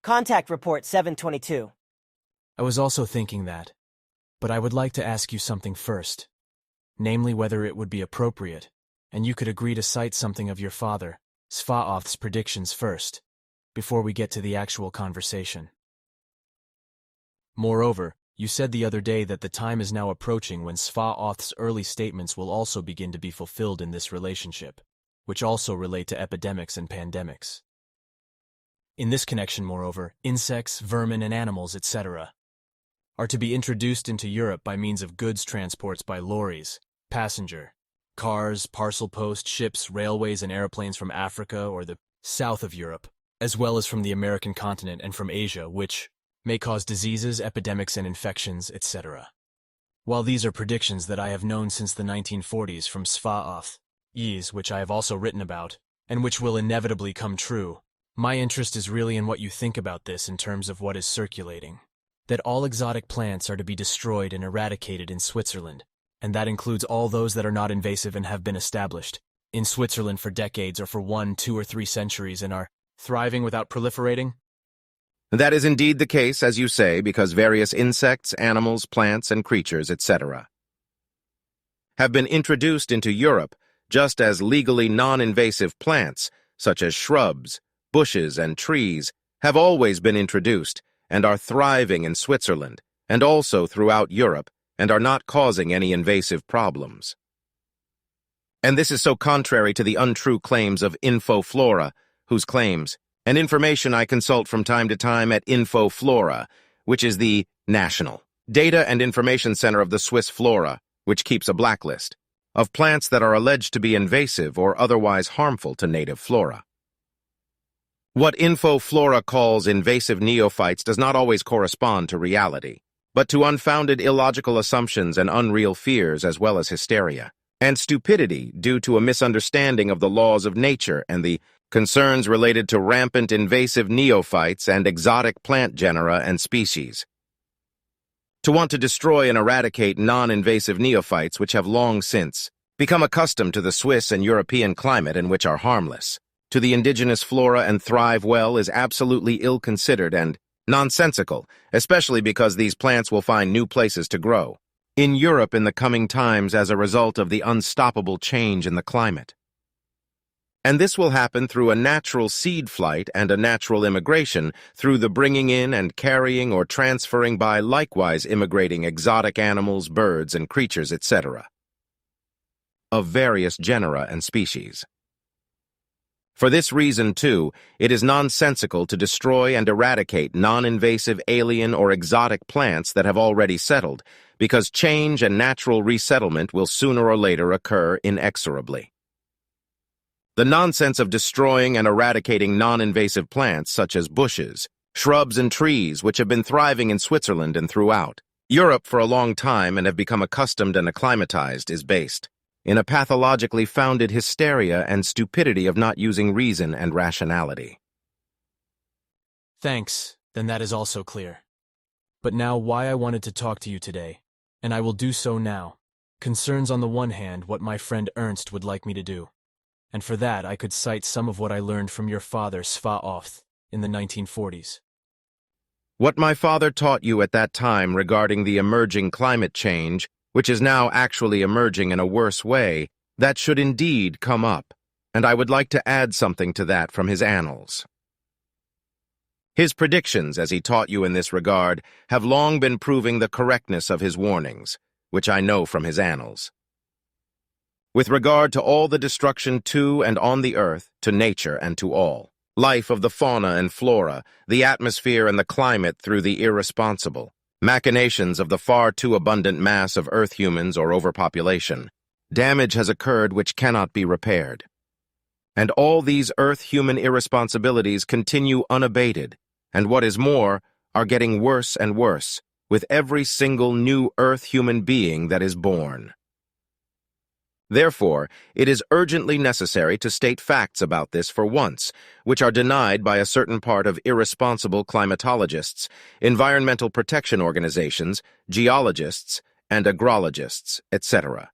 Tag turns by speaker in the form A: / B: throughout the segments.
A: Contact Report 722.
B: I was also thinking that, but I would like to ask you something first, namely whether it would be appropriate, and you could agree to cite something of your father, Sfath's predictions first, before we get to the actual conversation. Moreover, you said the other day that the time is now approaching when Sfath's early statements will also begin to be fulfilled in this relationship, which also relate to epidemics and pandemics. In this connection, moreover, insects, vermin, and animals, etc., are to be introduced into Europe by means of goods transports by lorries, passenger, cars, parcel post, ships, railways, and airplanes from Africa or the south of Europe, as well as from the American continent and from Asia, which may cause diseases, epidemics, and infections, etc. While these are predictions that I have known since the 1940s from Sfath, which I have also written about, and which will inevitably come true, my interest is really in what you think about this in terms of what is circulating. That all exotic plants are to be destroyed and eradicated in Switzerland, and that includes all those that are not invasive and have been established in Switzerland for decades or for 1, 2, or 3 centuries and are thriving without proliferating?
C: That is indeed the case, as you say, because various insects, animals, plants, and creatures, etc., have been introduced into Europe just as legally non-invasive plants, such as shrubs, bushes, and trees, have always been introduced and are thriving in Switzerland and also throughout Europe and are not causing any invasive problems. And this is so contrary to the untrue claims of InfoFlora, whose claims and information I consult from time to time at InfoFlora, which is the National Data and Information Center of the Swiss Flora, which keeps a blacklist of plants that are alleged to be invasive or otherwise harmful to native flora. What InfoFlora calls invasive neophytes does not always correspond to reality, but to unfounded illogical assumptions and unreal fears as well as hysteria, and stupidity due to a misunderstanding of the laws of nature and the concerns related to rampant invasive neophytes and exotic plant genera and species. To want to destroy and eradicate non-invasive neophytes which have long since become accustomed to the Swiss and European climate and which are harmless to the indigenous flora and thrive well is absolutely ill-considered and nonsensical, especially because these plants will find new places to grow in Europe in the coming times as a result of the unstoppable change in the climate. And this will happen through a natural seed flight and a natural immigration through the bringing in and carrying or transferring by likewise immigrating exotic animals, birds, and creatures, etc., of various genera and species. For this reason, too, it is nonsensical to destroy and eradicate non-invasive alien or exotic plants that have already settled, because change and natural resettlement will sooner or later occur inexorably. The nonsense of destroying and eradicating non-invasive plants such as bushes, shrubs, and trees which have been thriving in Switzerland and throughout Europe for a long time and have become accustomed and acclimatized is based in a pathologically founded hysteria and stupidity of not using reason and rationality.
B: Thanks, then that is also clear. But now why I wanted to talk to you today, and I will do so now, concerns on the one hand what my friend Ernst would like me to do. And for that I could cite some of what I learned from your father Sfath in the 1940s.
C: What my father taught you at that time regarding the emerging climate change, which is now actually emerging in a worse way, that should indeed come up, and I would like to add something to that from his annals. His predictions, as he taught you in this regard, have long been proving the correctness of his warnings, which I know from his annals. With regard to all the destruction to and on the earth, to nature and to all life of the fauna and flora, the atmosphere and the climate through the irresponsible machinations of the far too abundant mass of earth humans or overpopulation, damage has occurred which cannot be repaired. And all these earth human irresponsibilities continue unabated, and what is more, are getting worse and worse with every single new earth human being that is born. Therefore, it is urgently necessary to state facts about this for once, which are denied by a certain part of irresponsible climatologists, environmental protection organizations, geologists, and agrologists, etc.,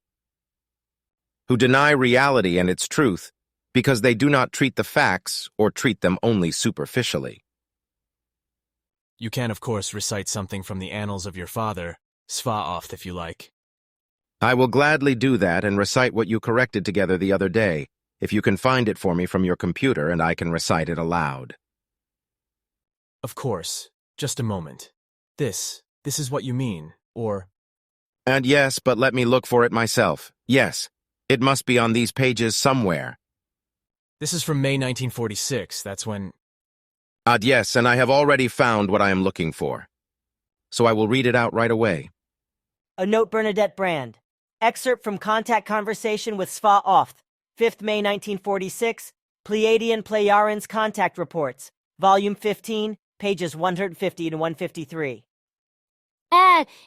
C: who deny reality and its truth because they do not treat the facts or treat them only superficially.
B: You can, of course, recite something from the annals of your father, Sfath, if you like.
C: I will gladly do that and recite what you corrected together the other day, if you can find it for me from your computer and I can recite it aloud.
B: Of course. Just a moment. This is what you mean, or...
C: And yes, but let me look for it myself. Yes, it must be on these pages somewhere.
B: This is from May 1946, that's when...
C: Yes, and I have already found what I am looking for. So I will read it out right away.
A: A note, Bernadette Brand. Excerpt from Contact Conversation with Sfath, 5th May 1946, Pleiadian Plejarians Contact Reports, Volume 15, pages 150 to 153.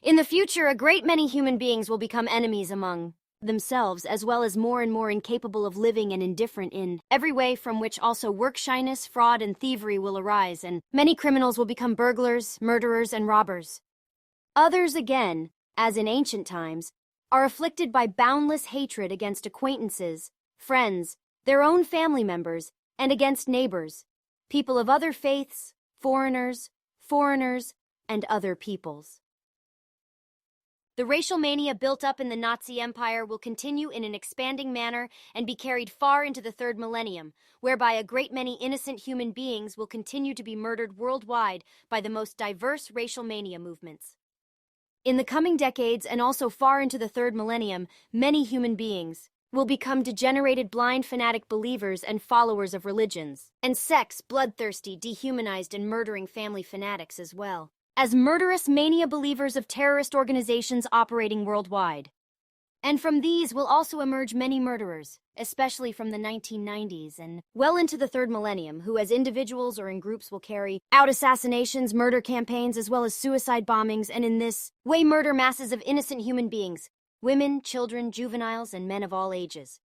D: In the future, a great many human beings will become enemies among themselves, as well as more and more incapable of living and indifferent in every way, from which also work shyness, fraud, and thievery will arise, and many criminals will become burglars, murderers, and robbers. Others again, as in ancient times, are afflicted by boundless hatred against acquaintances, friends, their own family members, and against neighbors, people of other faiths, foreigners, and other peoples. The racial mania built up in the Nazi Empire will continue in an expanding manner and be carried far into the third millennium, whereby a great many innocent human beings will continue to be murdered worldwide by the most diverse racial mania movements. In the coming decades, and also far into the third millennium, many human beings will become degenerated, blind, fanatic believers and followers of religions, and sects, bloodthirsty, dehumanized, and murdering family fanatics as well as murderous mania believers of terrorist organizations operating worldwide. And from these will also emerge many murderers, especially from the 1990s and well into the third millennium, who as individuals or in groups will carry out assassinations, murder campaigns, as well as suicide bombings, and in this way murder masses of innocent human beings, women, children, juveniles, and men of all ages.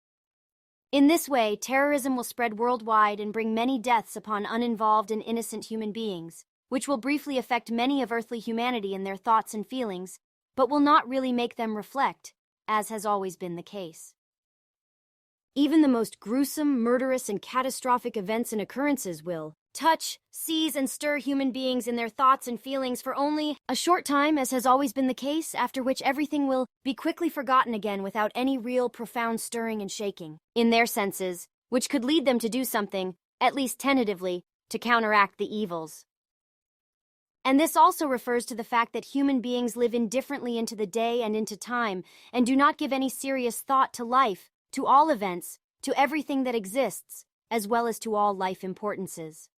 D: In this way, terrorism will spread worldwide and bring many deaths upon uninvolved and innocent human beings, which will briefly affect many of earthly humanity in their thoughts and feelings, but will not really make them reflect, as has always been the case. Even the most gruesome, murderous, and catastrophic events and occurrences will touch, seize, and stir human beings in their thoughts and feelings for only a short time, as has always been the case, after which everything will be quickly forgotten again without any real profound stirring and shaking in their senses, which could lead them to do something, at least tentatively, to counteract the evils. And this also refers to the fact that human beings live indifferently into the day and into time, and do not give any serious thought to life, to all events, to everything that exists, as well as to all life importances.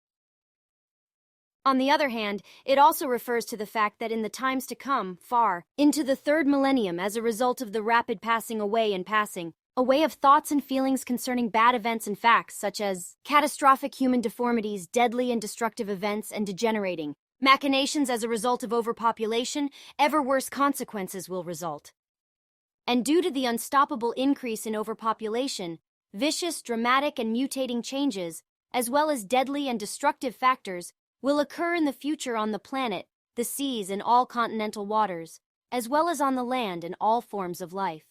D: On the other hand, it also refers to the fact that in the times to come, far into the third millennium, as a result of the rapid passing away and passing away of thoughts and feelings concerning bad events and facts, such as catastrophic human deformities, deadly and destructive events, and degenerating machinations as a result of overpopulation, ever worse consequences will result. And due to the unstoppable increase in overpopulation, vicious, dramatic, and mutating changes, as well as deadly and destructive factors, will occur in the future on the planet, the seas, and all continental waters, as well as on the land and all forms of life.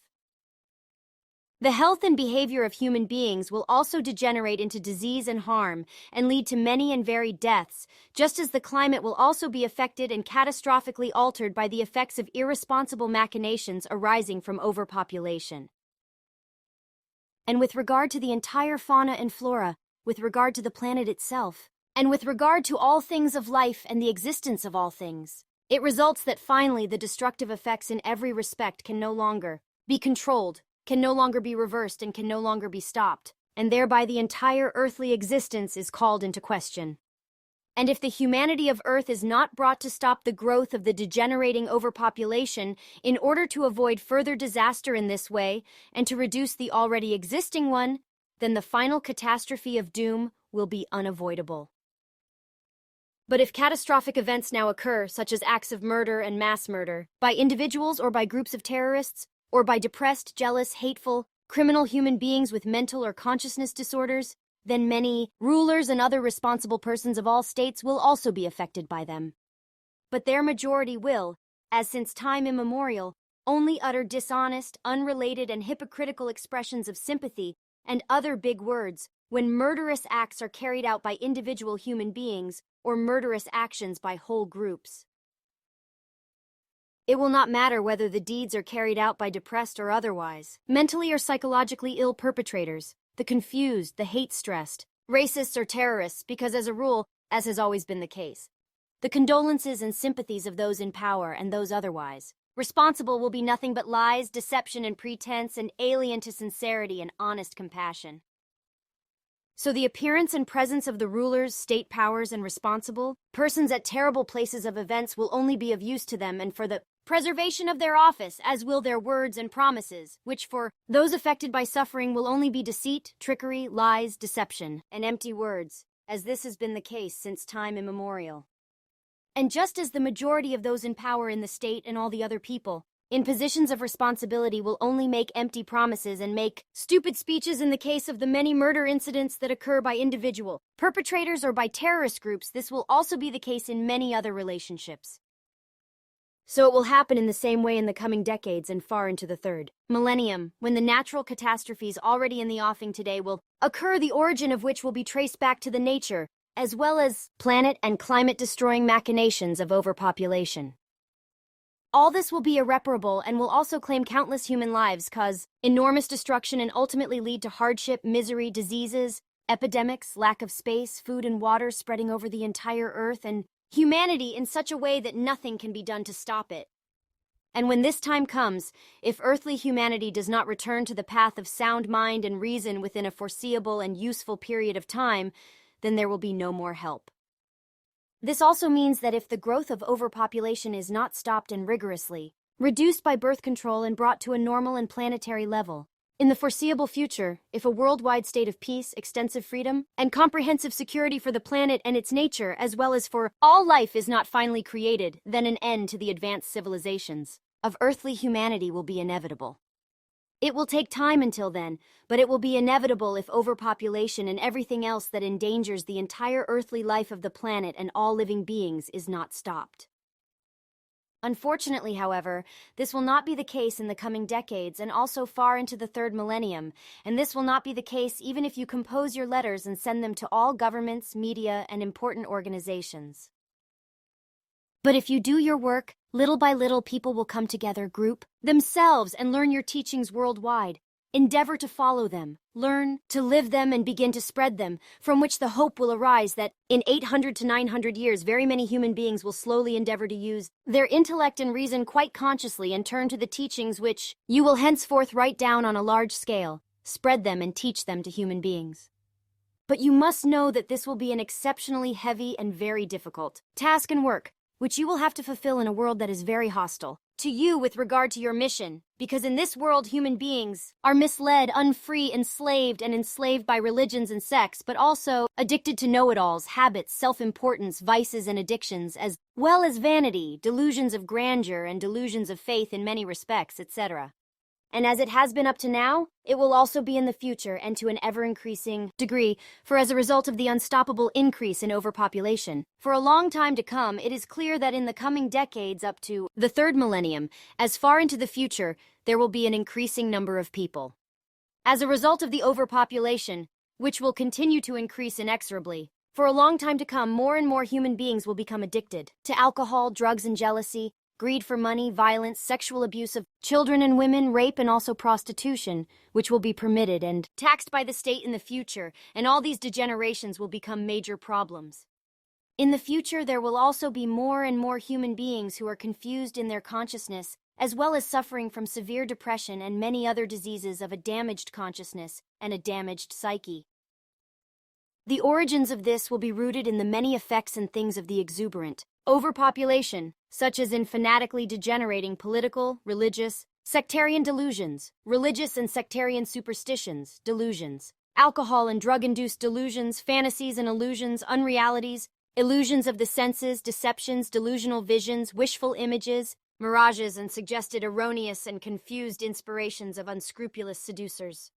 D: The health and behavior of human beings will also degenerate into disease and harm and lead to many and varied deaths, just as the climate will also be affected and catastrophically altered by the effects of irresponsible machinations arising from overpopulation. And with regard to the entire fauna and flora, with regard to the planet itself, and with regard to all things of life and the existence of all things, it results that finally the destructive effects in every respect can no longer be controlled, can no longer be reversed, and can no longer be stopped, and thereby the entire earthly existence is called into question. And if the humanity of Earth is not brought to stop the growth of the degenerating overpopulation in order to avoid further disaster in this way, and to reduce the already existing one, then the final catastrophe of doom will be unavoidable. But if catastrophic events now occur, such as acts of murder and mass murder, by individuals or by groups of terrorists, or by depressed, jealous, hateful, criminal human beings with mental or consciousness disorders, then many rulers and other responsible persons of all states will also be affected by them. But their majority will, as since time immemorial, only utter dishonest, unrelated, and hypocritical expressions of sympathy and other big words, when murderous acts are carried out by individual human beings or murderous actions by whole groups. It will not matter whether the deeds are carried out by depressed or otherwise, mentally or psychologically ill perpetrators, the confused, the hate-stressed, racists or terrorists, because as a rule, as has always been the case, the condolences and sympathies of those in power and those otherwise responsible will be nothing but lies, deception, and pretense, and alien to sincerity and honest compassion. So the appearance and presence of the rulers, state powers, and responsible persons at terrible places of events will only be of use to them and for the preservation of their office, as will their words and promises, which for those affected by suffering will only be deceit, trickery, lies, deception, and empty words, as this has been the case since time immemorial. And just as the majority of those in power in the state and all the other people in positions of responsibility will only make empty promises and make stupid speeches in the case of the many murder incidents that occur by individual perpetrators or by terrorist groups, this will also be the case in many other relationships. So it will happen in the same way in the coming decades and far into the third millennium, when the natural catastrophes already in the offing today will occur, the origin of which will be traced back to the nature, as well as planet and climate-destroying machinations of overpopulation. All this will be irreparable and will also claim countless human lives, cause enormous destruction, and ultimately lead to hardship, misery, diseases, epidemics, lack of space, food, and water spreading over the entire earth, and humanity in such a way that nothing can be done to stop it. And when this time comes, if earthly humanity does not return to the path of sound mind and reason within a foreseeable and useful period of time, then there will be no more help. This also means that if the growth of overpopulation is not stopped and rigorously reduced by birth control and brought to a normal and planetary level, in the foreseeable future, if a worldwide state of peace, extensive freedom, and comprehensive security for the planet and its nature, as well as for all life, is not finally created, then an end to the advanced civilizations of earthly humanity will be inevitable. It will take time until then, but it will be inevitable if overpopulation and everything else that endangers the entire earthly life of the planet and all living beings is not stopped. Unfortunately, however, this will not be the case in the coming decades and also far into the third millennium, and this will not be the case even if you compose your letters and send them to all governments, media, and important organizations. But if you do your work, little by little people will come together, group themselves, and learn your teachings worldwide. Endeavor to follow them, learn to live them, and begin to spread them, from which the hope will arise that in 800 to 900 years very many human beings will slowly endeavor to use their intellect and reason quite consciously and turn to the teachings which you will henceforth write down on a large scale, spread them, and teach them to human beings. But you must know that this will be an exceptionally heavy and very difficult task and work, which you will have to fulfill in a world that is very hostile to you with regard to your mission, because in this world human beings are misled, unfree, enslaved, and enslaved by religions and sects, but also addicted to know-it-alls, habits, self-importance, vices, and addictions, as well as vanity, delusions of grandeur, and delusions of faith in many respects, etc. And as it has been up to now, it will also be in the future, and to an ever-increasing degree, for as a result of the unstoppable increase in overpopulation, for a long time to come, it is clear that in the coming decades up to the third millennium, as far into the future, there will be an increasing number of people. As a result of the overpopulation, which will continue to increase inexorably, for a long time to come, more and more human beings will become addicted to alcohol, drugs, and jealousy, greed for money, violence, sexual abuse of children and women, rape, and also prostitution, which will be permitted and taxed by the state in the future, and all these degenerations will become major problems. In the future, there will also be more and more human beings who are confused in their consciousness, as well as suffering from severe depression and many other diseases of a damaged consciousness and a damaged psyche. The origins of this will be rooted in the many effects and things of the exuberant overpopulation, such as in fanatically degenerating political, religious, sectarian delusions, religious and sectarian superstitions, delusions, alcohol and drug-induced delusions, fantasies and illusions, unrealities, illusions of the senses, deceptions, delusional visions, wishful images, mirages, and suggested erroneous and confused inspirations of unscrupulous seducers.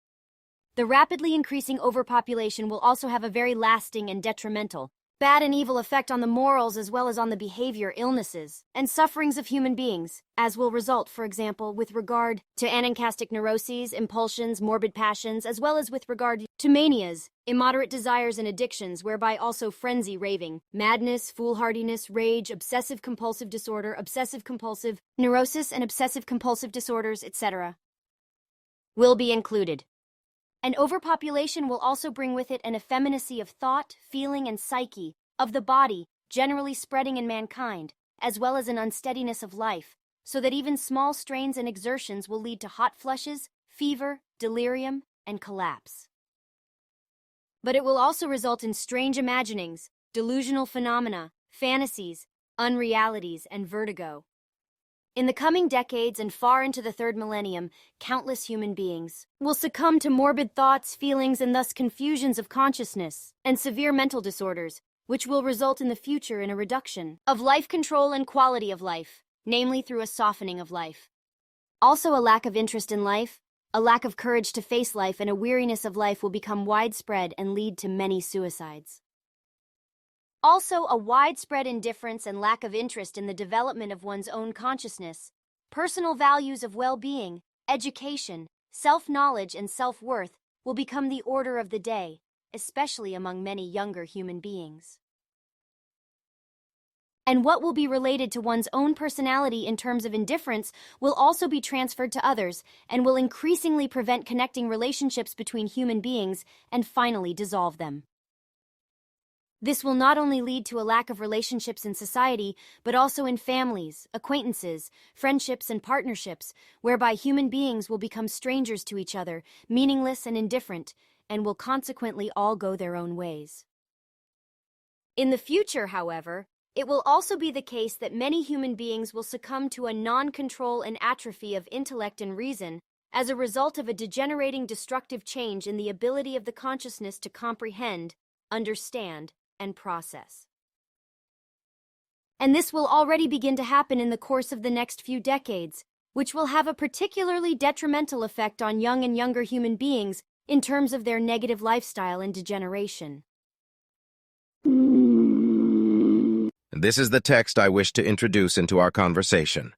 D: The rapidly increasing overpopulation will also have a very lasting and detrimental bad and evil effect on the morals as well as on the behavior, illnesses, and sufferings of human beings, as will result, for example, with regard to anancastic neuroses, impulsions, morbid passions, as well as with regard to manias, immoderate desires and addictions, whereby also frenzy, raving, madness, foolhardiness, rage, obsessive-compulsive disorder, obsessive-compulsive neurosis, and obsessive-compulsive disorders, etc. will be included. An overpopulation will also bring with it an effeminacy of thought, feeling, and psyche, of the body, generally spreading in mankind, as well as an unsteadiness of life, so that even small strains and exertions will lead to hot flushes, fever, delirium, and collapse. But it will also result in strange imaginings, delusional phenomena, fantasies, unrealities, and vertigo. In the coming decades and far into the third millennium, countless human beings will succumb to morbid thoughts, feelings, and thus confusions of consciousness, and severe mental disorders, which will result in the future in a reduction of life control and quality of life, namely through a softening of life. Also, a lack of interest in life, a lack of courage to face life, and a weariness of life will become widespread and lead to many suicides. Also, a widespread indifference and lack of interest in the development of one's own consciousness, personal values of well-being, education, self-knowledge, and self-worth will become the order of the day, especially among many younger human beings. And what will be related to one's own personality in terms of indifference will also be transferred to others and will increasingly prevent connecting relationships between human beings and finally dissolve them. This will not only lead to a lack of relationships in society, but also in families, acquaintances, friendships, and partnerships, whereby human beings will become strangers to each other, meaningless and indifferent, and will consequently all go their own ways. In the future, however, it will also be the case that many human beings will succumb to a non-control and atrophy of intellect and reason as a result of a degenerating destructive change in the ability of the consciousness to comprehend, understand, and process. And this will already begin to happen in the course of the next few decades, which will have a particularly detrimental effect on young and younger human beings in terms of their negative lifestyle and degeneration.
C: This is the text I wish to introduce into our conversation.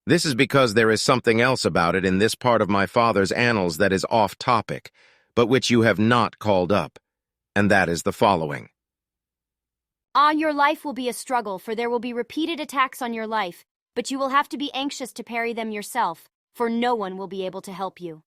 C: This is because there is something else about it in this part of my father's annals that is off topic, but which you have not called up, and that is the following.
D: Your life will be a struggle, for there will be repeated attacks on your life, but you will have to be anxious to parry them yourself, for no one will be able to help you.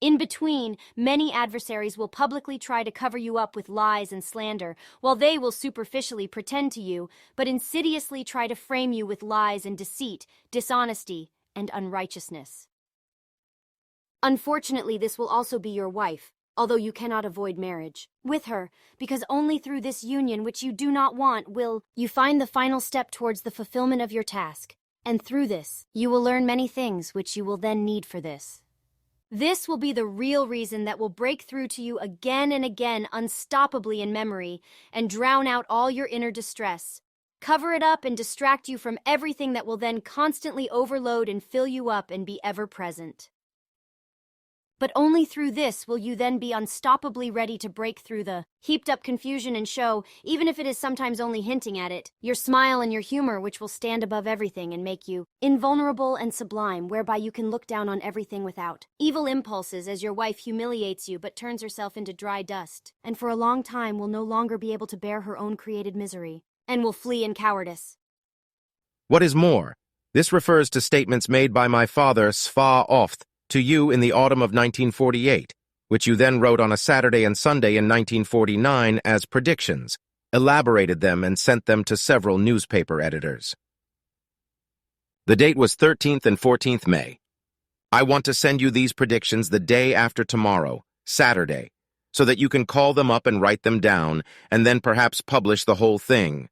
D: In between, many adversaries will publicly try to cover you up with lies and slander, while they will superficially pretend to you, but insidiously try to frame you with lies and deceit, dishonesty, and unrighteousness. Unfortunately, this will also be your wife, although you cannot avoid marriage with her, because only through this union, which you do not want, will you find the final step towards the fulfillment of your task, and through this, you will learn many things which you will then need for this. This will be the real reason that will break through to you again and again unstoppably in memory, and drown out all your inner distress, cover it up and distract you from everything that will then constantly overload and fill you up and be ever present. But only through this will you then be unstoppably ready to break through the heaped-up confusion and show, even if it is sometimes only hinting at it, your smile and your humor, which will stand above everything and make you invulnerable and sublime, whereby you can look down on everything without evil impulses, as your wife humiliates you but turns herself into dry dust, and for a long time will no longer be able to bear her own created misery, and will flee in cowardice.
C: What is more, this refers to statements made by my father, Sfath, to you in the autumn of 1948, which you then wrote on a Saturday and Sunday in 1949 as predictions, elaborated them, and sent them to several newspaper editors. The date was 13th and 14th May. I want to send you these predictions the day after tomorrow, Saturday, so that you can call them up and write them down, and then perhaps publish the whole thing.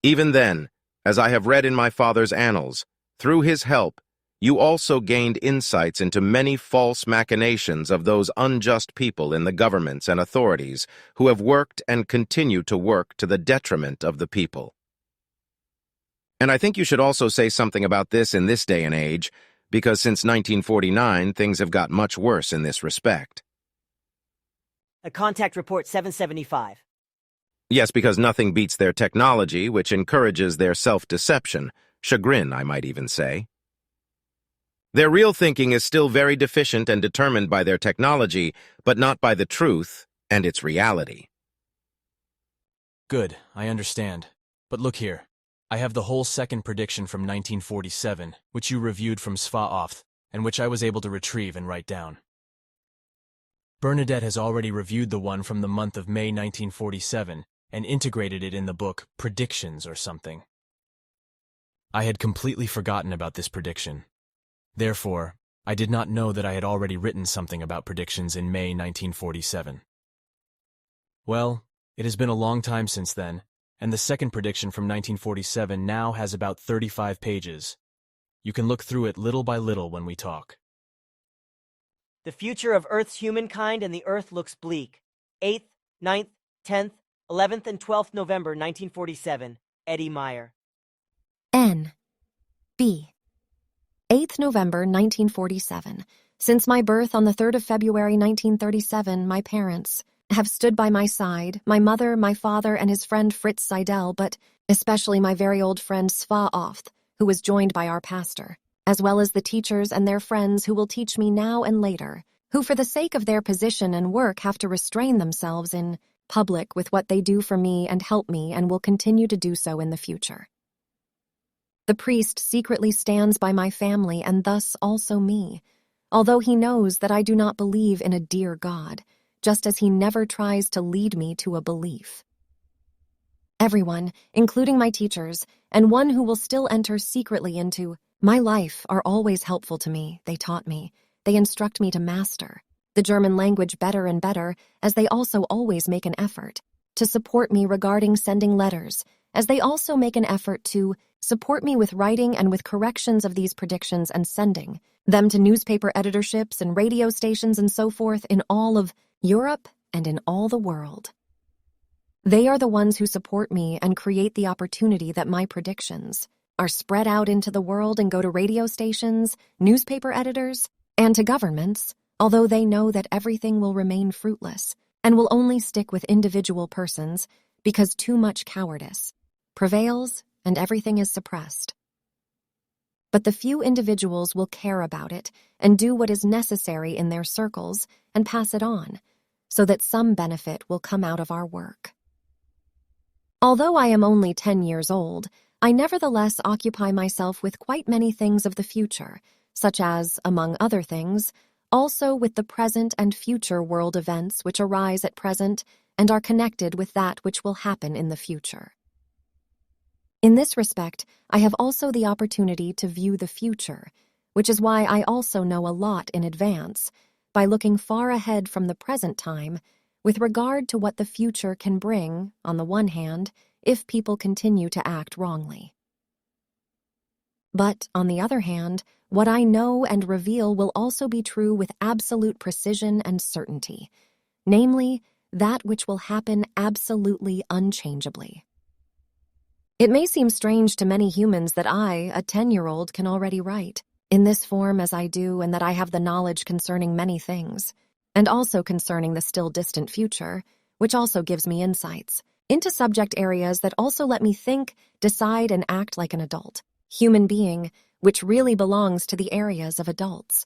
C: Even then, as I have read in my father's annals, through his help, you also gained insights into many false machinations of those unjust people in the governments and authorities who have worked and continue to work to the detriment of the people. And I think you should also say something about this in this day and age, because since 1949, things have got much worse in this respect.
A: A contact report 775.
C: Yes, because nothing beats their technology, which encourages their self-deception, chagrin, I might even say. Their real thinking is still very deficient and determined by their technology, but not by the truth and its reality.
B: Good, I understand. But look here. I have the whole second prediction from 1947, which you reviewed from Sfath, and which I was able to retrieve and write down. Bernadette has already reviewed the one from the month of May 1947 and integrated it in the book Predictions or something. I had completely forgotten about this prediction. Therefore, I did not know that I had already written something about predictions in May 1947. Well, it has been a long time since then, and the second prediction from 1947 now has about 35 pages. You can look through it little by little when we talk.
A: The future of Earth's humankind and the Earth looks bleak. 8th, 9th, 10th, 11th, and 12th November 1947. Eddie Meyer.
E: N. B. 8th November 1947. Since my birth on the 3rd of February 1937, my parents have stood by my side, my mother, my father, and his friend Fritz Seidel, but especially my very old friend Sfath, who was joined by our pastor, as well as the teachers and their friends who will teach me now and later, who for the sake of their position and work have to restrain themselves in public with what they do for me and help me and will continue to do so in the future. The priest secretly stands by my family and thus also me, although he knows that I do not believe in a dear God, just as he never tries to lead me to a belief. Everyone, including my teachers, and one who will still enter secretly into my life are always helpful to me, they taught me. They instruct me to master the German language better and better, as they also always make an effort to support me regarding sending letters, as they also make an effort to support me with writing and with corrections of these predictions and sending them to newspaper editorships and radio stations and so forth in all of Europe and in all the world. They are the ones who support me and create the opportunity that my predictions are spread out into the world and go to radio stations, newspaper editors, and to governments, although they know that everything will remain fruitless and will only stick with individual persons because too much cowardice prevails and everything is suppressed. But the few individuals will care about it and do what is necessary in their circles and pass it on, so that some benefit will come out of our work. Although I am only 10 years old, I nevertheless occupy myself with quite many things of the future, such as, among other things, also with the present and future world events which arise at present and are connected with that which will happen in the future. In this respect, I have also the opportunity to view the future, which is why I also know a lot in advance, by looking far ahead from the present time, with regard to what the future can bring, on the one hand, if people continue to act wrongly. But, on the other hand, what I know and reveal will also be true with absolute precision and certainty, namely, that which will happen absolutely unchangeably. It may seem strange to many humans that I, a 10-year-old, can already write in this form as I do, and that I have the knowledge concerning many things, and also concerning the still distant future, which also gives me insights into subject areas that also let me think, decide, and act like an adult human being, which really belongs to the areas of adults.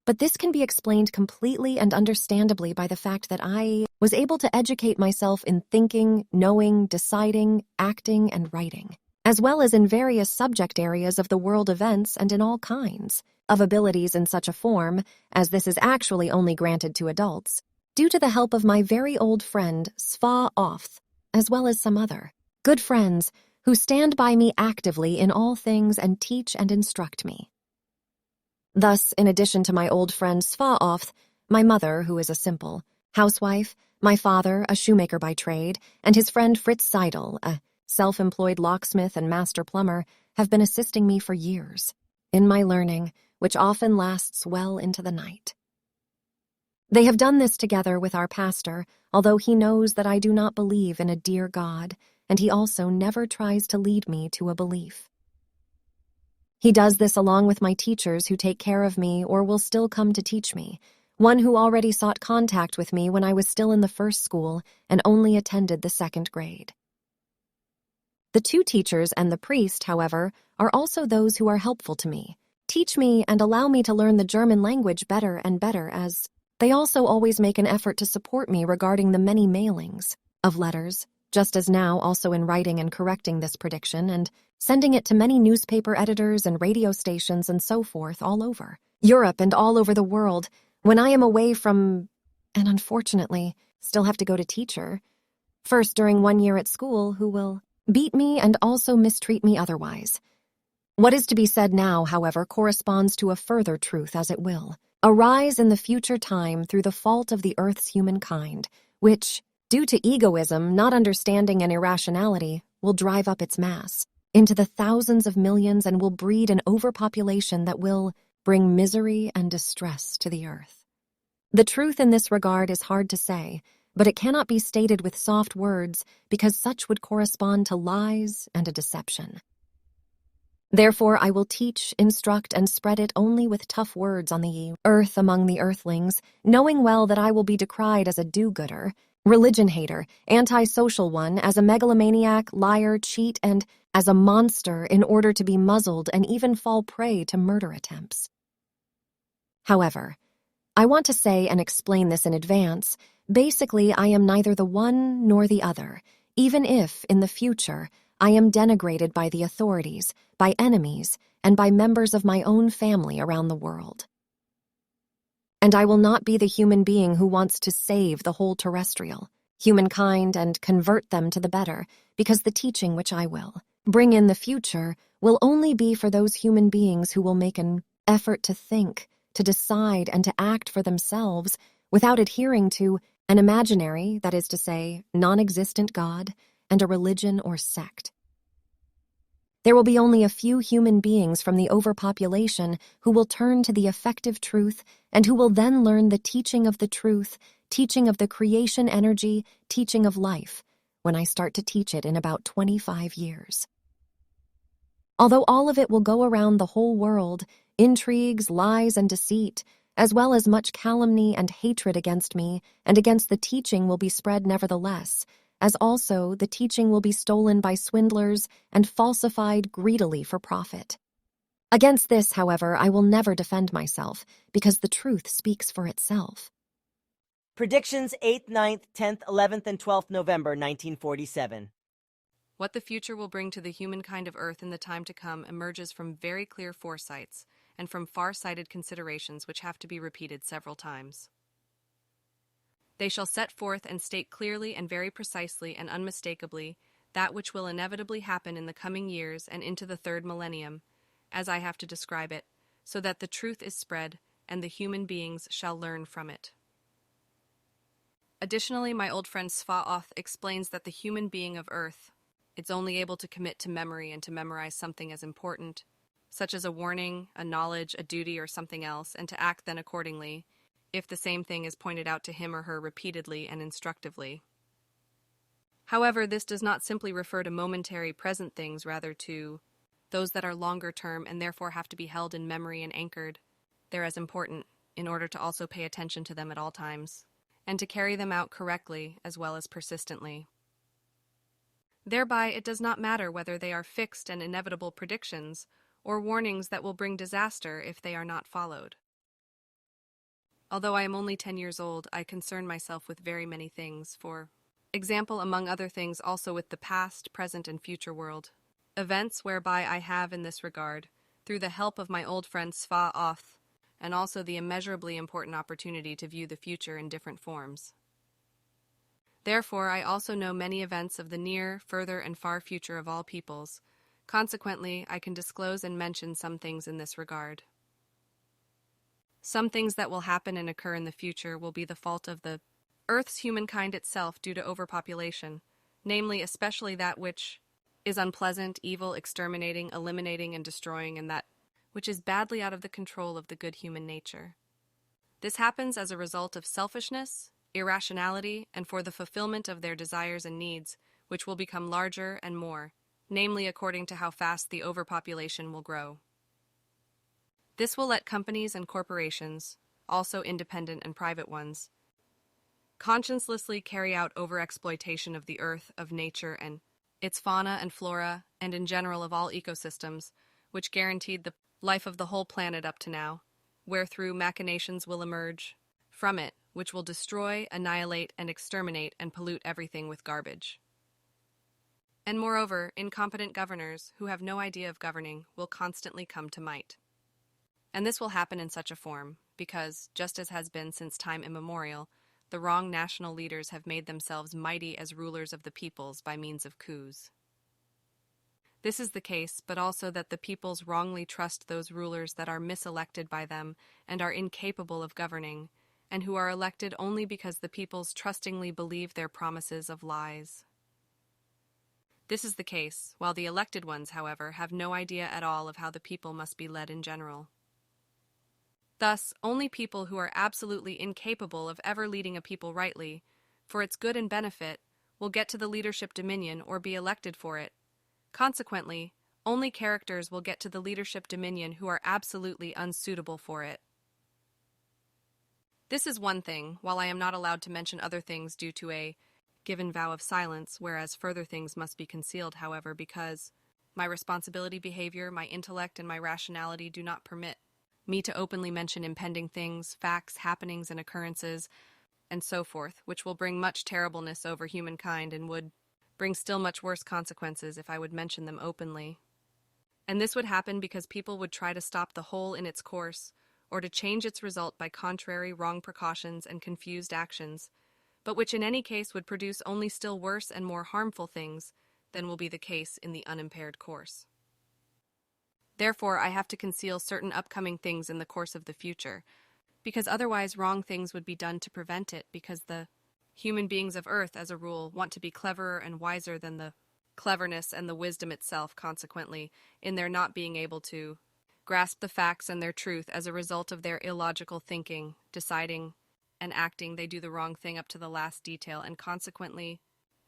E: But this can be explained completely and understandably by the fact that I was able to educate myself in thinking, knowing, deciding, acting, and writing, as well as in various subject areas of the world events and in all kinds of abilities in such a form, as this is actually only granted to adults, due to the help of my very old friend Sfath, as well as some other good friends who stand by me actively in all things and teach and instruct me. Thus, in addition to my old friend Sfath, my mother, who is a simple housewife, my father, a shoemaker by trade, and his friend Fritz Seidel, a self-employed locksmith and master plumber, have been assisting me for years in my learning, which often lasts well into the night. They have done this together with our pastor, although he knows that I do not believe in a dear God, and he also never tries to lead me to a belief. He does this along with my teachers who take care of me or will still come to teach me, one who already sought contact with me when I was still in the first school and only attended the second grade. The two teachers and the priest, however, are also those who are helpful to me, teach me and allow me to learn the German language better and better, as they also always make an effort to support me regarding the many mailings of letters, just as now also in writing and correcting this prediction and sending it to many newspaper editors and radio stations and so forth all over Europe and all over the world when I am away from, and unfortunately still have to go to teacher, first during 1 year at school, who will beat me and also mistreat me otherwise. What is to be said now, however, corresponds to a further truth, as it will arise in the future time through the fault of the earth's humankind, which, due to egoism, not understanding, and irrationality, will drive up its mass into the thousands of millions and will breed an overpopulation that will bring misery and distress to the earth. The truth in this regard is hard to say, but it cannot be stated with soft words because such would correspond to lies and a deception. Therefore, I will teach, instruct, and spread it only with tough words on the earth among the earthlings, knowing well that I will be decried as a do-gooder, religion hater, anti-social one, as a megalomaniac, liar, cheat, and as a monster in order to be muzzled and even fall prey to murder attempts. However, I want to say and explain this in advance. Basically, I am neither the one nor the other, even if, in the future, I am denigrated by the authorities, by enemies, and by members of my own family around the world. And I will not be the human being who wants to save the whole terrestrial, humankind, and convert them to the better, because the teaching which I will bring in the future will only be for those human beings who will make an effort to think, to decide, and to act for themselves without adhering to an imaginary, that is to say, non-existent God, and a religion or sect. There will be only a few human beings from the overpopulation who will turn to the effective truth and who will then learn the teaching of the truth, teaching of the creation energy, teaching of life, when I start to teach it in about 25 years. Although all of it will go around the whole world, intrigues, lies, and deceit, as well as much calumny and hatred against me and against the teaching will be spread nevertheless, as also the teaching will be stolen by swindlers and falsified greedily for profit. Against this, however, I will never defend myself, because the truth speaks for itself.
A: Predictions 8th, 9th, 10th, 11th, and 12th November 1947.
F: What the future will bring to the humankind of Earth in the time to come emerges from very clear foresights and from far-sighted considerations which have to be repeated several times. They shall set forth and state clearly and very precisely and unmistakably that which will inevitably happen in the coming years and into the third millennium, as I have to describe it, so that the truth is spread and the human beings shall learn from it. Additionally, my old friend Sfath explains that the human being of Earth is only able to commit to memory and to memorize something as important, such as a warning, a knowledge, a duty, or something else, and to act then accordingly, if the same thing is pointed out to him or her repeatedly and instructively. However, this does not simply refer to momentary present things, rather to those that are longer term and therefore have to be held in memory and anchored. They're as important in order to also pay attention to them at all times, and to carry them out correctly as well as persistently. Thereby, it does not matter whether they are fixed and inevitable predictions or warnings that will bring disaster if they are not followed. Although I am only 10 years old, I concern myself with very many things, for example, among other things, also with the past, present, and future world. Events whereby I have, in this regard, through the help of my old friend Sfath, and also the immeasurably important opportunity to view the future in different forms. Therefore, I also know many events of the near, further, and far future of all peoples. Consequently, I can disclose and mention some things in this regard. Some things that will happen and occur in the future will be the fault of the Earth's humankind itself due to overpopulation, namely especially that which is unpleasant, evil, exterminating, eliminating, and destroying, and that which is badly out of the control of the good human nature. This happens as a result of selfishness, irrationality, and for the fulfillment of their desires and needs, which will become larger and more, namely according to how fast the overpopulation will grow. This will let companies and corporations, also independent and private ones, consciencelessly carry out overexploitation of the earth, of nature, and its fauna and flora, and in general of all ecosystems, which guaranteed the life of the whole planet up to now, wherethrough machinations will emerge from it, which will destroy, annihilate, and exterminate and pollute everything with garbage. And moreover, incompetent governors, who have no idea of governing, will constantly come to might. And this will happen in such a form, because, just as has been since time immemorial, the wrong national leaders have made themselves mighty as rulers of the peoples by means of coups. This is the case, but also that the peoples wrongly trust those rulers that are miselected by them and are incapable of governing, and who are elected only because the peoples trustingly believe their promises of lies. This is the case, while the elected ones, however, have no idea at all of how the people must be led in general. Thus, only people who are absolutely incapable of ever leading a people rightly, for its good and benefit, will get to the leadership dominion or be elected for it. Consequently, only characters will get to the leadership dominion who are absolutely unsuitable for it. This is one thing, while I am not allowed to mention other things due to a given vow of silence, whereas further things must be concealed, however, because my responsibility behavior, my intellect, and my rationality do not permit me to openly mention impending things, facts, happenings, and occurrences, and so forth, which will bring much terribleness over humankind and would bring still much worse consequences if I would mention them openly. And this would happen because people would try to stop the whole in its course, or to change its result by contrary, wrong precautions and confused actions, but which in any case would produce only still worse and more harmful things than will be the case in the unimpaired course. Therefore, I have to conceal certain upcoming things in the course of the future, because otherwise wrong things would be done to prevent it, because the human beings of Earth, as a rule, want to be cleverer and wiser than the cleverness and the wisdom itself, consequently, in their not being able to grasp the facts and their truth as a result of their illogical thinking, deciding, and acting, they do the wrong thing up to the last detail, and consequently,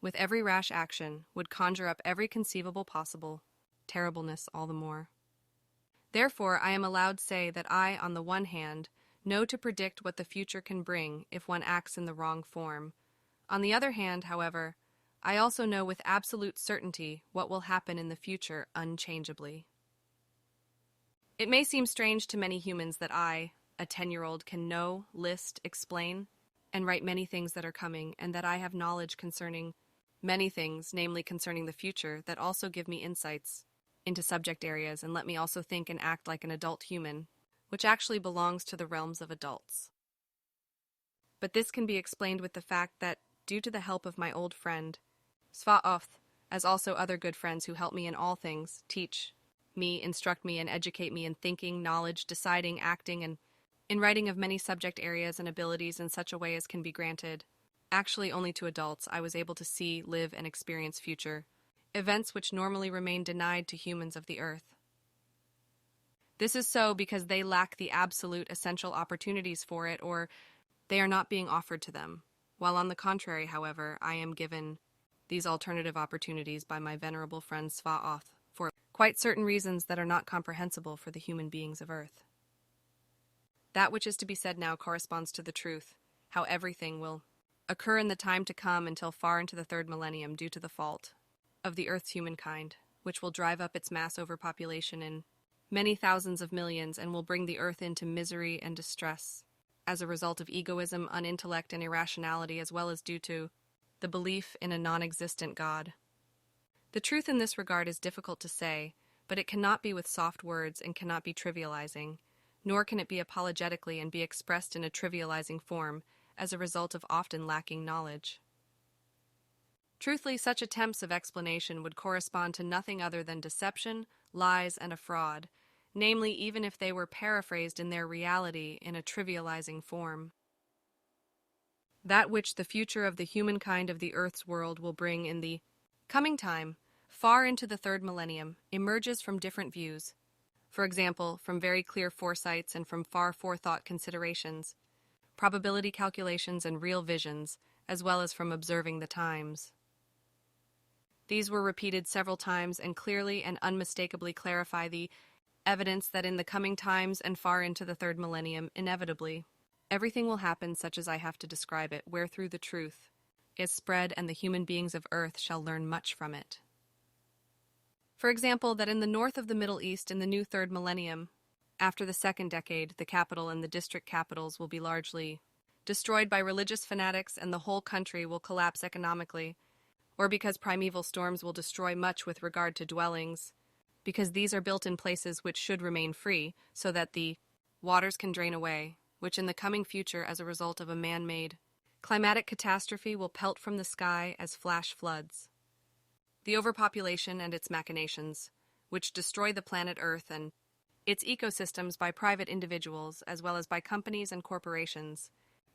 F: with every rash action, would conjure up every conceivable possible terribleness all the more. Therefore, I am allowed say that I, on the one hand, know to predict what the future can bring if one acts in the wrong form. On the other hand, however, I also know with absolute certainty what will happen in the future unchangeably. It may seem strange to many humans that I, a 10-year-old, can know, list, explain, and write many things that are coming, and that I have knowledge concerning many things, namely concerning the future, that also give me insights into subject areas and let me also think and act like an adult human, which actually belongs to the realms of adults. But this can be explained with the fact that, due to the help of my old friend, Sfath, as also other good friends who help me in all things, teach me, instruct me, and educate me in thinking, knowledge, deciding, acting, and in writing of many subject areas and abilities in such a way as can be granted, actually only to adults, I was able to see, live, and experience future events which normally remain denied to humans of the earth. This is so because they lack the absolute essential opportunities for it, or they are not being offered to them, while on the contrary, however, I am given these alternative opportunities by my venerable friend Sfath for quite certain reasons that are not comprehensible for the human beings of earth. That which is to be said now corresponds to the truth, how everything will occur in the time to come until far into the third millennium due to the fault of the earth's humankind, which will drive up its mass overpopulation in many thousands of millions and will bring the earth into misery and distress as a result of egoism, unintellect, and irrationality, as well as due to the belief in a non-existent God. The truth in this regard is difficult to say, but it cannot be with soft words and cannot be trivializing, nor can it be apologetically and be expressed in a trivializing form as a result of often lacking knowledge. Truthfully, such attempts of explanation would correspond to nothing other than deception, lies, and a fraud, namely, even if they were paraphrased in their reality in a trivializing form. That which the future of the humankind of the earth's world will bring in the coming time, far into the third millennium, emerges from different views. For example, from very clear foresights and from far forethought considerations, probability calculations and real visions, as well as from observing the times. These were repeated several times and clearly and unmistakably clarify the evidence that in the coming times and far into the third millennium, inevitably, Everything will happen such as I have to describe it, where through the truth is spread and the human beings of earth shall learn much from it. For example, that in the north of the Middle East in the new third millennium, after the second decade, the capital and the district capitals will be largely destroyed by religious fanatics and the whole country will collapse economically, or because primeval storms will destroy much with regard to dwellings, because these are built in places which should remain free, so that the waters can drain away, which in the coming future, as a result of a man-made climatic catastrophe, will pelt from the sky as flash floods. The overpopulation and its machinations, which destroy the planet Earth and its ecosystems by private individuals as well as by companies and corporations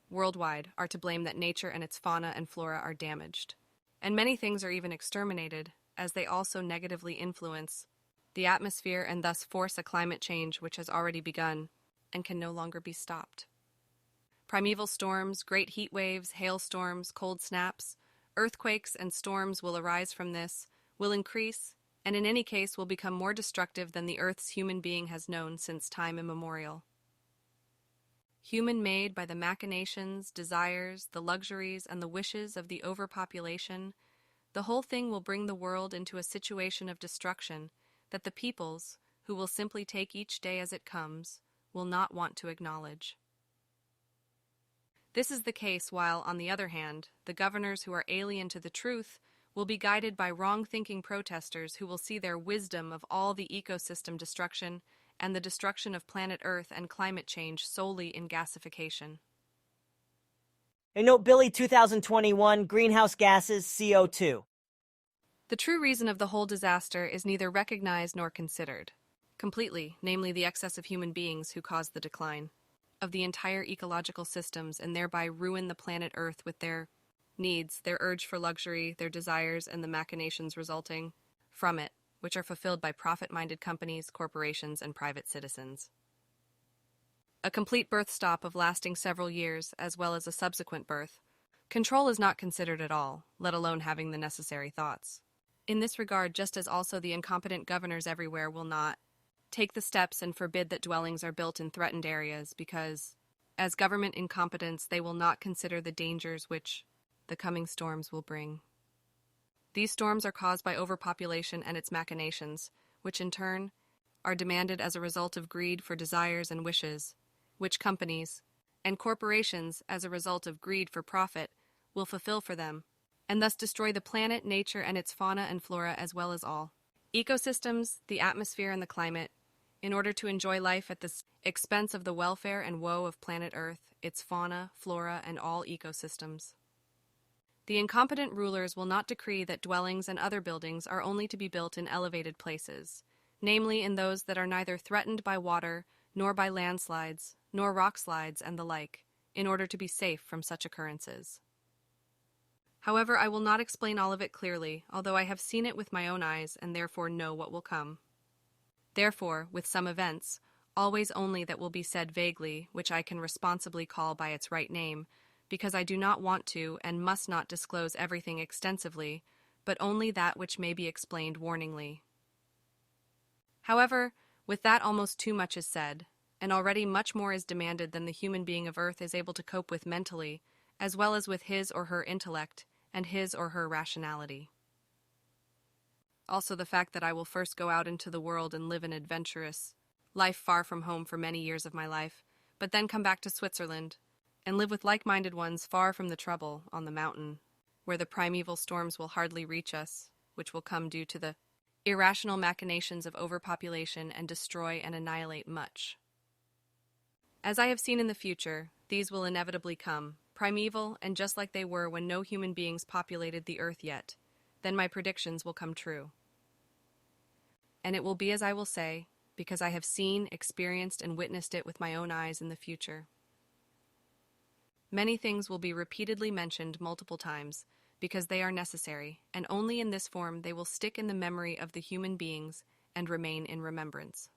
F: worldwide, are to blame that nature and its fauna and flora are damaged. And many things are even exterminated, as they also negatively influence the atmosphere and thus force a climate change which has already begun and can no longer be stopped. Primeval storms, great heat waves, hailstorms, cold snaps, earthquakes, and storms will arise from this, will increase, and in any case will become more destructive than the Earth's human being has known since time immemorial. Human-made by the machinations, desires, the luxuries, and the wishes of the overpopulation, the whole thing will bring the world into a situation of destruction that the peoples, who will simply take each day as it comes, will not want to acknowledge. This is the case while, on the other hand, the governors who are alien to the truth will be guided by wrong-thinking protesters who will see their wisdom of all the ecosystem destruction and the destruction of planet Earth and climate change solely in gasification.
A: And note Billy 2021, greenhouse gases, CO2.
F: The true reason of the whole disaster is neither recognized nor considered completely, namely the excess of human beings who cause the decline of the entire ecological systems and thereby ruin the planet Earth with their needs, their urge for luxury, their desires, and the machinations resulting from it, which are fulfilled by profit-minded companies, corporations, and private citizens. A complete birth stop of lasting several years, as well as a subsequent birth, control is not considered at all, let alone having the necessary thoughts. In this regard, just as also the incompetent governors everywhere will not take the steps and forbid that dwellings are built in threatened areas because, as government incompetents, they will not consider the dangers which the coming storms will bring. These storms are caused by overpopulation and its machinations, which in turn are demanded as a result of greed for desires and wishes, which companies and corporations, as a result of greed for profit, will fulfill for them, and thus destroy the planet, nature, and its fauna and flora as well as all ecosystems, the atmosphere, and the climate, in order to enjoy life at the expense of the welfare and woe of planet Earth, its fauna, flora, and all ecosystems. The incompetent rulers will not decree that dwellings and other buildings are only to be built in elevated places, namely in those that are neither threatened by water, nor by landslides, nor rock slides and the like, in order to be safe from such occurrences. However, I will not explain all of it clearly, although I have seen it with my own eyes and therefore know what will come. Therefore, with some events, always only that will be said vaguely, which I can responsibly call by its right name, because I do not want to and must not disclose everything extensively, but only that which may be explained warningly. However, with that almost too much is said, and already much more is demanded than the human being of Earth is able to cope with mentally, as well as with his or her intellect and his or her rationality. Also the fact that I will first go out into the world and live an adventurous life far from home for many years of my life, but then come back to Switzerland and live with like-minded ones far from the trouble on the mountain, where the primeval storms will hardly reach us, which will come due to the irrational machinations of overpopulation and destroy and annihilate much. As I have seen in the future, these will inevitably come, primeval and just like they were when no human beings populated the earth yet. Then my predictions will come true. And it will be as I will say, because I have seen, experienced, and witnessed it with my own eyes in the future. Many things will be repeatedly mentioned multiple times, because they are necessary, and only in this form they will stick in the memory of the human beings and remain in remembrance.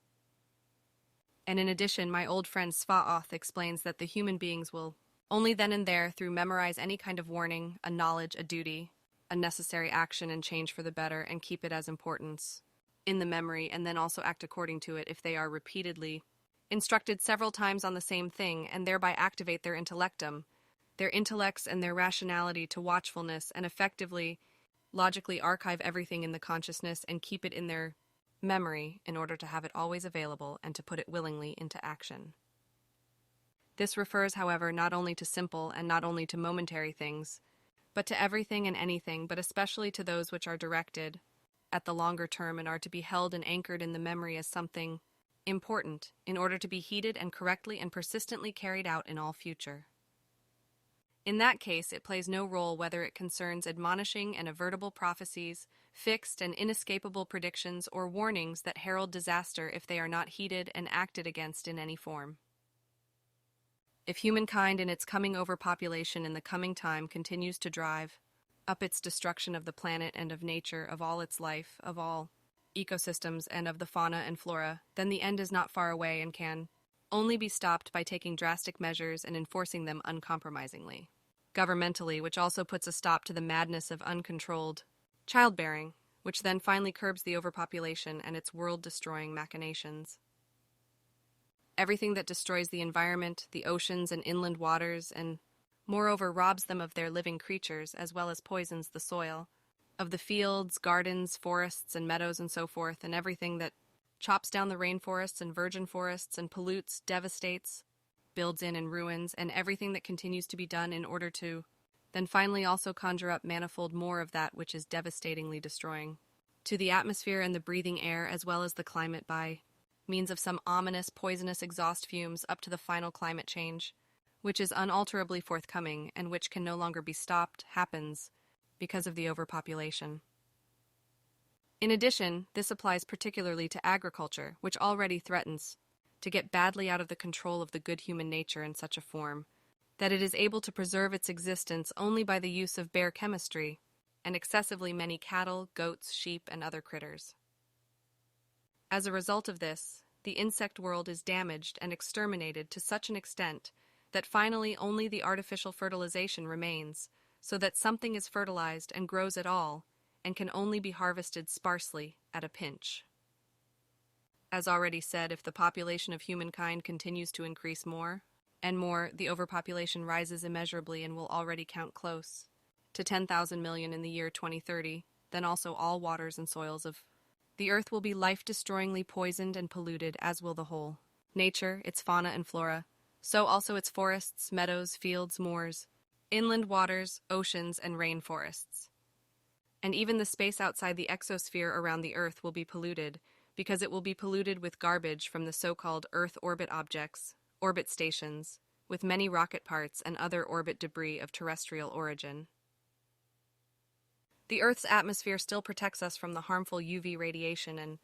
F: And in addition, my old friend Sfath explains that the human beings will only then and there through memorize any kind of warning, a knowledge, a duty, a necessary action and change for the better, and keep it as importance in the memory, and then also act according to it if they are repeatedly instructed several times on the same thing, and thereby activate their intellectum, their intellects and their rationality to watchfulness, and effectively, logically archive everything in the consciousness and keep it in their memory in order to have it always available and to put it willingly into action. This refers, however, not only to simple and not only to momentary things, but to everything and anything, but especially to those which are directed at the longer term and are to be held and anchored in the memory as something important in order to be heeded and correctly and persistently carried out in all future. In that case, it plays no role whether it concerns admonishing and avertible prophecies, fixed and inescapable predictions, or warnings that herald disaster if they are not heeded and acted against in any form. If humankind in its coming overpopulation in the coming time continues to drive up its destruction of the planet and of nature, of all its life, of all ecosystems, and of the fauna and flora, then the end is not far away and can only be stopped by taking drastic measures and enforcing them uncompromisingly. Governmentally, which also puts a stop to the madness of uncontrolled childbearing, which then finally curbs the overpopulation and its world-destroying machinations. Everything that destroys the environment, the oceans and inland waters, and moreover robs them of their living creatures, as well as poisons the soil, of the fields, gardens, forests, and meadows, and so forth, and everything that chops down the rainforests and virgin forests and pollutes, devastates, builds in and ruins, and everything that continues to be done in order to then finally also conjure up manifold more of that which is devastatingly destroying to the atmosphere and the breathing air, as well as the climate, by means of some ominous, poisonous exhaust fumes up to the final climate change, which is unalterably forthcoming and which can no longer be stopped, happens because of the overpopulation. In addition, this applies particularly to agriculture, which already threatens to get badly out of the control of the good human nature in such a form that it is able to preserve its existence only by the use of bare chemistry and excessively many cattle, goats, sheep, and other critters. As a result of this, the insect world is damaged and exterminated to such an extent that finally only the artificial fertilization remains, so that something is fertilized and grows at all and can only be harvested sparsely at a pinch. As already said, if the population of humankind continues to increase more and more, the overpopulation rises immeasurably and will already count close to 10,000 million in the year 2030, then also all waters and soils of the earth will be life-destroyingly poisoned and polluted, as will the whole nature, its fauna and flora, so also its forests, meadows, fields, moors, inland waters, oceans, and rainforests. And even the space outside the exosphere around the earth will be polluted, because it will be polluted with garbage from the so-called Earth orbit objects, orbit stations, with many rocket parts and other orbit debris of terrestrial origin. The Earth's atmosphere still protects us from the harmful UV radiation and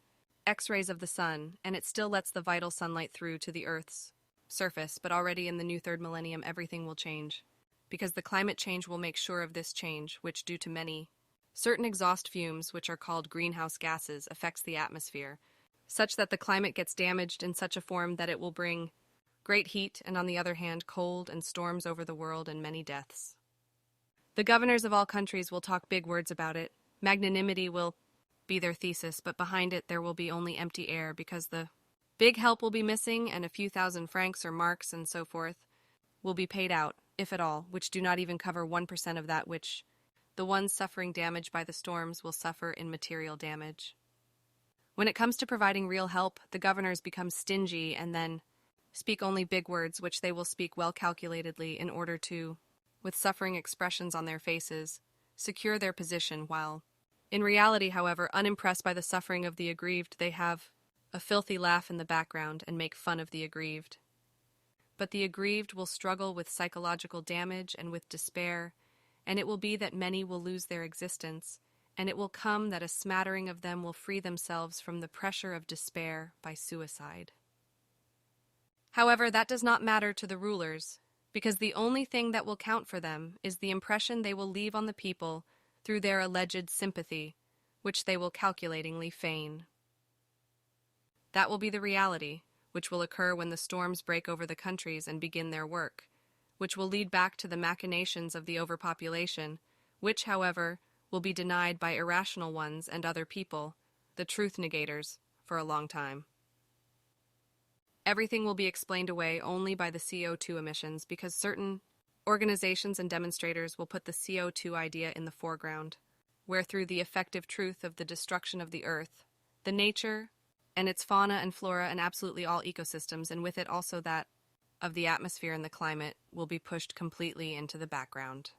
F: X-rays of the sun, and it still lets the vital sunlight through to the Earth's surface, but already in the new third millennium everything will change, because the climate change will make sure of this change, which due to many certain exhaust fumes, which are called greenhouse gases, affects the atmosphere, such that the climate gets damaged in such a form that it will bring great heat and, on the other hand, cold and storms over the world and many deaths. The governors of all countries will talk big words about it. Magnanimity will be their thesis, but behind it there will be only empty air, because the big help will be missing and a few thousand francs or marks and so forth will be paid out, if at all, which do not even cover 1% of that which the ones suffering damage by the storms will suffer in material damage. When it comes to providing real help, the governors become stingy and then speak only big words, which they will speak well calculatedly in order to, with suffering expressions on their faces, secure their position, while, in reality, however, unimpressed by the suffering of the aggrieved, they have a filthy laugh in the background and make fun of the aggrieved. But the aggrieved will struggle with psychological damage and with despair, and it will be that many will lose their existence, and it will come that a smattering of them will free themselves from the pressure of despair by suicide. However, that does not matter to the rulers, because the only thing that will count for them is the impression they will leave on the people through their alleged sympathy, which they will calculatingly feign. That will be the reality, which will occur when the storms break over the countries and begin their work, which will lead back to the machinations of the overpopulation, which, however, will be denied by irrational ones and other people, the truth negators, for a long time. Everything will be explained away only by the CO2 emissions because certain organizations and demonstrators will put the CO2 idea in the foreground, where through the effective truth of the destruction of the Earth, the nature and its fauna and flora and absolutely all ecosystems, and with it also that of the atmosphere and the climate, will be pushed completely into the background.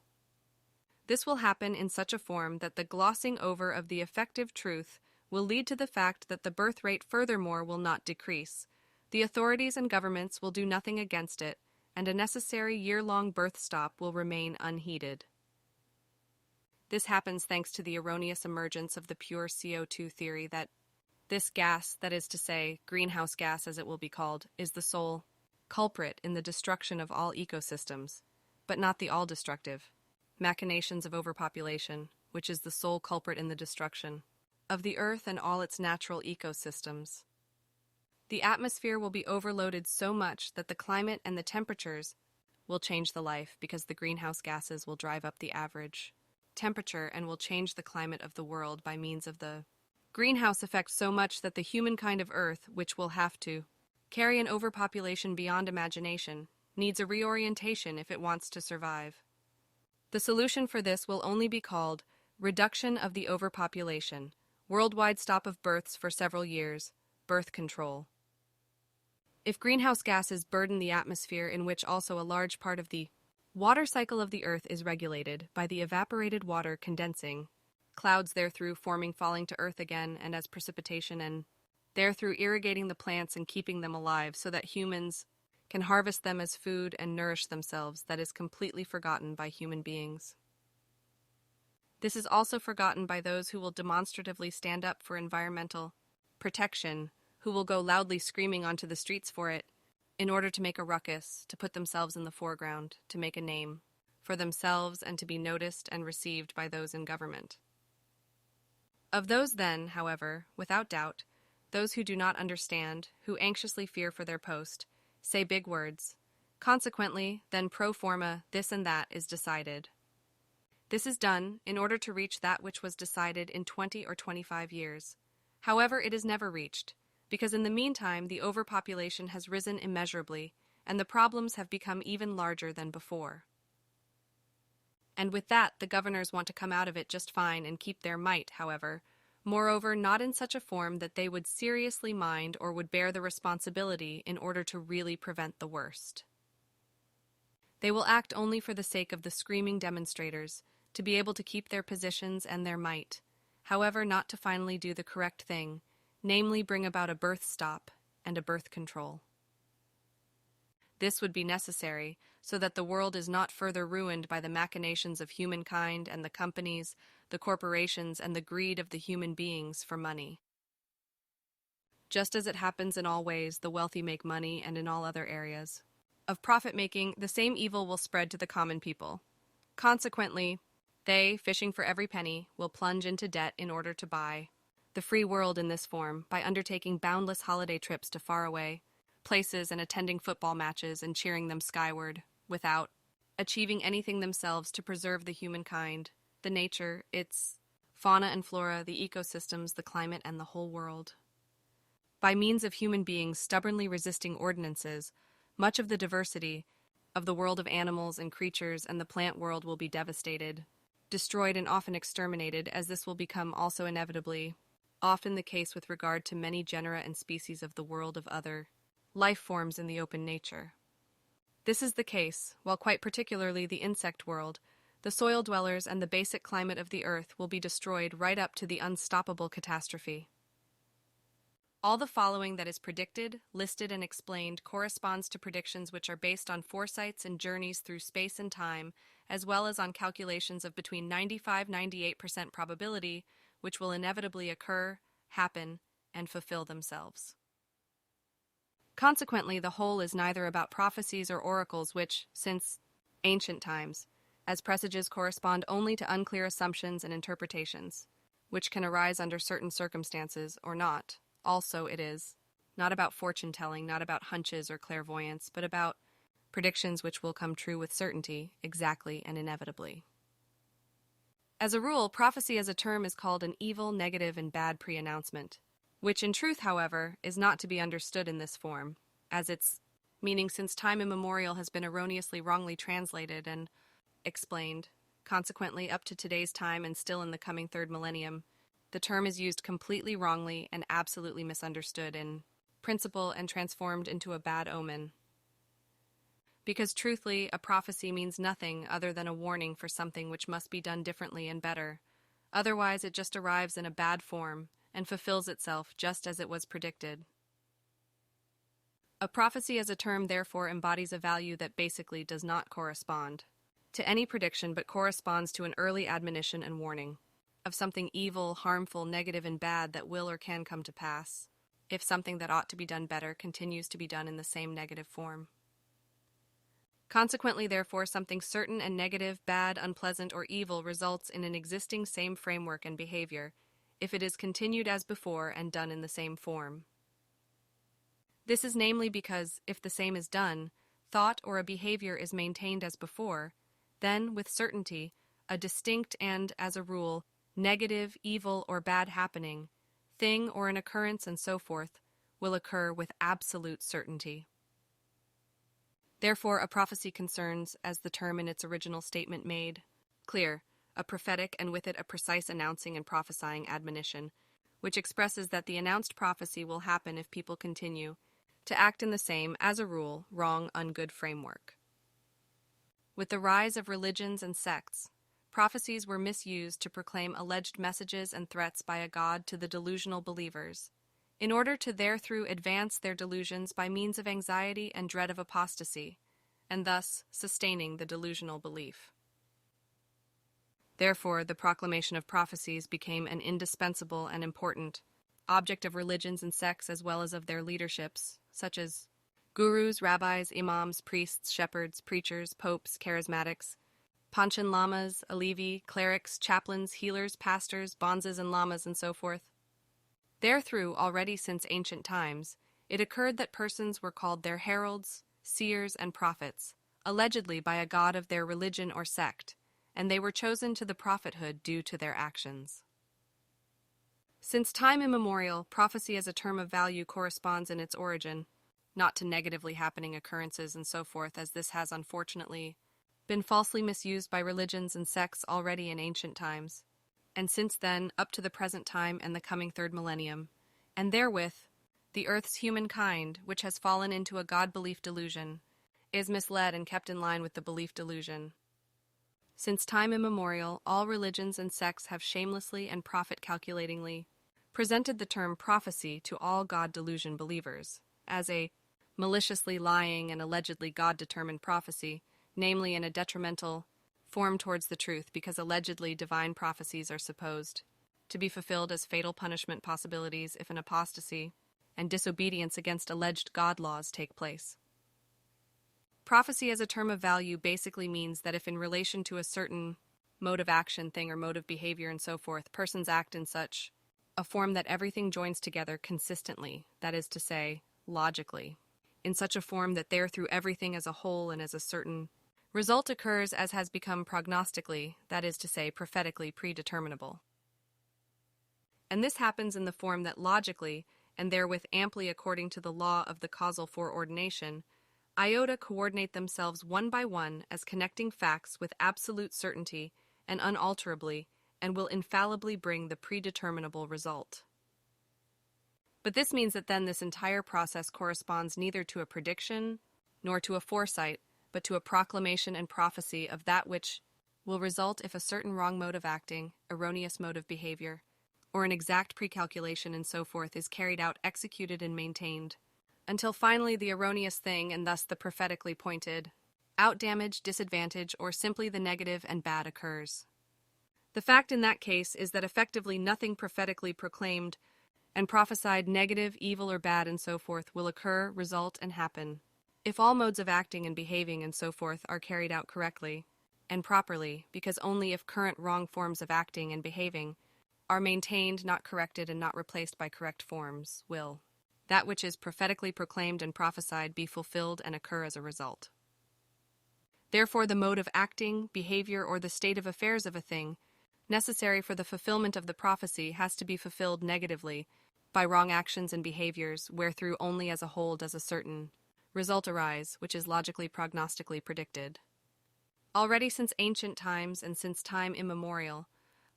F: This will happen in such a form that the glossing over of the effective truth will lead to the fact that the birth rate furthermore will not decrease. The authorities and governments will do nothing against it, and a necessary year-long birth stop will remain unheeded. This happens thanks to the erroneous emergence of the pure CO2 theory that this gas, that is to say, greenhouse gas as it will be called, is the sole culprit in the destruction of all ecosystems, but not the all-destructive machinations of overpopulation, which is the sole culprit in the destruction of the Earth and all its natural ecosystems. The atmosphere will be overloaded so much that the climate and the temperatures will change the life because the greenhouse gases will drive up the average temperature and will change the climate of the world by means of the greenhouse effect so much that the humankind of Earth, which will have to carry an overpopulation beyond imagination, needs a reorientation if it wants to survive. The solution for this will only be called reduction of the overpopulation, worldwide stop of births for several years, birth control. If greenhouse gases burden the atmosphere, in which also a large part of the water cycle of the Earth is regulated by the evaporated water condensing, clouds therethrough forming falling to Earth again and as precipitation, and therethrough irrigating the plants and keeping them alive so that humans can harvest them as food and nourish themselves, that is completely forgotten by human beings. This is also forgotten by those who will demonstratively stand up for environmental protection, who will go loudly screaming onto the streets for it, in order to make a ruckus, to put themselves in the foreground, to make a name for themselves and to be noticed and received by those in government. Of those then, however, without doubt, those who do not understand, who anxiously fear for their post, say big words. Consequently, then pro forma, this and that is decided. This is done in order to reach that which was decided in 20 or 25 years. However, it is never reached, because in the meantime the overpopulation has risen immeasurably, and the problems have become even larger than before. And with that, the governors want to come out of it just fine and keep their might, however, moreover, not in such a form that they would seriously mind or would bear the responsibility in order to really prevent the worst. They will act only for the sake of the screaming demonstrators, to be able to keep their positions and their might, however, not to finally do the correct thing, namely bring about a birth stop and a birth control. This would be necessary so that the world is not further ruined by the machinations of humankind and the companies, the corporations, and the greed of the human beings for money. Just as it happens in all ways, the wealthy make money, and in all other areas of profit-making, the same evil will spread to the common people. Consequently, they, fishing for every penny, will plunge into debt in order to buy the free world in this form by undertaking boundless holiday trips to faraway places and attending football matches and cheering them skyward, without achieving anything themselves to preserve the humankind, the nature, its fauna and flora, the ecosystems, the climate, and the whole world. By means of human beings stubbornly resisting ordinances, much of the diversity of the world of animals and creatures and the plant world will be devastated, destroyed, and often exterminated, as this will become also inevitably often the case with regard to many genera and species of the world of other life forms in the open nature. This is the case, while quite particularly the insect world, the soil dwellers, and the basic climate of the Earth will be destroyed right up to the unstoppable catastrophe. All the following that is predicted, listed, and explained corresponds to predictions which are based on foresights and journeys through space and time, as well as on calculations of between 95–98% probability, which will inevitably occur, happen, and fulfill themselves. Consequently, the whole is neither about prophecies or oracles which, since ancient times, as presages correspond only to unclear assumptions and interpretations, which can arise under certain circumstances or not. Also, it is not about fortune-telling, not about hunches or clairvoyance, but about predictions which will come true with certainty, exactly, and inevitably. As a rule, prophecy as a term is called an evil, negative, and bad pre-announcement, which in truth, however, is not to be understood in this form, as its meaning since time immemorial has been erroneously wrongly translated and explained. Consequently, up to today's time and still in the coming third millennium, the term is used completely wrongly and absolutely misunderstood in principle and transformed into a bad omen. Because truthfully, a prophecy means nothing other than a warning for something which must be done differently and better. Otherwise, it just arrives in a bad form and fulfills itself just as it was predicted. A prophecy as a term therefore embodies a value that basically does not correspond to any prediction but corresponds to an early admonition and warning of something evil, harmful, negative, and bad that will or can come to pass if something that ought to be done better continues to be done in the same negative form. Consequently, therefore, something certain and negative, bad, unpleasant, or evil results in an existing same framework and behavior if it is continued as before and done in the same form. This is namely because, if the same is done, thought or a behavior is maintained as before, then, with certainty, a distinct and, as a rule, negative, evil, or bad happening, thing or an occurrence and so forth, will occur with absolute certainty. Therefore, a prophecy concerns, as the term in its original statement made clear, a prophetic and with it a precise announcing and prophesying admonition, which expresses that the announced prophecy will happen if people continue to act in the same, as a rule, wrong, ungood framework. With the rise of religions and sects, prophecies were misused to proclaim alleged messages and threats by a god to the delusional believers, in order to therethrough advance their delusions by means of anxiety and dread of apostasy, and thus sustaining the delusional belief. Therefore, the proclamation of prophecies became an indispensable and important object of religions and sects as well as of their leaderships, such as gurus, rabbis, imams, priests, shepherds, preachers, popes, charismatics, Panchen lamas, alevi, clerics, chaplains, healers, pastors, bonzes, and lamas, and so forth. Therethrough, already since ancient times, it occurred that persons were called their heralds, seers, and prophets, allegedly by a god of their religion or sect, and they were chosen to the prophethood due to their actions. Since time immemorial, prophecy as a term of value corresponds in its origin, not to negatively happening occurrences and so forth, as this has unfortunately been falsely misused by religions and sects already in ancient times, and since then up to the present time and the coming third millennium, and therewith the earth's humankind, which has fallen into a God-belief delusion, is misled and kept in line with the belief delusion. Since time immemorial, all religions and sects have shamelessly and profit-calculatingly presented the term prophecy to all God-delusion believers as a maliciously lying and allegedly God-determined prophecy, namely in a detrimental form towards the truth, because allegedly divine prophecies are supposed to be fulfilled as fatal punishment possibilities if an apostasy and disobedience against alleged God laws take place. Prophecy as a term of value basically means that if in relation to a certain mode of action, thing, or mode of behavior and so forth, persons act in such a form that everything joins together consistently, that is to say, logically, in such a form that therethrough everything as a whole and as a certain result occurs as has become prognostically, that is to say, prophetically predeterminable. And this happens in the form that logically, and therewith amply according to the law of the causal foreordination, iota coordinate themselves one by one as connecting facts with absolute certainty and unalterably, and will infallibly bring the predeterminable result. But this means that then this entire process corresponds neither to a prediction nor to a foresight, but to a proclamation and prophecy of that which will result if a certain wrong mode of acting, erroneous mode of behavior, or an exact precalculation and so forth is carried out, executed, and maintained, until finally the erroneous thing, and thus the prophetically pointed out damage, disadvantage, or simply the negative and bad occurs. The fact in that case is that effectively nothing prophetically proclaimed and prophesied negative, evil, or bad, and so forth will occur, result, and happen, if all modes of acting and behaving and so forth are carried out correctly and properly, because only if current wrong forms of acting and behaving are maintained, not corrected, and not replaced by correct forms, will that which is prophetically proclaimed and prophesied be fulfilled and occur as a result. Therefore, the mode of acting, behavior, or the state of affairs of a thing necessary for the fulfillment of the prophecy has to be fulfilled negatively by wrong actions and behaviors, wherethrough only as a whole does a certain result arise, which is logically prognostically predicted. Already since ancient times and since time immemorial,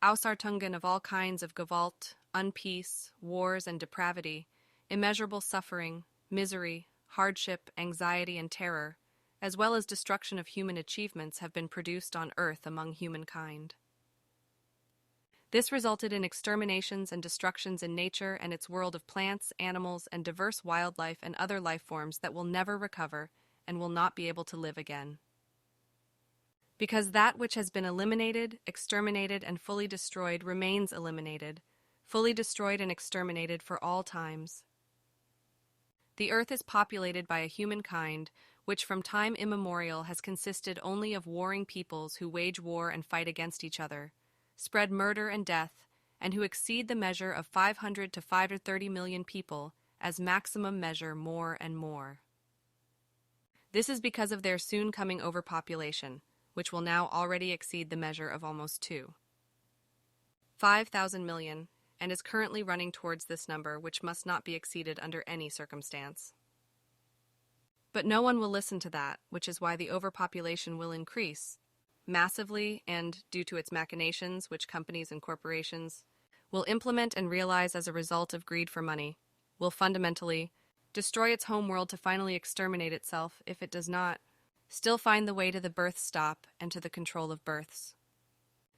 F: Ausartungen of all kinds of Gewalt, unpeace, wars, and depravity, immeasurable suffering, misery, hardship, anxiety, and terror, as well as destruction of human achievements have been produced on earth among humankind. This resulted in exterminations and destructions in nature and its world of plants, animals, and diverse wildlife and other life forms that will never recover and will not be able to live again. Because that which has been eliminated, exterminated, and fully destroyed remains eliminated, fully destroyed and exterminated for all times. The earth is populated by a humankind which from time immemorial has consisted only of warring peoples who wage war and fight against each other, spread murder and death, and who exceed the measure of 500 to 530 million people as maximum measure more and more. This is because of their soon coming overpopulation, which will now already exceed the measure of almost 5,000 million, and is currently running towards this number, which must not be exceeded under any circumstance. But no one will listen to that, which is why the overpopulation will increase massively, and due to its machinations, which companies and corporations will implement and realize as a result of greed for money, will fundamentally destroy its home world to finally exterminate itself if it does not still find the way to the birth stop and to the control of births.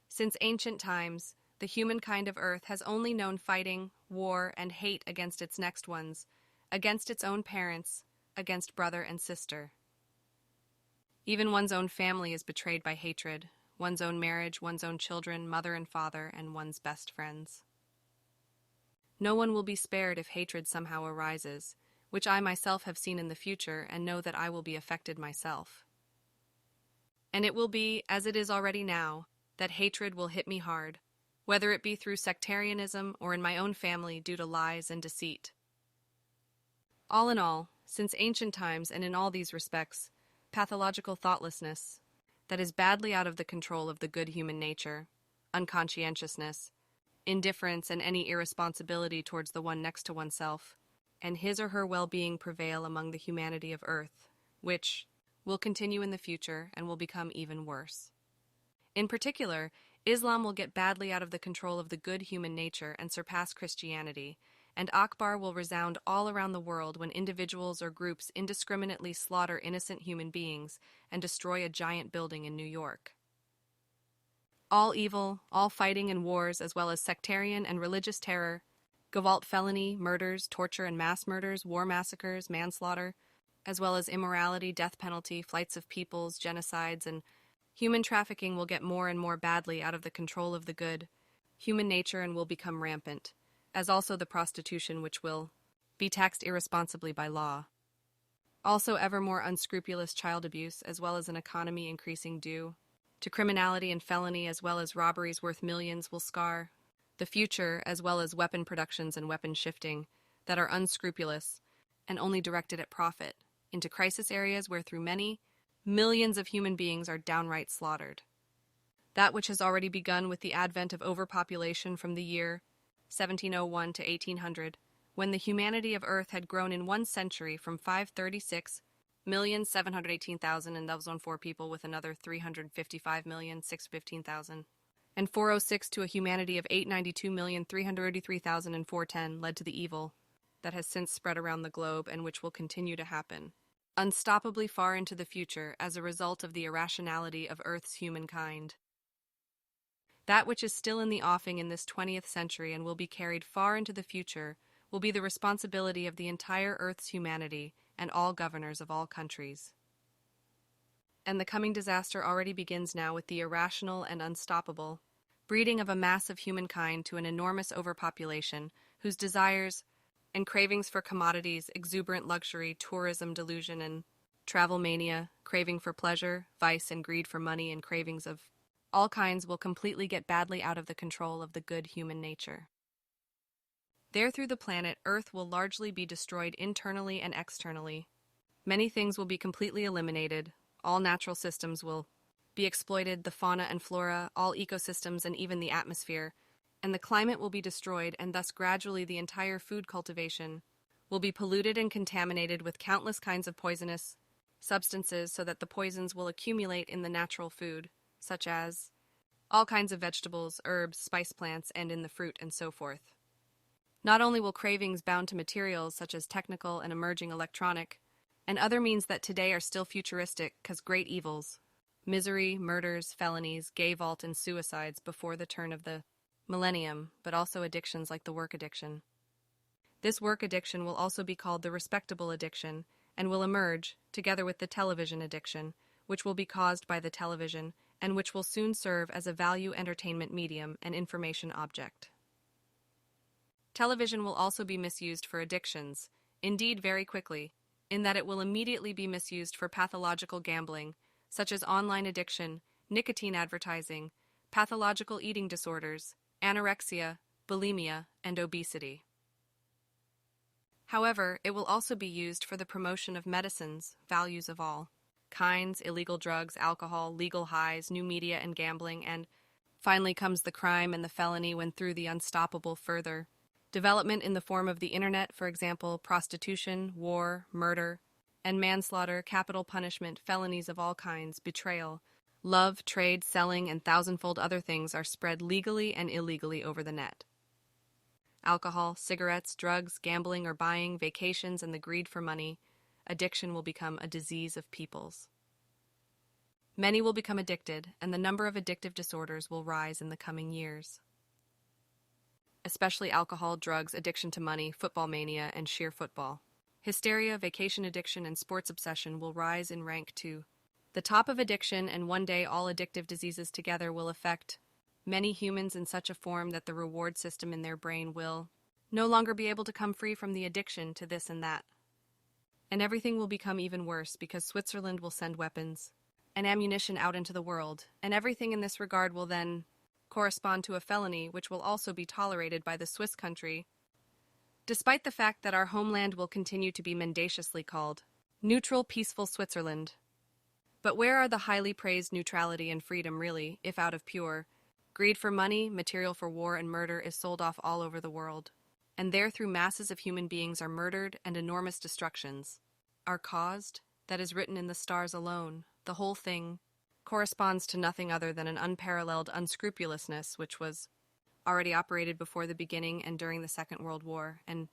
F: Since ancient times, the humankind of Earth has only known fighting, war, and hate against its next ones, against its own parents, against brother and sister. Even one's own family is betrayed by hatred, one's own marriage, one's own children, mother and father, and one's best friends. No one will be spared if hatred somehow arises, which I myself have seen in the future and know that I will be affected myself. And it will be, as it is already now, that hatred will hit me hard, whether it be through sectarianism or in my own family due to lies and deceit. All in all, since ancient times and in all these respects, pathological thoughtlessness, that is badly out of the control of the good human nature, unconscientiousness, indifference and any irresponsibility towards the one next to oneself, and his or her well-being prevail among the humanity of Earth, which will continue in the future and will become even worse. In particular, Islam will get badly out of the control of the good human nature and surpass Christianity, and Akbar will resound all around the world when individuals or groups indiscriminately slaughter innocent human beings and destroy a giant building in New York. All evil, all fighting and wars, as well as sectarian and religious terror, Gewalt felony, murders, torture and mass murders, war massacres, manslaughter, as well as immorality, death penalty, flights of peoples, genocides, and human trafficking will get more and more badly out of the control of the good human nature and will become rampant, as also the prostitution which will be taxed irresponsibly by law. Also ever more unscrupulous child abuse, as well as an economy increasing due to criminality and felony, as well as robberies worth millions, will scar the future, as well as weapon productions and weapon shifting that are unscrupulous and only directed at profit into crisis areas where through many millions of human beings are downright slaughtered. That which has already begun with the advent of overpopulation from the year 1701 to 1800, when the humanity of Earth had grown in 1 century from 536,718,000 and those on 4 people with another 355,615,000, and 406 to a humanity of 892,333,410 led to the evil that has since spread around the globe and which will continue to happen unstoppably far into the future as a result of the irrationality of Earth's humankind. That which is still in the offing in this 20th century and will be carried far into the future will be the responsibility of the entire Earth's humanity and all governors of all countries. And the coming disaster already begins now with the irrational and unstoppable breeding of a mass of humankind to an enormous overpopulation whose desires and cravings for commodities, exuberant luxury, tourism delusion, and travel mania, craving for pleasure, vice, and greed for money, and cravings of all kinds will completely get badly out of the control of the good human nature. There through the planet, Earth will largely be destroyed internally and externally. Many things will be completely eliminated. All natural systems will be exploited, the fauna and flora, all ecosystems, and even the atmosphere, and the climate will be destroyed, and thus gradually the entire food cultivation will be polluted and contaminated with countless kinds of poisonous substances so that the poisons will accumulate in the natural food, such as all kinds of vegetables, herbs, spice plants, and in the fruit and so forth. Not only will cravings bound to materials such as technical and emerging electronic, and other means that today are still futuristic cause great evils, misery, murders, felonies, gay vault, and suicides before the turn of the millennium, but also addictions like the work addiction. This work addiction will also be called the respectable addiction and will emerge, together with the television addiction, which will be caused by the television and which will soon serve as a value entertainment medium and information object. Television will also be misused for addictions, indeed very quickly, in that it will immediately be misused for pathological gambling, such as online addiction, nicotine advertising, pathological eating disorders, anorexia, bulimia, and obesity. However, it will also be used for the promotion of medicines, values of all kinds, illegal drugs, alcohol, legal highs, new media and gambling, and finally comes the crime and the felony when through the unstoppable further development in the form of the internet, for example, prostitution, war, murder, and manslaughter, capital punishment, felonies of all kinds, betrayal, love, trade, selling, and thousandfold other things are spread legally and illegally over the net. Alcohol, cigarettes, drugs, gambling or buying, vacations, and the greed for money, addiction will become a disease of peoples. Many will become addicted, and the number of addictive disorders will rise in the coming years. Especially alcohol, drugs, addiction to money, football mania, and sheer football. Hysteria, vacation addiction, and sports obsession will rise in rank to the top of addiction, and one day all addictive diseases together will affect many humans in such a form that the reward system in their brain will no longer be able to come free from the addiction to this and that. And everything will become even worse because Switzerland will send weapons and ammunition out into the world, and everything in this regard will then correspond to a felony which will also be tolerated by the Swiss country, despite the fact that our homeland will continue to be mendaciously called neutral, peaceful Switzerland. But where are the highly praised neutrality and freedom really, if out of pure greed for money, material for war and murder is sold off all over the world, and there through masses of human beings are murdered and enormous destructions are caused, that is written in the stars alone, the whole thing corresponds to nothing other than an unparalleled unscrupulousness which was already operated before the beginning and during the Second World War, and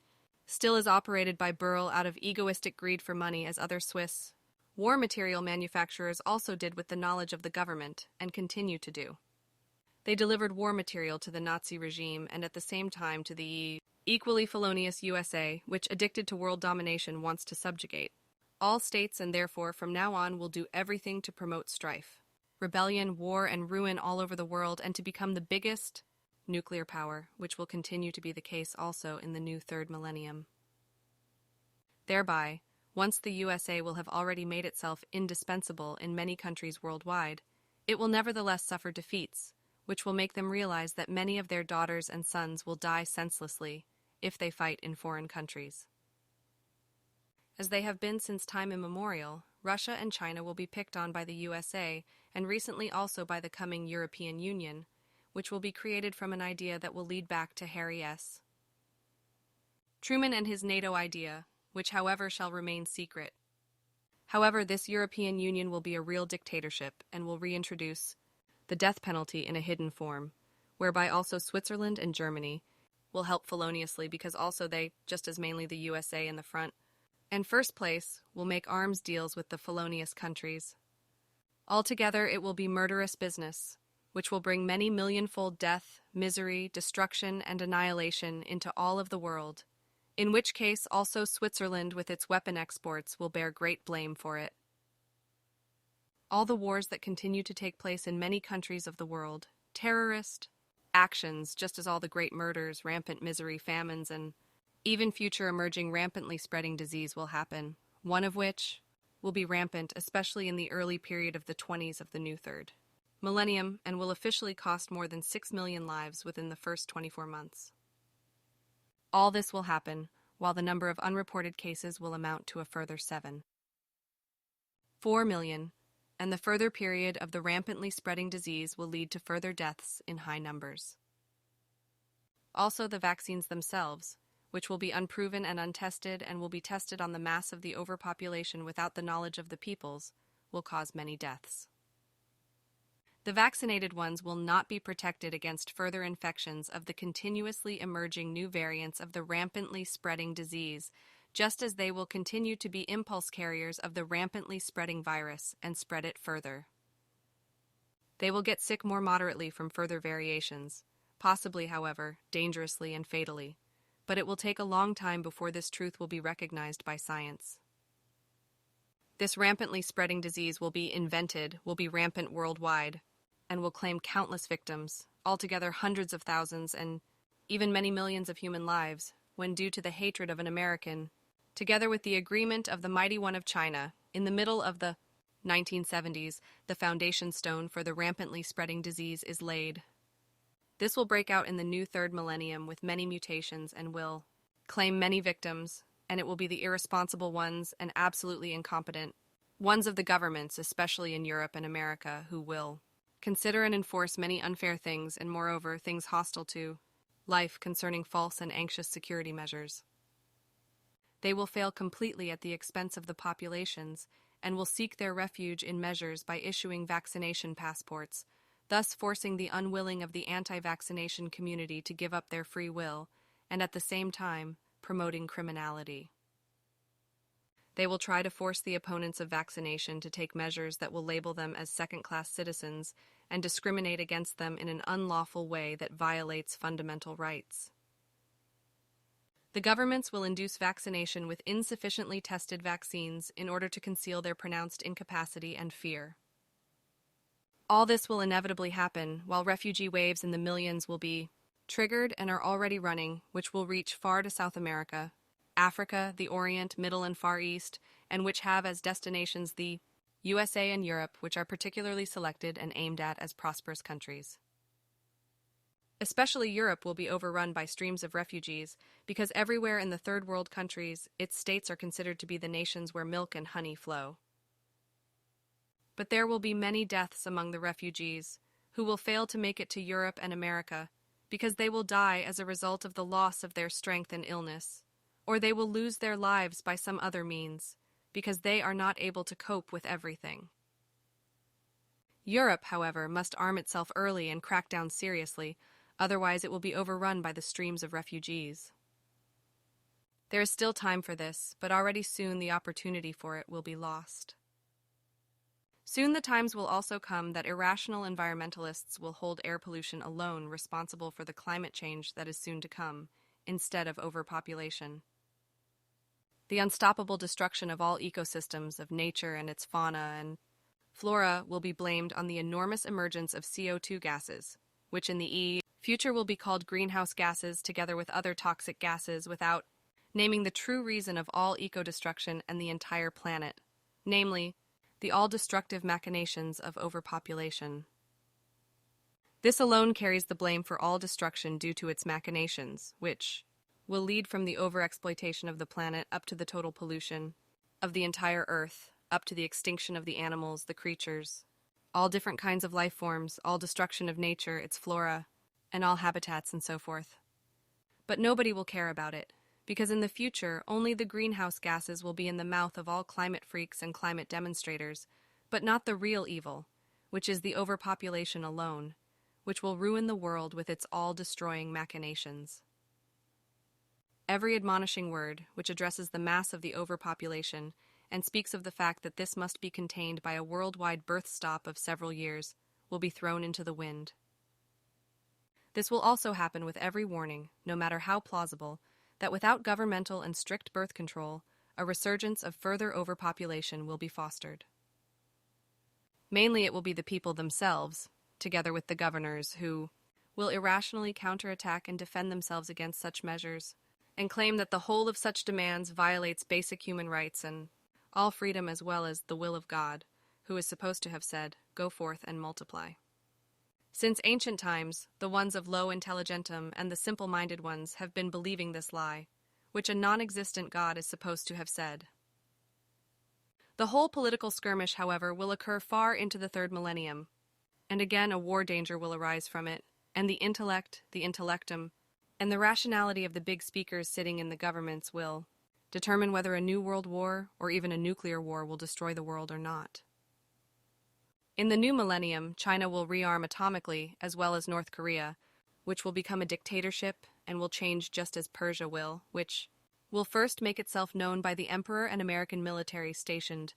F: still is operated by Burl out of egoistic greed for money as other Swiss war material manufacturers also did with the knowledge of the government and continue to do. They delivered war material to the Nazi regime and at the same time to the equally felonious USA, which, addicted to world domination, wants to subjugate all states and therefore from now on will do everything to promote strife, rebellion, war, and ruin all over the world and to become the biggest nuclear power, which will continue to be the case also in the new third millennium. Thereby, once the USA will have already made itself indispensable in many countries worldwide, it will nevertheless suffer defeats, which will make them realize that many of their daughters and sons will die senselessly if they fight in foreign countries. As they have been since time immemorial, Russia and China will be picked on by the USA and recently also by the coming European Union, which will be created from an idea that will lead back to Harry S. Truman and his NATO idea, which however shall remain secret. However, this European Union will be a real dictatorship and will reintroduce the death penalty in a hidden form, whereby also Switzerland and Germany will help feloniously because also they, just as mainly the USA in the front, and first place will make arms deals with the felonious countries. Altogether, it will be murderous business, which will bring many millionfold death, misery, destruction, and annihilation into all of the world, in which case also Switzerland with its weapon exports will bear great blame for it. All the wars that continue to take place in many countries of the world, terrorist actions, just as all the great murders, rampant misery, famines, and even future emerging rampantly spreading disease will happen, one of which will be rampant, especially in the early period of the 20s of the new third millennium, and will officially cost more than 6 million lives within the first 24 months. All this will happen while the number of unreported cases will amount to a further 4 million, and the further period of the rampantly spreading disease will lead to further deaths in high numbers. Also, the vaccines themselves, which will be unproven and untested and will be tested on the mass of the overpopulation without the knowledge of the peoples, will cause many deaths. The vaccinated ones will not be protected against further infections of the continuously emerging new variants of the rampantly spreading disease, just as they will continue to be impulse carriers of the rampantly spreading virus and spread it further. They will get sick more moderately from further variations, possibly, however, dangerously and fatally, but it will take a long time before this truth will be recognized by science. This rampantly spreading disease will be rampant worldwide, and will claim countless victims, altogether hundreds of thousands and even many millions of human lives, when due to the hatred of an American, together with the agreement of the mighty one of China, in the middle of the 1970s, the foundation stone for the rampantly spreading disease is laid. This will break out in the new third millennium with many mutations and will claim many victims, and it will be the irresponsible ones and absolutely incompetent ones of the governments, especially in Europe and America, who will consider and enforce many unfair things and, moreover, things hostile to life concerning false and anxious security measures. They will fail completely at the expense of the populations and will seek their refuge in measures by issuing vaccination passports, thus forcing the unwilling of the anti-vaccination community to give up their free will, and at the same time promoting criminality. They will try to force the opponents of vaccination to take measures that will label them as second-class citizens and discriminate against them in an unlawful way that violates fundamental rights. The governments will induce vaccination with insufficiently tested vaccines in order to conceal their pronounced incapacity and fear. All this will inevitably happen while refugee waves in the millions will be triggered and are already running, which will reach far to South America, Africa, the Orient, Middle and Far East, and which have as destinations the USA and Europe, which are particularly selected and aimed at as prosperous countries. Especially Europe will be overrun by streams of refugees because everywhere in the third world countries, its states are considered to be the nations where milk and honey flow. But there will be many deaths among the refugees who will fail to make it to Europe and America because they will die as a result of the loss of their strength and illness, or they will lose their lives by some other means because they are not able to cope with everything. Europe, however, must arm itself early and crack down seriously, otherwise it will be overrun by the streams of refugees. There is still time for this, but already soon the opportunity for it will be lost. Soon the times will also come that irrational environmentalists will hold air pollution alone responsible for the climate change that is soon to come, instead of overpopulation. The unstoppable destruction of all ecosystems of nature and its fauna and flora will be blamed on the enormous emergence of CO2 gases, which in the future will be called greenhouse gases together with other toxic gases without naming the true reason of all eco-destruction and the entire planet, namely, the all-destructive machinations of overpopulation. This alone carries the blame for all destruction due to its machinations, which will lead from the overexploitation of the planet up to the total pollution of the entire Earth, up to the extinction of the animals, the creatures, all different kinds of life forms, all destruction of nature, its flora, and all habitats and so forth. But nobody will care about it, because in the future only the greenhouse gases will be in the mouth of all climate freaks and climate demonstrators, but not the real evil, which is the overpopulation alone, which will ruin the world with its all-destroying machinations. Every admonishing word, which addresses the mass of the overpopulation and speaks of the fact that this must be contained by a worldwide birth stop of several years, will be thrown into the wind. This will also happen with every warning, no matter how plausible, that without governmental and strict birth control, a resurgence of further overpopulation will be fostered. Mainly it will be the people themselves, together with the governors, who will irrationally counterattack and defend themselves against such measures, and claim that the whole of such demands violates basic human rights and all freedom as well as the will of God, who is supposed to have said, "Go forth and multiply." Since ancient times, the ones of low intelligentum and the simple-minded ones have been believing this lie, which a non-existent God is supposed to have said. The whole political skirmish, however, will occur far into the third millennium, and again a war danger will arise from it, and the intellect, the intellectum, And the rationality of the big speakers sitting in the governments will determine whether a new world war or even a nuclear war will destroy the world or not. In the new millennium, China will rearm atomically, as well as North Korea, which will become a dictatorship and will change just as Persia will, which will first make itself known by the emperor and American military stationed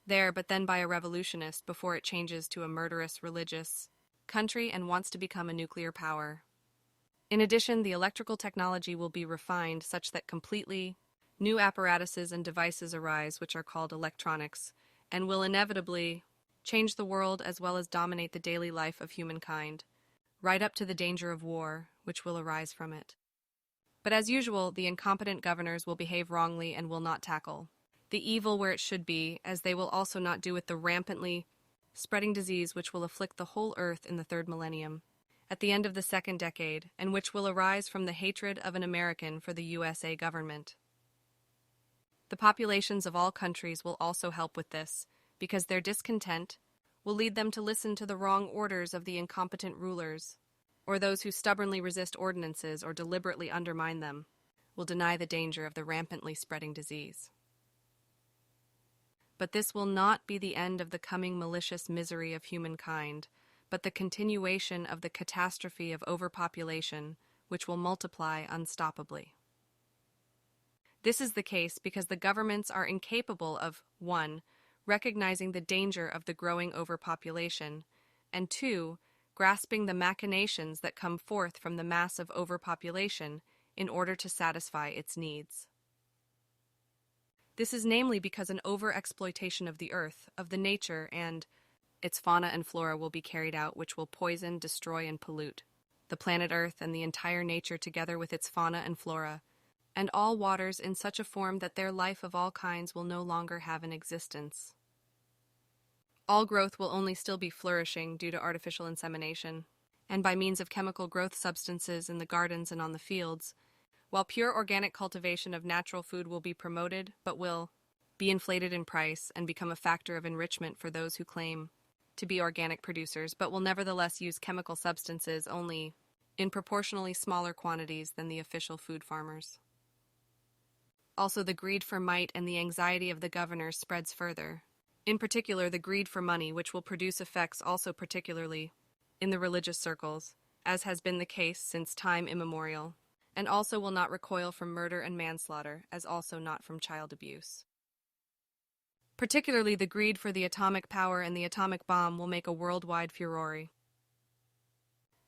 F: there, but then by a revolutionist before it changes to a murderous religious country and wants to become a nuclear power. In addition, the electrical technology will be refined such that completely new apparatuses and devices arise, which are called electronics, and will inevitably change the world as well as dominate the daily life of humankind, right up to the danger of war, which will arise from it. But as usual, the incompetent governors will behave wrongly and will not tackle the evil where it should be, as they will also not do with the rampantly spreading disease which will afflict the whole earth in the third millennium, at the end of the second decade, and which will arise from the hatred of an American for the USA government. The populations of all countries will also help with this, because their discontent will lead them to listen to the wrong orders of the incompetent rulers, or those who stubbornly resist ordinances or deliberately undermine them, will deny the danger of the rampantly spreading disease. But this will not be the end of the coming malicious misery of humankind, but the continuation of the catastrophe of overpopulation, which will multiply unstoppably. This is the case because the governments are incapable of 1. Recognizing the danger of the growing overpopulation, and 2. Grasping the machinations that come forth from the mass of overpopulation in order to satisfy its needs. This is namely because an over-exploitation of the earth, of the nature, and its fauna and flora will be carried out, which will poison, destroy, and pollute the planet Earth and the entire nature together with its fauna and flora, and all waters in such a form that their life of all kinds will no longer have an existence. All growth will only still be flourishing due to artificial insemination, and by means of chemical growth substances in the gardens and on the fields, while pure organic cultivation of natural food will be promoted, but will be inflated in price and become a factor of enrichment for those who claim to be organic producers, but will nevertheless use chemical substances only in proportionally smaller quantities than the official food farmers. Also, the greed for might and the anxiety of the governors spreads further. In particular, the greed for money, which will produce effects also particularly in the religious circles, as has been the case since time immemorial, and also will not recoil from murder and manslaughter, as also not from child abuse. Particularly, the greed for the atomic power and the atomic bomb will make a worldwide furore.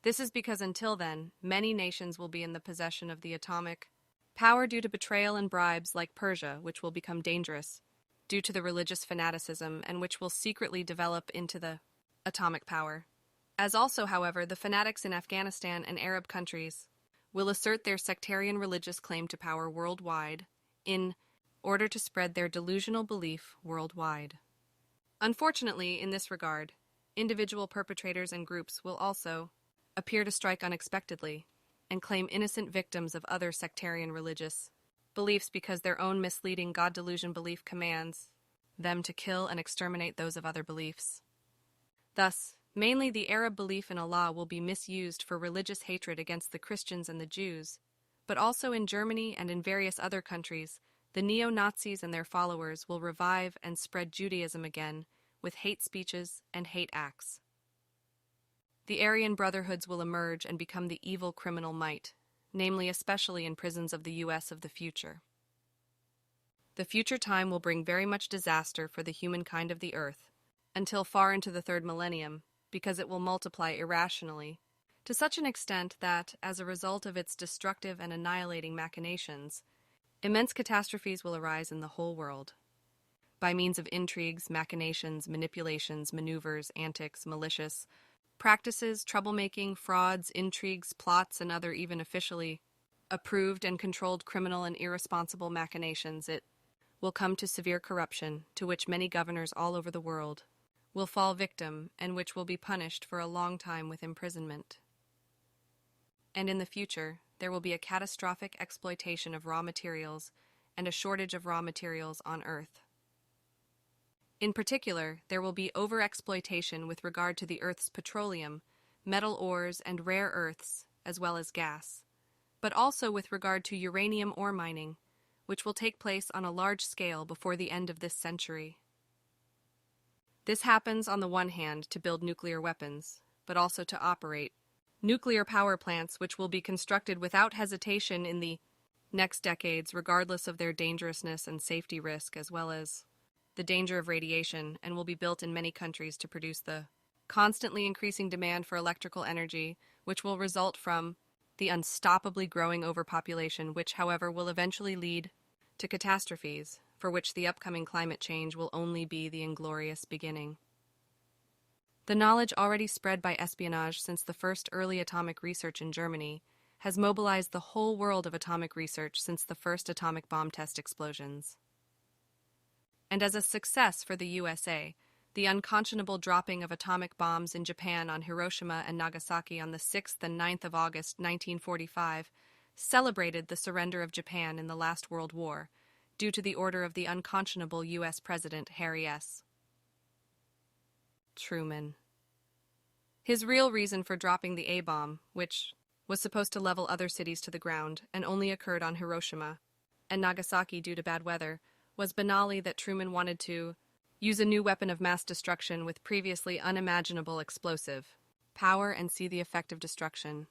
F: This is because until then, many nations will be in the possession of the atomic power due to betrayal and bribes, like Persia, which will become dangerous due to the religious fanaticism and which will secretly develop into the atomic power. As also, however, the fanatics in Afghanistan and Arab countries will assert their sectarian religious claim to power worldwide in order to spread their delusional belief worldwide. Unfortunately, in this regard, individual perpetrators and groups will also appear to strike unexpectedly and claim innocent victims of other sectarian religious beliefs because their own misleading God delusion belief commands them to kill and exterminate those of other beliefs. Thus, mainly the Arab belief in Allah will be misused for religious hatred against the Christians and the Jews, but also in Germany and in various other countries, the neo-Nazis and their followers will revive and spread Judaism again with hate speeches and hate acts. The Aryan brotherhoods will emerge and become the evil criminal might, namely especially in prisons of the U.S. of the future. The future time will bring very much disaster for the humankind of the earth, until far into the third millennium, because it will multiply irrationally, to such an extent that, as a result of its destructive and annihilating machinations, immense catastrophes will arise in the whole world. By means of intrigues, machinations, manipulations, maneuvers, antics, malicious practices, troublemaking, frauds, intrigues, plots, and other even officially approved and controlled criminal and irresponsible machinations, it will come to severe corruption, to which many governors all over the world will fall victim and which will be punished for a long time with imprisonment. And in the future, there will be a catastrophic exploitation of raw materials and a shortage of raw materials on Earth. In particular, there will be overexploitation with regard to the Earth's petroleum, metal ores, and rare earths, as well as gas. but also with regard to uranium ore mining, which will take place on a large scale before the end of this century. This happens on the one hand to build nuclear weapons, but also to operate nuclear power plants which will be constructed without hesitation in the next decades, regardless of their dangerousness and safety risk, as well as the danger of radiation, and will be built in many countries to produce the constantly increasing demand for electrical energy, which will result from the unstoppably growing overpopulation, which, however, will eventually lead to catastrophes, for which the upcoming climate change will only be the inglorious beginning. The knowledge already spread by espionage since the first early atomic research in Germany has mobilized the whole world of atomic research since the first atomic bomb test explosions. And as a success for the USA, the unconscionable dropping of atomic bombs in Japan on Hiroshima and Nagasaki on the 6th and 9th of August 1945 celebrated the surrender of Japan in the last World War, due to the order of the unconscionable U.S. President Harry S. Truman. His real reason for dropping the A-bomb, which was supposed to level other cities to the ground and only occurred on Hiroshima and Nagasaki due to bad weather, was banally that Truman wanted to use a new weapon of mass destruction with previously unimaginable explosive power and see the effect of destruction.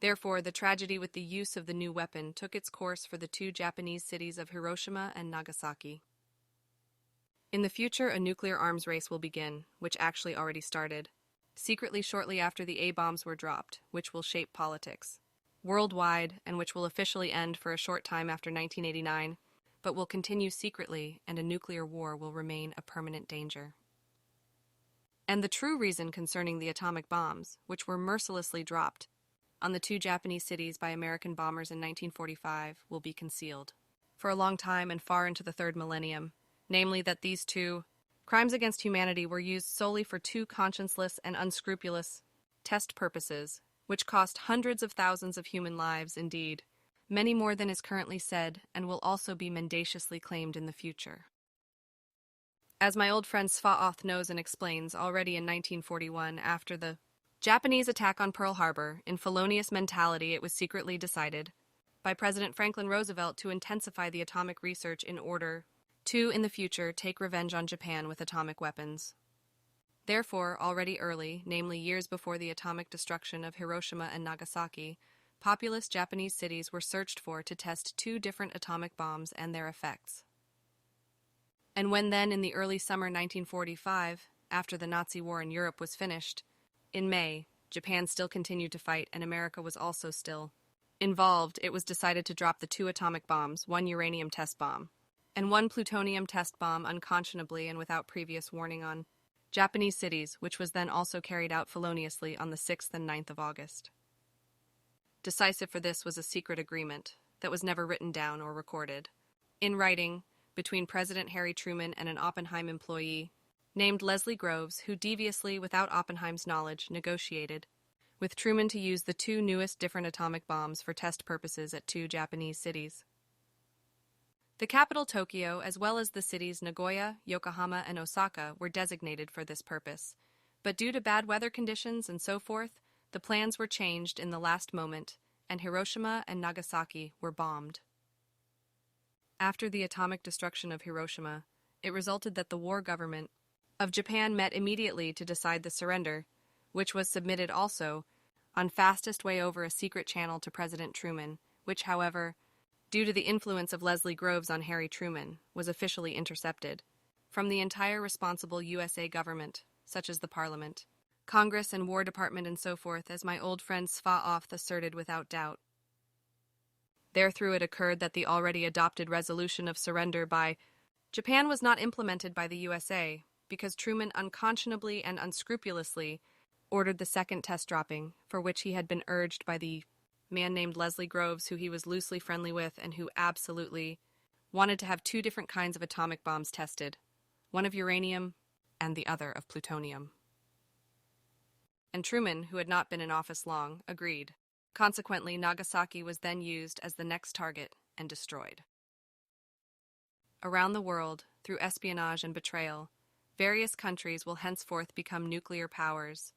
F: Therefore, the tragedy with the use of the new weapon took its course for the two Japanese cities of Hiroshima and Nagasaki. In the future, a nuclear arms race will begin, which actually already started, secretly shortly after the A-bombs were dropped, which will shape politics worldwide and which will officially end for a short time after 1989, but will continue secretly, and a nuclear war will remain a permanent danger. And the true reason concerning the atomic bombs, which were mercilessly dropped on the two Japanese cities by American bombers in 1945, will be concealed for a long time and far into the third millennium, namely that these two crimes against humanity were used solely for two conscienceless and unscrupulous test purposes, which cost hundreds of thousands of human lives, indeed, many more than is currently said, and will also be mendaciously claimed in the future. As my old friend Sfath knows and explains, already in 1941, after the Japanese attack on Pearl Harbor, in felonious mentality it was secretly decided by President Franklin Roosevelt to intensify the atomic research in order to, in the future, take revenge on Japan with atomic weapons. Therefore, already early, namely years before the atomic destruction of Hiroshima and Nagasaki, populous Japanese cities were searched for to test two different atomic bombs and their effects. And when then, in the early summer 1945, after the Nazi war in Europe was finished, in May, Japan still continued to fight and America was also still involved, it was decided to drop the two atomic bombs, one uranium test bomb and one plutonium test bomb, unconscionably and without previous warning, on Japanese cities, which was then also carried out feloniously on the 6th and 9th of August. Decisive for this was a secret agreement that was never written down or recorded, in writing, between President Harry Truman and an Oppenheim employee named Leslie Groves, who deviously, without Oppenheim's knowledge, negotiated with Truman to use the two newest different atomic bombs for test purposes at two Japanese cities. The capital Tokyo, as well as the cities Nagoya, Yokohama, and Osaka, were designated for this purpose, but due to bad weather conditions and so forth, the plans were changed in the last moment, and Hiroshima and Nagasaki were bombed. After the atomic destruction of Hiroshima, it resulted that the war government of Japan met immediately to decide the surrender, which was submitted also on fastest way over a secret channel to President Truman, which, however, due to the influence of Leslie Groves on Harry Truman, was officially intercepted from the entire responsible USA government, such as the Parliament, Congress, and War Department, and so forth, as my old friend Sfath asserted without doubt. Therethrough it occurred that the already adopted resolution of surrender by Japan was not implemented by the USA, because Truman unconscionably and unscrupulously ordered the second test dropping, for which he had been urged by the man named Leslie Groves, who he was loosely friendly with and who absolutely wanted to have two different kinds of atomic bombs tested, one of uranium and the other of plutonium. And Truman, who had not been in office long, agreed. Consequently, Nagasaki was then used as the next target and destroyed. Around the world, through espionage and betrayal, various countries will henceforth become nuclear powers,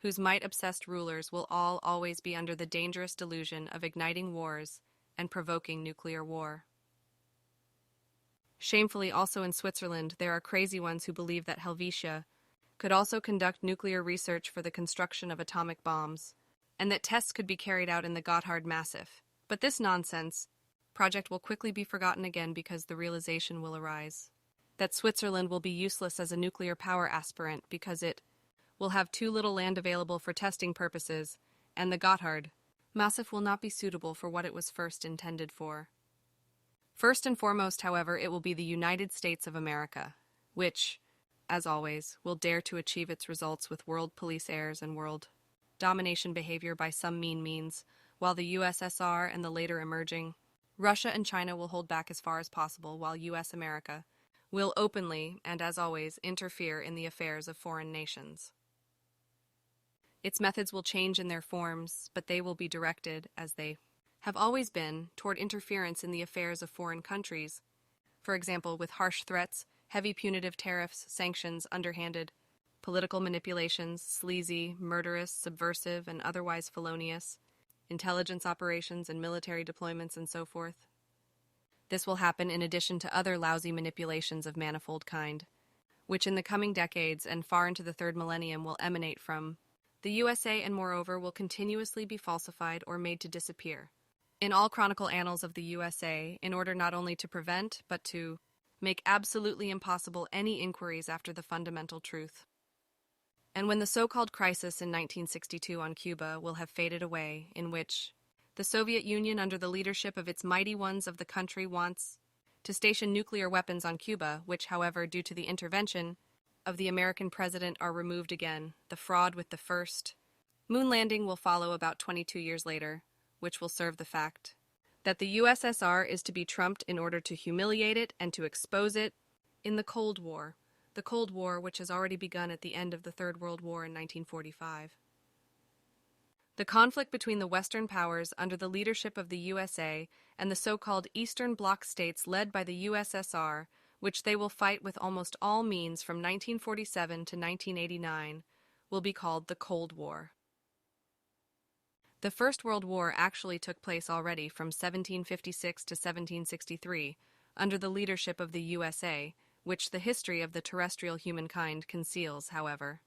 F: whose might-obsessed rulers will all always be under the dangerous delusion of igniting wars and provoking nuclear war. Shamefully, also in Switzerland, there are crazy ones who believe that Helvetia could also conduct nuclear research for the construction of atomic bombs, and that tests could be carried out in the Gotthard Massif. But this nonsense project will quickly be forgotten again because the realization will arise that Switzerland will be useless as a nuclear power aspirant because it will have too little land available for testing purposes, and the Gotthard Massif will not be suitable for what it was first intended for. First and foremost, however, it will be the United States of America, which, as always, will dare to achieve its results with world police airs and world domination behavior by some mean means, while the USSR and the later emerging Russia and China will hold back as far as possible, while US America will openly, and as always, interfere in the affairs of foreign nations. Its methods will change in their forms, but they will be directed, as they have always been, toward interference in the affairs of foreign countries, for example, with harsh threats, heavy punitive tariffs, sanctions, underhanded political manipulations, sleazy, murderous, subversive, and otherwise felonious intelligence operations and military deployments and so forth. This will happen in addition to other lousy manipulations of manifold kind, which in the coming decades and far into the third millennium will emanate from the USA and moreover will continuously be falsified or made to disappear in all chronicle annals of the USA in order not only to prevent but to make absolutely impossible any inquiries after the fundamental truth. And when the so-called crisis in 1962 on Cuba will have faded away, in which the Soviet Union under the leadership of its mighty ones of the country wants to station nuclear weapons on Cuba, which, however, due to the intervention of the American president are removed again, the fraud with the first moon landing will follow about 22 years later, which will serve the fact that the USSR is to be trumped in order to humiliate it and to expose it in the Cold War which has already begun at the end of the Third World War in 1945. The conflict between the Western powers under the leadership of the USA and the so-called Eastern Bloc states led by the USSR, which they will fight with almost all means from 1947 to 1989, will be called the Cold War. The First World War actually took place already from 1756 to 1763, under the leadership of the USA, which the history of the terrestrial humankind conceals, however.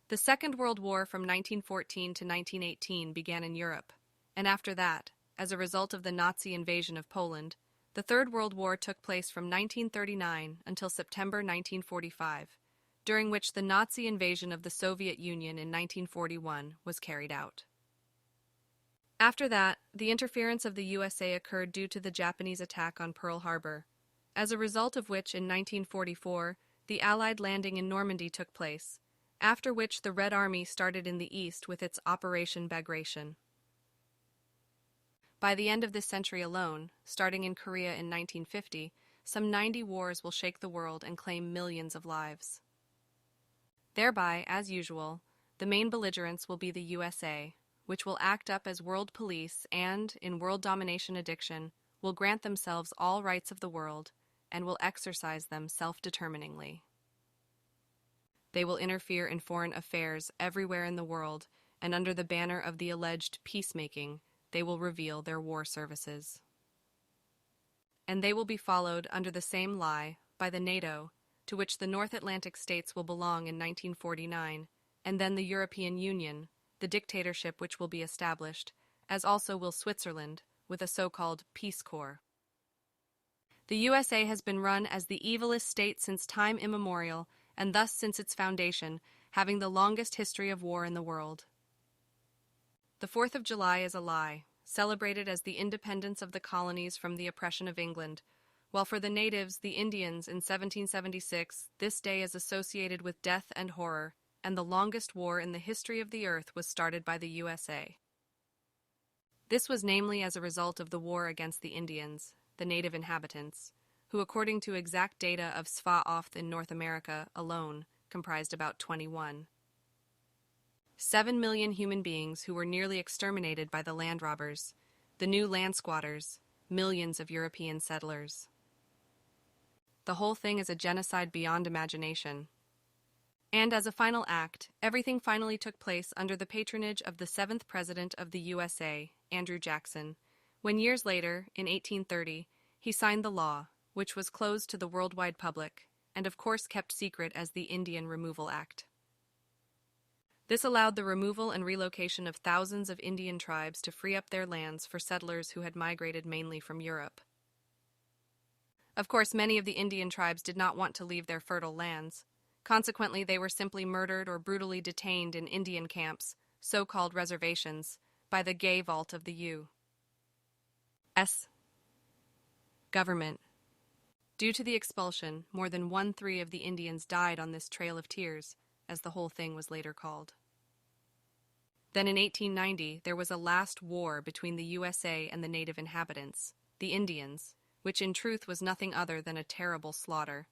F: The Second World War from 1914 to 1918 began in Europe, and after that, as a result of the Nazi invasion of Poland, the Third World War took place from 1939 until September 1945, during which the Nazi invasion of the Soviet Union in 1941 was carried out. After that, the interference of the USA occurred due to the Japanese attack on Pearl Harbor, as a result of which in 1944 the Allied landing in Normandy took place, after which the Red Army started in the east with its Operation Bagration. By the end of this century alone, starting in Korea in 1950, some 90 wars will shake the world and claim millions of lives. Thereby, as usual, the main belligerents will be the USA, which will act up as world police and, in world domination addiction, will grant themselves all rights of the world and will exercise them self-determiningly. They will interfere in foreign affairs everywhere in the world, and under the banner of the alleged peacemaking, they will reveal their war services. And they will be followed under the same lie by the NATO, to which the North Atlantic states will belong in 1949, and then the European Union, the dictatorship which will be established, as also will Switzerland, with a so-called Peace Corps. The USA has been run as the evilest state since time immemorial, and thus since its foundation, having the longest history of war in the world. The 4th of July is a lie, celebrated as the independence of the colonies from the oppression of England, while for the natives, the Indians, in 1776, this day is associated with death and horror, and the longest war in the history of the earth was started by the USA. This was namely as a result of the war against the Indians, the native inhabitants, who according to exact data of Sfath in North America alone comprised about 7 million human beings who were nearly exterminated by the land robbers, the new land squatters, millions of European settlers. The whole thing is a genocide beyond imagination. And as a final act, everything finally took place under the patronage of the 7th President of the USA, Andrew Jackson, when years later, in 1830, he signed the law, which was closed to the worldwide public, and of course kept secret as the Indian Removal Act. This allowed the removal and relocation of thousands of Indian tribes to free up their lands for settlers who had migrated mainly from Europe. Of course, many of the Indian tribes did not want to leave their fertile lands. Consequently, they were simply murdered or brutally detained in Indian camps, so-called reservations, by the gay vault of the U.S. government. Due to the expulsion, more than 1/3 of the Indians died on this Trail of Tears, as the whole thing was later called. Then in 1890, there was a last war between the USA and the native inhabitants, the Indians, which in truth was nothing other than a terrible slaughter,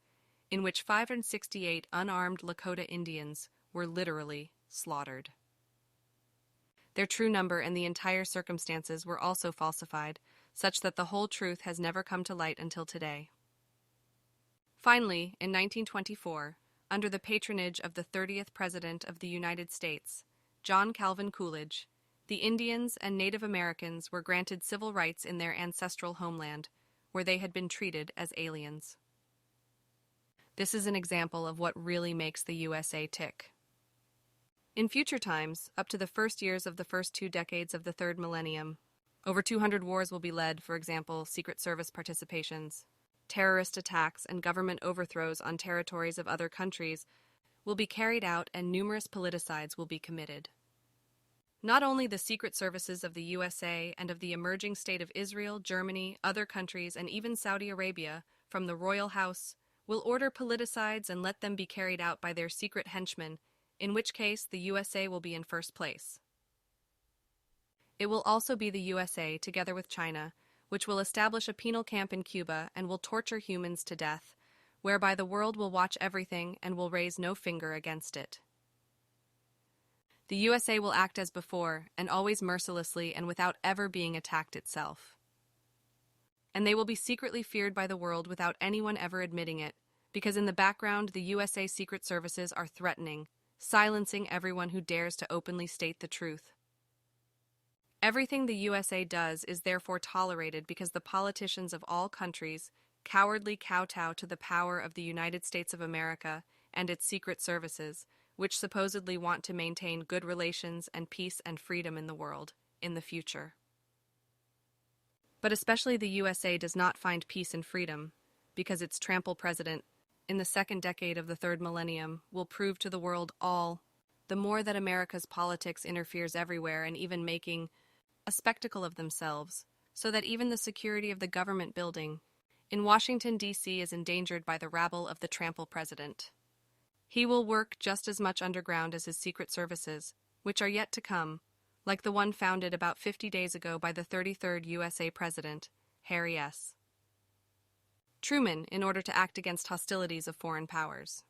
F: in which 568 unarmed Lakota Indians were literally slaughtered. Their true number and the entire circumstances were also falsified, such that the whole truth has never come to light until today. Finally, in 1924, under the patronage of the 30th President of the United States, John Calvin Coolidge, the Indians and Native Americans were granted civil rights in their ancestral homeland, where they had been treated as aliens. This is an example of what really makes the USA tick. In future times, up to the first years of the first 2 decades of the third millennium, over 200 wars will be led, for example, Secret Service participations. Terrorist attacks and government overthrows on territories of other countries will be carried out and numerous politicides will be committed. Not only the secret services of the USA and of the emerging state of Israel, Germany, other countries, and even Saudi Arabia, from the royal house, will order politicides and let them be carried out by their secret henchmen, in which case the USA will be in first place. It will also be the USA, together with China, which will establish a penal camp in Cuba and will torture humans to death, whereby the world will watch everything and will raise no finger against it. The USA will act as before, and always mercilessly and without ever being attacked itself. And they will be secretly feared by the world without anyone ever admitting it, because in the background the USA Secret Services are threatening, silencing everyone who dares to openly state the truth. Everything the USA does is therefore tolerated because the politicians of all countries cowardly kowtow to the power of the United States of America and its secret services, which supposedly want to maintain good relations and peace and freedom in the world in the future. But especially the USA does not find peace and freedom, because its trample president, in the second decade of the third millennium, will prove to the world all, the more that America's politics interferes everywhere and even making a spectacle of themselves, so that even the security of the government building in Washington, D.C. is endangered by the rabble of the trample president. He will work just as much underground as his secret services, which are yet to come, like the one founded about 50 days ago by the 33rd USA President, Harry S. Truman, in order to act against hostilities of foreign powers.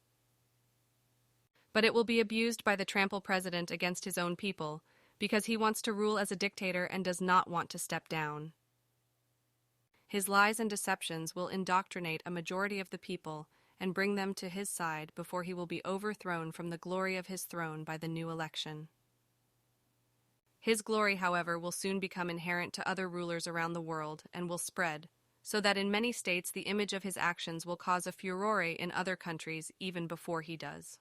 F: But it will be abused by the trample president against his own people, because he wants to rule as a dictator and does not want to step down. His lies and deceptions will indoctrinate a majority of the people and bring them to his side before he will be overthrown from the glory of his throne by the new election. His glory, however, will soon become inherent to other rulers around the world and will spread, so that in many states the image of his actions will cause a furore in other countries even before he does.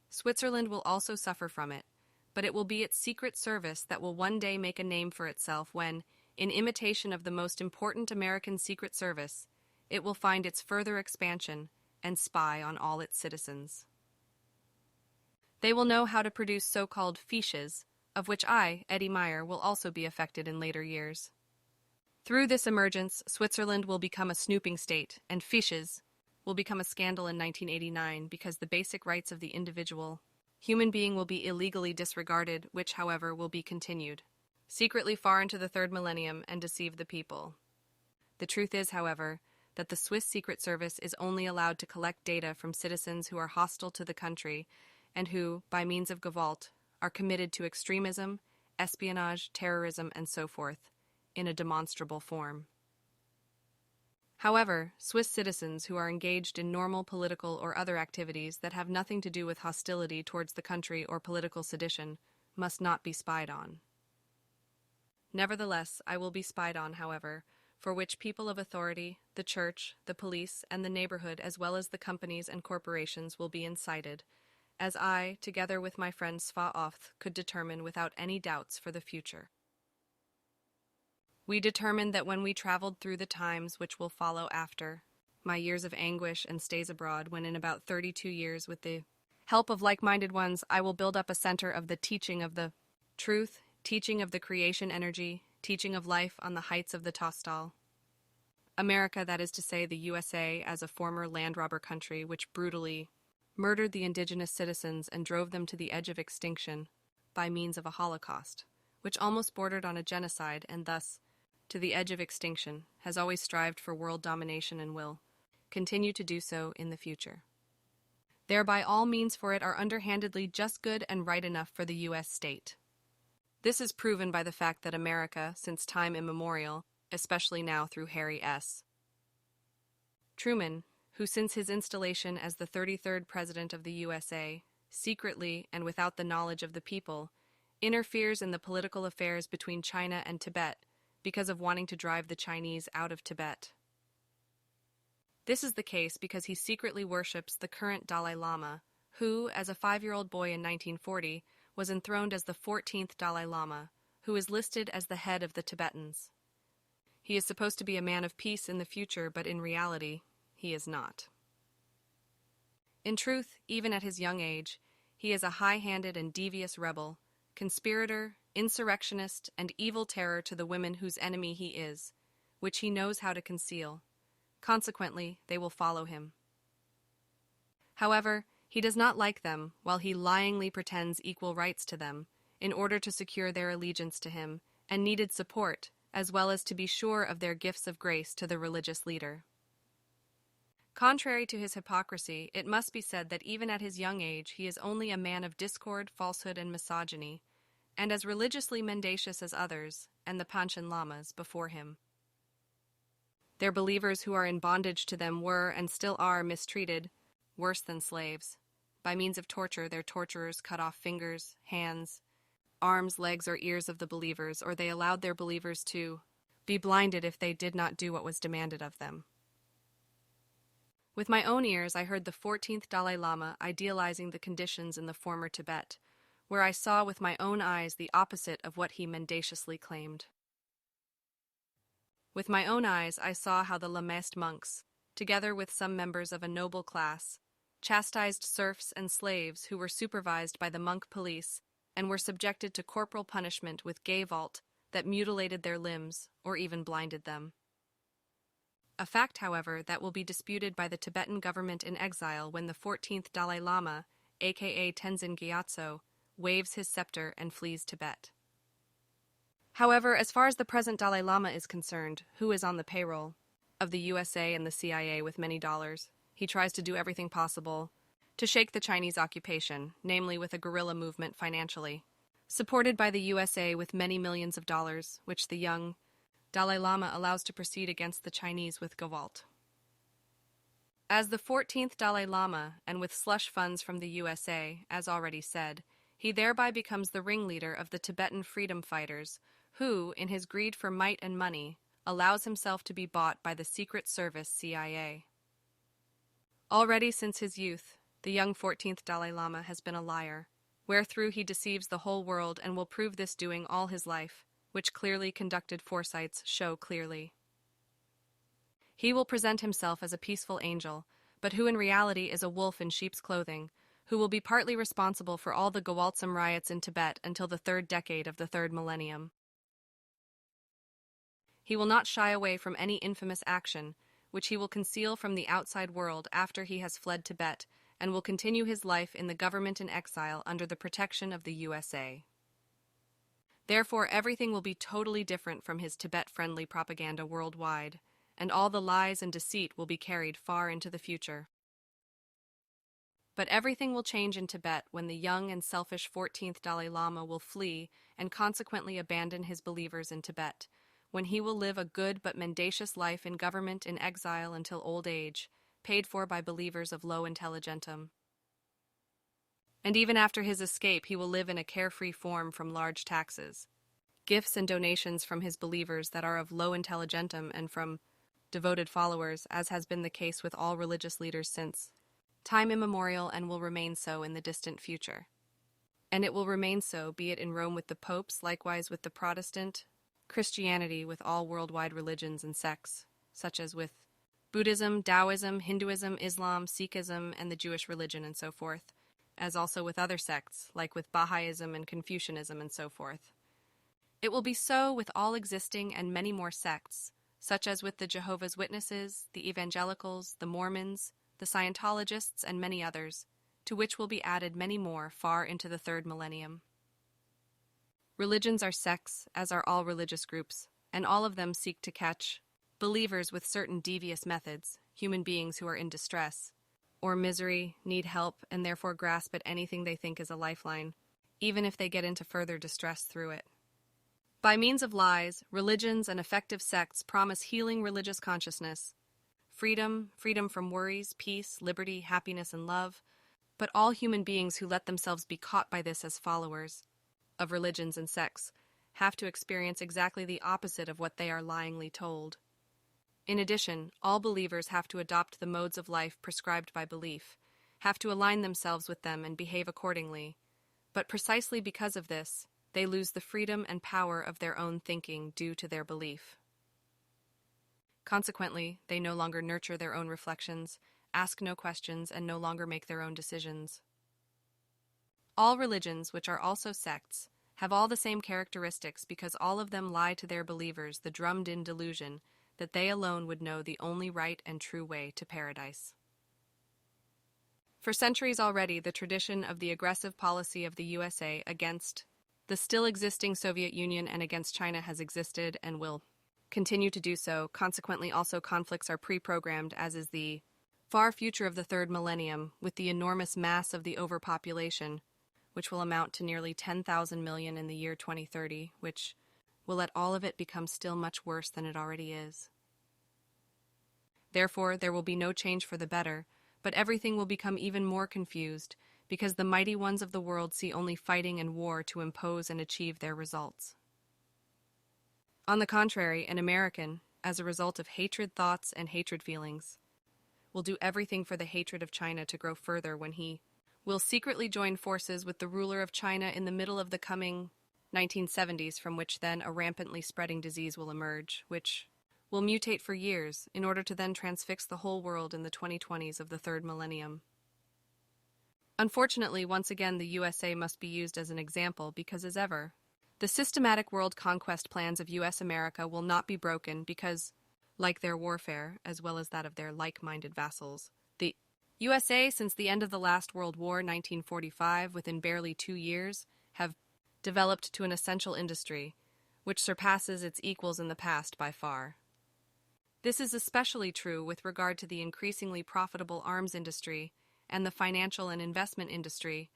F: Switzerland will also suffer from it, but it will be its secret service that will one day make a name for itself when, in imitation of the most important American secret service, it will find its further expansion and spy on all its citizens. They will know how to produce so-called fiches, of which I, Eddie Meyer, will also be affected in later years. Through this emergence, Switzerland will become a snooping state, and fiches will become a scandal in 1989 because the basic rights of the individual human being will be illegally disregarded, which, however, will be continued secretly far into the third millennium and deceive the people. The truth is, however, that the Swiss Secret Service is only allowed to collect data from citizens who are hostile to the country and who, by means of Gewalt, are committed to extremism, espionage, terrorism, and so forth, in a demonstrable form. However, Swiss citizens who are engaged in normal political or other activities that have nothing to do with hostility towards the country or political sedition must not be spied on. Nevertheless, I will be spied on, however, for which people of authority, the church, the police, and the neighborhood, as well as the companies and corporations, will be incited, as I, together with my friend Sfath, could determine without any doubts for the future. We determined that when we traveled through the times which will follow after, my years of anguish and stays abroad, when in about 32 years, with the help of like-minded ones, I will build up a center of the teaching of the truth, teaching of the creation energy, teaching of life on the heights of the Tostal. America, that is to say the USA, as a former land robber country which brutally murdered the indigenous citizens and drove them to the edge of extinction by means of a holocaust, which almost bordered on a genocide and thus, to the edge of extinction, has always strived for world domination and will continue to do so in the future. Thereby all means for it are underhandedly just good and right enough for the U.S. state. This is proven by the fact that America, since time immemorial, especially now through Harry S. Truman, who since his installation as the 33rd President of the USA, secretly and without the knowledge of the people, interferes in the political affairs between China and Tibet because of wanting to drive the Chinese out of Tibet. This is the case because he secretly worships the current Dalai Lama, who, as a 5-year-old boy in 1940, was enthroned as the 14th Dalai Lama, who is listed as the head of the Tibetans. He is supposed to be a man of peace in the future, but in reality, he is not. In truth, even at his young age, he is a high-handed and devious rebel, conspirator, insurrectionist, and evil terror to the women whose enemy he is, which he knows how to conceal. Consequently, they will follow him. However, he does not like them, while he lyingly pretends equal rights to them, in order to secure their allegiance to him, and needed support, as well as to be sure of their gifts of grace to the religious leader. Contrary to his hypocrisy, it must be said that even at his young age he is only a man of discord, falsehood, and misogyny, and as religiously mendacious as others, and the Panchen Lamas before him. Their believers who are in bondage to them were, and still are, mistreated, worse than slaves. By means of torture, their torturers cut off fingers, hands, arms, legs, or ears of the believers, or they allowed their believers to be blinded if they did not do what was demanded of them. With my own ears, I heard the 14th Dalai Lama idealizing the conditions in the former Tibet, where I saw with my own eyes the opposite of what he mendaciously claimed. With my own eyes, I saw how the Lamist monks, together with some members of a noble class, chastised serfs and slaves who were supervised by the monk police and were subjected to corporal punishment with gayvault that mutilated their limbs or even blinded them. A fact, however, that will be disputed by the Tibetan government in exile when the 14th Dalai Lama, aka Tenzin Gyatso, waves his scepter and flees Tibet. However, as far as the present Dalai Lama is concerned, who is on the payroll of the USA and the CIA with many dollars, he tries to do everything possible to shake the Chinese occupation, namely with a guerrilla movement financially, supported by the USA with many millions of dollars, which the young Dalai Lama allows to proceed against the Chinese with gavalt. As the 14th Dalai Lama, and with slush funds from the USA, as already said, he thereby becomes the ringleader of the Tibetan freedom fighters, who, in his greed for might and money, allows himself to be bought by the Secret Service CIA. Already since his youth, the young 14th Dalai Lama has been a liar, wherethrough he deceives the whole world and will prove this doing all his life, which clearly conducted foresights show clearly. He will present himself as a peaceful angel, but who in reality is a wolf in sheep's clothing, who will be partly responsible for all the Gewaltsam riots in Tibet until the 3rd decade of the 3rd millennium. He will not shy away from any infamous action, which he will conceal from the outside world after he has fled Tibet, and will continue his life in the government in exile under the protection of the USA. Therefore, everything will be totally different from his Tibet-friendly propaganda worldwide, and all the lies and deceit will be carried far into the future. But everything will change in Tibet when the young and selfish 14th Dalai Lama will flee and consequently abandon his believers in Tibet, when he will live a good but mendacious life in government in exile until old age, paid for by believers of low intelligentum. And even after his escape, he will live in a carefree form from large taxes, gifts and donations from his believers that are of low intelligentum and from devoted followers, as has been the case with all religious leaders since time immemorial and will remain so in the distant future. And it will remain so, be it in Rome with the popes, likewise with the Protestant, Christianity with all worldwide religions and sects, such as with Buddhism, Taoism, Hinduism, Islam, Sikhism, and the Jewish religion, and so forth, as also with other sects, like with Baha'ism and Confucianism, and so forth. It will be so with all existing and many more sects, such as with the Jehovah's Witnesses, the Evangelicals, the Mormons, the Scientologists, and many others, to which will be added many more far into the third millennium. Religions are sects, as are all religious groups, and all of them seek to catch believers with certain devious methods, human beings who are in distress, or misery, need help, and therefore grasp at anything they think is a lifeline, even if they get into further distress through it. By means of lies, religions and effective sects promise healing religious consciousness, freedom from worries, peace, liberty, happiness, and love, but all human beings who let themselves be caught by this as followers of religions and sects have to experience exactly the opposite of what they are lyingly told. In addition, all believers have to adopt the modes of life prescribed by belief, have to align themselves with them and behave accordingly. But precisely because of this, they lose the freedom and power of their own thinking due to their belief. Consequently, they no longer nurture their own reflections, ask no questions, and no longer make their own decisions. All religions, which are also sects, have all the same characteristics because all of them lie to their believers the drummed-in delusion that they alone would know the only right and true way to paradise. For centuries already, the tradition of the aggressive policy of the USA against the still existing Soviet Union and against China has existed and will continue to do so. Consequently, also conflicts are pre-programmed, as is the far future of the third millennium, with the enormous mass of the overpopulation, which will amount to nearly 10,000 million in the year 2030, which will let all of it become still much worse than it already is. Therefore, there will be no change for the better, but everything will become even more confused, because the mighty ones of the world see only fighting and war to impose and achieve their results. On the contrary, an American, as a result of hatred thoughts and hatred feelings, will do everything for the hatred of China to grow further when he will secretly join forces with the ruler of China in the middle of the coming 1970s, from which then a rampantly spreading disease will emerge, which will mutate for years in order to then transfix the whole world in the 2020s of the third millennium. Unfortunately, once again, the USA must be used as an example because, as ever, the systematic world conquest plans of US America will not be broken because, like their warfare, as well as that of their like-minded vassals, the USA, since the end of the last World War, 1945, within barely 2 years, have developed to an essential industry, which surpasses its equals in the past by far. This is especially true with regard to the increasingly profitable arms industry and the financial and investment industry,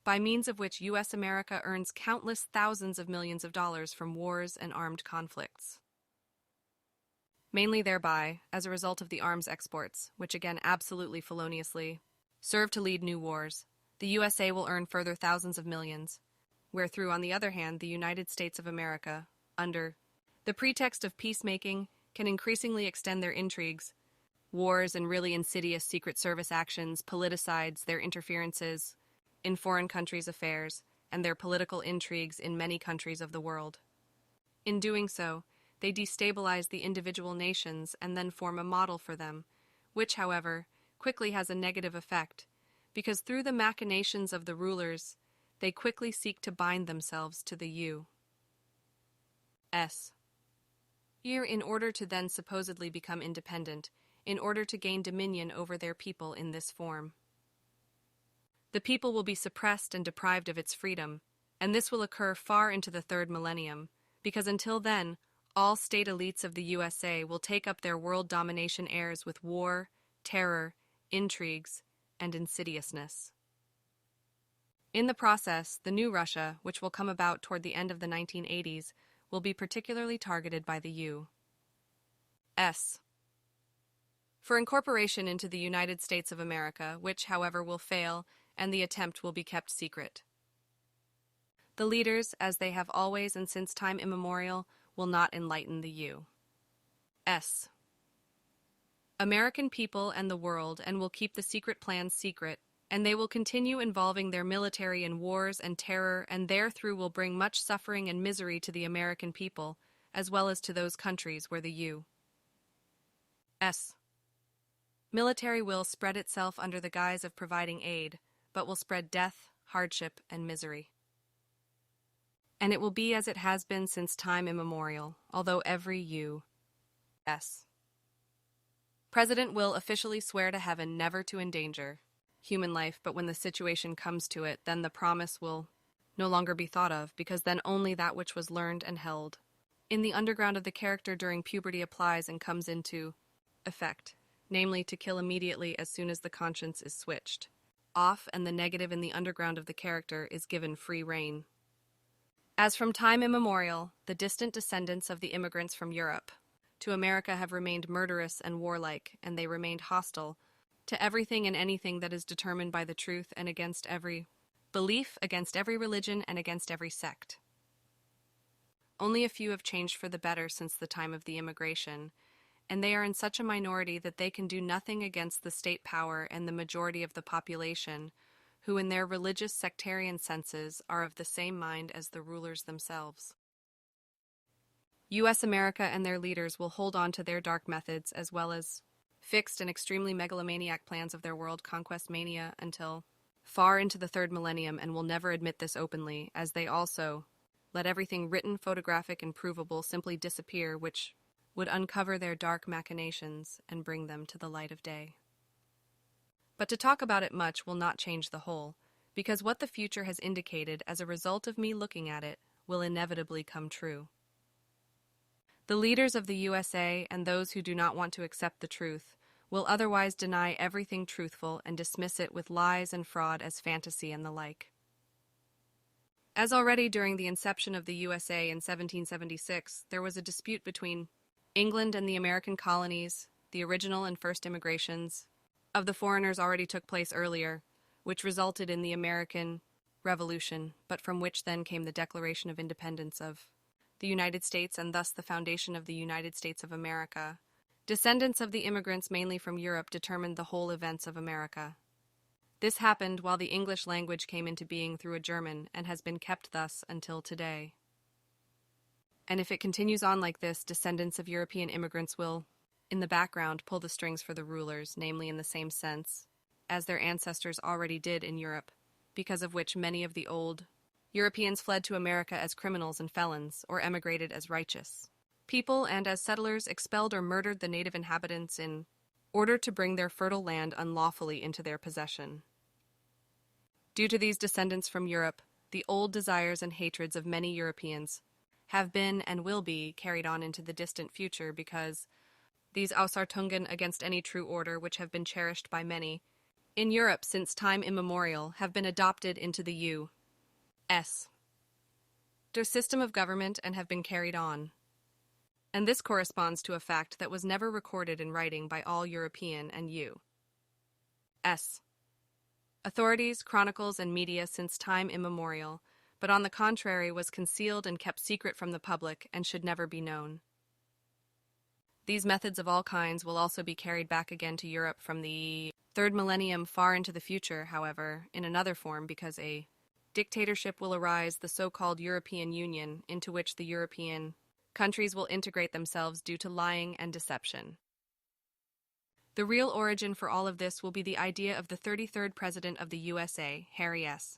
F: by means of which U.S. America earns countless thousands of millions of dollars from wars and armed conflicts. Mainly thereby, as a result of the arms exports, which again absolutely feloniously serve to lead new wars, the USA will earn further thousands of millions, wherethrough, on the other hand, the United States of America, under the pretext of peacemaking, can increasingly extend their intrigues, wars, and really insidious Secret Service actions, politicides, their interferences in foreign countries' affairs, and their political intrigues in many countries of the world. In doing so, they destabilize the individual nations and then form a model for them, which, however, quickly has a negative effect, because through the machinations of the rulers, they quickly seek to bind themselves to the U.S. here in order to then supposedly become independent, in order to gain dominion over their people in this form. The people will be suppressed and deprived of its freedom, and this will occur far into the third millennium, because until then, all state elites of the USA will take up their world domination airs with war, terror, intrigues, and insidiousness. In the process, the new Russia, which will come about toward the end of the 1980s, will be particularly targeted by the U.S. for incorporation into the United States of America, which, however, will fail, and the attempt will be kept secret. The leaders, as they have always and since time immemorial, will not enlighten the U.S. American people and the world, and will keep the secret plans secret, and they will continue involving their military in wars and terror, and therethrough will bring much suffering and misery to the American people, as well as to those countries where the U.S. military will spread itself under the guise of providing aid, but will spread death, hardship, and misery. And it will be as it has been since time immemorial, although every U.S. president will officially swear to heaven never to endanger human life, but when the situation comes to it, then the promise will no longer be thought of, because then only that which was learned and held in the underground of the character during puberty applies and comes into effect, namely to kill immediately as soon as the conscience is switched off and the negative in the underground of the character is given free rein. As from time immemorial, the distant descendants of the immigrants from Europe to America have remained murderous and warlike, and they remained hostile to everything and anything that is determined by the truth, and against every belief, against every religion, and against every sect. Only a few have changed for the better since the time of the immigration, and they are in such a minority that they can do nothing against the state power and the majority of the population, who in their religious sectarian senses are of the same mind as the rulers themselves. U.S. America and their leaders will hold on to their dark methods as well as fixed and extremely megalomaniac plans of their world conquest mania until far into the third millennium, and will never admit this openly, as they also let everything written, photographic, and provable simply disappear, which would uncover their dark machinations and bring them to the light of day. But to talk about it much will not change the whole, because what the future has indicated as a result of me looking at it will inevitably come true. The leaders of the USA and those who do not want to accept the truth will otherwise deny everything truthful and dismiss it with lies and fraud as fantasy and the like. As already during the inception of the USA in 1776, there was a dispute between England and the American colonies. The original and first immigrations of the foreigners already took place earlier, which resulted in the American Revolution, but from which then came the Declaration of Independence of the United States, and thus the foundation of the United States of America. Descendants of the immigrants, mainly from Europe, determined the whole events of America. This happened while the English language came into being through a German, and has been kept thus until today. And if it continues on like this, descendants of European immigrants will, in the background, pull the strings for the rulers, namely in the same sense as their ancestors already did in Europe, because of which many of the old Europeans fled to America as criminals and felons, or emigrated as righteous people, and as settlers expelled or murdered the native inhabitants in order to bring their fertile land unlawfully into their possession. Due to these descendants from Europe, the old desires and hatreds of many Europeans have been and will be carried on into the distant future, because these Ausartungen against any true order, which have been cherished by many in Europe since time immemorial, have been adopted into the U.S. their system of government and have been carried on. And this corresponds to a fact that was never recorded in writing by all European and U.S. authorities, chronicles, and media since time immemorial, but on the contrary was concealed and kept secret from the public and should never be known. These methods of all kinds will also be carried back again to Europe from the third millennium far into the future, however, in another form, because a dictatorship will arise, the so-called European Union, into which the European countries will integrate themselves due to lying and deception. The real origin for all of this will be the idea of the 33rd President of the USA, Harry S.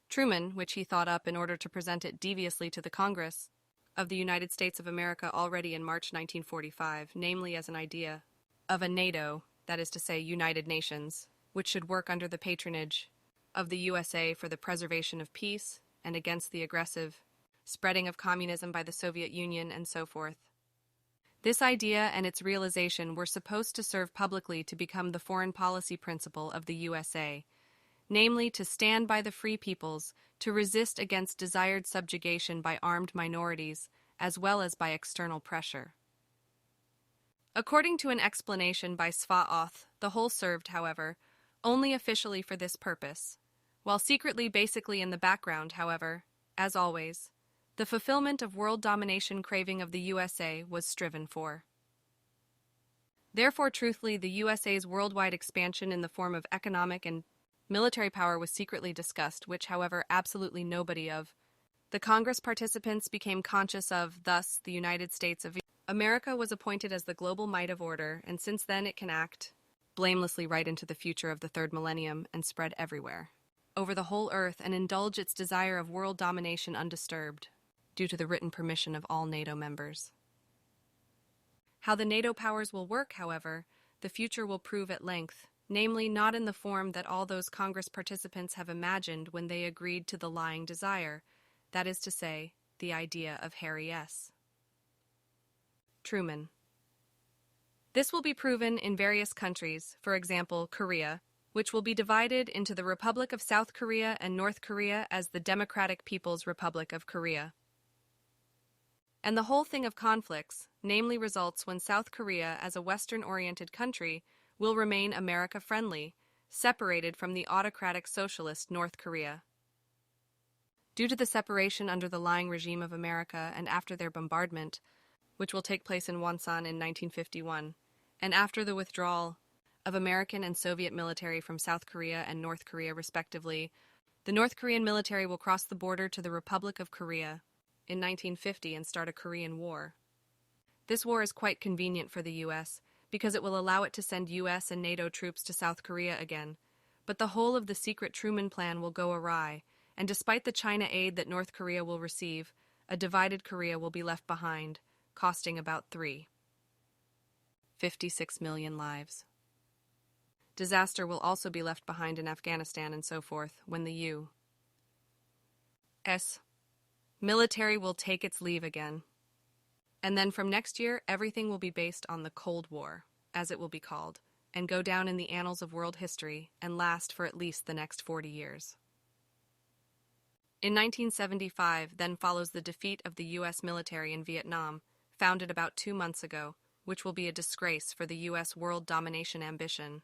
F: Truman, which he thought up in order to present it deviously to the Congress of the United States of America already in March 1945, namely as an idea of a NATO, that is to say, United Nations, which should work under the patronage of the USA for the preservation of peace and against the aggressive spreading of communism by the Soviet Union and so forth. This idea and its realization were supposed to serve publicly to become the foreign policy principle of the USA, namely to stand by the free peoples, to resist against desired subjugation by armed minorities, as well as by external pressure. According to an explanation by Sfath, the whole served, however, only officially for this purpose, while secretly basically in the background, however, as always, the fulfillment of world domination craving of the USA was striven for. Therefore, truthfully, the USA's worldwide expansion in the form of economic and military power was secretly discussed, which, however, absolutely nobody of the Congress participants became conscious of. Thus, the United States of America was appointed as the global might of order, and since then it can act blamelessly right into the future of the third millennium and spread everywhere, over the whole earth, and indulge its desire of world domination undisturbed, due to the written permission of all NATO members. How the NATO powers will work, however, the future will prove at length, namely not in the form that all those Congress participants have imagined when they agreed to the lying desire, that is to say, the idea of Harry S. Truman. This will be proven in various countries, for example, Korea, which will be divided into the Republic of South Korea and North Korea as the Democratic People's Republic of Korea. And the whole thing of conflicts, namely results when South Korea, as a Western-oriented country, will remain America-friendly, separated from the autocratic socialist North Korea. Due to the separation under the lying regime of America and after their bombardment, which will take place in Wonsan in 1951, and after the withdrawal of American and Soviet military from South Korea and North Korea respectively, the North Korean military will cross the border to the Republic of Korea in 1950 and start a Korean War. This war is quite convenient for the U.S. because it will allow it to send U.S. and NATO troops to South Korea again, but the whole of the secret Truman Plan will go awry, and despite the China aid that North Korea will receive, a divided Korea will be left behind, costing about 56 million lives. Disaster will also be left behind in Afghanistan and so forth when the U.S. military will take its leave again. And then from next year, everything will be based on the Cold War, as it will be called, and go down in the annals of world history and last for at least the next 40 years. In 1975, then follows the defeat of the U.S. military in Vietnam, founded about 2 months ago, which will be a disgrace for the U.S. world domination ambition.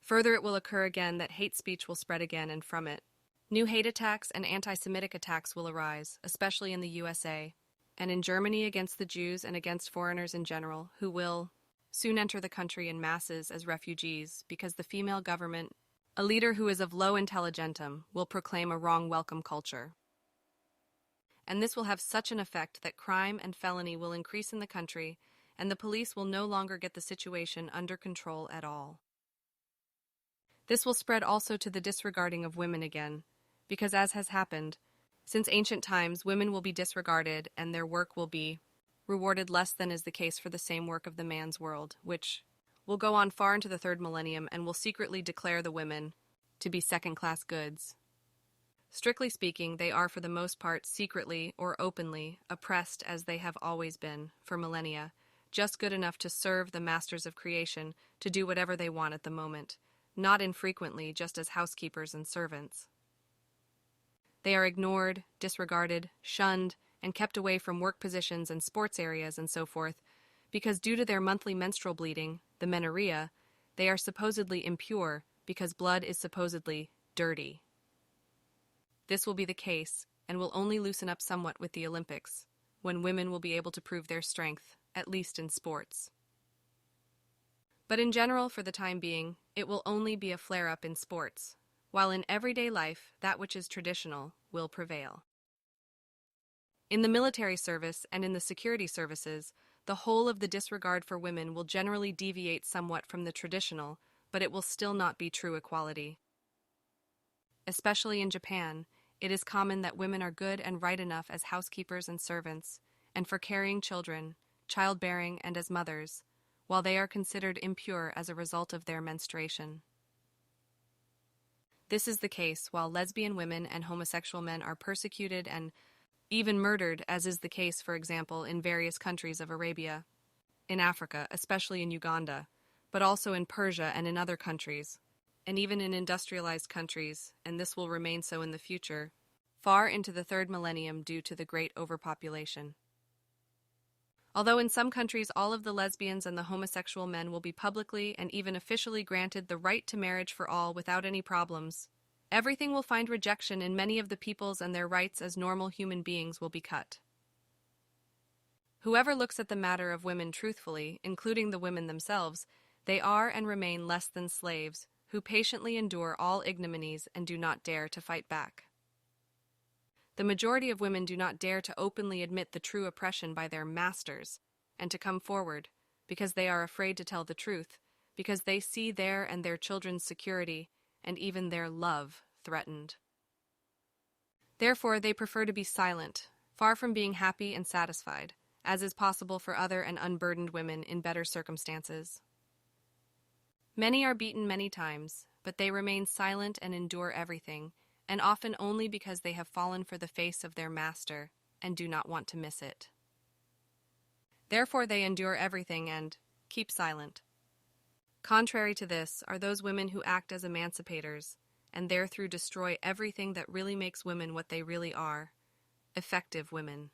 F: Further, it will occur again that hate speech will spread again, and from it, new hate attacks and anti-Semitic attacks will arise, especially in the USA, and in Germany against the Jews and against foreigners in general, who will soon enter the country in masses as refugees because the female government, a leader who is of low intelligentum, will proclaim a wrong welcome culture. And this will have such an effect that crime and felony will increase in the country, and the police will no longer get the situation under control at all. This will spread also to the disregarding of women again, because as has happened, since ancient times, women will be disregarded and their work will be rewarded less than is the case for the same work of the man's world, which will go on far into the third millennium and will secretly declare the women to be second-class goods. Strictly speaking, they are for the most part secretly or openly oppressed as they have always been for millennia, just good enough to serve the masters of creation, to do whatever they want at the moment, not infrequently just as housekeepers and servants. They are ignored, disregarded, shunned, and kept away from work positions and sports areas and so forth, because due to their monthly menstrual bleeding, the menorrhea, they are supposedly impure because blood is supposedly dirty. This will be the case, and will only loosen up somewhat with the Olympics, when women will be able to prove their strength, at least in sports. But in general, for the time being, it will only be a flare-up in sports, while in everyday life, that which is traditional will prevail. In the military service and in the security services, the whole of the disregard for women will generally deviate somewhat from the traditional, but it will still not be true equality. Especially in Japan, it is common that women are good and right enough as housekeepers and servants, and for carrying children, childbearing, and as mothers, while they are considered impure as a result of their menstruation. This is the case while lesbian women and homosexual men are persecuted and even murdered, as is the case, for example, in various countries of Arabia, in Africa, especially in Uganda, but also in Persia and in other countries, and even in industrialized countries, and this will remain so in the future, far into the third millennium due to the great overpopulation. Although in some countries all of the lesbians and the homosexual men will be publicly and even officially granted the right to marriage for all without any problems, everything will find rejection in many of the peoples, and their rights as normal human beings will be cut. Whoever looks at the matter of women truthfully, including the women themselves, they are and remain less than slaves, who patiently endure all ignominies and do not dare to fight back. The majority of women do not dare to openly admit the true oppression by their masters and to come forward, because they are afraid to tell the truth, because they see their and their children's security and even their love threatened. Therefore, they prefer to be silent, far from being happy and satisfied, as is possible for other and unburdened women in better circumstances. Many are beaten many times, but they remain silent and endure everything, and often only because they have fallen for the face of their master and do not want to miss it. Therefore they endure everything and keep silent. Contrary to this are those women who act as emancipators, and therethrough destroy everything that really makes women what they really are, effective women.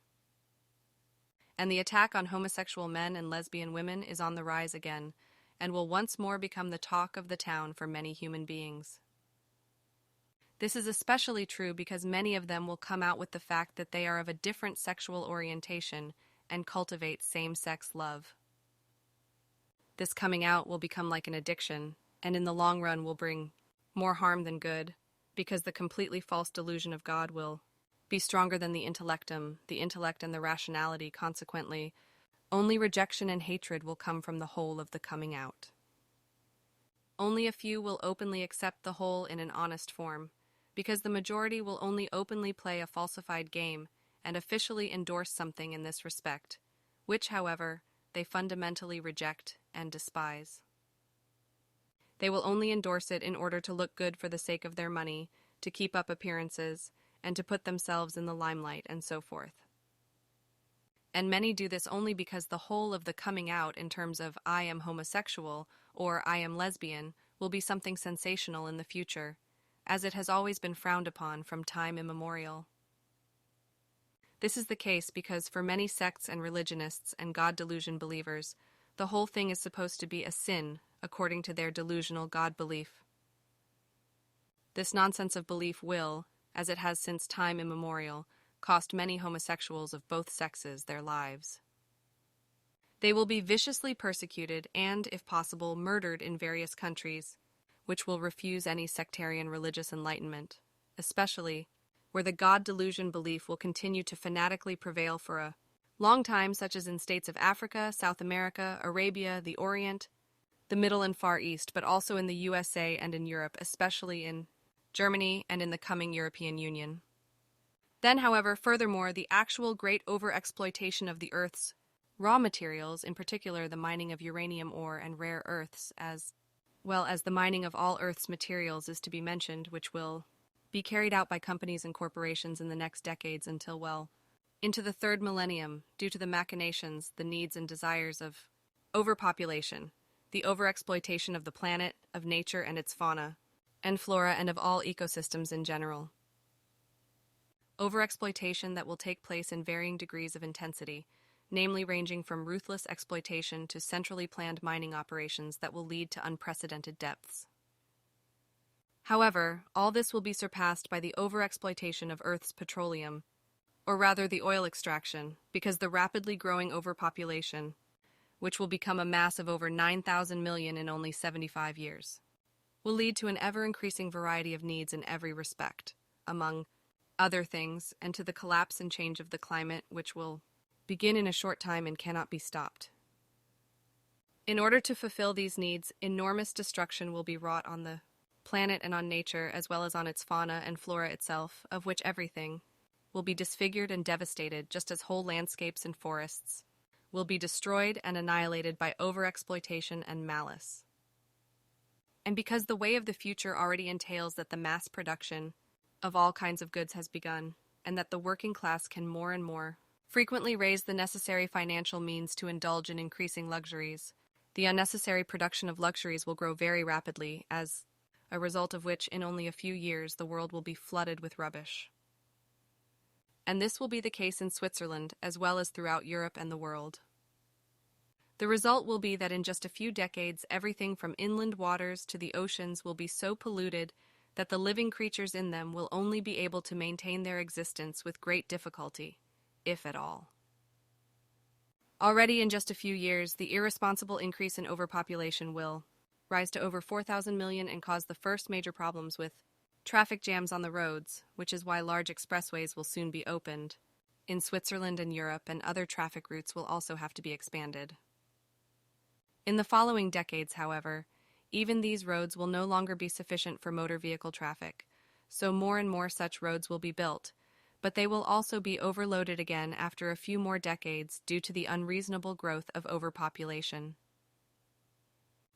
F: And the attack on homosexual men and lesbian women is on the rise again, and will once more become the talk of the town for many human beings. This is especially true because many of them will come out with the fact that they are of a different sexual orientation and cultivate same-sex love. This coming out will become like an addiction, and in the long run will bring more harm than good, because the completely false delusion of God will be stronger than the intellectum, the intellect and the rationality. Consequently, only rejection and hatred will come from the whole of the coming out. Only a few will openly accept the whole in an honest form, because the majority will only openly play a falsified game and officially endorse something in this respect, which, however, they fundamentally reject and despise. They will only endorse it in order to look good for the sake of their money, to keep up appearances, and to put themselves in the limelight, and so forth. And many do this only because the whole of the coming out in terms of I am homosexual or I am lesbian will be something sensational in the future, as it has always been frowned upon from time immemorial. This is the case because for many sects and religionists and God delusion believers, the whole thing is supposed to be a sin according to their delusional God belief. This nonsense of belief will, as it has since time immemorial, cost many homosexuals of both sexes their lives. They will be viciously persecuted and, if possible, murdered in various countries, which will refuse any sectarian religious enlightenment, especially where the God delusion belief will continue to fanatically prevail for a long time, such as in states of Africa, South America, Arabia, the Orient, the Middle and Far East, but also in the USA and in Europe, especially in Germany and in the coming European Union. Then, however, furthermore, the actual great overexploitation of the Earth's raw materials, in particular the mining of uranium ore and rare earths, as well as the mining of all Earth's materials, is to be mentioned, which will be carried out by companies and corporations in the next decades until, well, into the third millennium, due to the machinations, the needs and desires of overpopulation, the overexploitation of the planet, of nature and its fauna and flora, and of all ecosystems in general. Overexploitation that will take place in varying degrees of intensity, namely ranging from ruthless exploitation to centrally planned mining operations that will lead to unprecedented depths. However, all this will be surpassed by the overexploitation of Earth's petroleum, or rather the oil extraction, because the rapidly growing overpopulation, which will become a mass of over 9,000 million in only 75 years, will lead to an ever-increasing variety of needs in every respect, among other things, and to the collapse and change of the climate, which will begin in a short time and cannot be stopped. In order to fulfill these needs, enormous destruction will be wrought on the planet and on nature, as well as on its fauna and flora itself, of which everything will be disfigured and devastated, just as whole landscapes and forests will be destroyed and annihilated by overexploitation and malice. And because the way of the future already entails that the mass production of all kinds of goods has begun, and that the working class can more and more frequently raise the necessary financial means to indulge in increasing luxuries, the unnecessary production of luxuries will grow very rapidly, as a result of which in only a few years the world will be flooded with rubbish. And this will be the case in Switzerland as well as throughout Europe and the world. The result will be that in just a few decades, everything from inland waters to the oceans will be so polluted that the living creatures in them will only be able to maintain their existence with great difficulty, if at all. Already in just a few years, the irresponsible increase in overpopulation will rise to over 4,000 million and cause the first major problems with traffic jams on the roads, which is why large expressways will soon be opened. In Switzerland and Europe, and other traffic routes will also have to be expanded. In the following decades, however, even these roads will no longer be sufficient for motor vehicle traffic, so more and more such roads will be built, but they will also be overloaded again after a few more decades due to the unreasonable growth of overpopulation.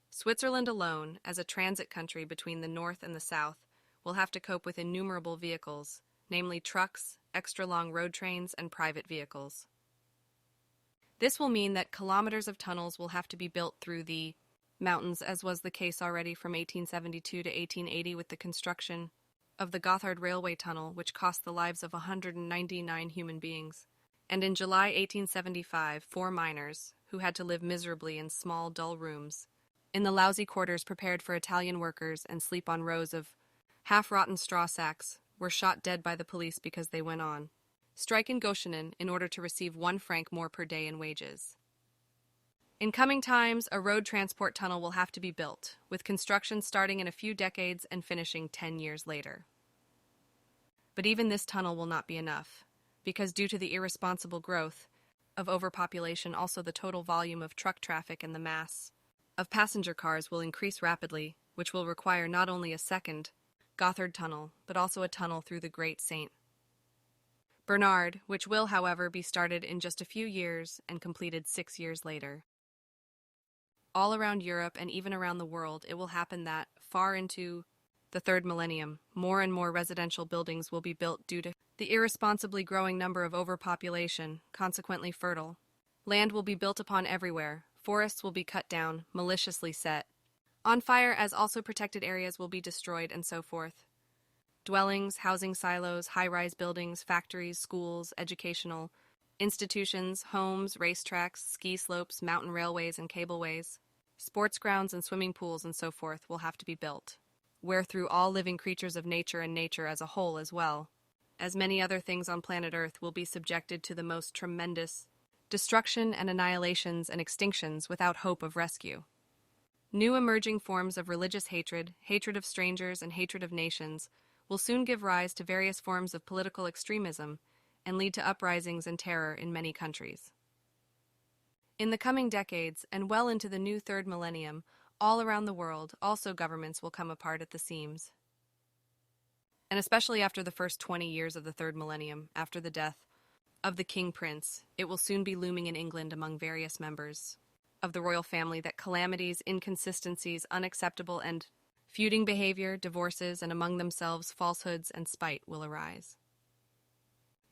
F: Switzerland alone, as a transit country between the north and the south, will have to cope with innumerable vehicles, namely trucks, extra-long road trains, and private vehicles. This will mean that kilometers of tunnels will have to be built through the mountains, as was the case already from 1872 to 1880 with the construction of the Gotthard Railway Tunnel, which cost the lives of 199 human beings. And in July 1875, 4 miners, who had to live miserably in small, dull rooms, in the lousy quarters prepared for Italian workers and sleep on rows of half-rotten straw sacks, were shot dead by the police because they went on strike in Goschenen in order to receive 1 franc more per day in wages. In coming times, a road transport tunnel will have to be built, with construction starting in a few decades and finishing 10 years later. But even this tunnel will not be enough, because due to the irresponsible growth of overpopulation, also the total volume of truck traffic and the mass of passenger cars will increase rapidly, which will require not only a second Gotthard Tunnel, but also a tunnel through the Great St. Bernard, which will, however, be started in just a few years and completed 6 years later. All around Europe and even around the world, it will happen that, far into the third millennium, more and more residential buildings will be built due to the irresponsibly growing number of overpopulation, consequently fertile. Land will be built upon everywhere, forests will be cut down, maliciously set on fire, as also protected areas will be destroyed, and so forth. Dwellings, housing silos, high-rise buildings, factories, schools, educational institutions, homes, racetracks, ski slopes, mountain railways and cableways, sports grounds and swimming pools and so forth will have to be built, where through all living creatures of nature and nature as a whole as well as many other things on planet Earth will be subjected to the most tremendous destruction and annihilations and extinctions without hope of rescue. New emerging forms of religious hatred, hatred of strangers, and hatred of nations will soon give rise to various forms of political extremism and lead to uprisings and terror in many countries. In the coming decades, and well into the new third millennium, all around the world, also governments will come apart at the seams. And especially after the first 20 years of the third millennium, after the death of the King Prince, it will soon be looming in England among various members of the royal family that calamities, inconsistencies, unacceptable and feuding behavior, divorces, and among themselves falsehoods and spite will arise.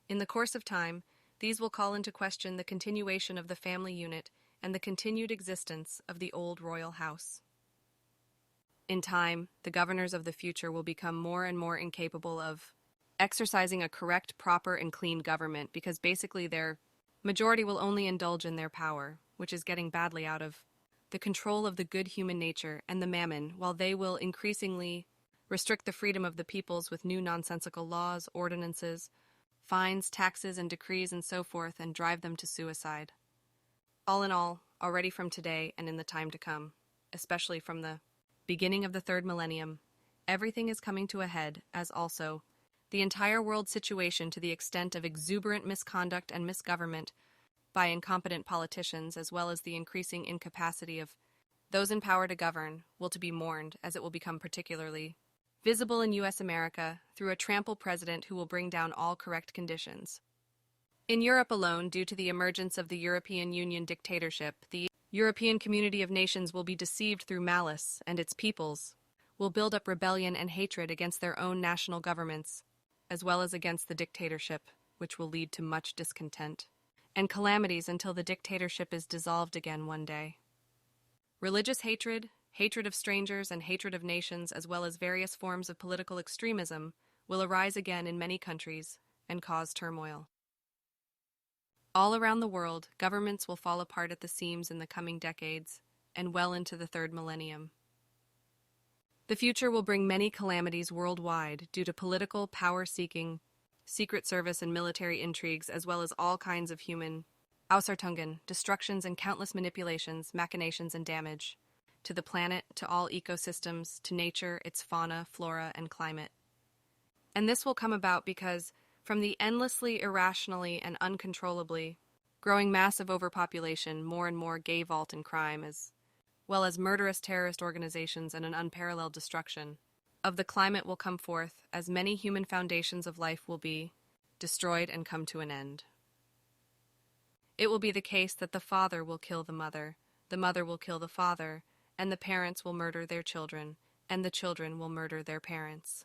F: In the course of time, these will call into question the continuation of the family unit and the continued existence of the old royal house. In time, the governors of the future will become more and more incapable of exercising a correct, proper, and clean government because basically their majority will only indulge in their power, which is getting badly out of the control of the good human nature and the mammon, while they will increasingly restrict the freedom of the peoples with new nonsensical laws, ordinances, fines, taxes, and decrees, and so forth, and drive them to suicide. All in all, already from today and in the time to come, especially from the beginning of the third millennium, everything is coming to a head, as also the entire world situation to the extent of exuberant misconduct and misgovernment by incompetent politicians, as well as the increasing incapacity of those in power to govern, will to be mourned, as it will become particularly visible in U.S. America through a trample president who will bring down all correct conditions. In Europe alone, due to the emergence of the European Union dictatorship, the European community of nations will be deceived through malice, and its peoples will build up rebellion and hatred against their own national governments, as well as against the dictatorship, which will lead to much discontent and calamities until the dictatorship is dissolved again one day. Religious hatred, hatred of strangers and hatred of nations, as well as various forms of political extremism, will arise again in many countries and cause turmoil. All around the world, governments will fall apart at the seams in the coming decades and well into the third millennium. The future will bring many calamities worldwide due to political, power-seeking, secret service and military intrigues, as well as all kinds of human Ausartungen, destructions and countless manipulations, machinations and damage to the planet, to all ecosystems, to nature, its fauna, flora, and climate. And this will come about because, from the endlessly, irrationally, and uncontrollably growing massive overpopulation, more and more gay vault and crime, as well as murderous terrorist organizations and an unparalleled destruction of the climate will come forth, as many human foundations of life will be destroyed and come to an end. It will be the case that the father will kill the mother will kill the father, and the parents will murder their children, and the children will murder their parents.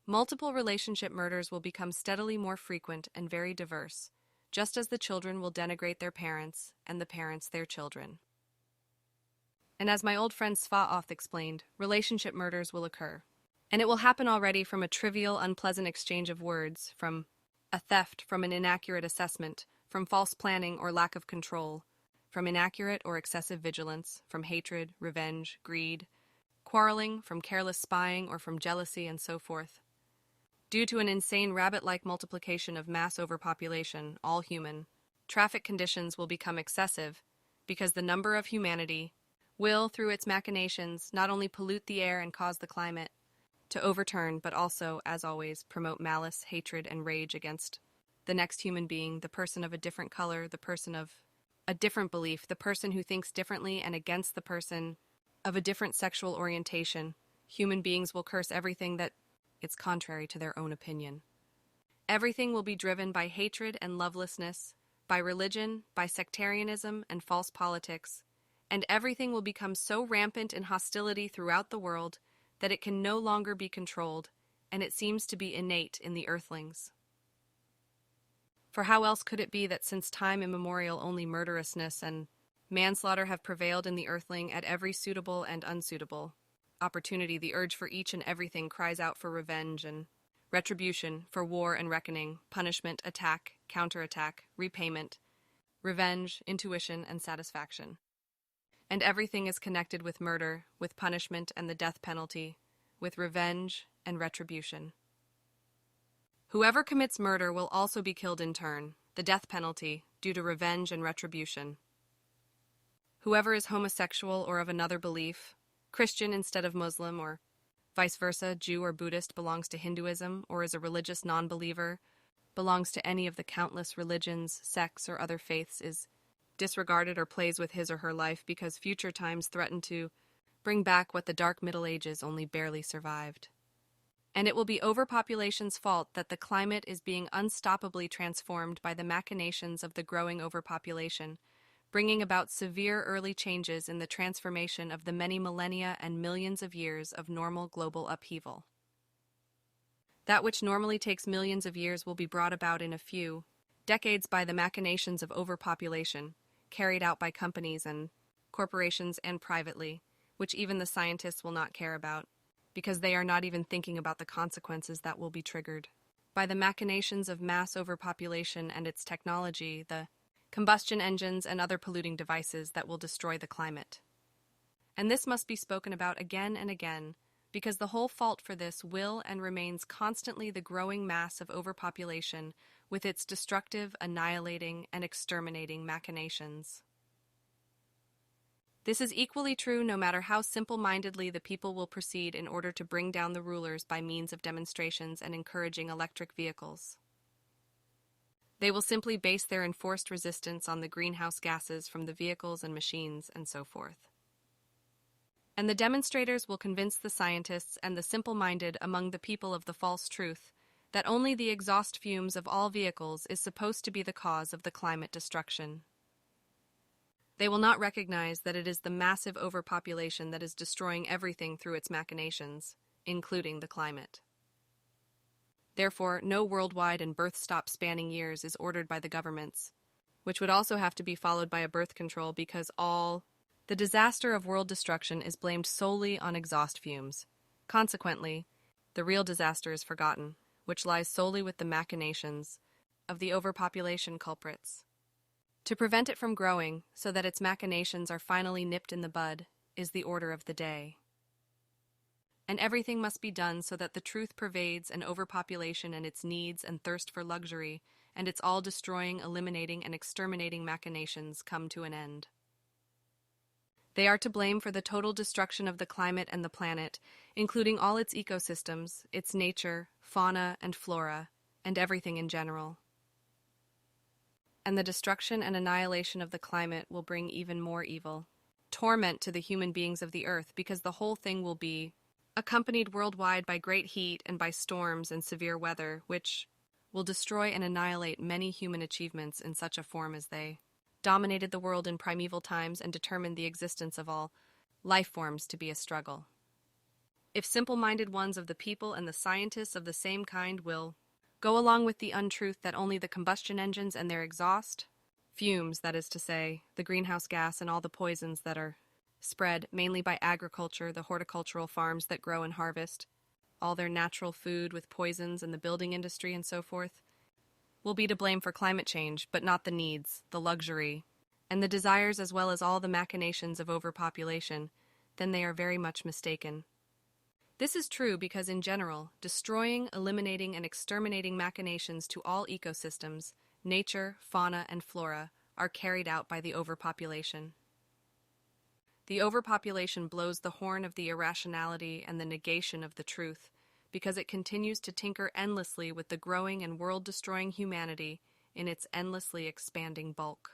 F: Multiple relationship murders will become steadily more frequent and very diverse, just as the children will denigrate their parents, and the parents their children. And as my old friend Sfath explained, relationship murders will occur. And it will happen already from a trivial, unpleasant exchange of words, from a theft, from an inaccurate assessment, from false planning or lack of control, from inaccurate or excessive vigilance, from hatred, revenge, greed, quarreling, from careless spying, or from jealousy, and so forth. Due to an insane rabbit-like multiplication of mass overpopulation, all human, traffic conditions will become excessive because the number of humanity will, through its machinations, not only pollute the air and cause the climate to overturn, but also, as always, promote malice, hatred, and rage against the next human being, the person of a different color, the person of a different belief, the person who thinks differently, and against the person of a different sexual orientation. Human beings will curse everything that is contrary to their own opinion. Everything will be driven by hatred and lovelessness, by religion, by sectarianism and false politics, and everything will become so rampant in hostility throughout the world that it can no longer be controlled, and it seems to be innate in the earthlings. For how else could it be that since time immemorial only murderousness and manslaughter have prevailed in the earthling at every suitable and unsuitable opportunity, the urge for each and everything cries out for revenge and retribution, for war and reckoning, punishment, attack, counterattack, repayment, revenge, intuition, and satisfaction. And everything is connected with murder, with punishment and the death penalty, with revenge and retribution. Whoever commits murder will also be killed in turn, the death penalty, due to revenge and retribution. Whoever is homosexual or of another belief, Christian instead of Muslim, or vice versa, Jew or Buddhist, belongs to Hinduism, or is a religious non-believer, belongs to any of the countless religions, sects, or other faiths, is disregarded or plays with his or her life because future times threaten to bring back what the dark Middle Ages only barely survived. And it will be overpopulation's fault that the climate is being unstoppably transformed by the machinations of the growing overpopulation, bringing about severe early changes in the transformation of the many millennia and millions of years of normal global upheaval. That which normally takes millions of years will be brought about in a few decades by the machinations of overpopulation, carried out by companies and corporations and privately, which even the scientists will not care about, because they are not even thinking about the consequences that will be triggered by the machinations of mass overpopulation and its technology, the combustion engines and other polluting devices that will destroy the climate. And this must be spoken about again and again, because the whole fault for this will and remains constantly the growing mass of overpopulation with its destructive, annihilating, and exterminating machinations. This is equally true no matter how simple-mindedly the people will proceed in order to bring down the rulers by means of demonstrations and encouraging electric vehicles. They will simply base their enforced resistance on the greenhouse gases from the vehicles and machines and so forth. And the demonstrators will convince the scientists and the simple-minded among the people of the false truth that only the exhaust fumes of all vehicles is supposed to be the cause of the climate destruction. They will not recognize that it is the massive overpopulation that is destroying everything through its machinations, including the climate. Therefore, no worldwide and birth stop spanning years is ordered by the governments, which would also have to be followed by a birth control because all The disaster of world destruction is blamed solely on exhaust fumes. Consequently, the real disaster is forgotten, which lies solely with the machinations of the overpopulation culprits. To prevent it from growing, so that its machinations are finally nipped in the bud, is the order of the day. And everything must be done so that the truth pervades an overpopulation and its needs and thirst for luxury, and its all-destroying, eliminating, and exterminating machinations come to an end. They are to blame for the total destruction of the climate and the planet, including all its ecosystems, its nature, fauna, and flora, and everything in general. And the destruction and annihilation of the climate will bring even more evil, torment to the human beings of the earth, because the whole thing will be accompanied worldwide by great heat and by storms and severe weather, which will destroy and annihilate many human achievements in such a form as they dominated the world in primeval times and determined the existence of all life forms to be a struggle. If simple-minded ones of the people and the scientists of the same kind will go along with the untruth that only the combustion engines and their exhaust fumes, that is to say, the greenhouse gas and all the poisons that are spread mainly by agriculture, the horticultural farms that grow and harvest, all their natural food with poisons and the building industry and so forth, will be to blame for climate change, but not the needs, the luxury, and the desires as well as all the machinations of overpopulation, then they are very much mistaken. This is true because in general, destroying, eliminating, and exterminating machinations to all ecosystems, nature, fauna, and flora, are carried out by the overpopulation. The overpopulation blows the horn of the irrationality and the negation of the truth, because it continues to tinker endlessly with the growing and world-destroying humanity in its endlessly expanding bulk.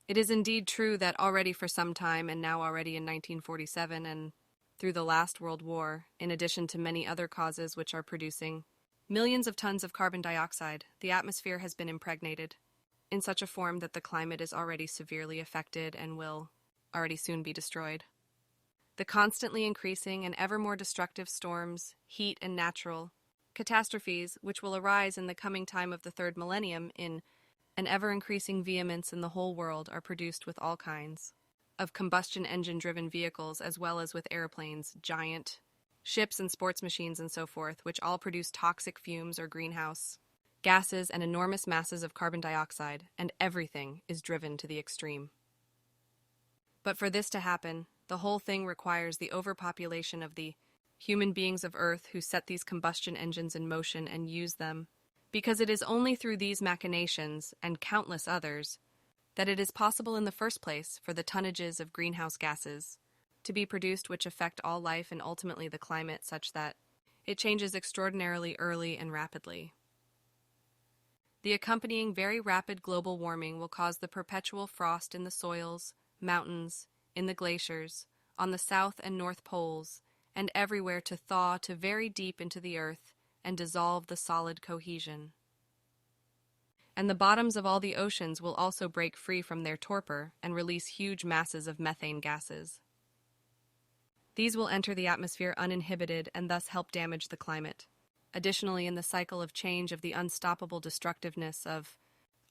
F: It is indeed true that already for some time, and now already in 1947 and through the last World War, in addition to many other causes which are producing millions of tons of carbon dioxide, the atmosphere has been impregnated in such a form that the climate is already severely affected and will already soon be destroyed. The constantly increasing and ever more destructive storms, heat, and natural catastrophes which will arise in the coming time of the third millennium in an ever-increasing vehemence in the whole world are produced with all kinds of combustion engine-driven vehicles as well as with airplanes, giant ships and sports machines and so forth, which all produce toxic fumes or greenhouse gases and enormous masses of carbon dioxide, and everything is driven to the extreme. But for this to happen, the whole thing requires the overpopulation of the human beings of Earth who set these combustion engines in motion and use them, because it is only through these machinations, and countless others, that it is possible in the first place for the tonnages of greenhouse gases to be produced which affect all life and ultimately the climate such that it changes extraordinarily early and rapidly. The accompanying very rapid global warming will cause the perpetual frost in the soils, mountains, in the glaciers, on the south and north poles, and everywhere to thaw to very deep into the earth and dissolve the solid cohesion. And the bottoms of all the oceans will also break free from their torpor and release huge masses of methane gases. These will enter the atmosphere uninhibited and thus help damage the climate. Additionally, in the cycle of change of the unstoppable destructiveness of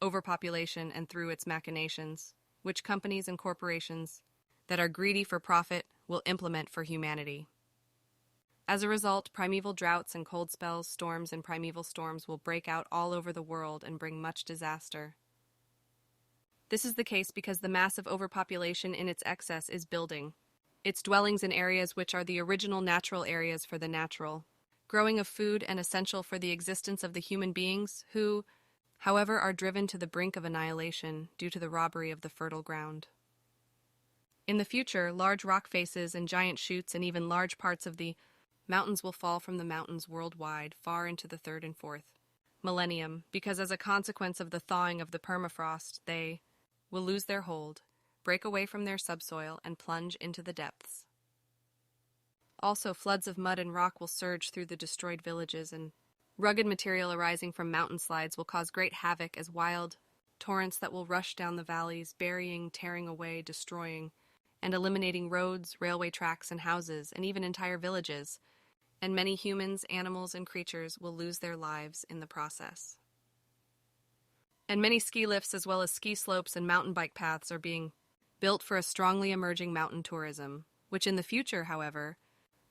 F: overpopulation and through its machinations, which companies and corporations that are greedy for profit will implement for humanity. As a result, primeval droughts and cold spells, storms and primeval storms will break out all over the world and bring much disaster. This is the case because the massive overpopulation in its excess is building its dwellings in areas which are the original natural areas for the natural growing of food and essential for the existence of the human beings who, however, are driven to the brink of annihilation due to the robbery of the fertile ground. In the future, large rock faces and giant chutes and even large parts of the mountains will fall from the mountains worldwide far into the third and fourth millennium, because as a consequence of the thawing of the permafrost, they will lose their hold, break away from their subsoil, and plunge into the depths. Also, floods of mud and rock will surge through the destroyed villages, and rugged material arising from mountain slides will cause great havoc as wild torrents that will rush down the valleys, burying, tearing away, destroying, and eliminating roads, railway tracks, and houses, and even entire villages, and many humans, animals, and creatures will lose their lives in the process. And many ski lifts as well as ski slopes and mountain bike paths are being built for a strongly emerging mountain tourism, which in the future, however,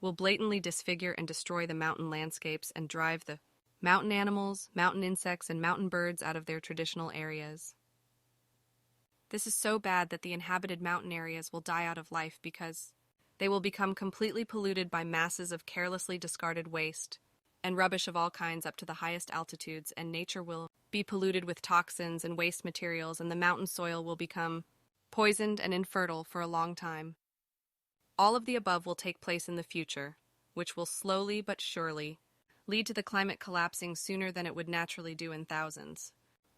F: will blatantly disfigure and destroy the mountain landscapes and drive the mountain animals, mountain insects, and mountain birds out of their traditional areas. This is so bad that the inhabited mountain areas will die out of life because they will become completely polluted by masses of carelessly discarded waste and rubbish of all kinds up to the highest altitudes, and nature will be polluted with toxins and waste materials, and the mountain soil will become poisoned and infertile for a long time. All of the above will take place in the future, which will slowly but surely lead to the climate collapsing sooner than it would naturally do in thousands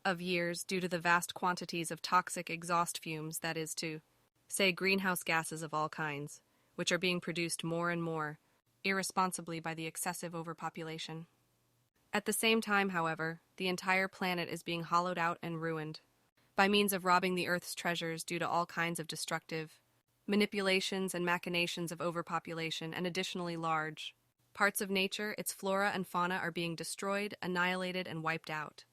F: of years due to the vast quantities of toxic exhaust fumes, that is to say greenhouse gases of all kinds, which are being produced more and more irresponsibly by the excessive overpopulation. At the same time, however, the entire planet is being hollowed out and ruined by means of robbing the Earth's treasures due to all kinds of destructive manipulations and machinations of overpopulation, and additionally large parts of nature, its flora and fauna, are being destroyed, annihilated, and wiped out.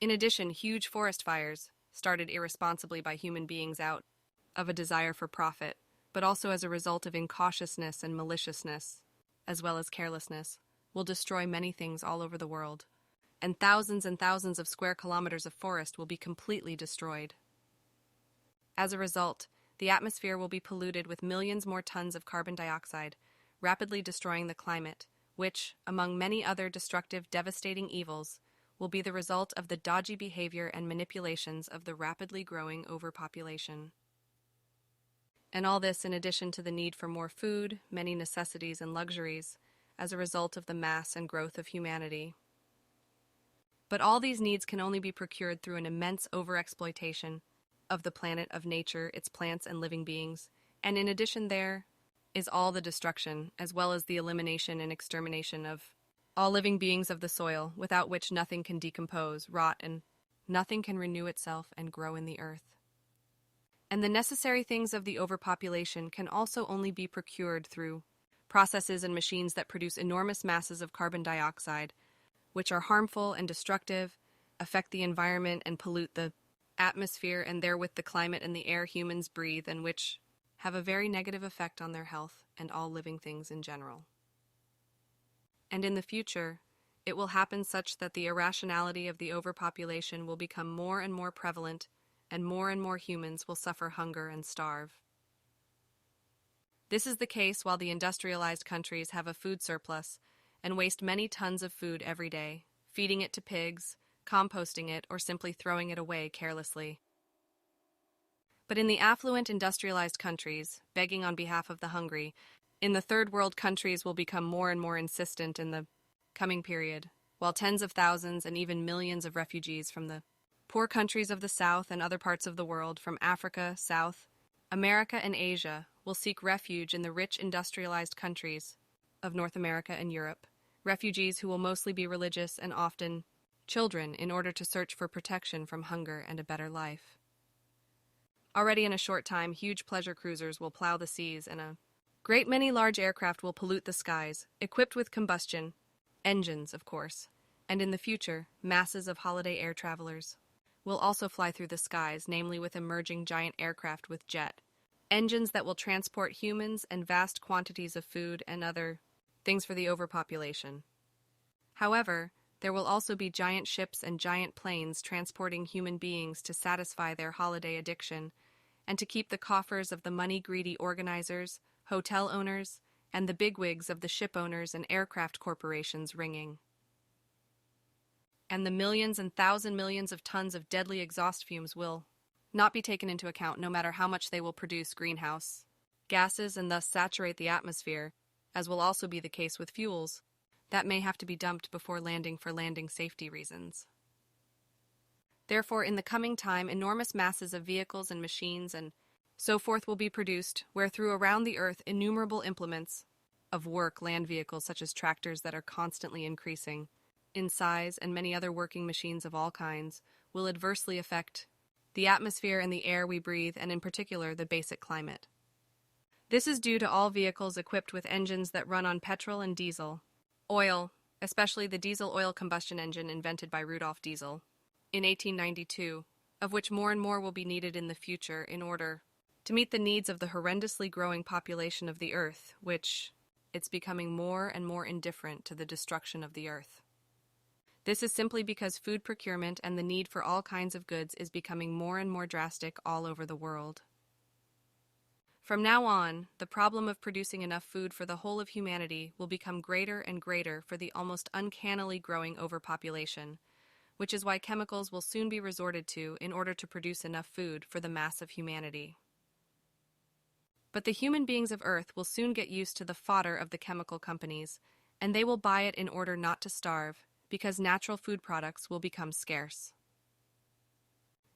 F: In addition, huge forest fires, started irresponsibly by human beings out of a desire for profit, but also as a result of incautiousness and maliciousness, as well as carelessness, will destroy many things all over the world, and thousands of square kilometers of forest will be completely destroyed. As a result, the atmosphere will be polluted with millions more tons of carbon dioxide, rapidly destroying the climate, which, among many other destructive, devastating evils, will be the result of the dodgy behavior and manipulations of the rapidly growing overpopulation. And all this in addition to the need for more food, many necessities, and luxuries as a result of the mass and growth of humanity. But all these needs can only be procured through an immense overexploitation of the planet, of nature, its plants and living beings, and in addition there is all the destruction, as well as the elimination and extermination of all living beings of the soil, without which nothing can decompose, rot, and nothing can renew itself and grow in the earth. And the necessary things of the overpopulation can also only be procured through processes and machines that produce enormous masses of carbon dioxide, which are harmful and destructive, affect the environment, and pollute the atmosphere and therewith the climate and the air humans breathe, and which have a very negative effect on their health and all living things in general. And in the future, it will happen such that the irrationality of the overpopulation will become more and more prevalent, and more humans will suffer hunger and starve. This is the case while the industrialized countries have a food surplus and waste many tons of food every day, feeding it to pigs, composting it, or simply throwing it away carelessly. But in the affluent industrialized countries, begging on behalf of the hungry, in the third world countries will become more and more insistent in the coming period, while tens of thousands and even millions of refugees from the poor countries of the South and other parts of the world, from Africa, South America, and Asia, will seek refuge in the rich industrialized countries of North America and Europe, refugees who will mostly be religious and often children, in order to search for protection from hunger and a better life. Already in a short time, huge pleasure cruisers will plow the seas, and a great many large aircraft will pollute the skies, equipped with combustion engines, of course, and in the future, masses of holiday air travelers will also fly through the skies, namely with emerging giant aircraft with jet engines that will transport humans and vast quantities of food and other things for the overpopulation. However, there will also be giant ships and giant planes transporting human beings to satisfy their holiday addiction and to keep the coffers of the money-greedy organizers, hotel owners, and the bigwigs of the ship owners and aircraft corporations ringing. And the millions and thousand millions of tons of deadly exhaust fumes will not be taken into account, no matter how much they will produce greenhouse gases and thus saturate the atmosphere, as will also be the case with fuels that may have to be dumped before landing for landing safety reasons. Therefore, in the coming time, enormous masses of vehicles and machines and so forth will be produced, where through around the earth innumerable implements of work, land vehicles such as tractors that are constantly increasing in size, and many other working machines of all kinds, will adversely affect the atmosphere and the air we breathe, and in particular the basic climate. This is due to all vehicles equipped with engines that run on petrol and diesel, oil, especially the diesel oil combustion engine invented by Rudolf Diesel in 1892, of which more and more will be needed in the future in order to meet the needs of the horrendously growing population of the Earth, which it's becoming more and more indifferent to the destruction of the Earth. This is simply because food procurement and the need for all kinds of goods is becoming more and more drastic all over the world. From now on, the problem of producing enough food for the whole of humanity will become greater and greater for the almost uncannily growing overpopulation, which is why chemicals will soon be resorted to in order to produce enough food for the mass of humanity. But the human beings of Earth will soon get used to the fodder of the chemical companies, and they will buy it in order not to starve, because natural food products will become scarce.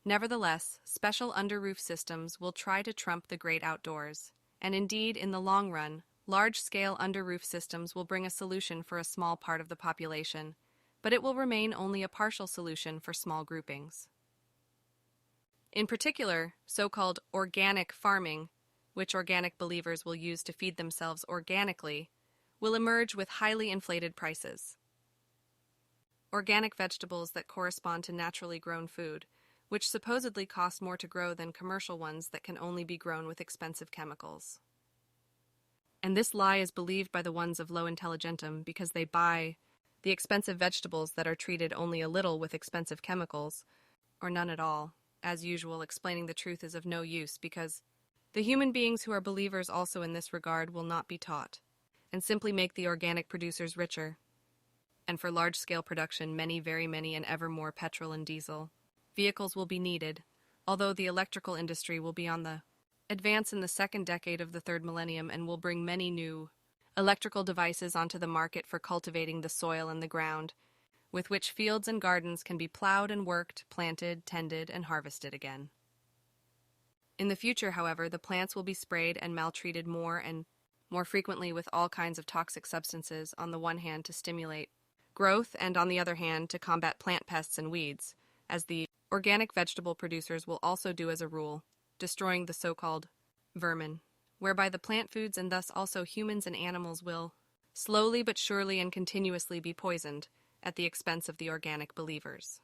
F: Nevertheless, special under-roof systems will try to trump the great outdoors, and indeed, in the long run, large-scale under-roof systems will bring a solution for a small part of the population, but it will remain only a partial solution for small groupings. In particular, so-called organic farming, which organic believers will use to feed themselves organically, will emerge with highly inflated prices. Organic vegetables that correspond to naturally grown food, which supposedly cost more to grow than commercial ones that can only be grown with expensive chemicals. And this lie is believed by the ones of low intelligentum because they buy the expensive vegetables that are treated only a little with expensive chemicals, or none at all. As usual, explaining the truth is of no use because the human beings who are believers also in this regard will not be taught, and simply make the organic producers richer. And for large-scale production, very many and ever more petrol and diesel vehicles will be needed, although the electrical industry will be on the advance in the second decade of the third millennium and will bring many new electrical devices onto the market for cultivating the soil and the ground, with which fields and gardens can be plowed and worked, planted, tended, and harvested again. In the future, however, the plants will be sprayed and maltreated more and more frequently with all kinds of toxic substances, on the one hand to stimulate growth and on the other hand to combat plant pests and weeds, as the organic vegetable producers will also do as a rule, destroying the so-called vermin, whereby the plant foods and thus also humans and animals will slowly but surely and continuously be poisoned at the expense of the organic believers.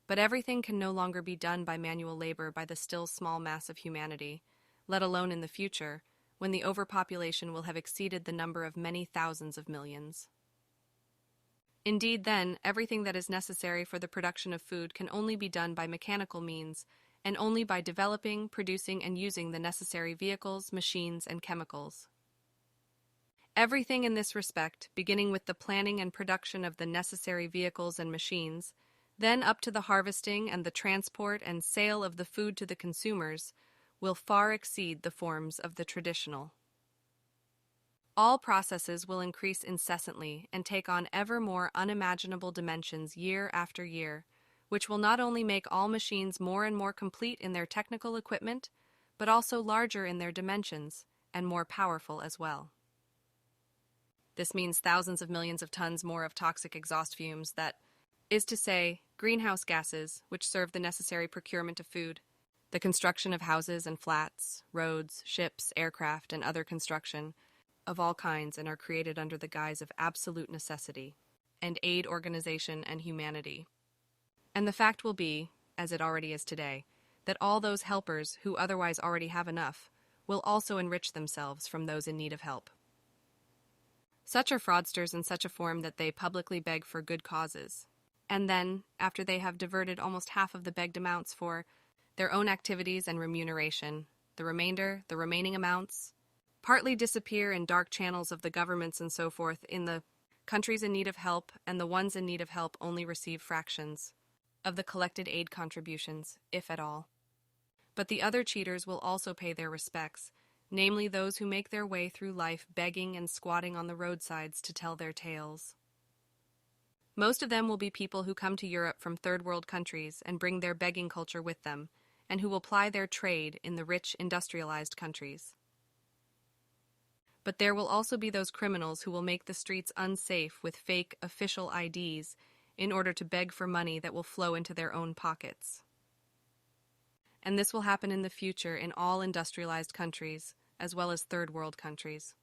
F: But everything can no longer be done by manual labor by the still small mass of humanity, let alone in the future, when the overpopulation will have exceeded the number of many thousands of millions. Indeed, then, everything that is necessary for the production of food can only be done by mechanical means, and only by developing, producing, and using the necessary vehicles, machines, and chemicals. Everything in this respect, beginning with the planning and production of the necessary vehicles and machines, then up to the harvesting and the transport and sale of the food to the consumers, will far exceed the forms of the traditional. All processes will increase incessantly and take on ever more unimaginable dimensions year after year, which will not only make all machines more and more complete in their technical equipment, but also larger in their dimensions and more powerful as well. This means thousands of millions of tons more of toxic exhaust fumes, that is to say, greenhouse gases, which serve the necessary procurement of food, the construction of houses and flats, roads, ships, aircraft, and other construction of all kinds, and are created under the guise of absolute necessity, and aid organization and humanity. And the fact will be, as it already is today, that all those helpers who otherwise already have enough will also enrich themselves from those in need of help. Such are fraudsters in such a form that they publicly beg for good causes, and then, after they have diverted almost half of the begged amounts for their own activities and remuneration, the remaining amounts, partly disappear in dark channels of the governments and so forth in the countries in need of help, and the ones in need of help only receive fractions of the collected aid contributions, if at all. But the other cheaters will also pay their respects, namely those who make their way through life begging and squatting on the roadsides to tell their tales. Most of them will be people who come to Europe from third world countries and bring their begging culture with them, and who will ply their trade in the rich, industrialized countries. But there will also be those criminals who will make the streets unsafe with fake official IDs in order to beg for money that will flow into their own pockets. And this will happen in the future in all industrialized countries, as well as third world countries.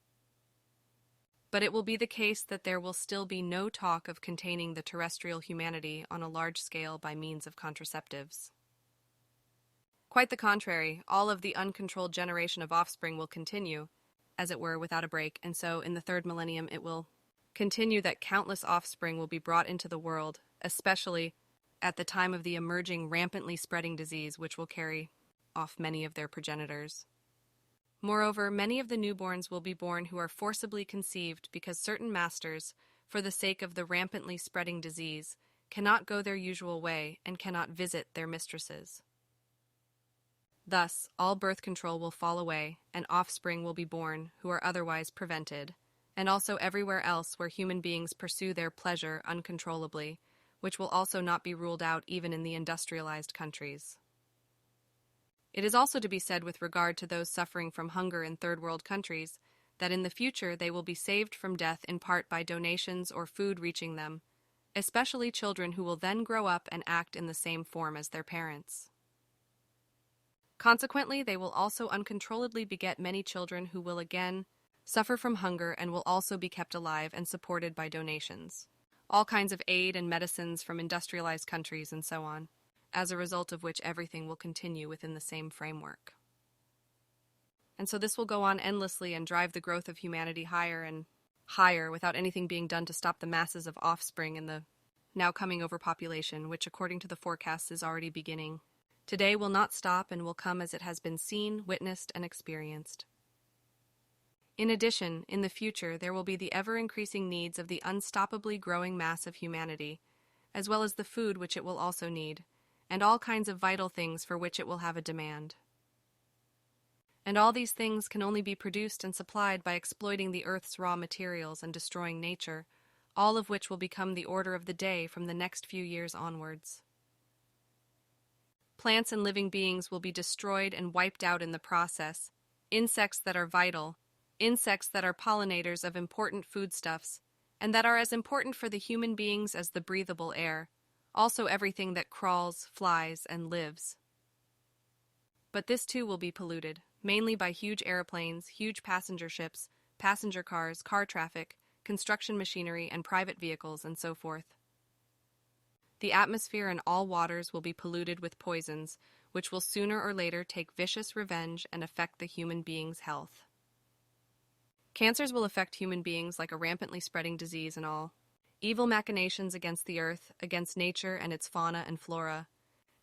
F: but it will be the case that there will still be no talk of containing the terrestrial humanity on a large scale by means of contraceptives. Quite the contrary, all of the uncontrolled generation of offspring will continue, as it were, without a break, and so in the third millennium it will continue that countless offspring will be brought into the world, especially at the time of the emerging rampantly spreading disease which will carry off many of their progenitors. Moreover, many of the newborns will be born who are forcibly conceived because certain masters, for the sake of the rampantly spreading disease, cannot go their usual way and cannot visit their mistresses. Thus, all birth control will fall away, and offspring will be born who are otherwise prevented, and also everywhere else where human beings pursue their pleasure uncontrollably, which will also not be ruled out even in the industrialized countries. It is also to be said with regard to those suffering from hunger in third world countries that in the future they will be saved from death in part by donations or food reaching them, especially children who will then grow up and act in the same form as their parents. Consequently, they will also uncontrolledly beget many children who will again suffer from hunger and will also be kept alive and supported by donations, all kinds of aid and medicines from industrialized countries and so on, as a result of which everything will continue within the same framework. And so this will go on endlessly and drive the growth of humanity higher and higher without anything being done to stop the masses of offspring and the now coming overpopulation, which according to the forecasts is already beginning. Today will not stop and will come as it has been seen, witnessed, and experienced. In addition, in the future, there will be the ever-increasing needs of the unstoppably growing mass of humanity, as well as the food which it will also need, and all kinds of vital things for which it will have a demand. And all these things can only be produced and supplied by exploiting the earth's raw materials and destroying nature, all of which will become the order of the day from the next few years onwards. Plants and living beings will be destroyed and wiped out in the process, insects that are vital, insects that are pollinators of important foodstuffs, and that are as important for the human beings as the breathable air, also everything that crawls, flies, and lives. But this too will be polluted, mainly by huge airplanes, huge passenger ships, passenger cars, car traffic, construction machinery, and private vehicles, and so forth. The atmosphere and all waters will be polluted with poisons, which will sooner or later take vicious revenge and affect the human being's health. Cancers will affect human beings like a rampantly spreading disease and all. Evil machinations against the earth, against nature and its fauna and flora,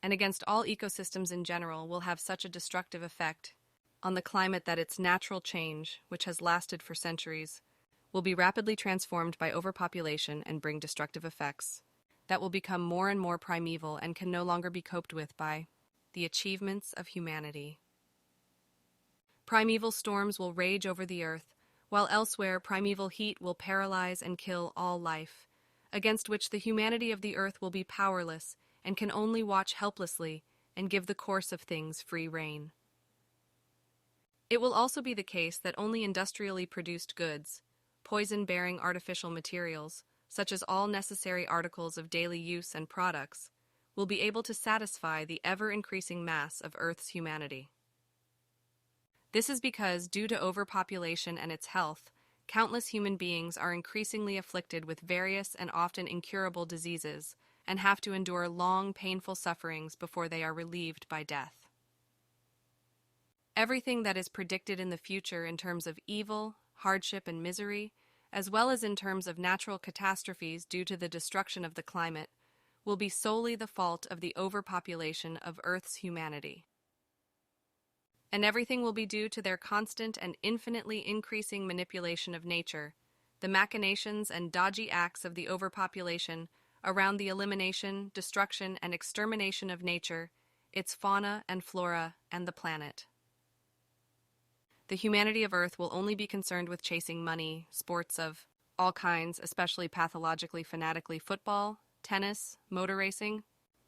F: and against all ecosystems in general will have such a destructive effect on the climate that its natural change, which has lasted for centuries, will be rapidly transformed by overpopulation and bring destructive effects that will become more and more primeval and can no longer be coped with by the achievements of humanity. Primeval storms will rage over the earth, while elsewhere primeval heat will paralyze and kill all life, against which the humanity of the earth will be powerless and can only watch helplessly and give the course of things free rein. It will also be the case that only industrially produced goods, poison-bearing artificial materials, such as all necessary articles of daily use and products, will be able to satisfy the ever-increasing mass of Earth's humanity. This is because, due to overpopulation and its health, countless human beings are increasingly afflicted with various and often incurable diseases and have to endure long, painful sufferings before they are relieved by death. Everything that is predicted in the future in terms of evil, hardship, and misery, as well as in terms of natural catastrophes due to the destruction of the climate, will be solely the fault of the overpopulation of Earth's humanity. And everything will be due to their constant and infinitely increasing manipulation of nature, the machinations and dodgy acts of the overpopulation around the elimination, destruction, and extermination of nature, its fauna and flora, and the planet. The humanity of Earth will only be concerned with chasing money, sports of all kinds, especially pathologically fanatically football, tennis, motor racing,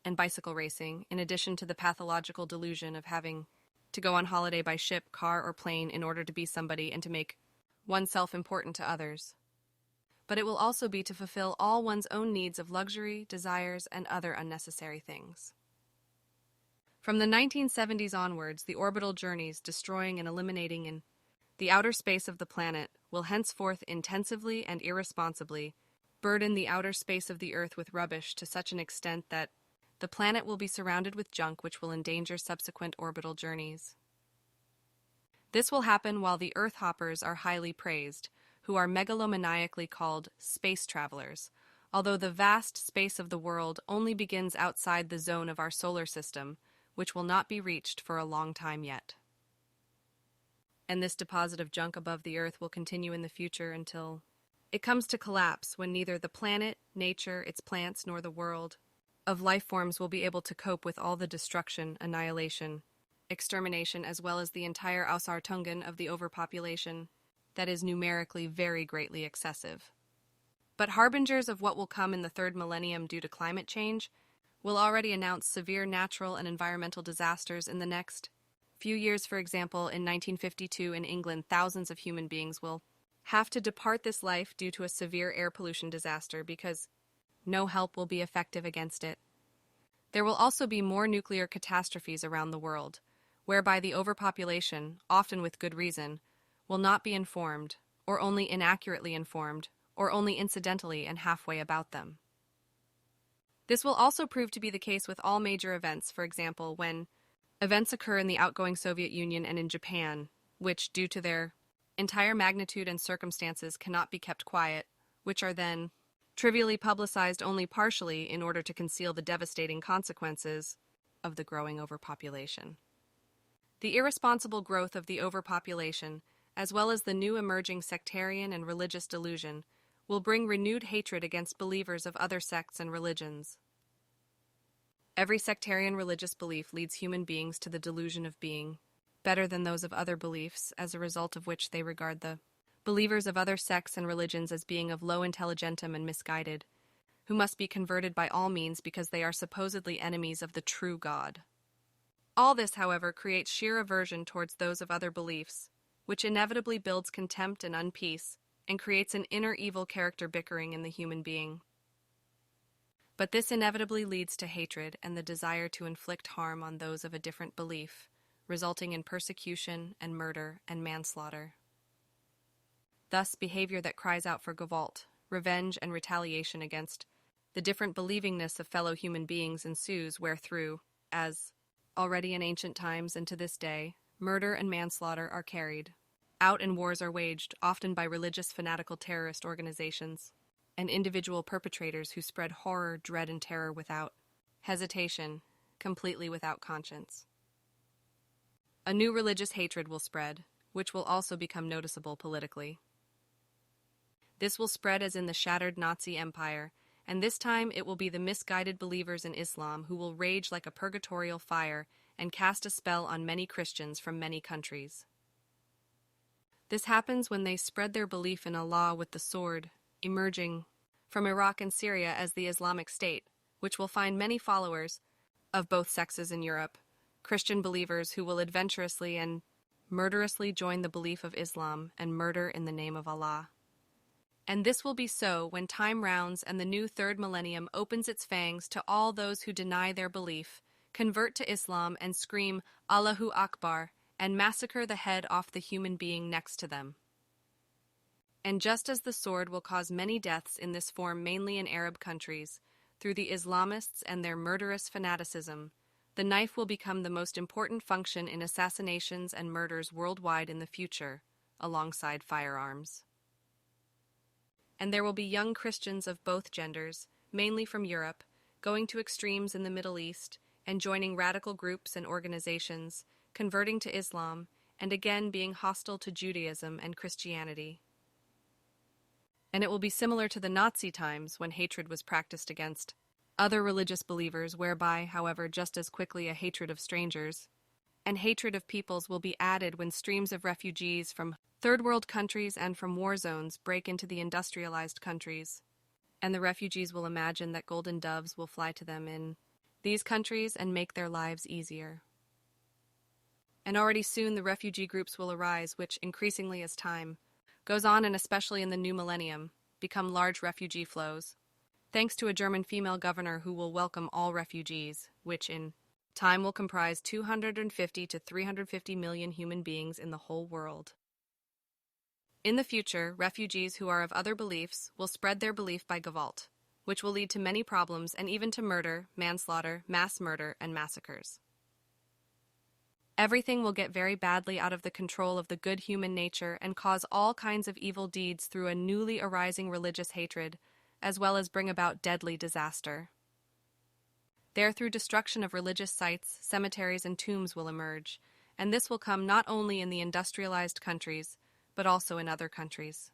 F: and bicycle racing, in addition to the pathological delusion of having to go on holiday by ship, car, or plane in order to be somebody and to make oneself important to others. But it will also be to fulfill all one's own needs of luxury, desires, and other unnecessary things. From the 1970s onwards, the orbital journeys destroying and eliminating in The outer space of the planet will henceforth intensively and irresponsibly burden the outer space of the Earth with rubbish to such an extent that the planet will be surrounded with junk which will endanger subsequent orbital journeys. This will happen while the Earth hoppers are highly praised, who are megalomaniacally called space travelers, although the vast space of the world only begins outside the zone of our solar system, which will not be reached for a long time yet. And this deposit of junk above the Earth will continue in the future until it comes to collapse, when neither the planet, nature, its plants, nor the world of life forms will be able to cope with all the destruction, annihilation, extermination, as well as the entire Ausartungen of the overpopulation that is numerically very greatly excessive. But harbingers of what will come in the third millennium due to climate change will already announce severe natural and environmental disasters in the next few years. For example, in 1952 in England, thousands of human beings will have to depart this life due to a severe air pollution disaster because no help will be effective against it. There will also be more nuclear catastrophes around the world, whereby the overpopulation, often with good reason, will not be informed, or only inaccurately informed, or only incidentally and halfway about them. This will also prove to be the case with all major events. For example, when events occur in the outgoing Soviet Union and in Japan, which, due to their entire magnitude and circumstances, cannot be kept quiet, which are then trivially publicized only partially in order to conceal the devastating consequences of the growing overpopulation. The irresponsible growth of the overpopulation, as well as the new emerging sectarian and religious delusion, will bring renewed hatred against believers of other sects and religions. Every sectarian religious belief leads human beings to the delusion of being better than those of other beliefs, as a result of which they regard the believers of other sects and religions as being of low intelligentum and misguided, who must be converted by all means because they are supposedly enemies of the true God. All this, however, creates sheer aversion towards those of other beliefs, which inevitably builds contempt and unpeace, and creates an inner evil character bickering in the human being. But this inevitably leads to hatred and the desire to inflict harm on those of a different belief, resulting in persecution and murder and manslaughter. Thus, behavior that cries out for revolt, revenge, and retaliation against the different believingness of fellow human beings ensues, wherethrough, as already in ancient times and to this day, murder and manslaughter are carried out and wars are waged, often by religious fanatical terrorist organizations and individual perpetrators who spread horror, dread, and terror without hesitation, completely without conscience. A new religious hatred will spread, which will also become noticeable politically. This will spread as in the shattered Nazi Empire, and this time it will be the misguided believers in Islam who will rage like a purgatorial fire and cast a spell on many Christians from many countries. This happens when they spread their belief in Allah with the sword, emerging from Iraq and Syria as the Islamic State, which will find many followers of both sexes in Europe, Christian believers who will adventurously and murderously join the belief of Islam and murder in the name of Allah. And this will be so when time rounds and the new third millennium opens its fangs to all those who deny their belief, convert to Islam, and scream Allahu Akbar and massacre the head off the human being next to them. And just as the sword will cause many deaths in this form mainly in Arab countries, through the Islamists and their murderous fanaticism, the knife will become the most important function in assassinations and murders worldwide in the future, alongside firearms. And there will be young Christians of both genders, mainly from Europe, going to extremes in the Middle East and joining radical groups and organizations, converting to Islam, and again being hostile to Judaism and Christianity. And it will be similar to the Nazi times when hatred was practiced against other religious believers, whereby, however, just as quickly a hatred of strangers and hatred of peoples will be added when streams of refugees from third world countries and from war zones break into the industrialized countries, and the refugees will imagine that golden doves will fly to them in these countries and make their lives easier. And already soon the refugee groups will arise, which, increasingly as time goes on, and especially in the new millennium, become large refugee flows, thanks to a German female governor who will welcome all refugees, which in time will comprise 250 to 350 million human beings in the whole world. In the future, refugees who are of other beliefs will spread their belief by Gewalt, which will lead to many problems and even to murder, manslaughter, mass murder, and massacres. Everything will get very badly out of the control of the good human nature and cause all kinds of evil deeds through a newly arising religious hatred, as well as bring about deadly disaster. There, through destruction of religious sites, cemeteries, and tombs will emerge, and this will come not only in the industrialized countries, but also in other countries.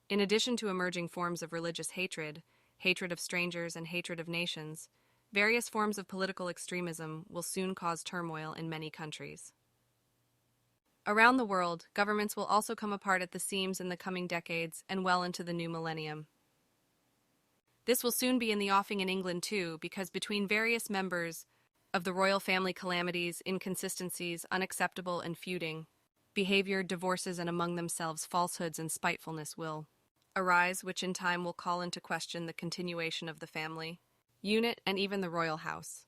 F: In addition to emerging forms of religious hatred, hatred of strangers, and hatred of nations, various forms of political extremism will soon cause turmoil in many countries. Around the world, governments will also come apart at the seams in the coming decades and well into the new millennium. This will soon be in the offing in England too, because between various members of the royal family calamities, inconsistencies, unacceptable and feuding, behavior, divorces, and among themselves falsehoods and spitefulness will arise, which in time will call into question the continuation of the family unit and even the royal house.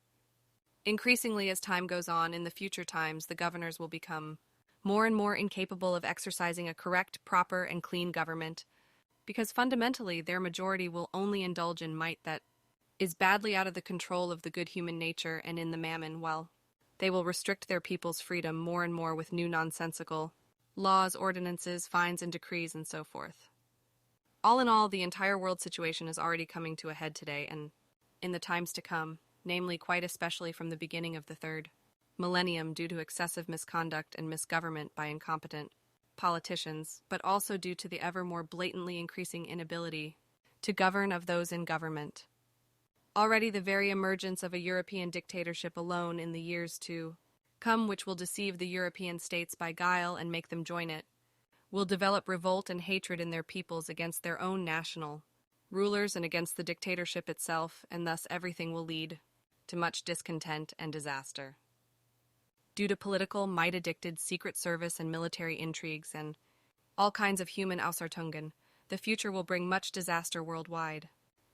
F: Increasingly, as time goes on, in the future times, the governors will become more and more incapable of exercising a correct, proper, and clean government, because fundamentally their majority will only indulge in might that is badly out of the control of the good human nature and in the mammon, while they will restrict their people's freedom more and more with new nonsensical laws, ordinances, fines, and decrees, and so forth. All in all, the entire world situation is already coming to a head today and in the times to come, namely quite especially from the beginning of the third millennium, due to excessive misconduct and misgovernment by incompetent politicians, but also due to the ever more blatantly increasing inability to govern of those in government. Already the very emergence of a European dictatorship alone in the years to come, which will deceive the European states by guile and make them join it, will develop revolt and hatred in their peoples against their own national rulers and against the dictatorship itself, and thus everything will lead to much discontent and disaster. Due to political, might-addicted secret service and military intrigues and all kinds of human Ausartungen, the future will bring much disaster worldwide,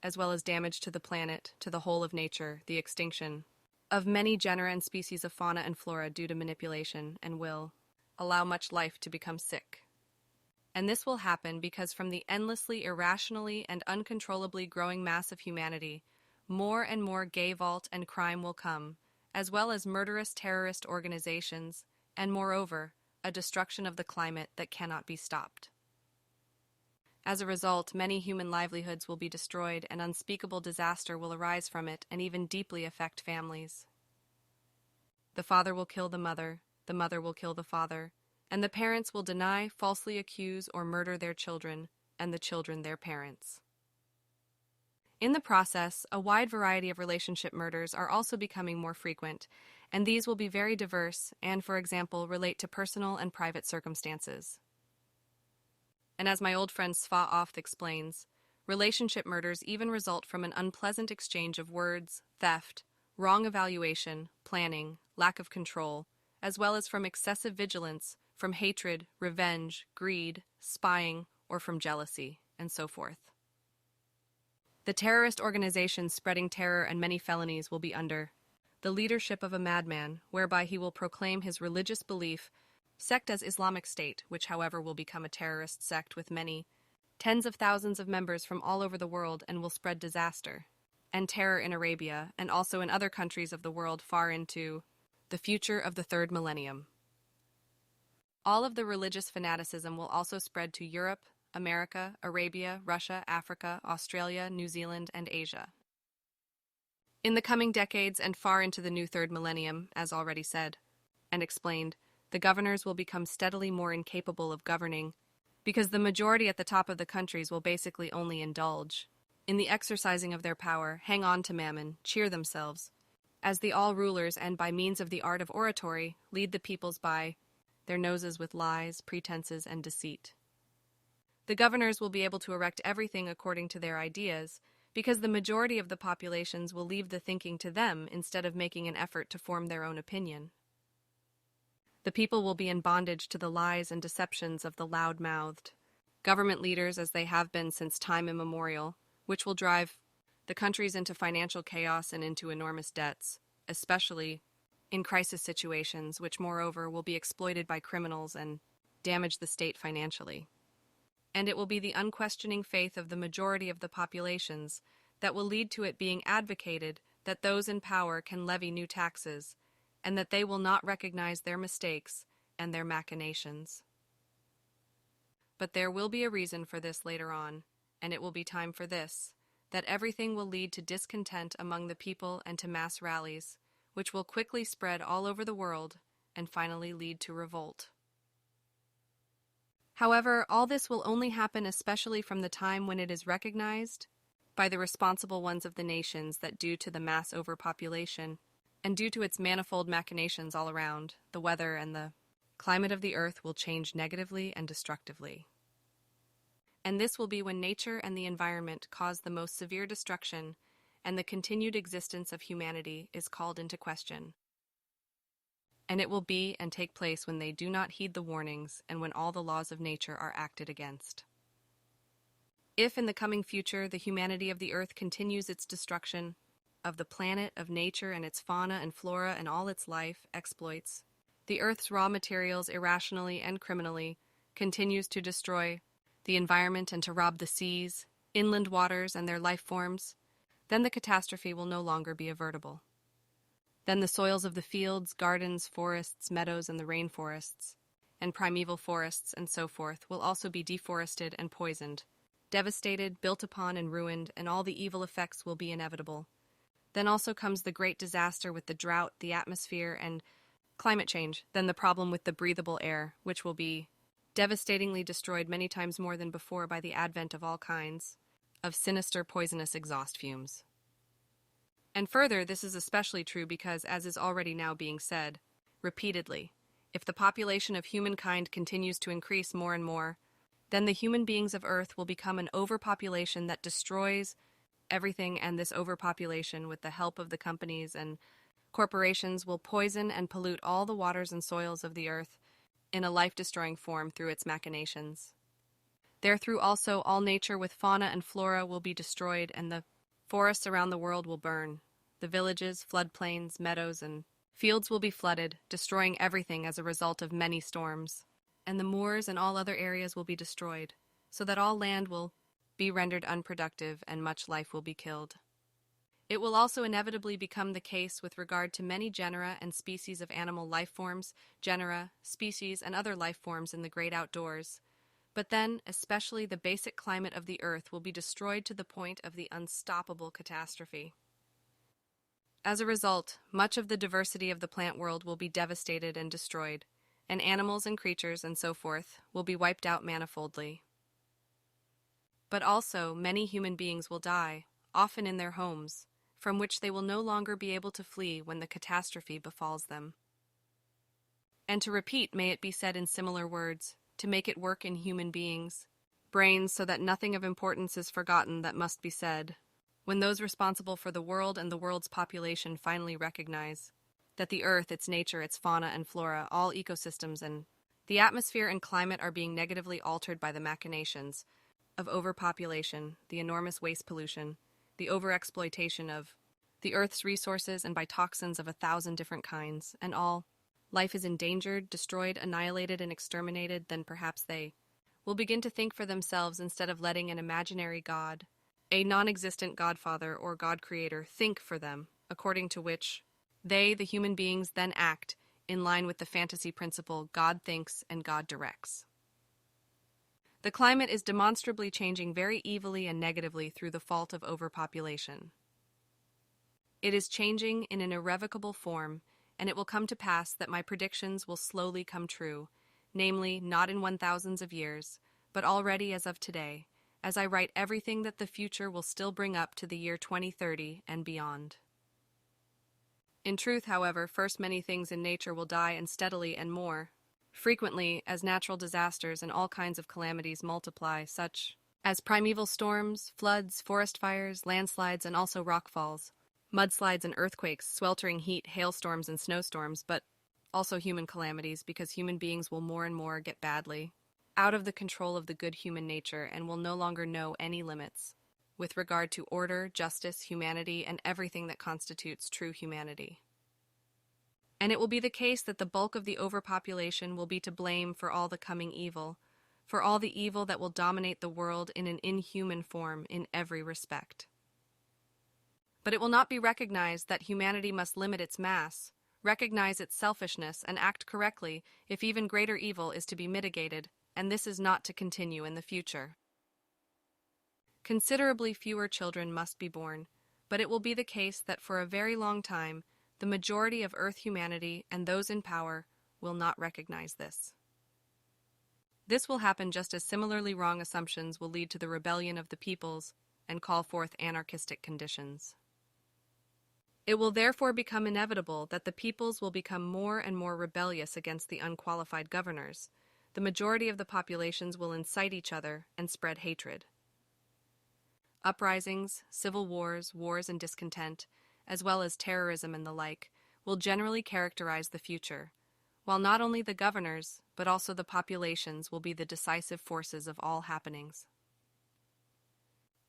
F: as well as damage to the planet, to the whole of nature, the extinction of many genera and species of fauna and flora due to manipulation, and will allow much life to become sick. And this will happen because from the endlessly, irrationally, and uncontrollably growing mass of humanity, more and more gayvault and crime will come, as well as murderous terrorist organizations, and moreover, a destruction of the climate that cannot be stopped. As a result, many human livelihoods will be destroyed and unspeakable disaster will arise from it and even deeply affect families. The father will kill the mother will kill the father, and the parents will deny, falsely accuse, or murder their children, and the children their parents. In the process, a wide variety of relationship murders are also becoming more frequent, and these will be very diverse and, for example, relate to personal and private circumstances. And as my old friend Sfath explains, relationship murders even result from an unpleasant exchange of words, theft, wrong evaluation, planning, lack of control, as well as from excessive vigilance, from hatred, revenge, greed, spying, or from jealousy, and so forth. The terrorist organizations spreading terror and many felonies will be under the leadership of a madman, whereby he will proclaim his religious belief sect as Islamic State, which however will become a terrorist sect with many tens of thousands of members from all over the world and will spread disaster and terror in Arabia and also in other countries of the world far into the future of the third millennium. All of the religious fanaticism will also spread to Europe, America, Arabia, Russia, Africa, Australia, New Zealand, and Asia. In the coming decades and far into the new third millennium, as already said and explained, the governors will become steadily more incapable of governing because the majority at the top of the countries will basically only indulge in the exercising of their power, hang on to mammon, cheer themselves, as the all-rulers and by means of the art of oratory lead the peoples by their noses with lies, pretenses, and deceit. The governors will be able to erect everything according to their ideas, because the majority of the populations will leave the thinking to them instead of making an effort to form their own opinion. The people will be in bondage to the lies and deceptions of the loud-mouthed government leaders as they have been since time immemorial, which will drive the countries into financial chaos and into enormous debts, especially in crisis situations, which moreover will be exploited by criminals and damage the state financially. And it will be the unquestioning faith of the majority of the populations that will lead to it being advocated that those in power can levy new taxes, and that they will not recognize their mistakes and their machinations. But there will be a reason for this later on, and it will be time for this, that everything will lead to discontent among the people and to mass rallies, which will quickly spread all over the world and finally lead to revolt. However, all this will only happen especially from the time when it is recognized by the responsible ones of the nations that due to the mass overpopulation and due to its manifold machinations all around, the weather and the climate of the earth will change negatively and destructively. And this will be when nature and the environment cause the most severe destruction and the continued existence of humanity is called into question. And it will be and take place when they do not heed the warnings and when all the laws of nature are acted against. If in the coming future the humanity of the earth continues its destruction of the planet, of nature and its fauna and flora and all its life, exploits the earth's raw materials irrationally and criminally, continues to destroy the environment and to rob the seas, inland waters and their life forms, then the catastrophe will no longer be avertible. Then the soils of the fields, gardens, forests, meadows, and the rainforests, and primeval forests and so forth will also be deforested and poisoned, devastated, built upon and ruined, and all the evil effects will be inevitable. Then also comes the great disaster with the drought, the atmosphere, and climate change, then the problem with the breathable air, which will be devastatingly destroyed many times more than before by the advent of all kinds of sinister poisonous exhaust fumes. And further, this is especially true because, as is already now being said, repeatedly, if the population of humankind continues to increase more and more, then the human beings of Earth will become an overpopulation that destroys everything, and this overpopulation, with the help of the companies and corporations, will poison and pollute all the waters and soils of the Earth in a life-destroying form through its machinations. Therethrough also all nature with fauna and flora will be destroyed, and the forests around the world will burn. The villages, floodplains, meadows, and fields will be flooded, destroying everything as a result of many storms. And the moors and all other areas will be destroyed, so that all land will be rendered unproductive and much life will be killed. It will also inevitably become the case with regard to many genera and species of animal life forms, genera, species, and other life forms in the great outdoors. But then, especially the basic climate of the earth will be destroyed to the point of the unstoppable catastrophe. As a result, much of the diversity of the plant world will be devastated and destroyed, and animals and creatures and so forth will be wiped out manifoldly. But also, many human beings will die, often in their homes, from which they will no longer be able to flee when the catastrophe befalls them. And to repeat, may it be said in similar words, to make it work in human beings' brains so that nothing of importance is forgotten that must be said, when those responsible for the world and the world's population finally recognize that the earth, its nature, its fauna and flora, all ecosystems and the atmosphere and climate are being negatively altered by the machinations of overpopulation, the enormous waste pollution, the overexploitation of the earth's resources and by toxins of 1,000 different kinds, and all life is endangered, destroyed, annihilated, and exterminated, then perhaps they will begin to think for themselves instead of letting an imaginary God, a non-existent Godfather or God-Creator, think for them, according to which they, the human beings, then act in line with the fantasy principle God thinks and God directs. The climate is demonstrably changing very evilly and negatively through the fault of overpopulation. It is changing in an irrevocable form, and it will come to pass that my predictions will slowly come true, namely, not in 1,000s of years, but already as of today, as I write everything that the future will still bring up to the year 2030 and beyond. In truth, however, first many things in nature will die, and steadily and more frequently as natural disasters and all kinds of calamities multiply, such as primeval storms, floods, forest fires, landslides, and also rockfalls, mudslides and earthquakes, sweltering heat, hailstorms and snowstorms, but also human calamities, because human beings will more and more get badly out of the control of the good human nature and will no longer know any limits with regard to order, justice, humanity, and everything that constitutes true humanity. And it will be the case that the bulk of the overpopulation will be to blame for all the coming evil, for all the evil that will dominate the world in an inhuman form in every respect. But it will not be recognized that humanity must limit its mass, recognize its selfishness, and act correctly if even greater evil is to be mitigated, and this is not to continue in the future. Considerably fewer children must be born, but it will be the case that for a very long time, the majority of Earth humanity and those in power will not recognize this. This will happen just as similarly wrong assumptions will lead to the rebellion of the peoples and call forth anarchistic conditions. It will therefore become inevitable that the peoples will become more and more rebellious against the unqualified governors. The majority of the populations will incite each other and spread hatred. Uprisings, civil wars, wars and discontent, as well as terrorism and the like, will generally characterize the future, while not only the governors, but also the populations will be the decisive forces of all happenings.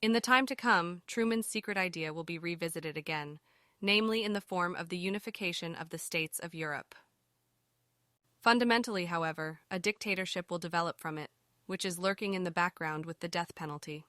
F: In the time to come, Truman's secret idea will be revisited again, namely in the form of the unification of the states of Europe. Fundamentally, however, a dictatorship will develop from it, which is lurking in the background with the death penalty.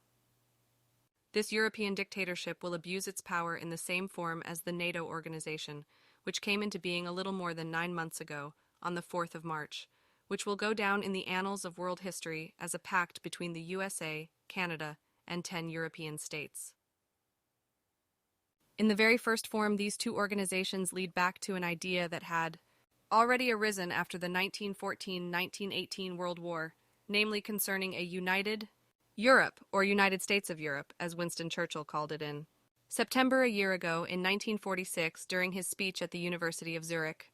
F: This European dictatorship will abuse its power in the same form as the NATO organization, which came into being a little more than 9 months ago, on the 4th of March, which will go down in the annals of world history as a pact between the USA, Canada, and 10 European states. In the very first form, these two organizations lead back to an idea that had already arisen after the 1914-1918 World War, namely concerning a united Europe, or United States of Europe, as Winston Churchill called it in September a year ago in 1946 during his speech at the University of Zurich.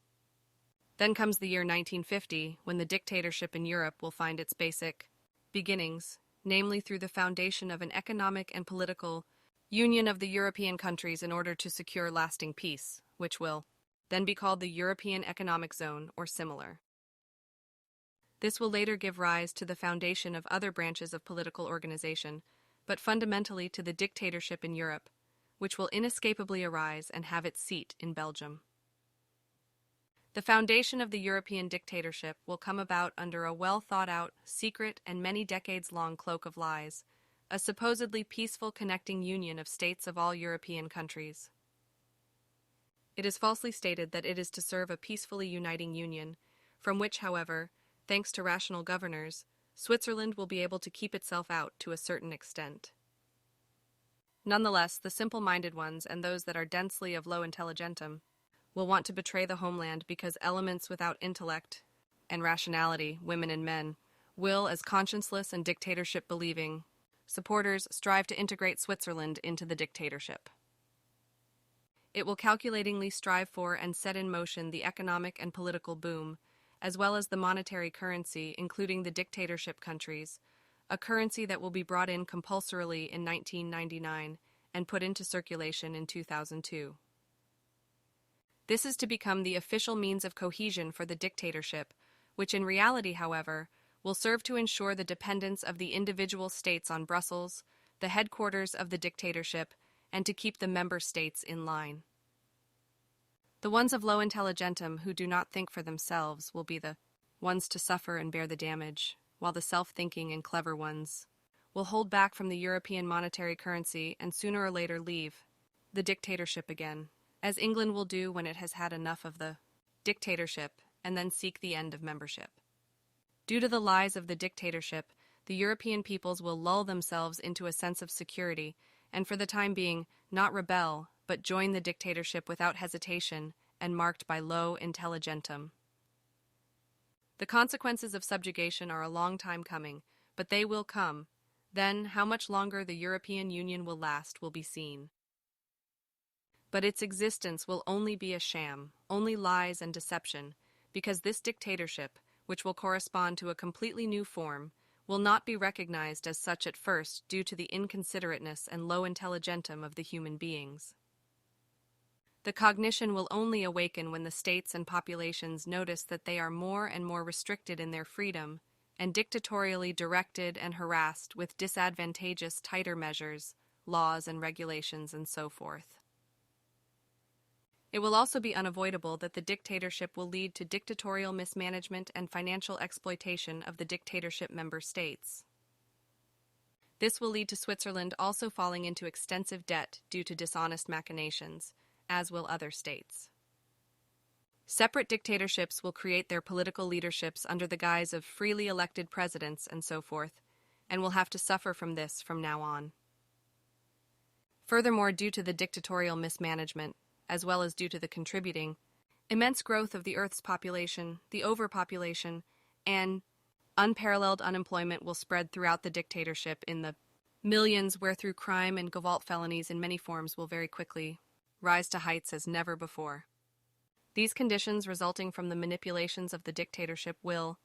F: Then comes the year 1950, when the dictatorship in Europe will find its basic beginnings, namely through the foundation of an economic and political union of the European countries in order to secure lasting peace, which will then be called the European Economic Zone or similar. This will later give rise to the foundation of other branches of political organization, but fundamentally to the dictatorship in Europe, which will inescapably arise and have its seat in Belgium. The foundation of the European dictatorship will come about under a well-thought-out, secret, and many decades-long cloak of lies, a supposedly peaceful connecting union of states of all European countries. It is falsely stated that it is to serve a peacefully uniting union, from which, however, thanks to rational governors, Switzerland will be able to keep itself out to a certain extent. Nonetheless, the simple-minded ones and those that are densely of low intelligentum will want to betray the homeland because elements without intellect and rationality, women and men, will, as conscienceless and dictatorship-believing supporters, strive to integrate Switzerland into the dictatorship. It will calculatingly strive for and set in motion the economic and political boom, as well as the monetary currency, including the dictatorship countries, a currency that will be brought in compulsorily in 1999 and put into circulation in 2002. This is to become the official means of cohesion for the dictatorship, which in reality, however, will serve to ensure the dependence of the individual states on Brussels, the headquarters of the dictatorship, and to keep the member states in line. The ones of low intelligentum who do not think for themselves will be the ones to suffer and bear the damage, while the self-thinking and clever ones will hold back from the European monetary currency and sooner or later leave the dictatorship again, as England will do when it has had enough of the dictatorship and then seek the end of membership. Due to the lies of the dictatorship, the European peoples will lull themselves into a sense of security and for the time being not rebel, but join the dictatorship without hesitation and marked by low intelligentum. The consequences of subjugation are a long time coming, but they will come. Then, how much longer the European Union will last will be seen. But its existence will only be a sham, only lies and deception, because this dictatorship, which will correspond to a completely new form, will not be recognized as such at first due to the inconsiderateness and low intelligentum of the human beings. The cognition will only awaken when the states and populations notice that they are more and more restricted in their freedom and dictatorially directed and harassed with disadvantageous tighter measures, laws and regulations, and so forth. It will also be unavoidable that the dictatorship will lead to dictatorial mismanagement and financial exploitation of the dictatorship member states. This will lead to Switzerland also falling into extensive debt due to dishonest machinations, as will other states. Separate dictatorships will create their political leaderships under the guise of freely elected presidents and so forth, and will have to suffer from this from now on. Furthermore, due to the dictatorial mismanagement, as well as due to the contributing immense growth of the Earth's population, the overpopulation, and unparalleled unemployment will spread throughout the dictatorship in the millions, where through crime and gavolt felonies in many forms will very quickly rise to heights as never before. These conditions resulting from the manipulations of the dictatorship will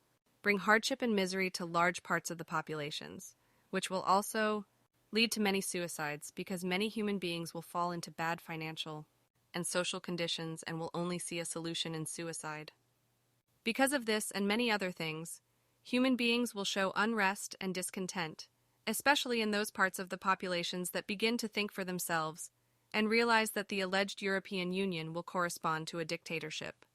F: bring hardship and misery to large parts of the populations, which will also lead to many suicides because many human beings will fall into bad financial and social conditions and will only see a solution in suicide. Because of this and many other things, human beings will show unrest and discontent, especially in those parts of the populations that begin to think for themselves and realize that the alleged European Union will correspond to a dictatorship.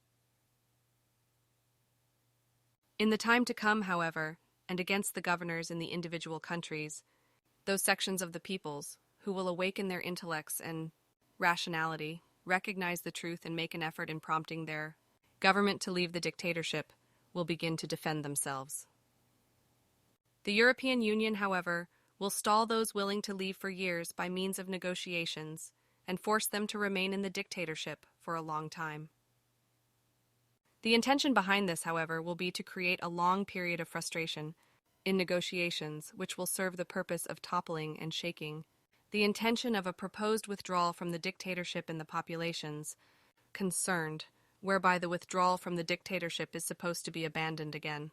F: In the time to come, however, and against the governors in the individual countries, those sections of the peoples who will awaken their intellects and rationality, recognize the truth, and make an effort in prompting their government to leave the dictatorship, will begin to defend themselves. The European Union, however, will stall those willing to leave for years by means of negotiations and force them to remain in the dictatorship for a long time. The intention behind this, however, will be to create a long period of frustration in negotiations, which will serve the purpose of toppling and shaking the intention of a proposed withdrawal from the dictatorship in the populations concerned, whereby the withdrawal from the dictatorship is supposed to be abandoned again.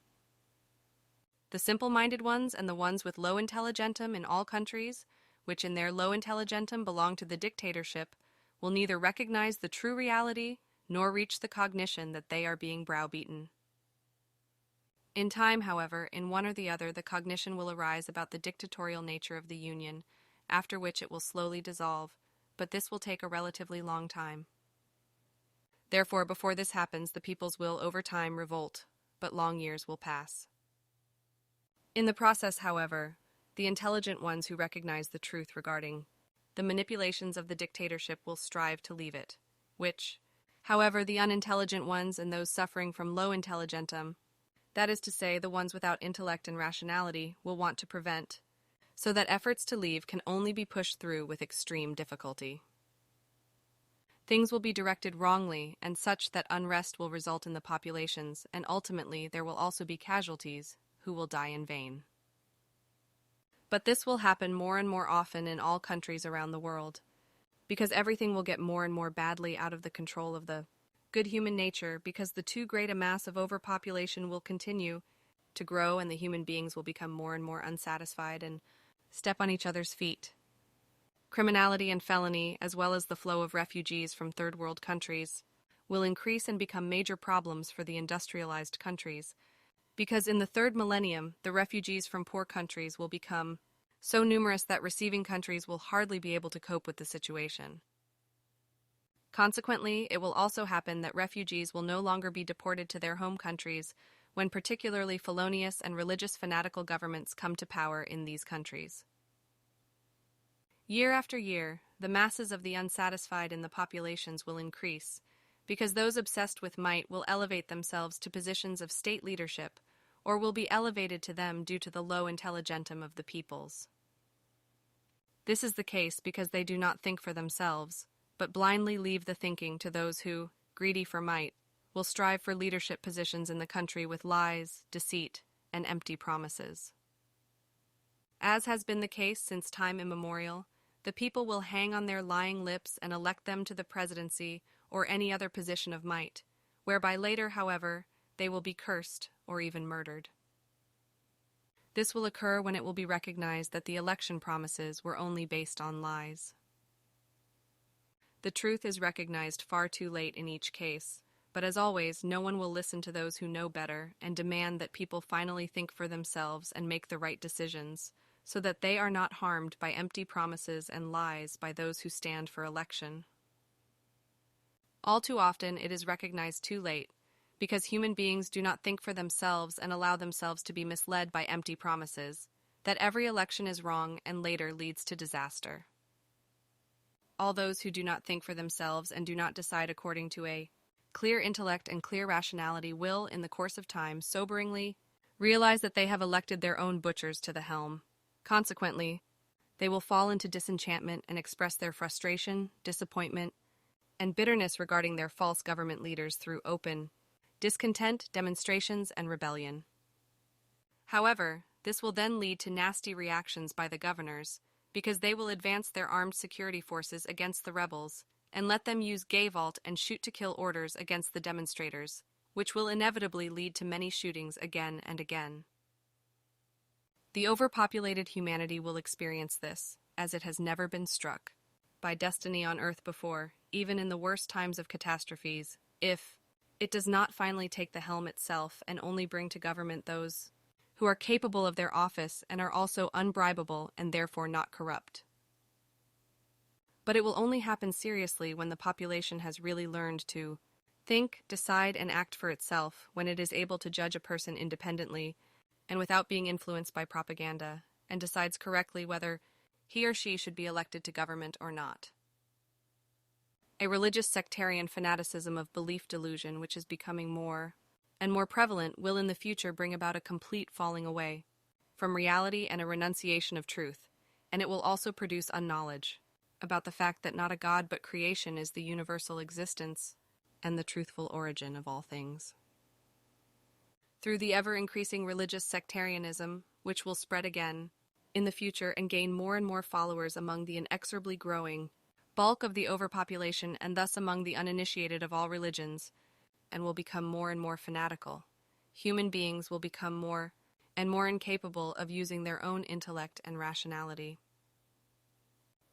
F: The simple-minded ones and the ones with low intelligentum in all countries, which in their low intelligentum belong to the dictatorship, will neither recognize the true reality nor reach the cognition that they are being browbeaten. In time, however, in one or the other, the cognition will arise about the dictatorial nature of the Union, after which it will slowly dissolve, but this will take a relatively long time. Therefore, before this happens, the peoples will, over time, revolt, but long years will pass. In the process, however, the intelligent ones who recognize the truth regarding the manipulations of the dictatorship will strive to leave it, which, however, the unintelligent ones and those suffering from low intelligentum, that is to say, the ones without intellect and rationality, will want to prevent, so that efforts to leave can only be pushed through with extreme difficulty. Things will be directed wrongly and such that unrest will result in the populations, and ultimately there will also be casualties who will die in vain. But this will happen more and more often in all countries around the world, because everything will get more and more badly out of the control of the good human nature, because the too great a mass of overpopulation will continue to grow and the human beings will become more and more unsatisfied and step on each other's feet. Criminality and felony, as well as the flow of refugees from third world countries, will increase and become major problems for the industrialized countries, because in the third millennium, the refugees from poor countries will become so numerous that receiving countries will hardly be able to cope with the situation. Consequently, it will also happen that refugees will no longer be deported to their home countries when particularly felonious and religious fanatical governments come to power in these countries. Year after year, the masses of the unsatisfied in the populations will increase, because those obsessed with might will elevate themselves to positions of state leadership, or will be elevated to them due to the low intelligentum of the peoples. This is the case because they do not think for themselves, but blindly leave the thinking to those who, greedy for might, will strive for leadership positions in the country with lies, deceit, and empty promises. As has been the case since time immemorial, the people will hang on their lying lips and elect them to the presidency or any other position of might, whereby later, however, they will be cursed or even murdered. This will occur when it will be recognized that the election promises were only based on lies. The truth is recognized far too late in each case, but as always, no one will listen to those who know better and demand that people finally think for themselves and make the right decisions, so that they are not harmed by empty promises and lies by those who stand for election. All too often, it is recognized too late, because human beings do not think for themselves and allow themselves to be misled by empty promises, that every election is wrong and later leads to disaster. All those who do not think for themselves and do not decide according to a clear intellect and clear rationality will, in the course of time, soberingly realize that they have elected their own butchers to the helm. Consequently, they will fall into disenchantment and express their frustration, disappointment, and bitterness regarding their false government leaders through open discontent, demonstrations, and rebellion. However, this will then lead to nasty reactions by the governors, because they will advance their armed security forces against the rebels and let them use gayvault and shoot-to-kill orders against the demonstrators, which will inevitably lead to many shootings again and again. The overpopulated humanity will experience this, as it has never been struck by destiny on Earth before, even in the worst times of catastrophes, if it does not finally take the helm itself and only bring to government those who are capable of their office and are also unbribable and therefore not corrupt. But it will only happen seriously when the population has really learned to think, decide, and act for itself, when it is able to judge a person independently and without being influenced by propaganda, and decides correctly whether he or she should be elected to government or not. A religious sectarian fanaticism of belief delusion, which is becoming more and more prevalent, will in the future bring about a complete falling away from reality and a renunciation of truth, and it will also produce unknowledge about the fact that not a God but creation is the universal existence and the truthful origin of all things. Through the ever-increasing religious sectarianism, which will spread again in the future and gain more and more followers among the inexorably growing bulk of the overpopulation and thus among the uninitiated of all religions, and will become more and more fanatical, human beings will become more and more incapable of using their own intellect and rationality.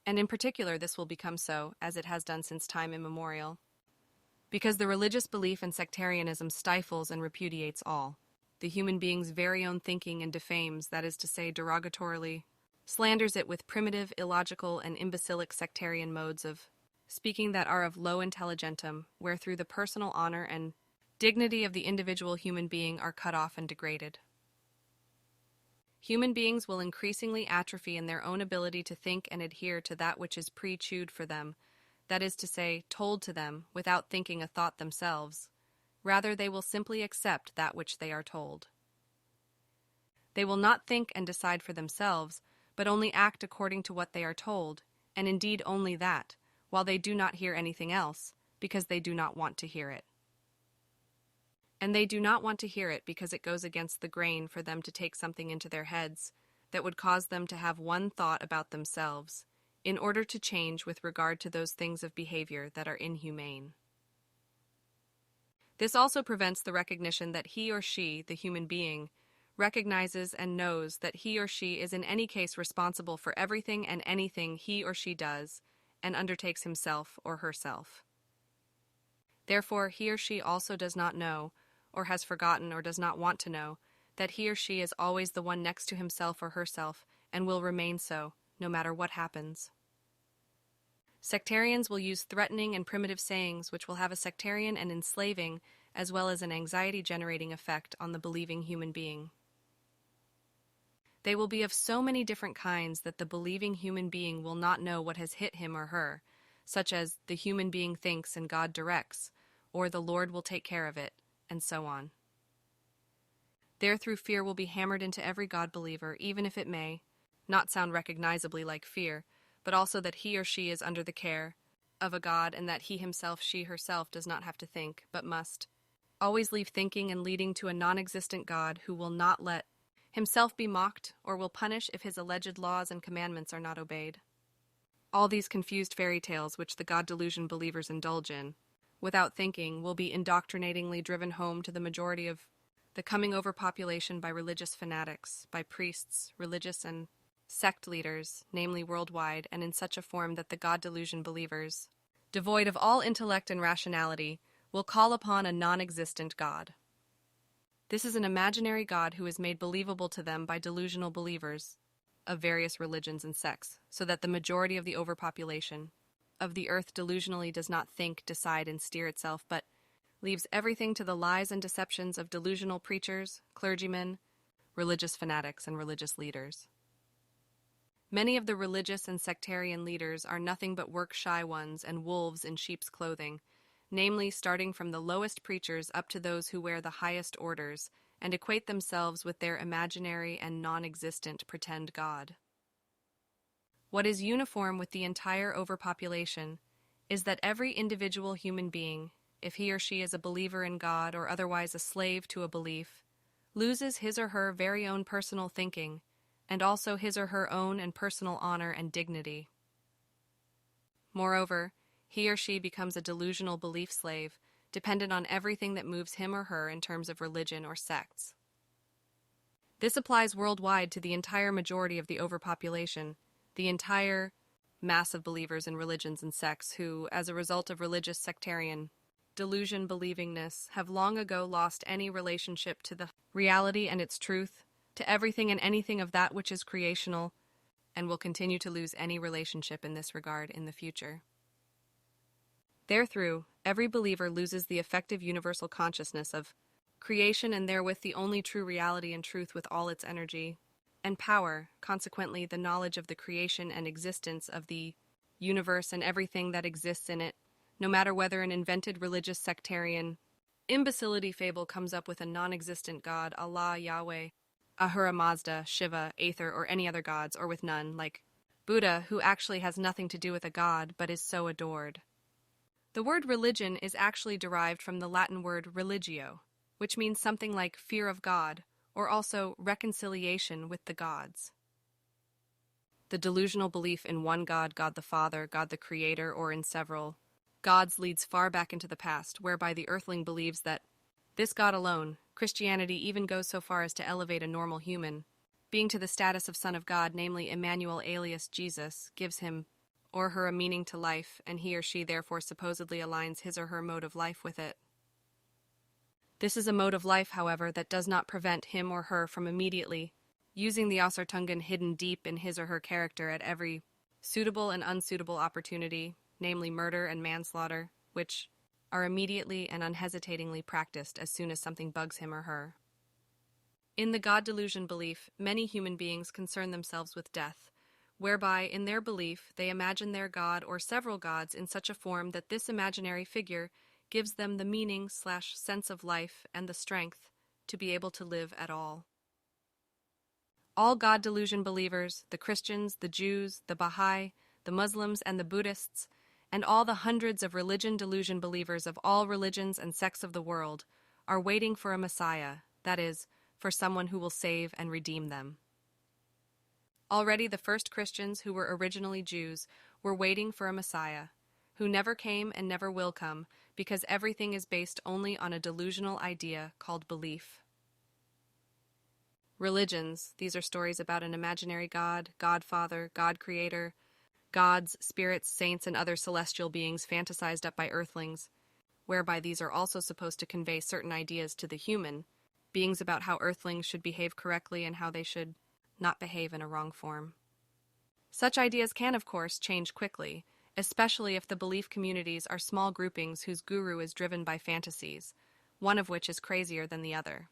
F: And in particular, this will become so, as it has done since time immemorial, because the religious belief in sectarianism stifles and repudiates all, the human being's very own thinking, and defames, that is to say, derogatorily, slanders it with primitive, illogical, and imbecilic sectarian modes of speaking that are of low intelligentum, wherethrough the personal honor and dignity of the individual human being are cut off and degraded. Human beings will increasingly atrophy in their own ability to think and adhere to that which is pre-chewed for them, that is to say, told to them, without thinking a thought themselves. Rather, they will simply accept that which they are told. They will not think and decide for themselves, but only act according to what they are told, and indeed only that, while they do not hear anything else, because they do not want to hear it. And they do not want to hear it because it goes against the grain for them to take something into their heads that would cause them to have one thought about themselves, in order to change with regard to those things of behavior that are inhumane. This also prevents the recognition that he or she, the human being, recognizes and knows that he or she is in any case responsible for everything and anything he or she does and undertakes himself or herself. Therefore, he or she also does not know, or has forgotten or does not want to know, that he or she is always the one next to himself or herself and will remain so, no matter what happens. Sectarians will use threatening and primitive sayings which will have a sectarian and enslaving as well as an anxiety-generating effect on the believing human being. They will be of so many different kinds that the believing human being will not know what has hit him or her, such as the human being thinks and God directs, or the Lord will take care of it, and so on. Therethrough fear will be hammered into every God believer, even if it may not sound recognizably like fear, but also that he or she is under the care of a God, and that he himself, she herself, does not have to think, but must always leave thinking and leading to a non-existent God who will not let himself be mocked or will punish if his alleged laws and commandments are not obeyed. All these confused fairy tales which the God delusion believers indulge in, without thinking, will be indoctrinatingly driven home to the majority of the coming overpopulation by religious fanatics, by priests, religious and sect leaders, namely worldwide, and in such a form that the God delusion believers, devoid of all intellect and rationality, will call upon a non-existent God. This is an imaginary God who is made believable to them by delusional believers of various religions and sects, so that the majority of the overpopulation of the earth delusionally does not think, decide, and steer itself, but leaves everything to the lies and deceptions of delusional preachers, clergymen, religious fanatics, and religious leaders. Many of the religious and sectarian leaders are nothing but work-shy ones and wolves in sheep's clothing, namely starting from the lowest preachers up to those who wear the highest orders and equate themselves with their imaginary and non-existent pretend God. What is uniform with the entire overpopulation is that every individual human being, if he or she is a believer in God or otherwise a slave to a belief, loses his or her very own personal thinking and also his or her own and personal honor and dignity. Moreover, he or she becomes a delusional belief slave, dependent on everything that moves him or her in terms of religion or sects. This applies worldwide to the entire majority of the overpopulation, the entire mass of believers in religions and sects who, as a result of religious sectarian delusion believingness, have long ago lost any relationship to the reality and its truth, to everything and anything of that which is creational, and will continue to lose any relationship in this regard in the future. Therethrough, every believer loses the effective universal consciousness of creation and therewith the only true reality and truth with all its energy and power, consequently the knowledge of the creation and existence of the universe and everything that exists in it, no matter whether an invented religious sectarian imbecility fable comes up with a non-existent God, Allah, Yahweh, Ahura Mazda, Shiva, Aether, or any other gods, or with none, like Buddha, who actually has nothing to do with a god but is so adored. The word religion is actually derived from the Latin word religio, which means something like fear of God, or also reconciliation with the gods. The delusional belief in one God, God the Father, God the Creator, or in several gods leads far back into the past, whereby the earthling believes that this God alone, Christianity even goes so far as to elevate a normal human, being to the status of Son of God, namely Emmanuel alias Jesus, gives him or her a meaning to life, and he or she therefore supposedly aligns his or her mode of life with it. This is a mode of life, however, that does not prevent him or her from immediately using the Asartungan hidden deep in his or her character at every suitable and unsuitable opportunity, namely murder and manslaughter, which are immediately and unhesitatingly practiced as soon as something bugs him or her. In the God delusion belief, many human beings concern themselves with death, whereby, in their belief, they imagine their God or several gods in such a form that this imaginary figure gives them the meaning/sense of life and the strength to be able to live at all. All God delusion believers, the Christians, the Jews, the Baha'i, the Muslims, and the Buddhists, and all the hundreds of religion delusion believers of all religions and sects of the world, are waiting for a Messiah, that is, for someone who will save and redeem them. Already the first Christians, who were originally Jews, were waiting for a Messiah, who never came and never will come, because everything is based only on a delusional idea called belief. Religions, these are stories about an imaginary God, God-Father, God-Creator, gods, spirits, saints, and other celestial beings fantasized up by earthlings, whereby these are also supposed to convey certain ideas to the human, beings about how earthlings should behave correctly and how they should not behave in a wrong form. Such ideas can, of course, change quickly, especially if the belief communities are small groupings whose guru is driven by fantasies, one of which is crazier than the other.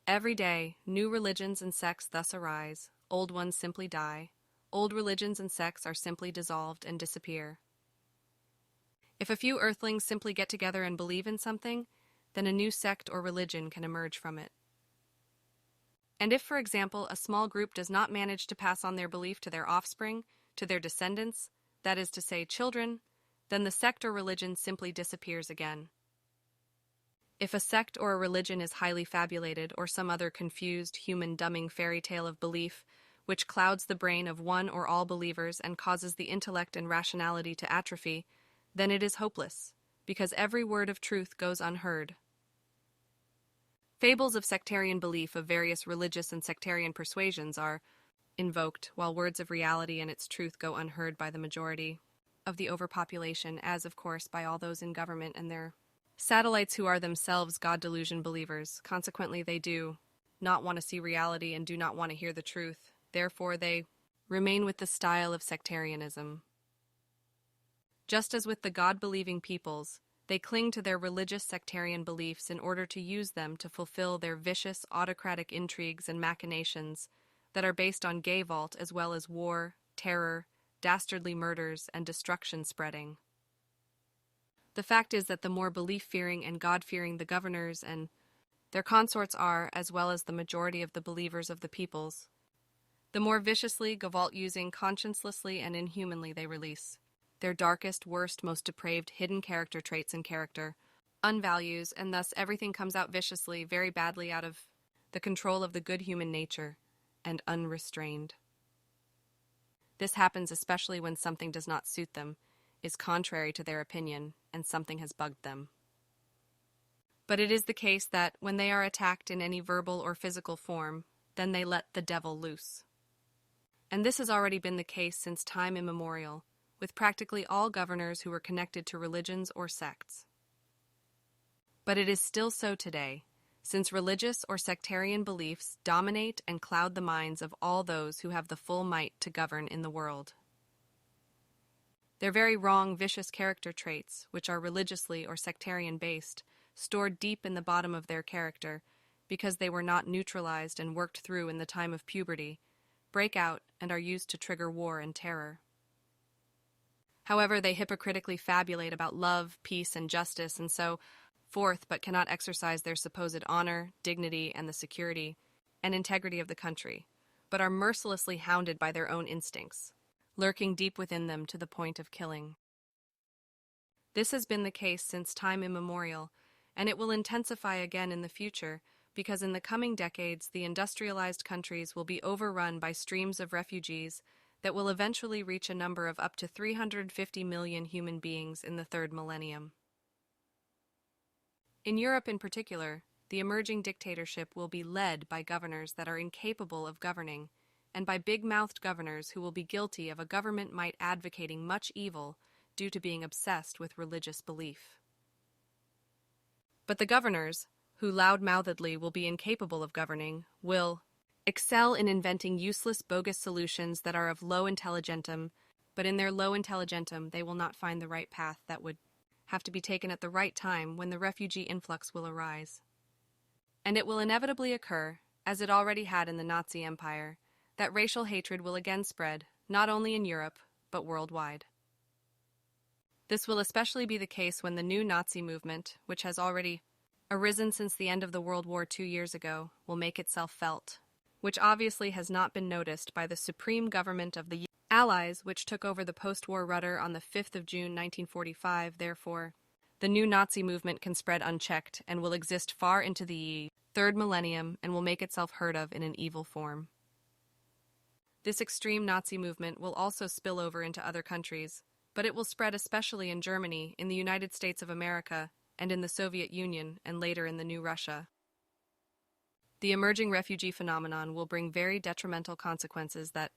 F: Every day, new religions and sects thus arise, old ones simply die, old religions and sects are simply dissolved and disappear. If a few earthlings simply get together and believe in something, then a new sect or religion can emerge from it. And if, for example, a small group does not manage to pass on their belief to their offspring, to their descendants, that is to say, children, then the sect or religion simply disappears again. If a sect or a religion is highly fabulated or some other confused, human-dumbing fairy tale of belief, which clouds the brain of one or all believers and causes the intellect and rationality to atrophy, then it is hopeless, because every word of truth goes unheard. Fables of sectarian belief of various religious and sectarian persuasions are invoked, while words of reality and its truth go unheard by the majority of the overpopulation, as, of course, by all those in government and their satellites who are themselves God delusion believers. Consequently, they do not want to see reality and do not want to hear the truth. Therefore, they remain with the style of sectarianism. Just as with the God-believing peoples, they cling to their religious sectarian beliefs in order to use them to fulfill their vicious autocratic intrigues and machinations that are based on gay vault as well as war, terror, dastardly murders, and destruction spreading. The fact is that the more belief-fearing and God-fearing the governors and their consorts are, as well as the majority of the believers of the peoples, the more viciously, gavolt-using, consciencelessly, and inhumanly they release their darkest, worst, most depraved, hidden character traits and character, unvalues, and thus everything comes out viciously, very badly out of the control of the good human nature, and unrestrained. This happens especially when something does not suit them, is contrary to their opinion, and something has bugged them. But it is the case that, when they are attacked in any verbal or physical form, then they let the devil loose. And this has already been the case since time immemorial, with practically all governors who were connected to religions or sects. But it is still so today, since religious or sectarian beliefs dominate and cloud the minds of all those who have the full might to govern in the world. Their very wrong, vicious character traits, which are religiously or sectarian-based, stored deep in the bottom of their character, because they were not neutralized and worked through in the time of puberty, break out and are used to trigger war and terror. However, they hypocritically fabulate about love, peace, and justice, and so forth, but cannot exercise their supposed honor, dignity, and the security and integrity of the country, but are mercilessly hounded by their own instincts, lurking deep within them to the point of killing. This has been the case since time immemorial, and it will intensify again in the future, because in the coming decades the industrialized countries will be overrun by streams of refugees that will eventually reach a number of up to 350 million human beings in the third millennium. In Europe in particular, the emerging dictatorship will be led by governors that are incapable of governing, and by big-mouthed governors who will be guilty of a government might advocating much evil due to being obsessed with religious belief. But the governors, who loud-mouthedly will be incapable of governing, will excel in inventing useless, bogus solutions that are of low intelligentum, but in their low intelligentum they will not find the right path that would have to be taken at the right time when the refugee influx will arise. And it will inevitably occur, as it already had in the Nazi Empire, that racial hatred will again spread, not only in Europe, but worldwide. This will especially be the case when the new Nazi movement, which has already arisen since the end of the World War 2 years ago, will make itself felt, which obviously has not been noticed by the supreme government of the Allies, which took over the post-war rudder on the 5th of June 1945. Therefore, the new Nazi movement can spread unchecked and will exist far into the third millennium and will make itself heard of in an evil form. This extreme Nazi movement will also spill over into other countries, but it will spread especially in Germany, in the United States of America, and in the Soviet Union, and later in the new Russia. The emerging refugee phenomenon will bring very detrimental consequences that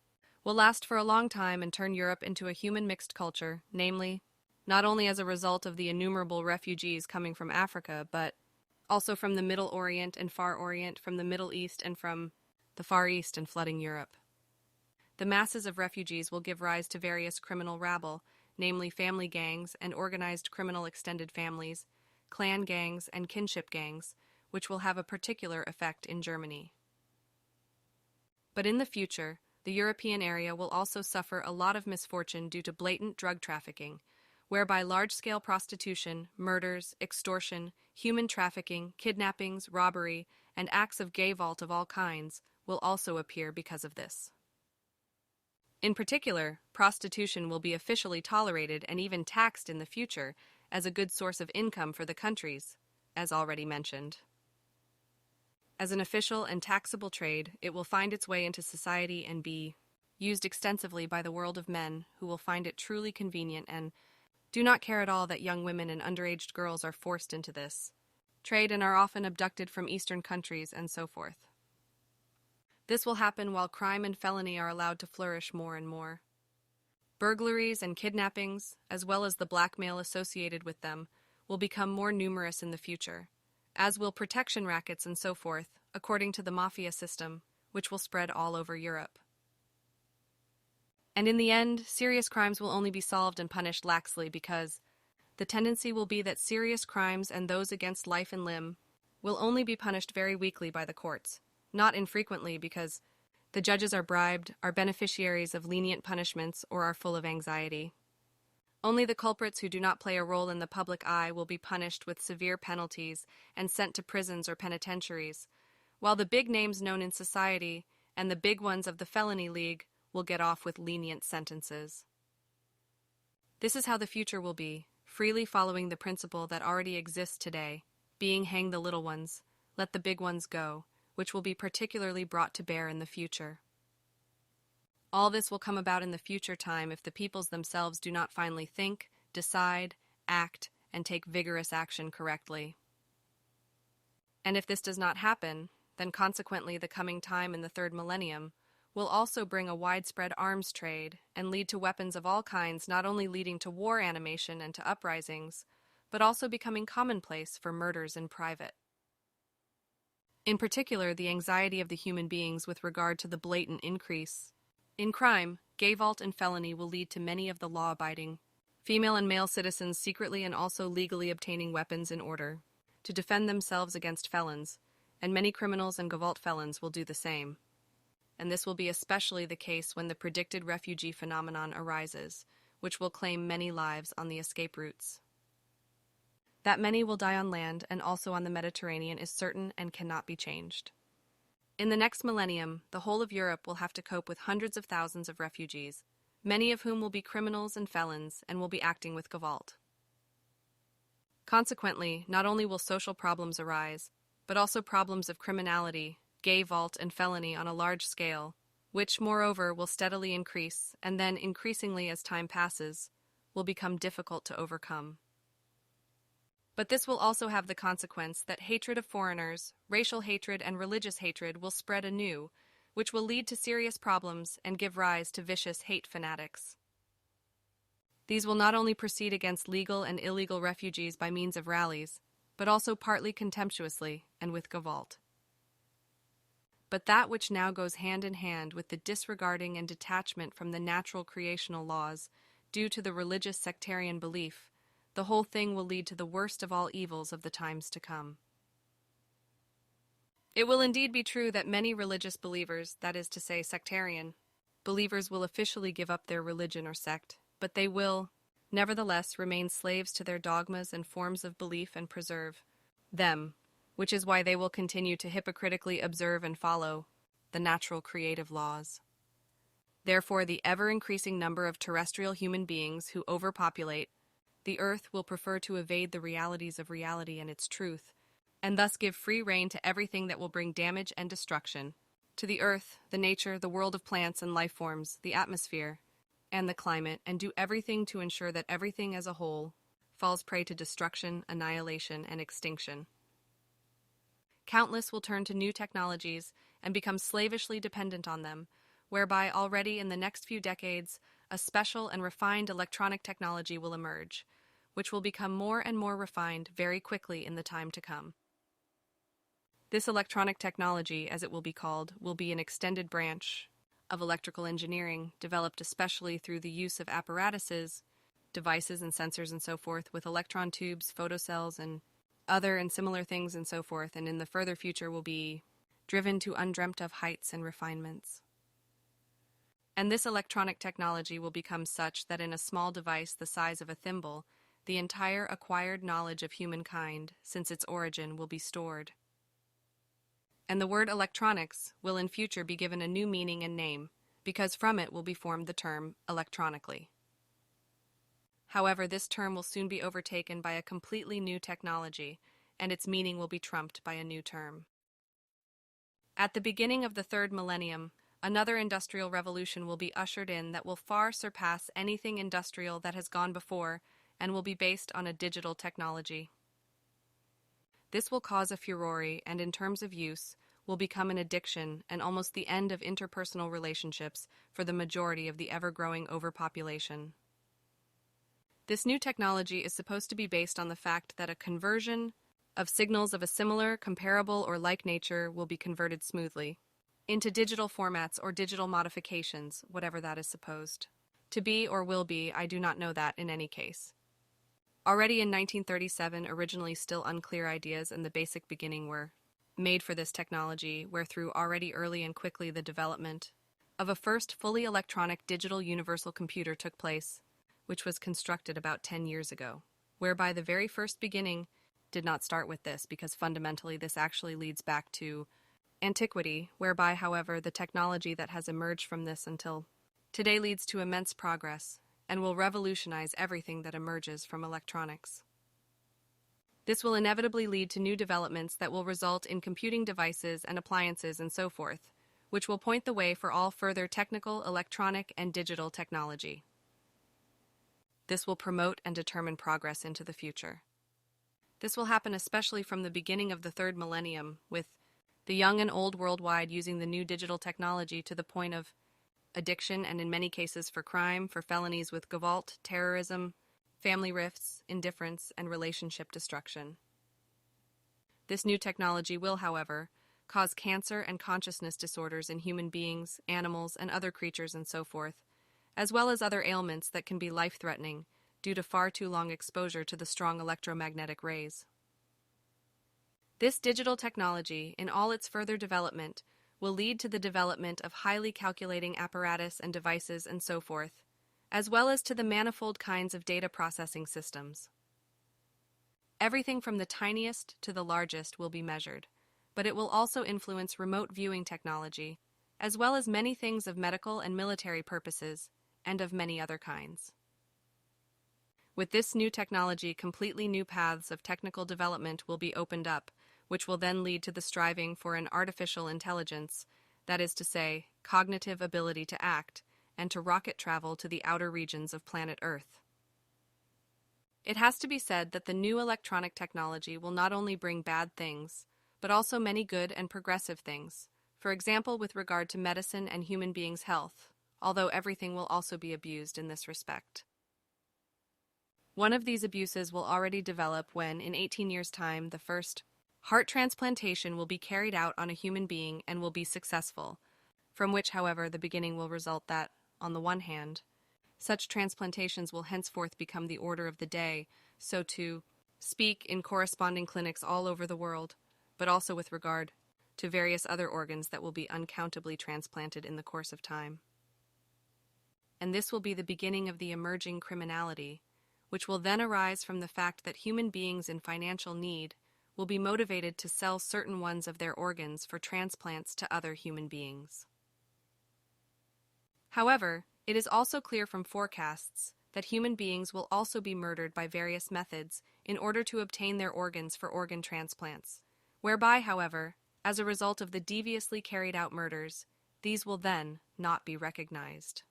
F: will last for a long time and turn Europe into a human mixed culture, namely, not only as a result of the innumerable refugees coming from Africa, but also from the Middle Orient and Far Orient, from the Middle East and from the Far East and flooding Europe. The masses of refugees will give rise to various criminal rabble, namely family gangs and organized criminal extended families, clan gangs and kinship gangs, which will have a particular effect in Germany. But in the future, the European area will also suffer a lot of misfortune due to blatant drug trafficking, whereby large-scale prostitution, murders, extortion, human trafficking, kidnappings, robbery, and acts of gay vault of all kinds will also appear because of this. In particular, prostitution will be officially tolerated and even taxed in the future as a good source of income for the countries, as already mentioned. As an official and taxable trade, it will find its way into society and be used extensively by the world of men who will find it truly convenient and do not care at all that young women and underage girls are forced into this trade and are often abducted from Eastern countries and so forth. This will happen while crime and felony are allowed to flourish more and more. Burglaries and kidnappings, as well as the blackmail associated with them, will become more numerous in the future, as will protection rackets and so forth, according to the mafia system, which will spread all over Europe. And in the end, serious crimes will only be solved and punished laxly because the tendency will be that serious crimes and those against life and limb will only be punished very weakly by the courts, not infrequently because the judges are bribed, are beneficiaries of lenient punishments, or are full of anxiety. Only the culprits who do not play a role in the public eye will be punished with severe penalties and sent to prisons or penitentiaries, while the big names known in society and the big ones of the felony league will get off with lenient sentences. This is how the future will be, freely following the principle that already exists today, being hang the little ones, let the big ones go, which will be particularly brought to bear in the future. All this will come about in the future time if the peoples themselves do not finally think, decide, act, and take vigorous action correctly. And if this does not happen, then consequently the coming time in the third millennium will also bring a widespread arms trade and lead to weapons of all kinds, not only leading to war animation and to uprisings, but also becoming commonplace for murders in private. In particular, the anxiety of the human beings with regard to the blatant increase in crime, gay vault, and felony will lead to many of the law-abiding female and male citizens secretly and also legally obtaining weapons in order to defend themselves against felons, and many criminals and gavolt felons will do the same. And this will be especially the case when the predicted refugee phenomenon arises, which will claim many lives on the escape routes. That many will die on land and also on the Mediterranean is certain and cannot be changed. In the next millennium, the whole of Europe will have to cope with hundreds of thousands of refugees, many of whom will be criminals and felons and will be acting with gavolt. Consequently, not only will social problems arise, but also problems of criminality, gay vault, and felony on a large scale, which, moreover, will steadily increase and then, increasingly as time passes, will become difficult to overcome. But this will also have the consequence that hatred of foreigners, racial hatred, and religious hatred will spread anew, which will lead to serious problems and give rise to vicious hate fanatics. These will not only proceed against legal and illegal refugees by means of rallies, but also partly contemptuously and with gavolt. But that which now goes hand in hand with the disregarding and detachment from the natural creational laws due to the religious sectarian belief, the whole thing will lead to the worst of all evils of the times to come. It will indeed be true that many religious believers, that is to say sectarian, believers will officially give up their religion or sect, but they will, nevertheless, remain slaves to their dogmas and forms of belief and preserve them, which is why they will continue to hypocritically observe and follow the natural creative laws. Therefore, the ever-increasing number of terrestrial human beings who overpopulate the earth will prefer to evade the realities of reality and its truth, and thus give free rein to everything that will bring damage and destruction to the earth, the nature, the world of plants and life forms, the atmosphere, and the climate, and do everything to ensure that everything as a whole falls prey to destruction, annihilation, and extinction. Countless will turn to new technologies and become slavishly dependent on them, whereby already in the next few decades, a special and refined electronic technology will emerge, which will become more and more refined very quickly in the time to come. This electronic technology, as it will be called, will be an extended branch of electrical engineering, developed especially through the use of apparatuses, devices and sensors and so forth, with electron tubes, photocells, and other and similar things and so forth, and in the further future will be driven to undreamt of heights and refinements. And this electronic technology will become such that in a small device the size of a thimble, the entire acquired knowledge of humankind, since its origin, will be stored. And the word electronics will in future be given a new meaning and name, because from it will be formed the term electronically. However, this term will soon be overtaken by a completely new technology, and its meaning will be trumped by a new term. At the beginning of the third millennium, another industrial revolution will be ushered in that will far surpass anything industrial that has gone before and will be based on a digital technology. This will cause a furore and, in terms of use, will become an addiction and almost the end of interpersonal relationships for the majority of the ever-growing overpopulation. This new technology is supposed to be based on the fact that a conversion of signals of a similar, comparable, or like nature will be converted smoothly, into digital formats or digital modifications, whatever that is supposed to be or will be. I do not know that in any case. Already in 1937, originally still unclear ideas and the basic beginning were made for this technology, where through already early and quickly the development of a first fully electronic digital universal computer took place, which was constructed about 10 years ago, whereby the very first beginning did not start with this, because fundamentally this actually leads back to antiquity, whereby, however, the technology that has emerged from this until today leads to immense progress and will revolutionize everything that emerges from electronics. This will inevitably lead to new developments that will result in computing devices and appliances and so forth, which will point the way for all further technical, electronic, and digital technology. This will promote and determine progress into the future. This will happen especially from the beginning of the third millennium, with the young and old worldwide using the new digital technology to the point of addiction and in many cases for crime, for felonies with gavolt, terrorism, family rifts, indifference, and relationship destruction. This new technology will, however, cause cancer and consciousness disorders in human beings, animals, and other creatures and so forth, as well as other ailments that can be life-threatening due to far too long exposure to the strong electromagnetic rays. This digital technology, in all its further development, will lead to the development of highly calculating apparatus and devices and so forth, as well as to the manifold kinds of data processing systems. Everything from the tiniest to the largest will be measured, but it will also influence remote viewing technology, as well as many things of medical and military purposes, and of many other kinds. With this new technology, completely new paths of technical development will be opened up, which will then lead to the striving for an artificial intelligence, that is to say, cognitive ability to act, and to rocket travel to the outer regions of planet Earth. It has to be said that the new electronic technology will not only bring bad things, but also many good and progressive things, for example with regard to medicine and human beings' health, although everything will also be abused in this respect. One of these abuses will already develop when, in 18 years' time, the first heart transplantation will be carried out on a human being and will be successful, from which, however, the beginning will result that, on the one hand, such transplantations will henceforth become the order of the day, so to speak, in corresponding clinics all over the world, but also with regard to various other organs that will be uncountably transplanted in the course of time. And this will be the beginning of the emerging criminality, which will then arise from the fact that human beings in financial need will be motivated to sell certain ones of their organs for transplants to other human beings. However, it is also clear from forecasts that human beings will also be murdered by various methods in order to obtain their organs for organ transplants, whereby, however, as a result of the deviously carried out murders, these will then not be recognized.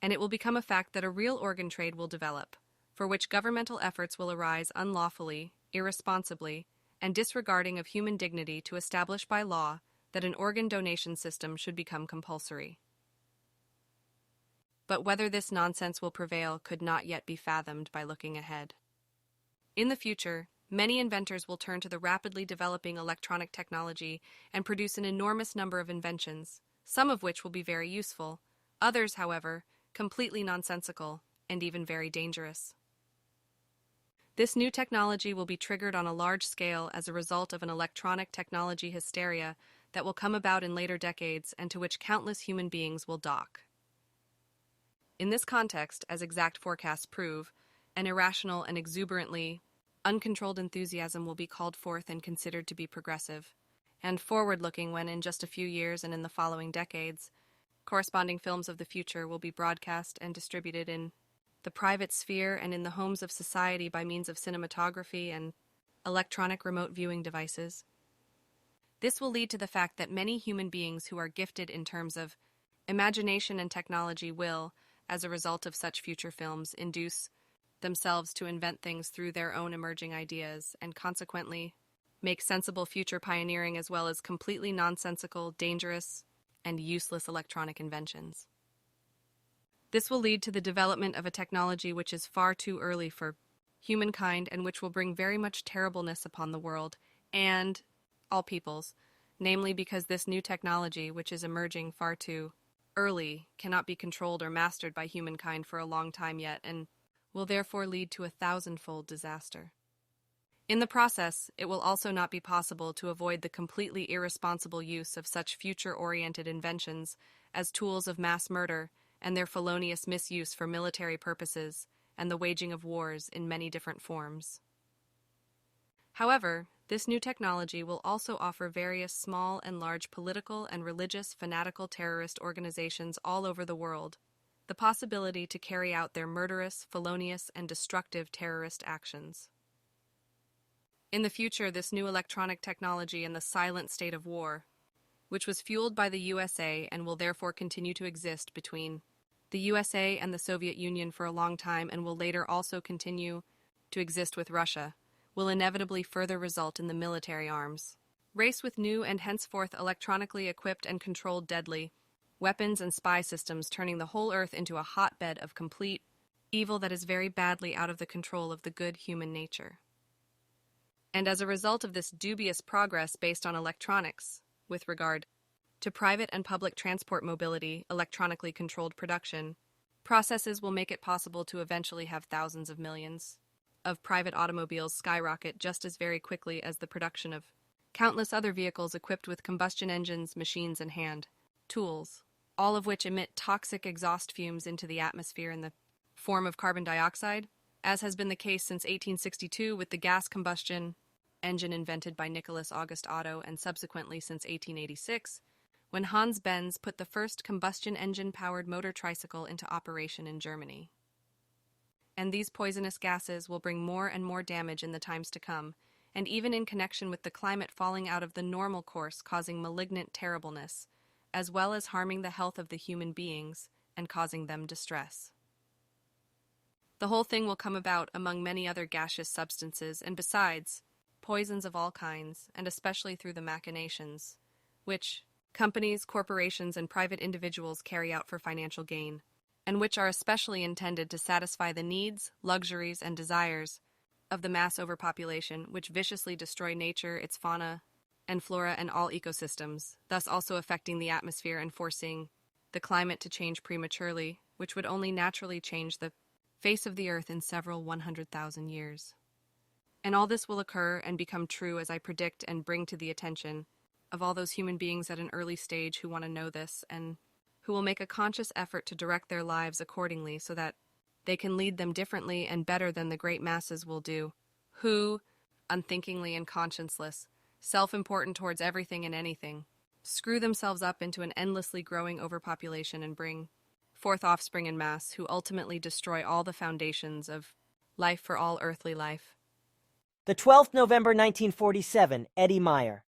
F: And it will become a fact that a real organ trade will develop, for which governmental efforts will arise unlawfully, irresponsibly, and disregarding of human dignity to establish by law that an organ donation system should become compulsory. But whether this nonsense will prevail could not yet be fathomed by looking ahead. In the future, many inventors will turn to the rapidly developing electronic technology and produce an enormous number of inventions, some of which will be very useful, others, however, completely nonsensical and even very dangerous. This new technology will be triggered on a large scale as a result of an electronic technology hysteria that will come about in later decades and to which countless human beings will dock. In this context, as exact forecasts prove, an irrational and exuberantly uncontrolled enthusiasm will be called forth and considered to be progressive, and forward-looking when in just a few years and in the following decades, corresponding films of the future will be broadcast and distributed in the private sphere and in the homes of society by means of cinematography and electronic remote viewing devices. This will lead to the fact that many human beings who are gifted in terms of imagination and technology will, as a result of such future films, induce themselves to invent things through their own emerging ideas and consequently make sensible future pioneering as well as completely nonsensical, dangerous, and useless electronic inventions. This will lead to the development of a technology which is far too early for humankind and which will bring very much terribleness upon the world and all peoples, namely because this new technology, which is emerging far too early, cannot be controlled or mastered by humankind for a long time yet, and will therefore lead to a thousandfold disaster. In the process, it will also not be possible to avoid the completely irresponsible use of such future-oriented inventions as tools of mass murder and their felonious misuse for military purposes and the waging of wars in many different forms. However, this new technology will also offer various small and large political and religious fanatical terrorist organizations all over the world the possibility to carry out their murderous, felonious, and destructive terrorist actions. In the future, this new electronic technology in the silent state of war, which was fueled by the USA and will therefore continue to exist between the USA and the Soviet Union for a long time and will later also continue to exist with Russia, will inevitably further result in the military arms race with new and henceforth electronically equipped and controlled deadly weapons and spy systems, turning the whole earth into a hotbed of complete evil that is very badly out of the control of the good human nature. And as a result of this dubious progress based on electronics, with regard to private and public transport mobility, electronically controlled production, processes will make it possible to eventually have thousands of millions of private automobiles skyrocket just as very quickly as the production of countless other vehicles equipped with combustion engines, machines, and hand tools, all of which emit toxic exhaust fumes into the atmosphere in the form of carbon dioxide, as has been the case since 1862 with the gas combustion engine invented by Nicholas August Otto, and subsequently since 1886, when Hans Benz put the first combustion engine-powered motor tricycle into operation in Germany. And these poisonous gases will bring more and more damage in the times to come, and even in connection with the climate falling out of the normal course, causing malignant terribleness, as well as harming the health of the human beings and causing them distress. The whole thing will come about among many other gaseous substances, and besides, poisons of all kinds, and especially through the machinations, which companies, corporations, and private individuals carry out for financial gain, and which are especially intended to satisfy the needs, luxuries, and desires of the mass overpopulation, which viciously destroy nature, its fauna and flora, and all ecosystems, thus also affecting the atmosphere and forcing the climate to change prematurely, which would only naturally change the face of the earth in several 100,000 years. And all this will occur and become true as I predict and bring to the attention of all those human beings at an early stage who want to know this and who will make a conscious effort to direct their lives accordingly so that they can lead them differently and better than the great masses will do, who, unthinkingly and conscienceless, self-important towards everything and anything, screw themselves up into an endlessly growing overpopulation and bring forth offspring in mass who ultimately destroy all the foundations of life for all earthly life.
A: The 12th November 1947, Eddie Meyer.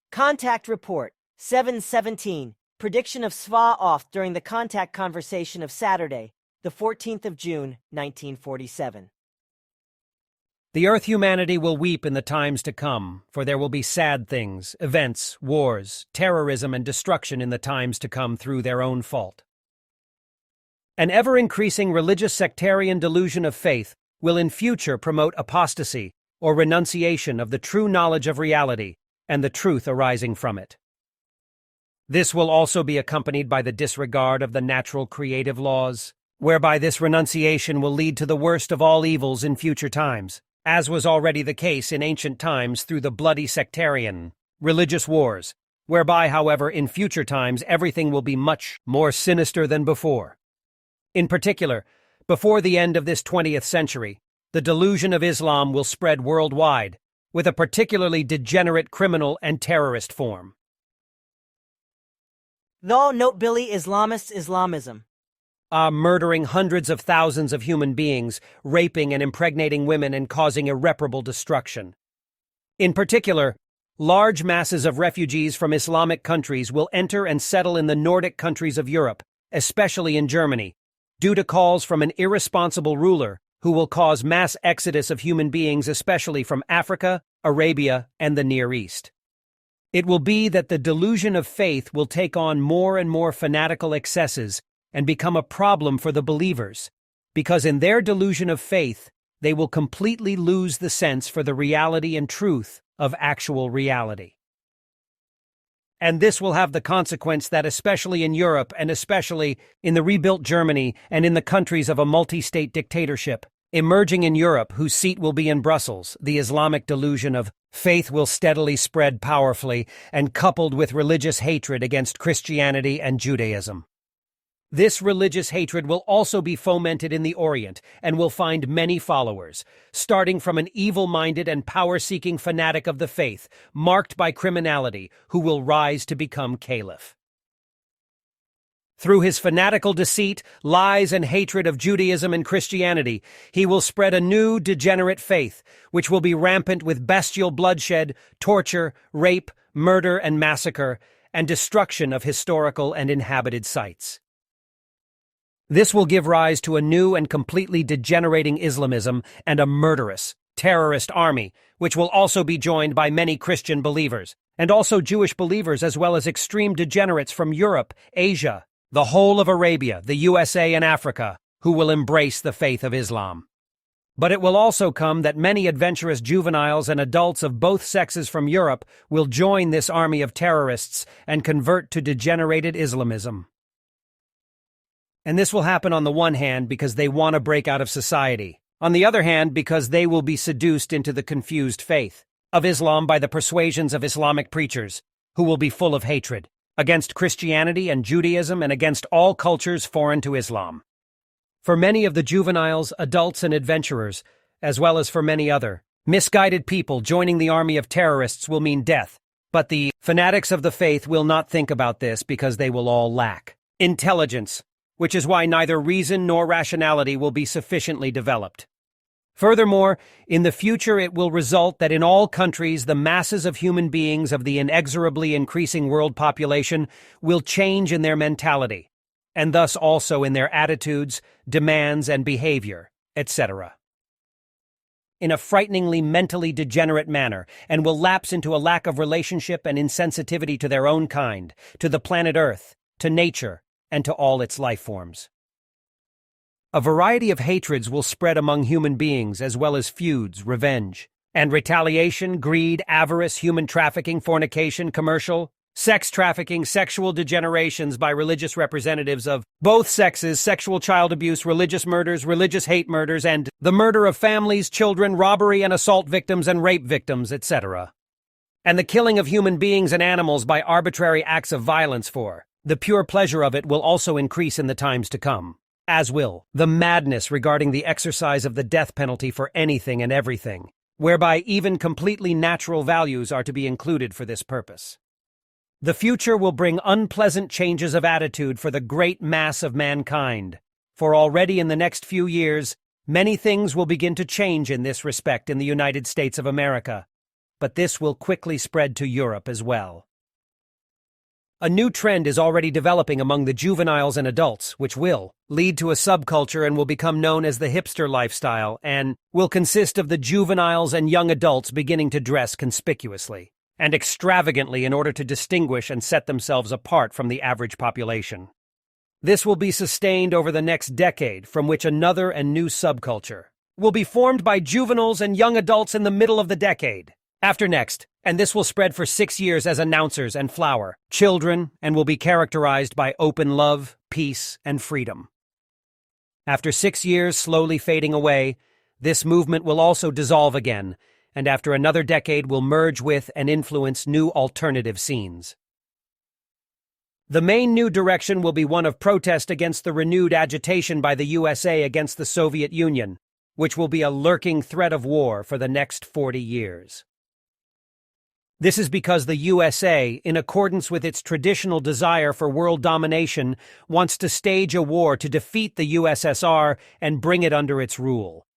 A: Contact report, 7:17, prediction of Sfath during the contact conversation of Saturday, the 14th of June, 1947.
G: The earth humanity will weep in the times to come, for there will be sad things, events, wars, terrorism, and destruction in the times to come through their own fault. An ever-increasing religious sectarian delusion of faith will in future promote apostasy or renunciation of the true knowledge of reality and the truth arising from it. This will also be accompanied by the disregard of the natural creative laws, whereby this renunciation will lead to the worst of all evils in future times, as was already the case in ancient times through the bloody sectarian, religious wars, whereby, however, in future times everything will be much more sinister than before. In particular, before the end of this 20th century, the delusion of Islam will spread worldwide, with a particularly degenerate criminal and terrorist form.
A: Though note Billy Islamist Islamism.
G: Murdering hundreds of thousands of human beings, raping and impregnating women, and causing irreparable destruction. In particular, large masses of refugees from Islamic countries will enter and settle in the Nordic countries of Europe, especially in Germany, due to calls from an irresponsible ruler who will cause mass exodus of human beings, especially from Africa, Arabia, and the Near East. It will be that the delusion of faith will take on more and more fanatical excesses and become a problem for the believers, because in their delusion of faith, they will completely lose the sense for the reality and truth of actual reality. And this will have the consequence that especially in Europe and especially in the rebuilt Germany and in the countries of a multi-state dictatorship, emerging in Europe whose seat will be in Brussels, the Islamic delusion of faith will steadily spread powerfully and coupled with religious hatred against Christianity and Judaism. This religious hatred will also be fomented in the Orient and will find many followers, starting from an evil-minded and power-seeking fanatic of the faith, marked by criminality, who will rise to become caliph. Through his fanatical deceit, lies, and hatred of Judaism and Christianity, he will spread a new, degenerate faith, which will be rampant with bestial bloodshed, torture, rape, murder, and massacre, and destruction of historical and inhabited sites. This will give rise to a new and completely degenerating Islamism and a murderous, terrorist army, which will also be joined by many Christian believers, and also Jewish believers as well as extreme degenerates from Europe, Asia, the whole of Arabia, the USA, and Africa, who will embrace the faith of Islam. But it will also come that many adventurous juveniles and adults of both sexes from Europe will join this army of terrorists and convert to degenerated Islamism. And this will happen on the one hand because they want to break out of society, on the other hand because they will be seduced into the confused faith of Islam by the persuasions of Islamic preachers, who will be full of hatred against Christianity and Judaism and against all cultures foreign to Islam. For many of the juveniles, adults, and adventurers, as well as for many other misguided people, joining the army of terrorists will mean death, but the fanatics of the faith will not think about this because they will all lack intelligence, which is why neither reason nor rationality will be sufficiently developed. Furthermore, in the future it will result that in all countries the masses of human beings of the inexorably increasing world population will change in their mentality, and thus also in their attitudes, demands, and behavior, etc. in a frighteningly mentally degenerate manner, and will lapse into a lack of relationship and insensitivity to their own kind, to the planet Earth, to nature, and to all its life forms. A variety of hatreds will spread among human beings as well as feuds, revenge, and retaliation, greed, avarice, human trafficking, fornication, commercial, sex trafficking, sexual degenerations by religious representatives of both sexes, sexual child abuse, religious murders, religious hate murders, and the murder of families, children, robbery and assault victims and rape victims, etc. And the killing of human beings and animals by arbitrary acts of violence for the pure pleasure of it will also increase in the times to come, as will the madness regarding the exercise of the death penalty for anything and everything, whereby even completely natural values are to be included for this purpose. The future will bring unpleasant changes of attitude for the great mass of mankind, for already in the next few years, many things will begin to change in this respect in the United States of America, but this will quickly spread to Europe as well. A new trend is already developing among the juveniles and adults, which will lead to a subculture and will become known as the hipster lifestyle, and will consist of the juveniles and young adults beginning to dress conspicuously and extravagantly in order to distinguish and set themselves apart from the average population. This will be sustained over the next decade, from which another and new subculture will be formed by juveniles and young adults in the middle of the decade after next, and this will spread for 6 years as announcers and flower children and will be characterized by open love, peace, and freedom. After 6 years slowly fading away, this movement will also dissolve again, and after another decade will merge with and influence new alternative scenes. The main new direction will be one of protest against the renewed agitation by the USA against the Soviet Union, which will be a lurking threat of war for the next 40 years. This is because the USA, in accordance with its traditional desire for world domination, wants to stage a war to defeat the USSR and bring it under its rule.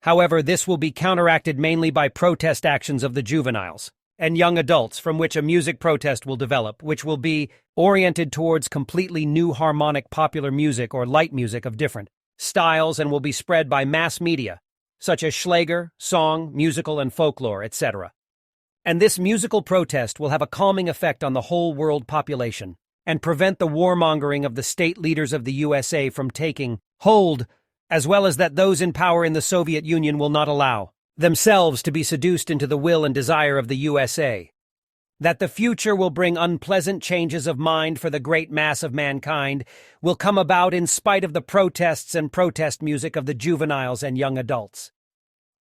G: However, this will be counteracted mainly by protest actions of the juveniles and young adults, from which a music protest will develop, which will be oriented towards completely new harmonic popular music or light music of different styles and will be spread by mass media, such as Schlager, song, musical, and folklore, etc. And this musical protest will have a calming effect on the whole world population and prevent the warmongering of the state leaders of the USA from taking hold, as well as that those in power in the Soviet Union will not allow themselves to be seduced into the will and desire of the USA. that the future will bring unpleasant changes of mind for the great mass of mankind will come about in spite of the protests and protest music of the juveniles and young adults.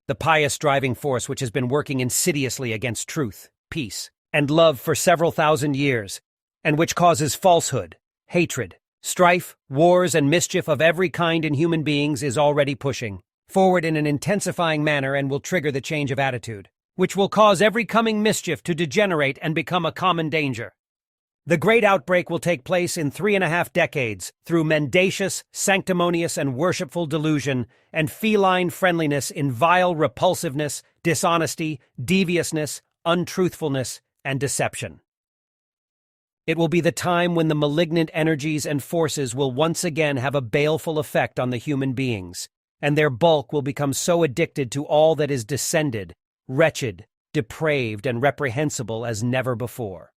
G: The pious driving force which has been working insidiously against truth, peace, and love for several thousand years, and which causes falsehood, hatred, strife, wars, and mischief of every kind in human beings is already pushing forward in an intensifying manner and will trigger the change of attitude, which will cause every coming mischief to degenerate and become a common danger. The great outbreak will take place in 3.5 decades through mendacious, sanctimonious, and worshipful delusion and feline friendliness in vile repulsiveness, dishonesty, deviousness, untruthfulness, and deception. It will be the time when the malignant energies and forces will once again have a baleful effect on the human beings, and their bulk will become so addicted to all that is descended, wretched, depraved, and reprehensible as never before.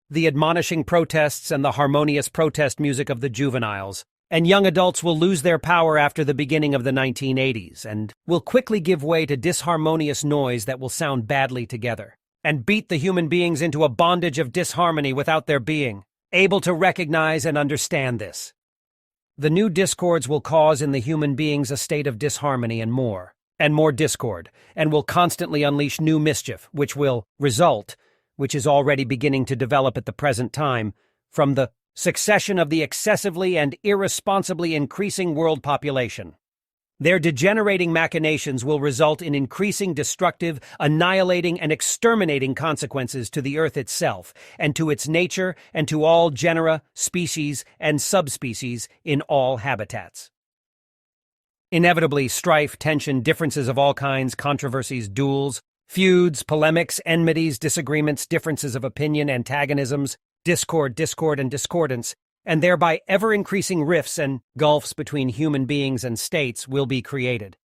G: The admonishing protests and the harmonious protest music of the juveniles and young adults will lose their power after the beginning of the 1980s and will quickly give way to disharmonious noise that will sound badly together and beat the human beings into a bondage of disharmony without their being able to recognize and understand this. The new discords will cause in the human beings a state of disharmony and more discord, and will constantly unleash new mischief, which will result, which is already beginning to develop at the present time, from the succession of the excessively and irresponsibly increasing world population. Their degenerating machinations will result in increasing destructive, annihilating, and exterminating consequences to the earth itself, and to its nature, and to all genera, species, and subspecies in all habitats. Inevitably, strife, tension, differences of all kinds, controversies, duels, feuds, polemics, enmities, disagreements, differences of opinion, antagonisms, discord, and discordance, and thereby ever-increasing rifts and gulfs between human beings and states will be created.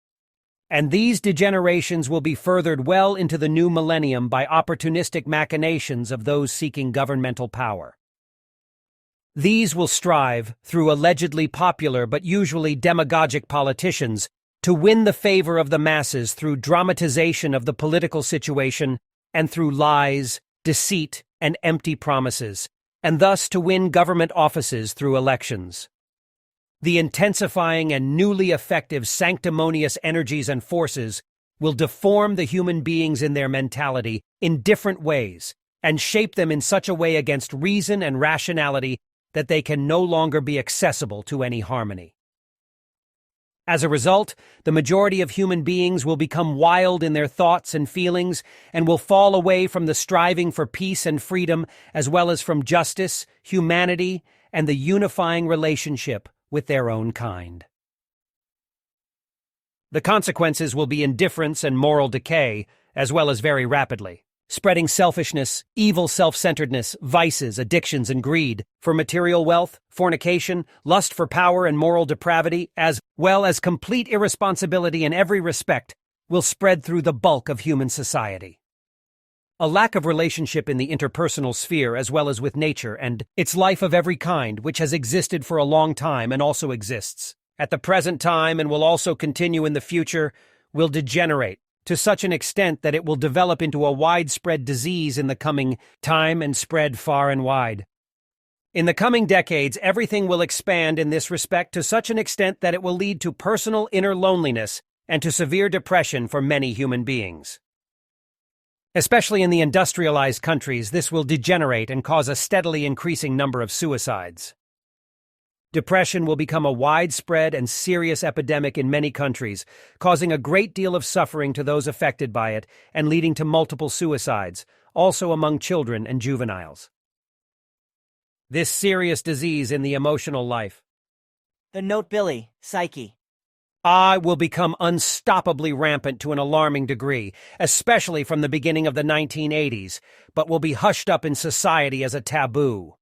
G: And these degenerations will be furthered well into the new millennium by opportunistic machinations of those seeking governmental power. These will strive, through allegedly popular but usually demagogic politicians, to win the favor of the masses through dramatization of the political situation and through lies, deceit, and empty promises, and thus to win government offices through elections. The intensifying and newly effective sanctimonious energies and forces will deform the human beings in their mentality in different ways and shape them in such a way against reason and rationality that they can no longer be accessible to any harmony. As a result, the majority of human beings will become wild in their thoughts and feelings and will fall away from the striving for peace and freedom, as well as from justice, humanity, and the unifying relationship with their own kind. The consequences will be indifference and moral decay, as well as very rapidly, spreading selfishness, evil self-centeredness, vices, addictions, and greed for material wealth, fornication, lust for power, and moral depravity, as well as complete irresponsibility in every respect, will spread through the bulk of human society. A lack of relationship in the interpersonal sphere as well as with nature and its life of every kind, which has existed for a long time and also exists at the present time and will also continue in the future, will degenerate to such an extent that it will develop into a widespread disease in the coming time and spread far and wide. In the coming decades, everything will expand in this respect to such an extent that it will lead to personal inner loneliness and to severe depression for many human beings. Especially in the industrialized countries, this will degenerate and cause a steadily increasing number of suicides. Depression will become a widespread and serious epidemic in many countries, causing a great deal of suffering to those affected by it and leading to multiple suicides, also among children and juveniles. This serious disease in the emotional life.
A: The Notability, psyche.
G: Will become unstoppably rampant to an alarming degree, especially from the beginning of the 1980s, but will be hushed up in society as a taboo.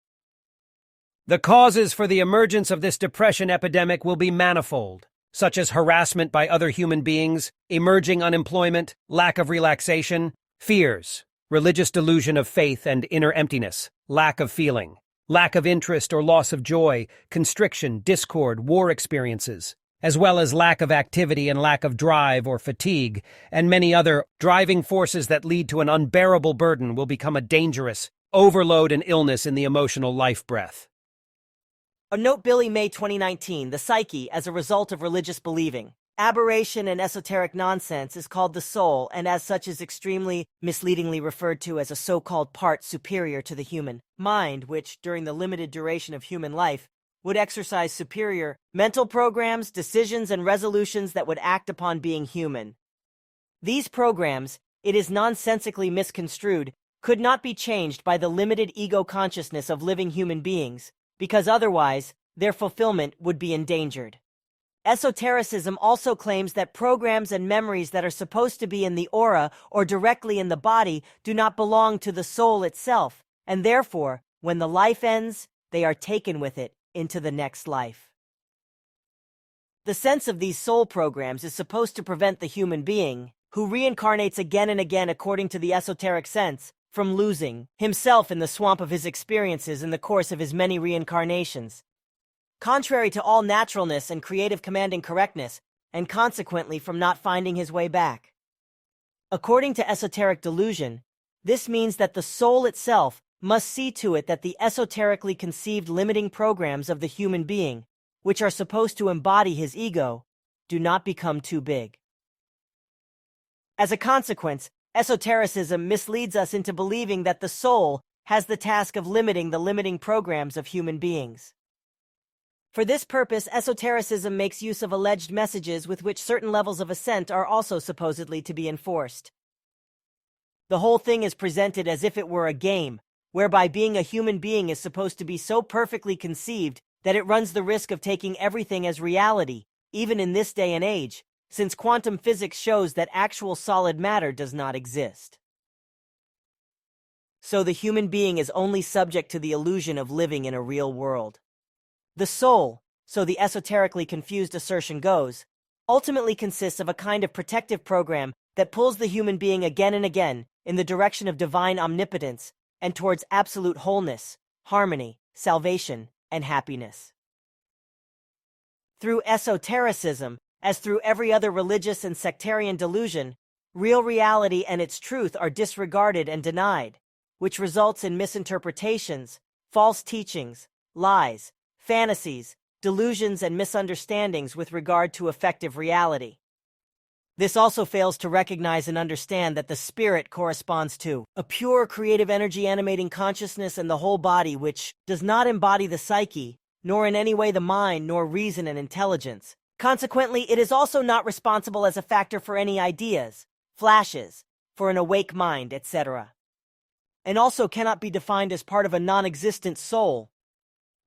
G: The causes for the emergence of this depression epidemic will be manifold, such as harassment by other human beings, emerging unemployment, lack of relaxation, fears, religious delusion of faith and inner emptiness, lack of feeling, lack of interest or loss of joy, constriction, discord, war experiences, as well as lack of activity and lack of drive or fatigue, and many other driving forces that lead to an unbearable burden will become a dangerous overload and illness in the emotional life breath.
A: A note Billy May 2019, the psyche, as a result of religious believing. Aberration and esoteric nonsense is called the soul, and as such is extremely misleadingly referred to as a so-called part superior to the human mind, which, during the limited duration of human life, would exercise superior mental programs, decisions, and resolutions that would act upon being human. These programs, it is nonsensically misconstrued, could not be changed by the limited ego consciousness of living human beings, because otherwise, their fulfillment would be endangered. Esotericism also claims that programs and memories that are supposed to be in the aura or directly in the body do not belong to the soul itself, and therefore, when the life ends, they are taken with it into the next life. The sense of these soul programs is supposed to prevent the human being, who reincarnates again and again according to the esoteric sense, from losing himself in the swamp of his experiences in the course of his many reincarnations. Contrary to all naturalness and creative commanding correctness, and consequently from not finding his way back. According to esoteric delusion, this means that the soul itself must see to it that the esoterically conceived limiting programs of the human being, which are supposed to embody his ego, do not become too big. As a consequence, esotericism misleads us into believing that the soul has the task of limiting the limiting programs of human beings. For this purpose, esotericism makes use of alleged messages with which certain levels of assent are also supposedly to be enforced. The whole thing is presented as if it were a game, whereby being a human being is supposed to be so perfectly conceived that it runs the risk of taking everything as reality, even in this day and age, since quantum physics shows that actual solid matter does not exist. So the human being is only subject to the illusion of living in a real world. The soul, so the esoterically confused assertion goes, ultimately consists of a kind of protective program that pulls the human being again and again in the direction of divine omnipotence and towards absolute wholeness, harmony, salvation, and happiness. Through esotericism, as through every other religious and sectarian delusion, real reality and its truth are disregarded and denied, which results in misinterpretations, false teachings, lies, fantasies, delusions, and misunderstandings with regard to effective reality. This also fails to recognize and understand that the spirit corresponds to a pure creative energy animating consciousness and the whole body, which does not embody the psyche, nor in any way the mind, nor reason and intelligence. Consequently, it is also not responsible as a factor for any ideas, flashes, for an awake mind, etc., and also cannot be defined as part of a non-existent soul.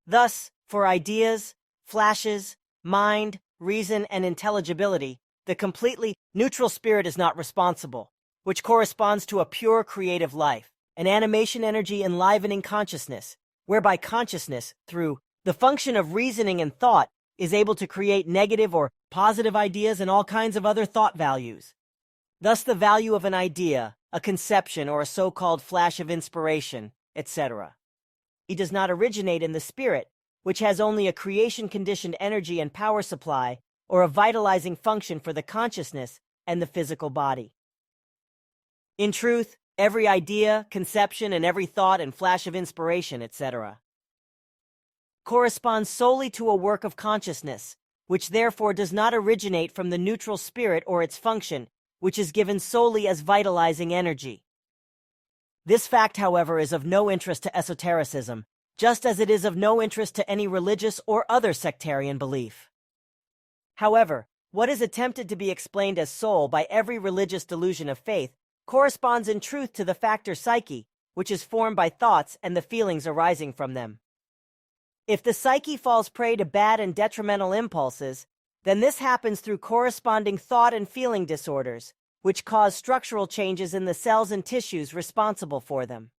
A: Thus, for ideas, flashes, mind, reason, and intelligibility, the completely neutral spirit is not responsible, which corresponds to a pure creative life, an animation energy enlivening consciousness, whereby consciousness, through the function of reasoning and thought, is able to create negative or positive ideas and all kinds of other thought values. Thus the value of an idea, a conception, or a so-called flash of inspiration, etc. It does not originate in the spirit, which has only a creation-conditioned energy and power supply, or a vitalizing function for the consciousness and the physical body. In truth, every idea, conception, and every thought and flash of inspiration, etc., corresponds solely to a work of consciousness, which therefore does not originate from the neutral spirit or its function, which is given solely as vitalizing energy. This fact, however, is of no interest to esotericism, just as it is of no interest to any religious or other sectarian belief. However, what is attempted to be explained as soul by every religious delusion of faith corresponds in truth to the factor psyche, which is formed by thoughts and the feelings arising from them. If the psyche falls prey to bad and detrimental impulses, then this happens through corresponding thought and feeling disorders, which cause structural changes in the cells and tissues responsible for them.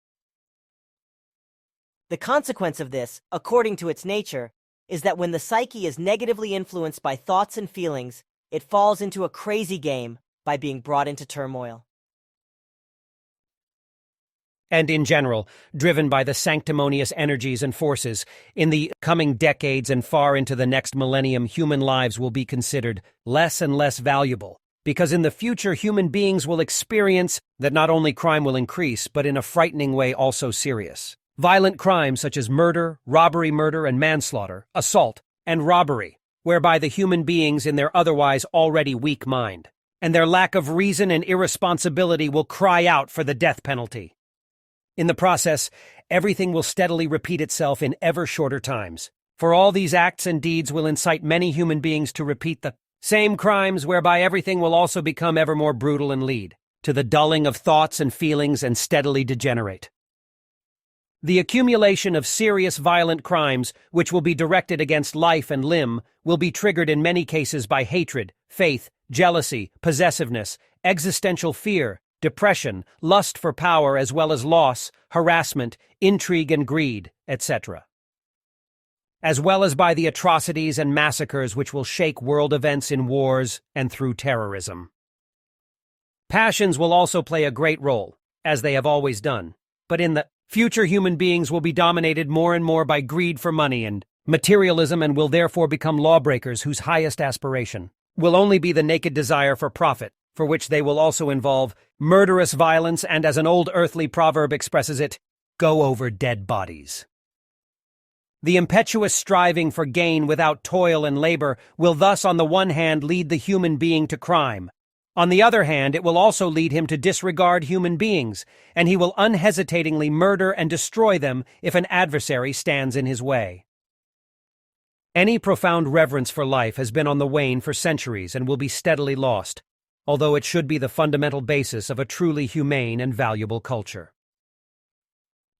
A: The consequence of this, according to its nature, is that when the psyche is negatively influenced by thoughts and feelings, it falls into a crazy game by being brought into turmoil.
G: and in general, driven by the sanctimonious energies and forces. In the coming decades and far into the next millennium, human lives will be considered less and less valuable, because in the future human beings will experience that not only crime will increase, but in a frightening way also serious. Violent crimes such as murder, robbery, murder, and manslaughter, assault, and robbery, whereby the human beings in their otherwise already weak mind, and their lack of reason and irresponsibility will cry out for the death penalty. In the process, everything will steadily repeat itself in ever shorter times, for all these acts and deeds will incite many human beings to repeat the same crimes, whereby everything will also become ever more brutal and lead to the dulling of thoughts and feelings and steadily degenerate. The accumulation of serious violent crimes, which will be directed against life and limb, will be triggered in many cases by hatred, faith, jealousy, possessiveness, existential fear, depression, lust for power, as well as loss, harassment, intrigue and greed, etc. As well as by the atrocities and massacres which will shake world events in wars and through terrorism. Passions will also play a great role, as they have always done, but in the future human beings will be dominated more and more by greed for money and materialism, and will therefore become lawbreakers whose highest aspiration will only be the naked desire for profit, for which they will also involve murderous violence and, as an old earthly proverb expresses it, go over dead bodies. The impetuous striving for gain without toil and labor will thus on the one hand lead the human being to crime. On the other hand, it will also lead him to disregard human beings, and he will unhesitatingly murder and destroy them if an adversary stands in his way. Any profound reverence for life has been on the wane for centuries and will be steadily lost, although it should be the fundamental basis of a truly humane and valuable culture.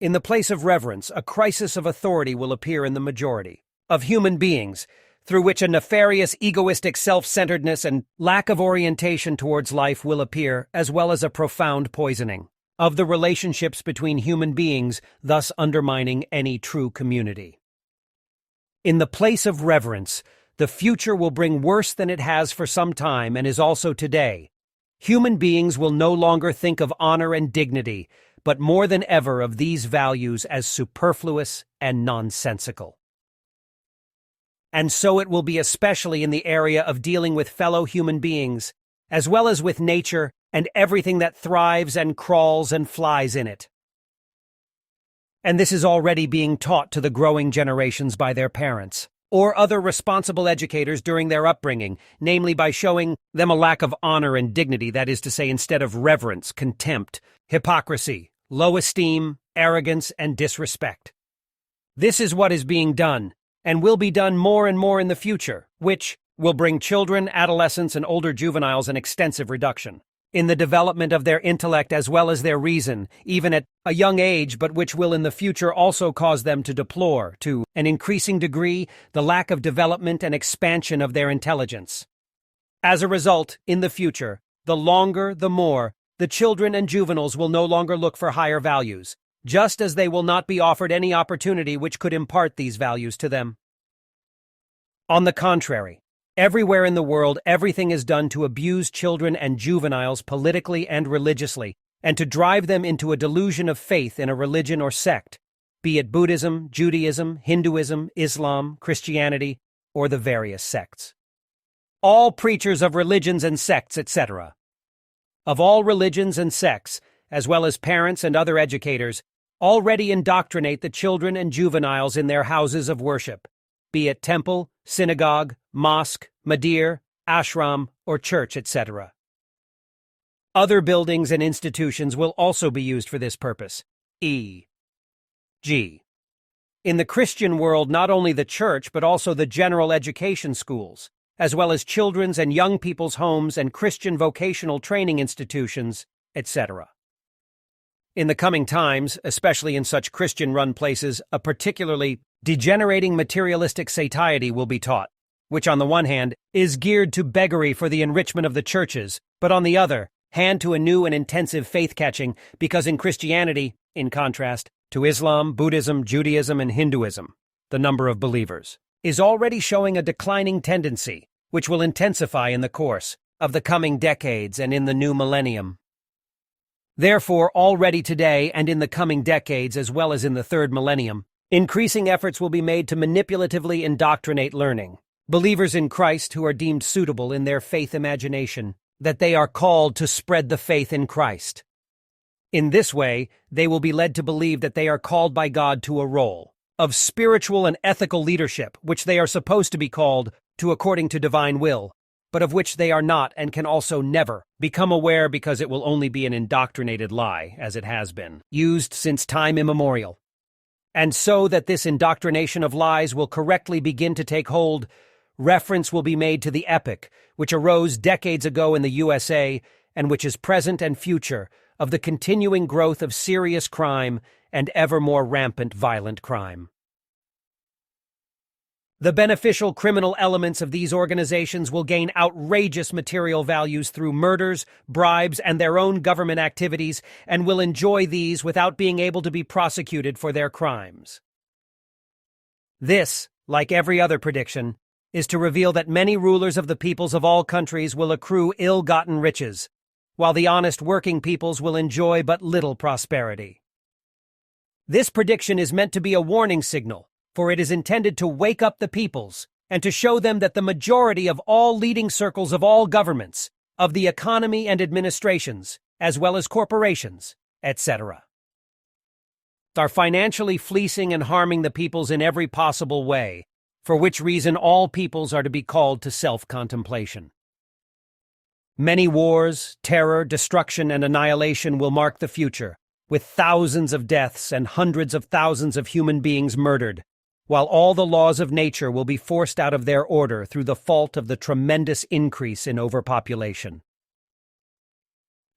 G: In the place of reverence, a crisis of authority will appear in the majority of human beings, through which a nefarious, egoistic self-centeredness and lack of orientation towards life will appear, as well as a profound poisoning of the relationships between human beings, thus undermining any true community. In the place of reverence, the future will bring worse than it has for some time and is also today. Human beings will no longer think of honor and dignity, but more than ever of these values as superfluous and nonsensical. And so it will be especially in the area of dealing with fellow human beings, as well as with nature and everything that thrives and crawls and flies in it. And this is already being taught to the growing generations by their parents, or other responsible educators during their upbringing, namely by showing them a lack of honor and dignity, that is to say, instead of reverence, contempt, hypocrisy, low esteem, arrogance, and disrespect. This is what is being done, and will be done more and more in the future, which will bring children, adolescents, and older juveniles an extensive reduction in the development of their intellect as well as their reason, even at a young age, but which will in the future also cause them to deplore, to an increasing degree, the lack of development and expansion of their intelligence. As a result, in the future, the longer, the more, the children and juveniles will no longer look for higher values, just as they will not be offered any opportunity which could impart these values to them. On the contrary, everywhere in the world, everything is done to abuse children and juveniles politically and religiously, and to drive them into a delusion of faith in a religion or sect, be it Buddhism, Judaism, Hinduism, Islam, Christianity, or the various sects. All preachers of religions and sects, etc., of all religions and sects, as well as parents and other educators, already indoctrinate the children and juveniles in their houses of worship, be it temple, synagogue, mosque, mandir, ashram, or church, etc. Other buildings and institutions will also be used for this purpose, e.g. in the Christian world, not only the church but also the general education schools, as well as children's and young people's homes and Christian vocational training institutions, etc. In the coming times, especially in such Christian-run places, a particularly degenerating materialistic satiety will be taught, which on the one hand is geared to beggary for the enrichment of the churches, but on the other hand to a new and intensive faith-catching, because in Christianity, in contrast to Islam, Buddhism, Judaism, and Hinduism, the number of believers is already showing a declining tendency, which will intensify in the course of the coming decades and in the new millennium. Therefore, already today and in the coming decades, as well as in the third millennium, increasing efforts will be made to manipulatively indoctrinate learning. Believers in Christ who are deemed suitable in their faith imagination, that they are called to spread the faith in Christ. In this way, they will be led to believe that they are called by God to a role of spiritual and ethical leadership, which they are supposed to be called to according to divine will, but of which they are not and can also never become aware because it will only be an indoctrinated lie, as it has been, used since time immemorial. And so that this indoctrination of lies will correctly begin to take hold, reference will be made to the epoch, which arose decades ago in the USA and which is present and future, of the continuing growth of serious crime and ever more rampant violent crime. The beneficial criminal elements of these organizations will gain outrageous material values through murders, bribes, and their own government activities, and will enjoy these without being able to be prosecuted for their crimes. This, like every other prediction, is to reveal that many rulers of the peoples of all countries will accrue ill-gotten riches, while the honest working peoples will enjoy but little prosperity. This prediction is meant to be a warning signal, for it is intended to wake up the peoples and to show them that the majority of all leading circles of all governments, of the economy and administrations, as well as corporations, etc., are financially fleecing and harming the peoples in every possible way, for which reason all peoples are to be called to self-contemplation. Many wars, terror, destruction, and annihilation will mark the future, with thousands of deaths and hundreds of thousands of human beings murdered, while all the laws of nature will be forced out of their order through the fault of the tremendous increase in overpopulation.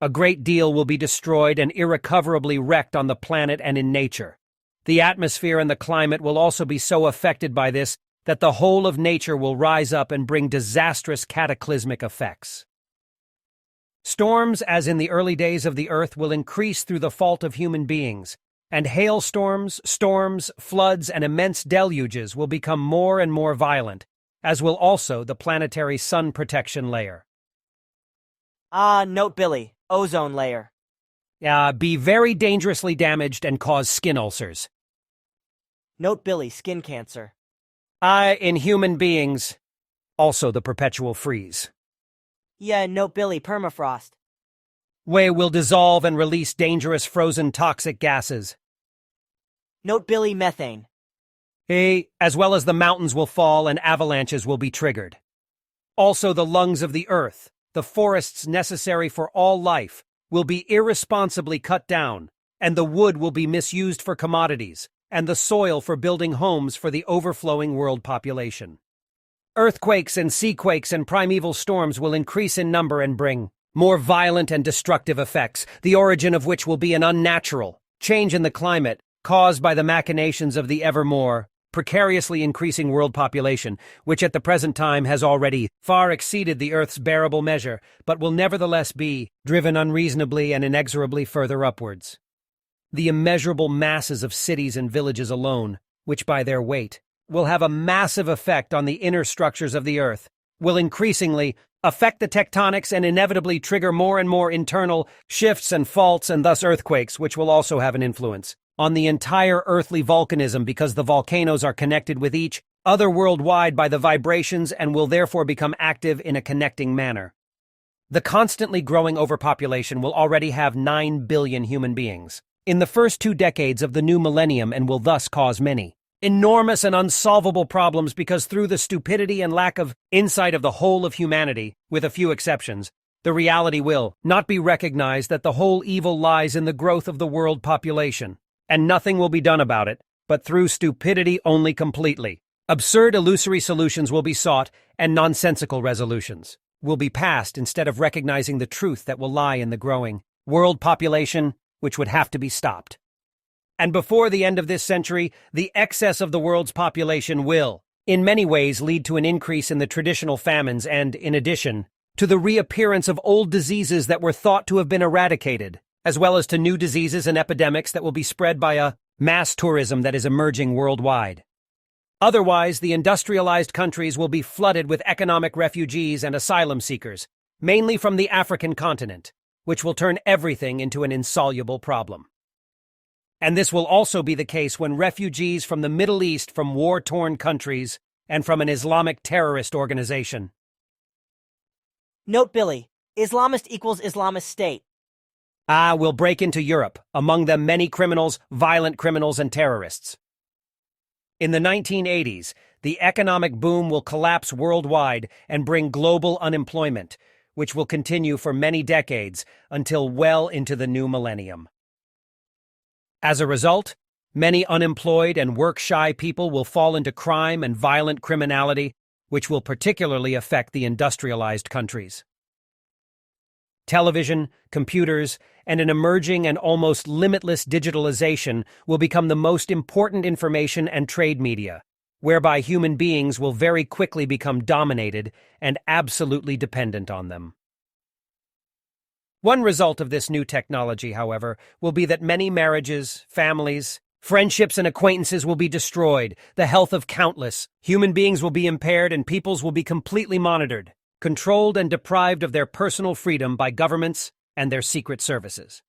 G: A great deal will be destroyed and irrecoverably wrecked on the planet and in nature. The atmosphere and the climate will also be so affected by this that the whole of nature will rise up and bring disastrous cataclysmic effects. Storms, as in the early days of the earth, will increase through the fault of human beings, and hailstorms, storms, floods, and immense deluges will become more and more violent, as will also the planetary sun protection layer.
A: Note Billy, ozone layer.
G: Be very dangerously damaged and cause skin ulcers.
A: Note Billy, skin cancer.
G: In human beings, also the perpetual freeze.
A: Yeah, note Billy, permafrost.
G: Will dissolve and release dangerous frozen toxic gases.
A: Note Billy, methane.
G: As well as the mountains will fall and avalanches will be triggered. Also the lungs of the earth, the forests necessary for all life, will be irresponsibly cut down, and the wood will be misused for commodities, and the soil for building homes for the overflowing world population. Earthquakes and seaquakes and primeval storms will increase in number and bring more violent and destructive effects, the origin of which will be an unnatural change in the climate caused by the machinations of the ever more precariously increasing world population, which at the present time has already far exceeded the Earth's bearable measure, but will nevertheless be driven unreasonably and inexorably further upwards. The immeasurable masses of cities and villages alone, which by their weight will have a massive effect on the inner structures of the Earth, will increasingly affect the tectonics and inevitably trigger more and more internal shifts and faults and thus earthquakes, which will also have an influence on the entire earthly volcanism because the volcanoes are connected with each other worldwide by the vibrations and will therefore become active in a connecting manner. The constantly growing overpopulation will already have 9 billion human beings in the first 2 decades of the new millennium and will thus cause many enormous and unsolvable problems because through the stupidity and lack of insight of the whole of humanity, with a few exceptions, the reality will not be recognized that the whole evil lies in the growth of the world population, and nothing will be done about it, but through stupidity only completely. Absurd illusory solutions will be sought, and nonsensical resolutions will be passed instead of recognizing the truth that will lie in the growing world population, which would have to be stopped. And before the end of this century, the excess of the world's population will, in many ways, lead to an increase in the traditional famines and, in addition, to the reappearance of old diseases that were thought to have been eradicated, as well as to new diseases and epidemics that will be spread by a mass tourism that is emerging worldwide. Otherwise, the industrialized countries will be flooded with economic refugees and asylum seekers, mainly from the African continent, which will turn everything into an insoluble problem. And this will also be the case when refugees from the Middle East, from war-torn countries, and from an Islamic terrorist organization.
A: Note Billy, Islamist equals Islamist state.
G: Will break into Europe, among them many criminals, violent criminals, and terrorists. In the 1980s, the economic boom will collapse worldwide and bring global unemployment, which will continue for many decades until well into the new millennium. As a result, many unemployed and work-shy people will fall into crime and violent criminality, which will particularly affect the industrialized countries. Television, computers, and an emerging and almost limitless digitalization will become the most important information and trade media, whereby human beings will very quickly become dominated and absolutely dependent on them. One result of this new technology, however, will be that many marriages, families, friendships, and acquaintances will be destroyed, the health of countless, human beings will be impaired, and peoples will be completely monitored, controlled and deprived of their personal freedom by governments and their secret services.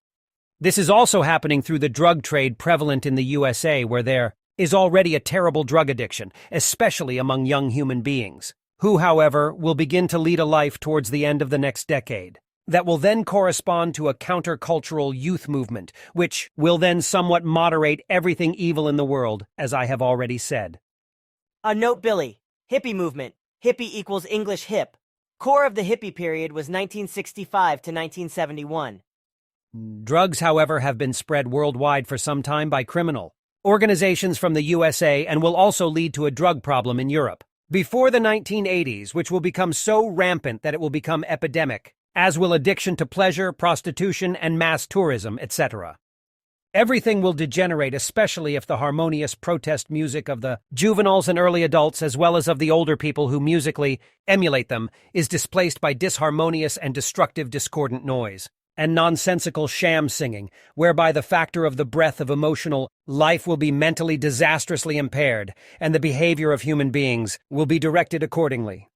G: This is also happening through the drug trade prevalent in the USA, where there is already a terrible drug addiction, especially among young human beings, who, however, will begin to lead a life towards the end of the next decade that will then correspond to a countercultural youth movement, which will then somewhat moderate everything evil in the world, as I have already said.
A: Note Billy, hippie movement. Hippie equals English hip. Core of the hippie period was 1965 to 1971.
G: Drugs, however, have been spread worldwide for some time by criminal organizations from the USA and will also lead to a drug problem in Europe before the 1980s, which will become so rampant that it will become epidemic, as will addiction to pleasure, prostitution, and mass tourism, etc. Everything will degenerate, especially if the harmonious protest music of the juveniles and early adults, as well as of the older people who musically emulate them, is displaced by disharmonious and destructive discordant noise and nonsensical sham singing, whereby the factor of the breath of emotional life will be mentally disastrously impaired, and the behavior of human beings will be directed accordingly.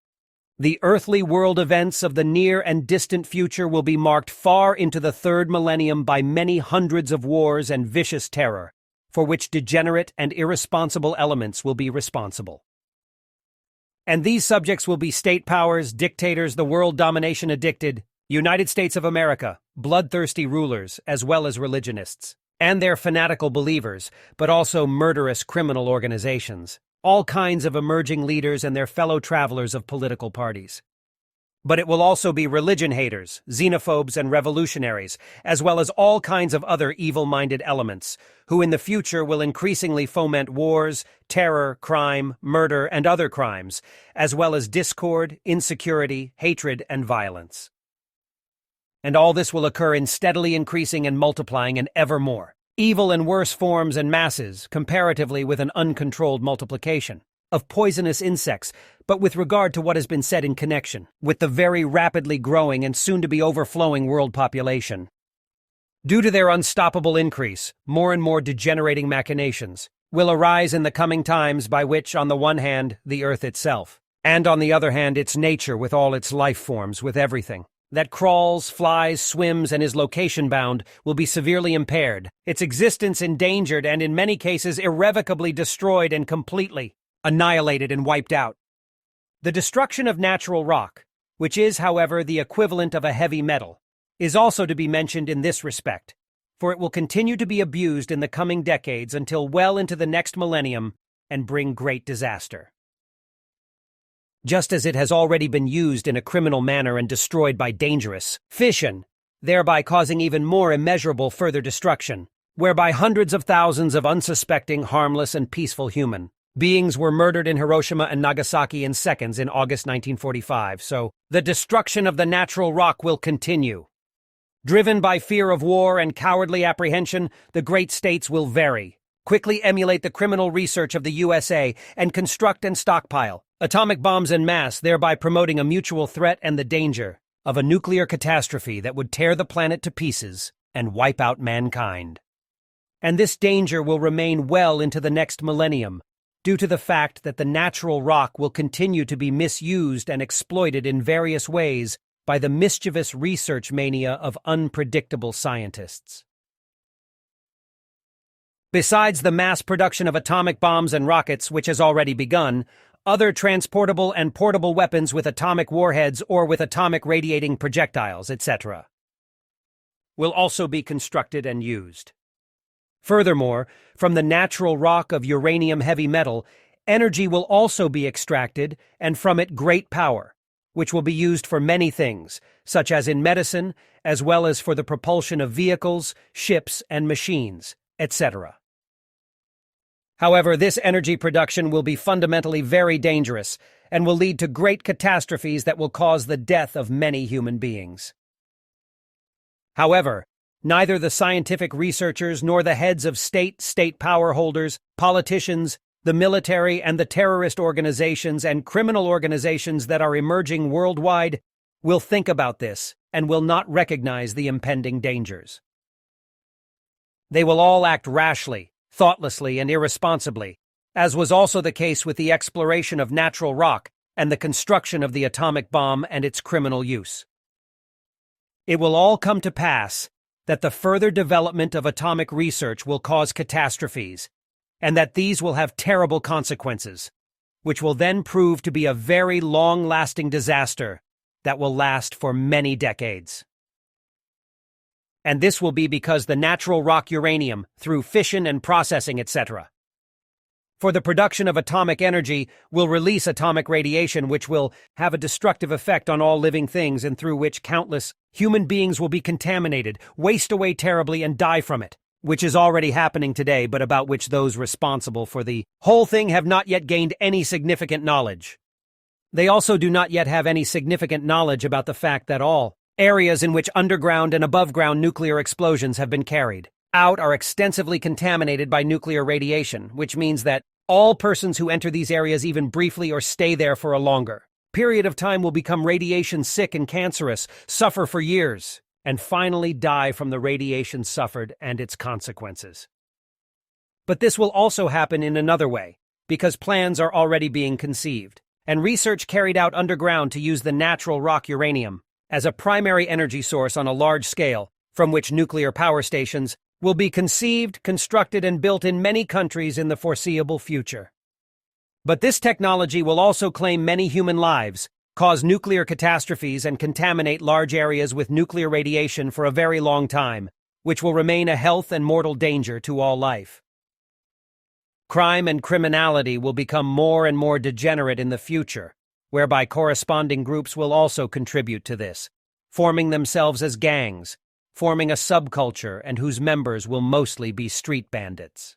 G: The earthly world events of the near and distant future will be marked far into the third millennium by many hundreds of wars and vicious terror, for which degenerate and irresponsible elements will be responsible. And these subjects will be state powers, dictators, the world domination addicted, United States of America, bloodthirsty rulers, as well as religionists, and their fanatical believers, but also murderous criminal organizations, all kinds of emerging leaders and their fellow travelers of political parties. But it will also be religion haters, xenophobes, and revolutionaries, as well as all kinds of other evil-minded elements, who in the future will increasingly foment wars, terror, crime, murder, and other crimes, as well as discord, insecurity, hatred, and violence. And all this will occur in steadily increasing and multiplying and ever more evil and worse forms and masses, comparatively with an uncontrolled multiplication of poisonous insects, but with regard to what has been said in connection with the very rapidly growing and soon-to-be overflowing world population. Due to their unstoppable increase, more and more degenerating machinations will arise in the coming times by which, on the one hand, the earth itself, and on the other hand, its nature with all its life forms, with everything that crawls, flies, swims, and is location-bound will be severely impaired, its existence endangered and in many cases irrevocably destroyed and completely annihilated and wiped out. The destruction of natural rock, which is, however, the equivalent of a heavy metal, is also to be mentioned in this respect, for it will continue to be abused in the coming decades until well into the next millennium and bring great disaster. Just as it has already been used in a criminal manner and destroyed by dangerous fission, thereby causing even more immeasurable further destruction, whereby hundreds of thousands of unsuspecting, harmless, and peaceful human beings were murdered in Hiroshima and Nagasaki in seconds in August 1945, so the destruction of the natural rock will continue. Driven by fear of war and cowardly apprehension, the great states will quickly emulate the criminal research of the USA and construct and stockpile atomic bombs en masse, thereby promoting a mutual threat and the danger of a nuclear catastrophe that would tear the planet to pieces and wipe out mankind. And this danger will remain well into the next millennium, due to the fact that the natural rock will continue to be misused and exploited in various ways by the mischievous research mania of unpredictable scientists. Besides the mass production of atomic bombs and rockets, which has already begun, other transportable and portable weapons with atomic warheads or with atomic radiating projectiles, etc., will also be constructed and used. Furthermore, from the natural rock of uranium heavy metal, energy will also be extracted, and from it great power, which will be used for many things, such as in medicine, as well as for the propulsion of vehicles, ships, and machines, etc. However, this energy production will be fundamentally very dangerous and will lead to great catastrophes that will cause the death of many human beings. However, neither the scientific researchers nor the heads of state power holders, politicians, the military, and the terrorist organizations and criminal organizations that are emerging worldwide will think about this and will not recognize the impending dangers. They will all act rashly, thoughtlessly, and irresponsibly, as was also the case with the exploration of natural rock and the construction of the atomic bomb and its criminal use. It will all come to pass that the further development of atomic research will cause catastrophes, and that these will have terrible consequences, which will then prove to be a very long-lasting disaster that will last for many decades. And this will be because the natural rock uranium, through fission and processing, etc., for the production of atomic energy, will release atomic radiation which will have a destructive effect on all living things and through which countless human beings will be contaminated, waste away terribly, and die from it, which is already happening today, but about which those responsible for the whole thing have not yet gained any significant knowledge. They also do not yet have any significant knowledge about the fact that all areas in which underground and above-ground nuclear explosions have been carried out are extensively contaminated by nuclear radiation, which means that all persons who enter these areas even briefly or stay there for a longer period of time will become radiation sick and cancerous, suffer for years, and finally die from the radiation suffered and its consequences. But this will also happen in another way, because plans are already being conceived, and research carried out underground to use the natural rock uranium as a primary energy source on a large scale, from which nuclear power stations will be conceived, constructed, and built in many countries in the foreseeable future. But this technology will also claim many human lives, cause nuclear catastrophes, and contaminate large areas with nuclear radiation for a very long time, which will remain a health and mortal danger to all life. Crime and criminality will become more and more degenerate in the future, whereby corresponding groups will also contribute to this, forming themselves as gangs, forming a subculture and whose members will mostly be street bandits.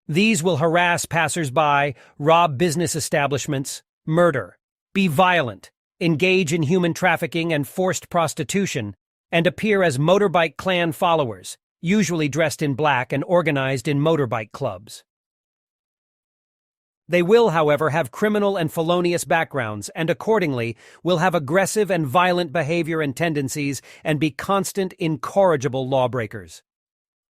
G: These will harass passers-by, rob business establishments, murder, be violent, engage in human trafficking and forced prostitution, and appear as motorbike clan followers, usually dressed in black and organized in motorbike clubs. They will, however, have criminal and felonious backgrounds and accordingly will have aggressive and violent behavior and tendencies and be constant, incorrigible lawbreakers.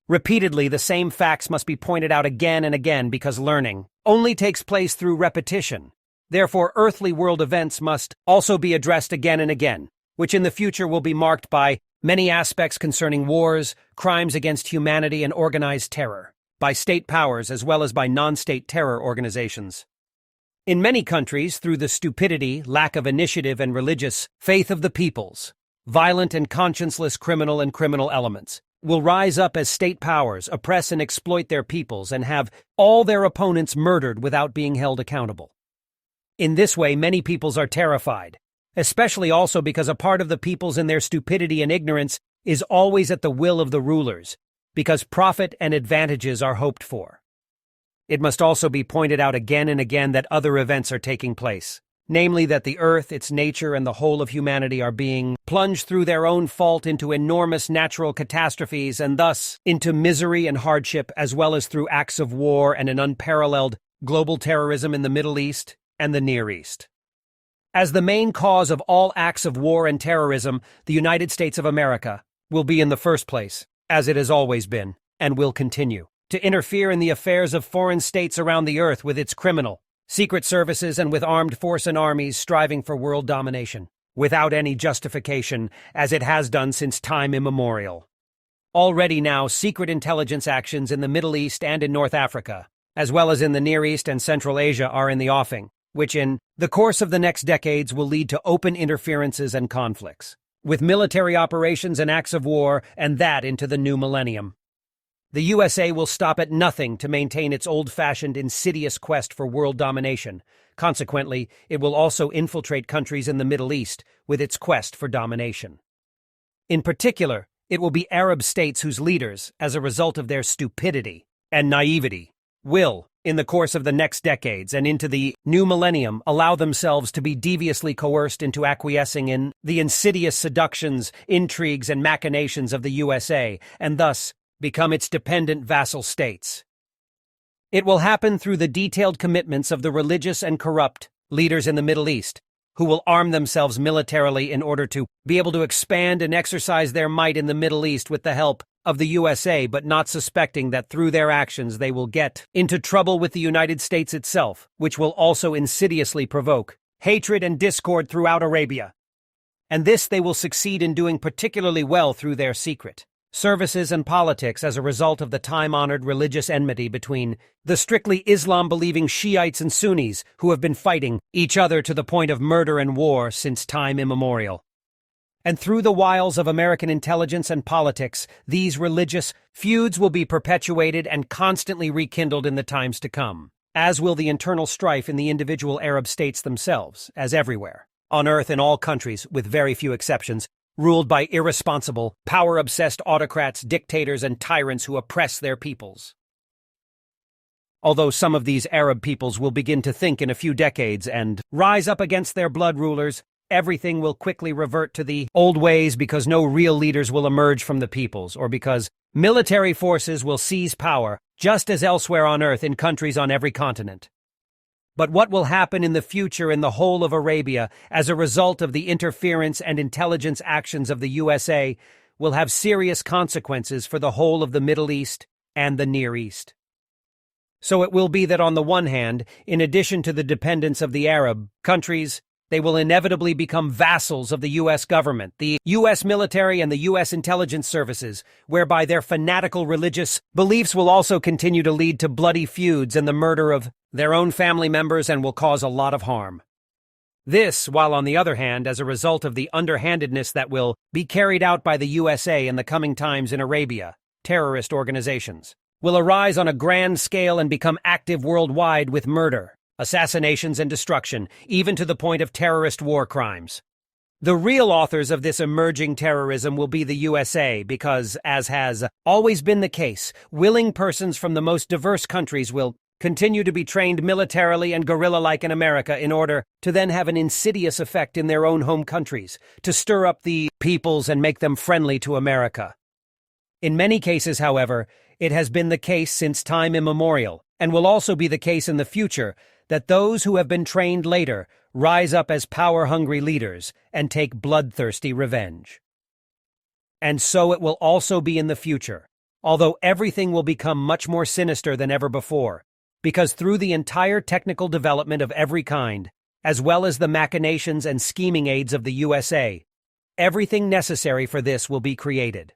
G: Repeatedly, the same facts must be pointed out again and again because learning only takes place through repetition. Therefore, earthly world events must also be addressed again and again, which in the future will be marked by many aspects concerning wars, crimes against humanity, and organized terror, by state powers as well as by non-state terror organizations. In many countries, through the stupidity, lack of initiative, and religious faith of the peoples, violent and conscienceless criminal elements will rise up as state powers, oppress and exploit their peoples, and have all their opponents murdered without being held accountable. In this way, many peoples are terrified, especially also because a part of the peoples in their stupidity and ignorance is always at the will of the rulers, because profit and advantages are hoped for. It must also be pointed out again and again that other events are taking place, namely that the earth, its nature, and the whole of humanity are being plunged through their own fault into enormous natural catastrophes and thus into misery and hardship, as well as through acts of war and an unparalleled global terrorism in the Middle East and the Near East. As the main cause of all acts of war and terrorism, the United States of America will be in the first place, as it has always been, and will continue, to interfere in the affairs of foreign states around the earth with its criminal, secret services and with armed force and armies striving for world domination. without any justification, as it has done since time immemorial. Already now, secret intelligence actions in the Middle East and in North Africa, as well as in the Near East and Central Asia, are in the offing, which in the course of the next decades will lead to open interferences and conflicts, with military operations and acts of war, and that into the new millennium. The USA will stop at nothing to maintain its old-fashioned, insidious quest for world domination. Consequently, it will also infiltrate countries in the Middle East with its quest for domination. In particular, it will be Arab states whose leaders, as a result of their stupidity and naivety, will, in the course of the next decades and into the new millennium, allow themselves to be deviously coerced into acquiescing in the insidious seductions, intrigues, and machinations of the USA, and thus become its dependent vassal states. It will happen through the detailed commitments of the religious and corrupt leaders in the Middle East, who will arm themselves militarily in order to be able to expand and exercise their might in the Middle East with the help of the USA, but not suspecting that through their actions they will get into trouble with the United States itself, which will also insidiously provoke hatred and discord throughout Arabia. And this they will succeed in doing particularly well through their secret services and politics as a result of the time-honored religious enmity between the strictly Islam-believing Shiites and Sunnis who have been fighting each other to the point of murder and war since time immemorial. And through the wiles of American intelligence and politics, these religious feuds will be perpetuated and constantly rekindled in the times to come, as will the internal strife in the individual Arab states themselves, as everywhere, on earth in all countries, with very few exceptions, ruled by irresponsible, power-obsessed autocrats, dictators, and tyrants who oppress their peoples. Although some of these Arab peoples will begin to think in a few decades and rise up against their blood rulers, everything will quickly revert to the old ways because no real leaders will emerge from the peoples, or because military forces will seize power, just as elsewhere on earth in countries on every continent. But what will happen in the future in the whole of Arabia as a result of the interference and intelligence actions of the USA will have serious consequences for the whole of the Middle East and the Near East. So it will be that on the one hand, in addition to the dependence of the Arab countries, they will inevitably become vassals of the U.S. government, the U.S. military, and the U.S. intelligence services, whereby their fanatical religious beliefs will also continue to lead to bloody feuds and the murder of their own family members and will cause a lot of harm. This, while on the other hand, as a result of the underhandedness that will be carried out by the USA in the coming times in Arabia, terrorist organizations, will arise on a grand scale and become active worldwide with murder, assassinations, and destruction, even to the point of terrorist war crimes. The real authors of this emerging terrorism will be the USA because, as has always been the case, willing persons from the most diverse countries will continue to be trained militarily and guerrilla-like in America in order to then have an insidious effect in their own home countries, to stir up the peoples and make them friendly to America. In many cases, however, it has been the case since time immemorial, and will also be the case in the future, that those who have been trained later rise up as power-hungry leaders and take bloodthirsty revenge. And so it will also be in the future, although everything will become much more sinister than ever before, because through the entire technical development of every kind, as well as the machinations and scheming aids of the USA, everything necessary for this will be created.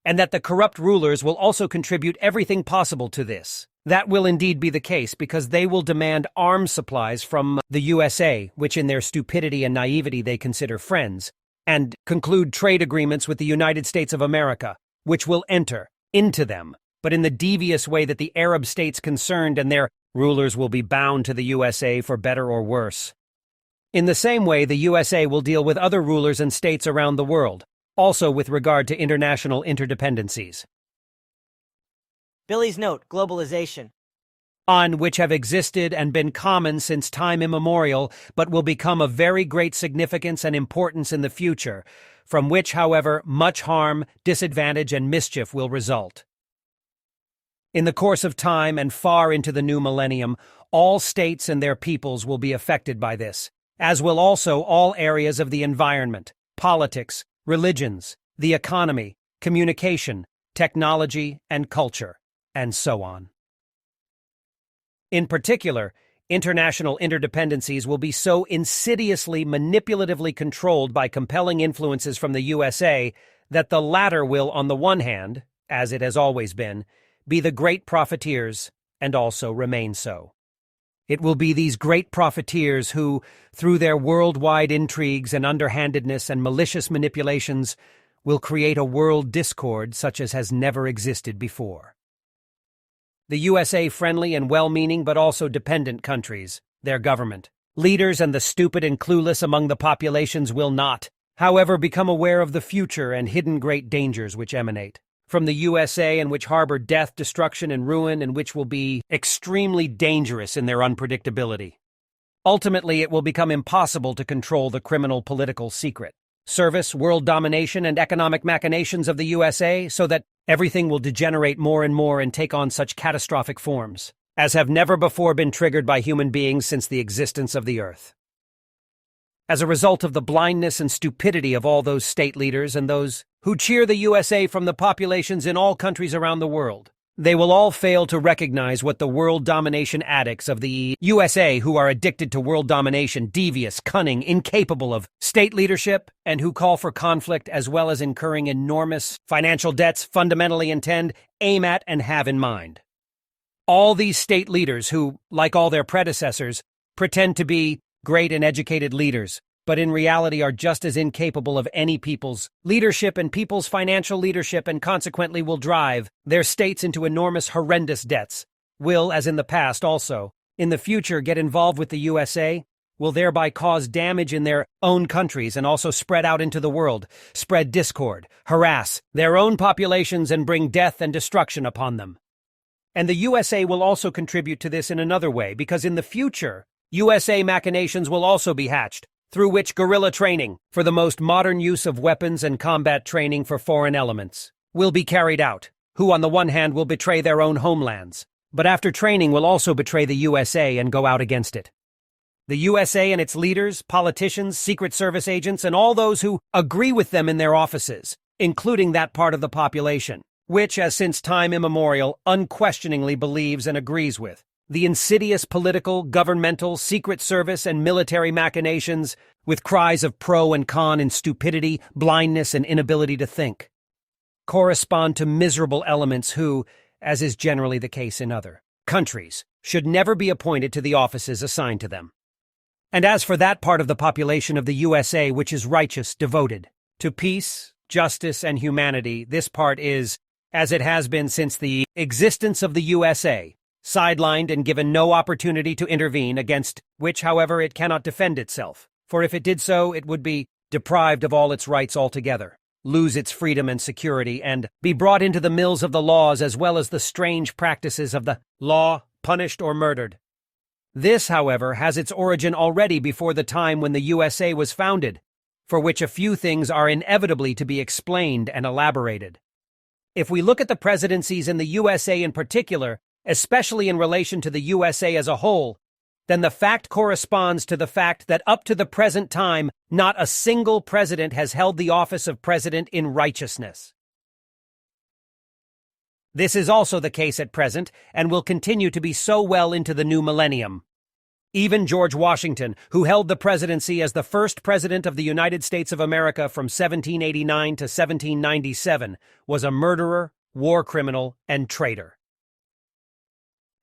G: And that the corrupt rulers will also contribute everything possible to this. That will indeed be the case because they will demand arms supplies from the USA, which in their stupidity and naivety they consider friends, and conclude trade agreements with the United States of America, which will enter into them, but in the devious way that the Arab states concerned and their rulers will be bound to the USA for better or worse. In the same way, the USA will deal with other rulers and states around the world, also with regard to international interdependencies.
A: Billy's note, globalization.
G: On which have existed and been common since time immemorial, but will become of very great significance and importance in the future, from which, however, much harm, disadvantage, and mischief will result. In the course of time and far into the new millennium, all states and their peoples will be affected by this, as will also all areas of the environment, politics, religions, the economy, communication, technology, and culture, and so on. In particular, international interdependencies will be so insidiously manipulatively controlled by compelling influences from the USA that the latter will, on the one hand, as it has always been, be the great profiteers and also remain so. It will be these great profiteers who, through their worldwide intrigues and underhandedness and malicious manipulations, will create a world discord such as has never existed before. The USA-friendly and well-meaning but also dependent countries, their government, leaders and the stupid and clueless among the populations will not, however, become aware of the future and hidden great dangers which emanate from the USA and which harbor death, destruction, and ruin, and which will be extremely dangerous in their unpredictability. Ultimately, it will become impossible to control the criminal political secret, service, world domination, and economic machinations of the USA, so that everything will degenerate more and more and take on such catastrophic forms as have never before been triggered by human beings since the existence of the earth. As a result of the blindness and stupidity of all those state leaders and those who cheer the USA from the populations in all countries around the world, they will all fail to recognize what the world domination addicts of the USA, who are addicted to world domination, devious, cunning, incapable of state leadership, and who call for conflict as well as incurring enormous financial debts, fundamentally intend, aim at, and have in mind. All these state leaders who, like all their predecessors, pretend to be great and educated leaders, but in reality are just as incapable of any people's leadership and people's financial leadership, and consequently will drive their states into enormous, horrendous debts, will, as in the past also, in the future get involved with the USA, will thereby cause damage in their own countries and also spread out into the world, spread discord, harass their own populations, and bring death and destruction upon them. And the USA will also contribute to this in another way, because in the future, USA machinations will also be hatched, through which guerrilla training, for the most modern use of weapons and combat training for foreign elements, will be carried out, who on the one hand will betray their own homelands, but after training will also betray the USA and go out against it. The USA and its leaders, politicians, Secret Service agents, and all those who agree with them in their offices, including that part of the population, which, as since time immemorial, unquestioningly believes and agrees with the insidious political, governmental, Secret Service, and military machinations, with cries of pro and con in stupidity, blindness, and inability to think, correspond to miserable elements who, as is generally the case in other countries, should never be appointed to the offices assigned to them. And as for that part of the population of the USA which is righteous, devoted to peace, justice, and humanity, this part is, as it has been since the existence of the USA, sidelined and given no opportunity to intervene, against which, however, it cannot defend itself, for if it did so, it would be deprived of all its rights altogether, lose its freedom and security, and be brought into the mills of the laws as well as the strange practices of the law, punished or murdered. This, however, has its origin already before the time when the USA was founded, for which a few things are inevitably to be explained and elaborated. If we look at the presidencies in the USA in particular, especially in relation to the USA as a whole, then the fact corresponds to the fact that up to the present time, not a single president has held the office of president in righteousness. This is also the case at present, and will continue to be so well into the new millennium. Even George Washington, who held the presidency as the first president of the United States of America from 1789 to 1797, was a murderer, war criminal, and traitor.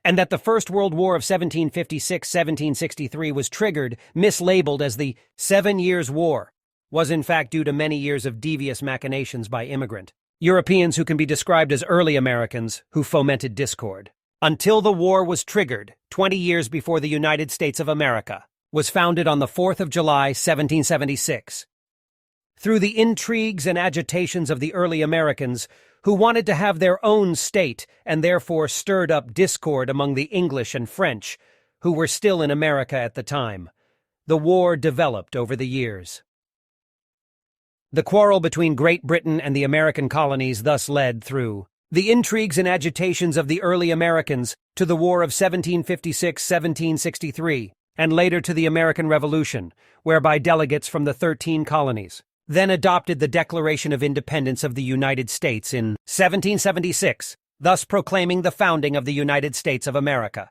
G: And that the First World War of 1756-1763 was triggered, mislabeled as the 7 Years' War, was in fact due to many years of devious machinations by immigrant Europeans who can be described as early Americans who fomented discord. Until the war was triggered, 20 years before the United States of America was founded on the 4th of July, 1776. Through the intrigues and agitations of the early Americans, who wanted to have their own state and therefore stirred up discord among the English and French, who were still in America at the time, the war developed over the years. The quarrel between Great Britain and the American colonies thus led, through the intrigues and agitations of the early Americans, to the War of 1756-1763, and later to the American Revolution, whereby delegates from the 13 colonies then adopted the Declaration of Independence of the United States in 1776, thus proclaiming the founding of the United States of America.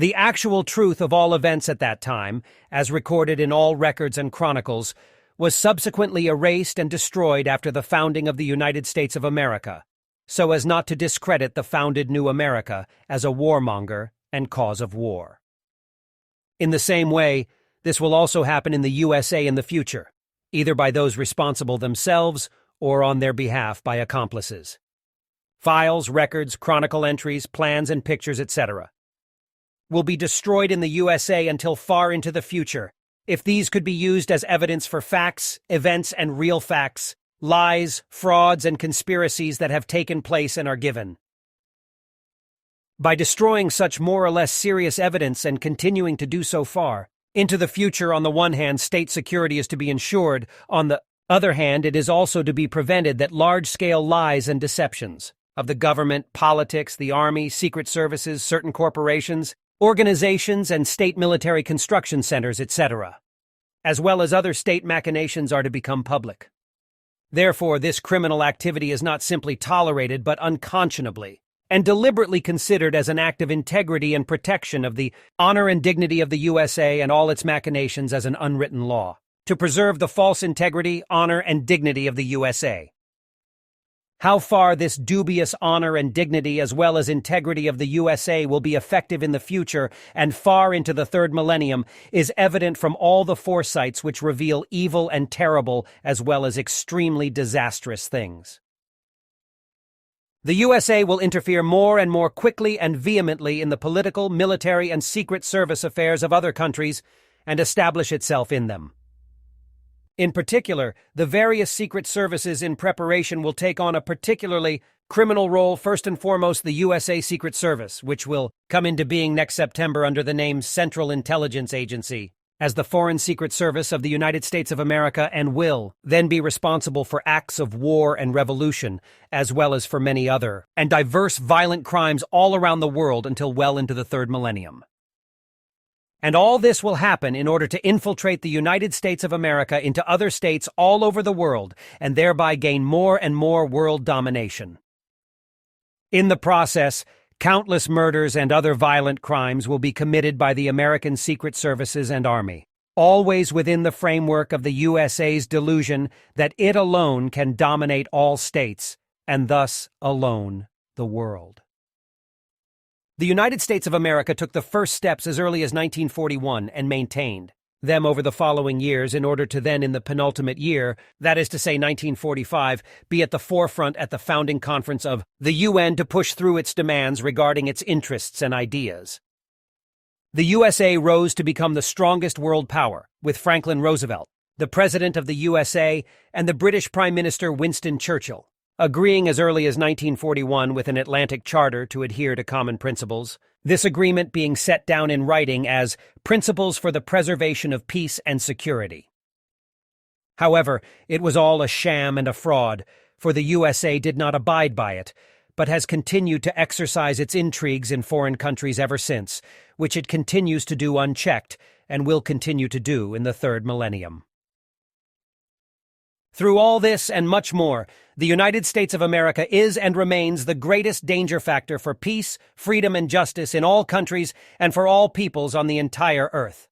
G: The actual truth of all events at that time, as recorded in all records and chronicles, was subsequently erased and destroyed after the founding of the United States of America, so as not to discredit the founded new America as a warmonger and cause of war. In the same way, this will also happen in the USA in the future, either by those responsible themselves or on their behalf by accomplices. Files, records, chronicle entries, plans, and pictures, etc. will be destroyed in the USA until far into the future, if these could be used as evidence for facts, events, and real facts, lies, frauds, and conspiracies that have taken place and are given. By destroying such more or less serious evidence and continuing to do so far, into the future, on the one hand, state security is to be ensured, on the other hand, it is also to be prevented that large-scale lies and deceptions of the government, politics, the army, secret services, certain corporations, organizations, and state military construction centers, etc., as well as other state machinations are to become public. Therefore, this criminal activity is not simply tolerated but unconscionably and deliberately considered as an act of integrity and protection of the honor and dignity of the USA and all its machinations as an unwritten law, to preserve the false integrity, honor, and dignity of the USA. How far this dubious honor and dignity as well as integrity of the USA will be effective in the future and far into the third millennium is evident from all the foresights which reveal evil and terrible as well as extremely disastrous things. The USA will interfere more and more quickly and vehemently in the political, military, and secret service affairs of other countries and establish itself in them. In particular, the various secret services in preparation will take on a particularly criminal role, first and foremost the USA Secret Service, which will come into being next September under the name Central Intelligence Agency, as the Foreign Secret Service of the United States of America, and will then be responsible for acts of war and revolution, as well as for many other and diverse violent crimes all around the world until well into the third millennium. And all this will happen in order to infiltrate the United States of America into other states all over the world and thereby gain more and more world domination. In the process, countless murders and other violent crimes will be committed by the American Secret Services and Army, always within the framework of the USA's delusion that it alone can dominate all states, and thus alone the world. The United States of America took the first steps as early as 1941 and maintained them over the following years in order to then, in the penultimate year, that is to say 1945, be at the forefront at the founding conference of the UN to push through its demands regarding its interests and ideas. The USA rose to become the strongest world power, with Franklin Roosevelt, the President of the USA, and the British Prime Minister Winston Churchill, agreeing as early as 1941 with an Atlantic Charter to adhere to common principles, this agreement being set down in writing as Principles for the Preservation of Peace and Security. However, it was all a sham and a fraud, for the USA did not abide by it, but has continued to exercise its intrigues in foreign countries ever since, which it continues to do unchecked and will continue to do in the third millennium. Through all this and much more, the United States of America is and remains the greatest danger factor for peace, freedom, and justice in all countries and for all peoples on the entire earth.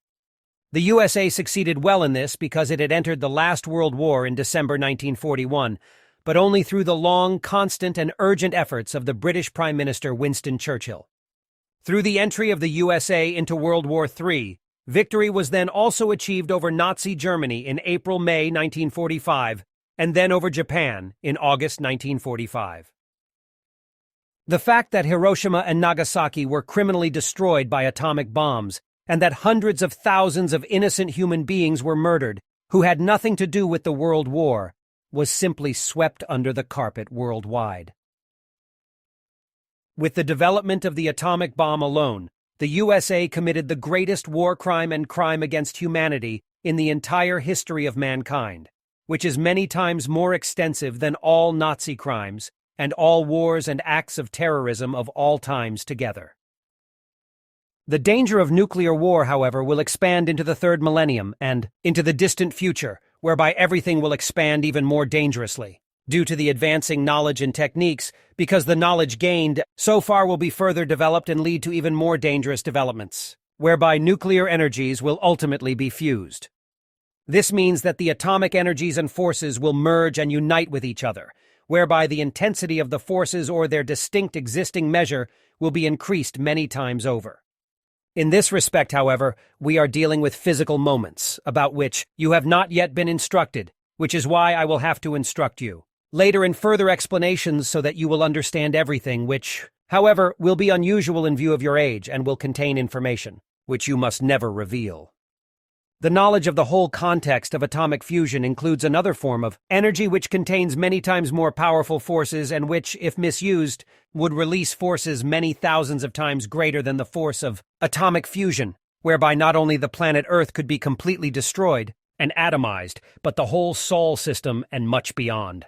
G: The USA succeeded well in this because it had entered the last World War in December 1941, but only through the long, constant, and urgent efforts of the British Prime Minister Winston Churchill. Through the entry of the USA into World War III, victory was then also achieved over Nazi Germany in April-May 1945, and then over Japan in August 1945. The fact that Hiroshima and Nagasaki were criminally destroyed by atomic bombs, and that hundreds of thousands of innocent human beings were murdered who had nothing to do with the World War, was simply swept under the carpet worldwide. With the development of the atomic bomb alone, the USA committed the greatest war crime and crime against humanity in the entire history of mankind, which is many times more extensive than all Nazi crimes and all wars and acts of terrorism of all times together. The danger of nuclear war, however, will expand into the third millennium and into the distant future, whereby everything will expand even more dangerously. due to the advancing knowledge and techniques, because the knowledge gained so far will be further developed and lead to even more dangerous developments, whereby nuclear energies will ultimately be fused. This means that the atomic energies and forces will merge and unite with each other, whereby the intensity of the forces or their distinct existing measure will be increased many times over. In this respect, however, we are dealing with physical moments, about which you have not yet been instructed, which is why I will have to instruct you later in further explanations so that you will understand everything, which, however, will be unusual in view of your age and will contain information which you must never reveal. The knowledge of the whole context of atomic fusion includes another form of energy which contains many times more powerful forces and which, if misused, would release forces many thousands of times greater than the force of atomic fusion, whereby not only the planet Earth could be completely destroyed and atomized, but the whole Sol system and much beyond.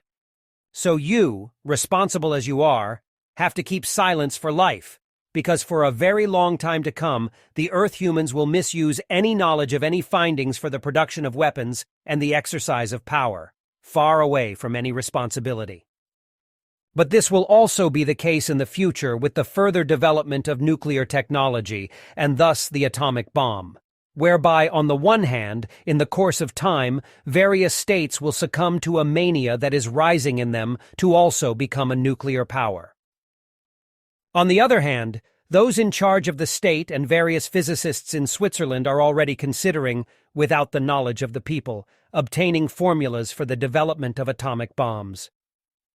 G: So you, responsible as you are, have to keep silence for life, because for a very long time to come, the Earth humans will misuse any knowledge of any findings for the production of weapons and the exercise of power, far away from any responsibility. But this will also be the case in the future with the further development of nuclear technology, and thus the atomic bomb, whereby, on the one hand, in the course of time, various states will succumb to a mania that is rising in them to also become a nuclear power. On the other hand, those in charge of the state and various physicists in Switzerland are already considering, without the knowledge of the people, obtaining formulas for the development of atomic bombs.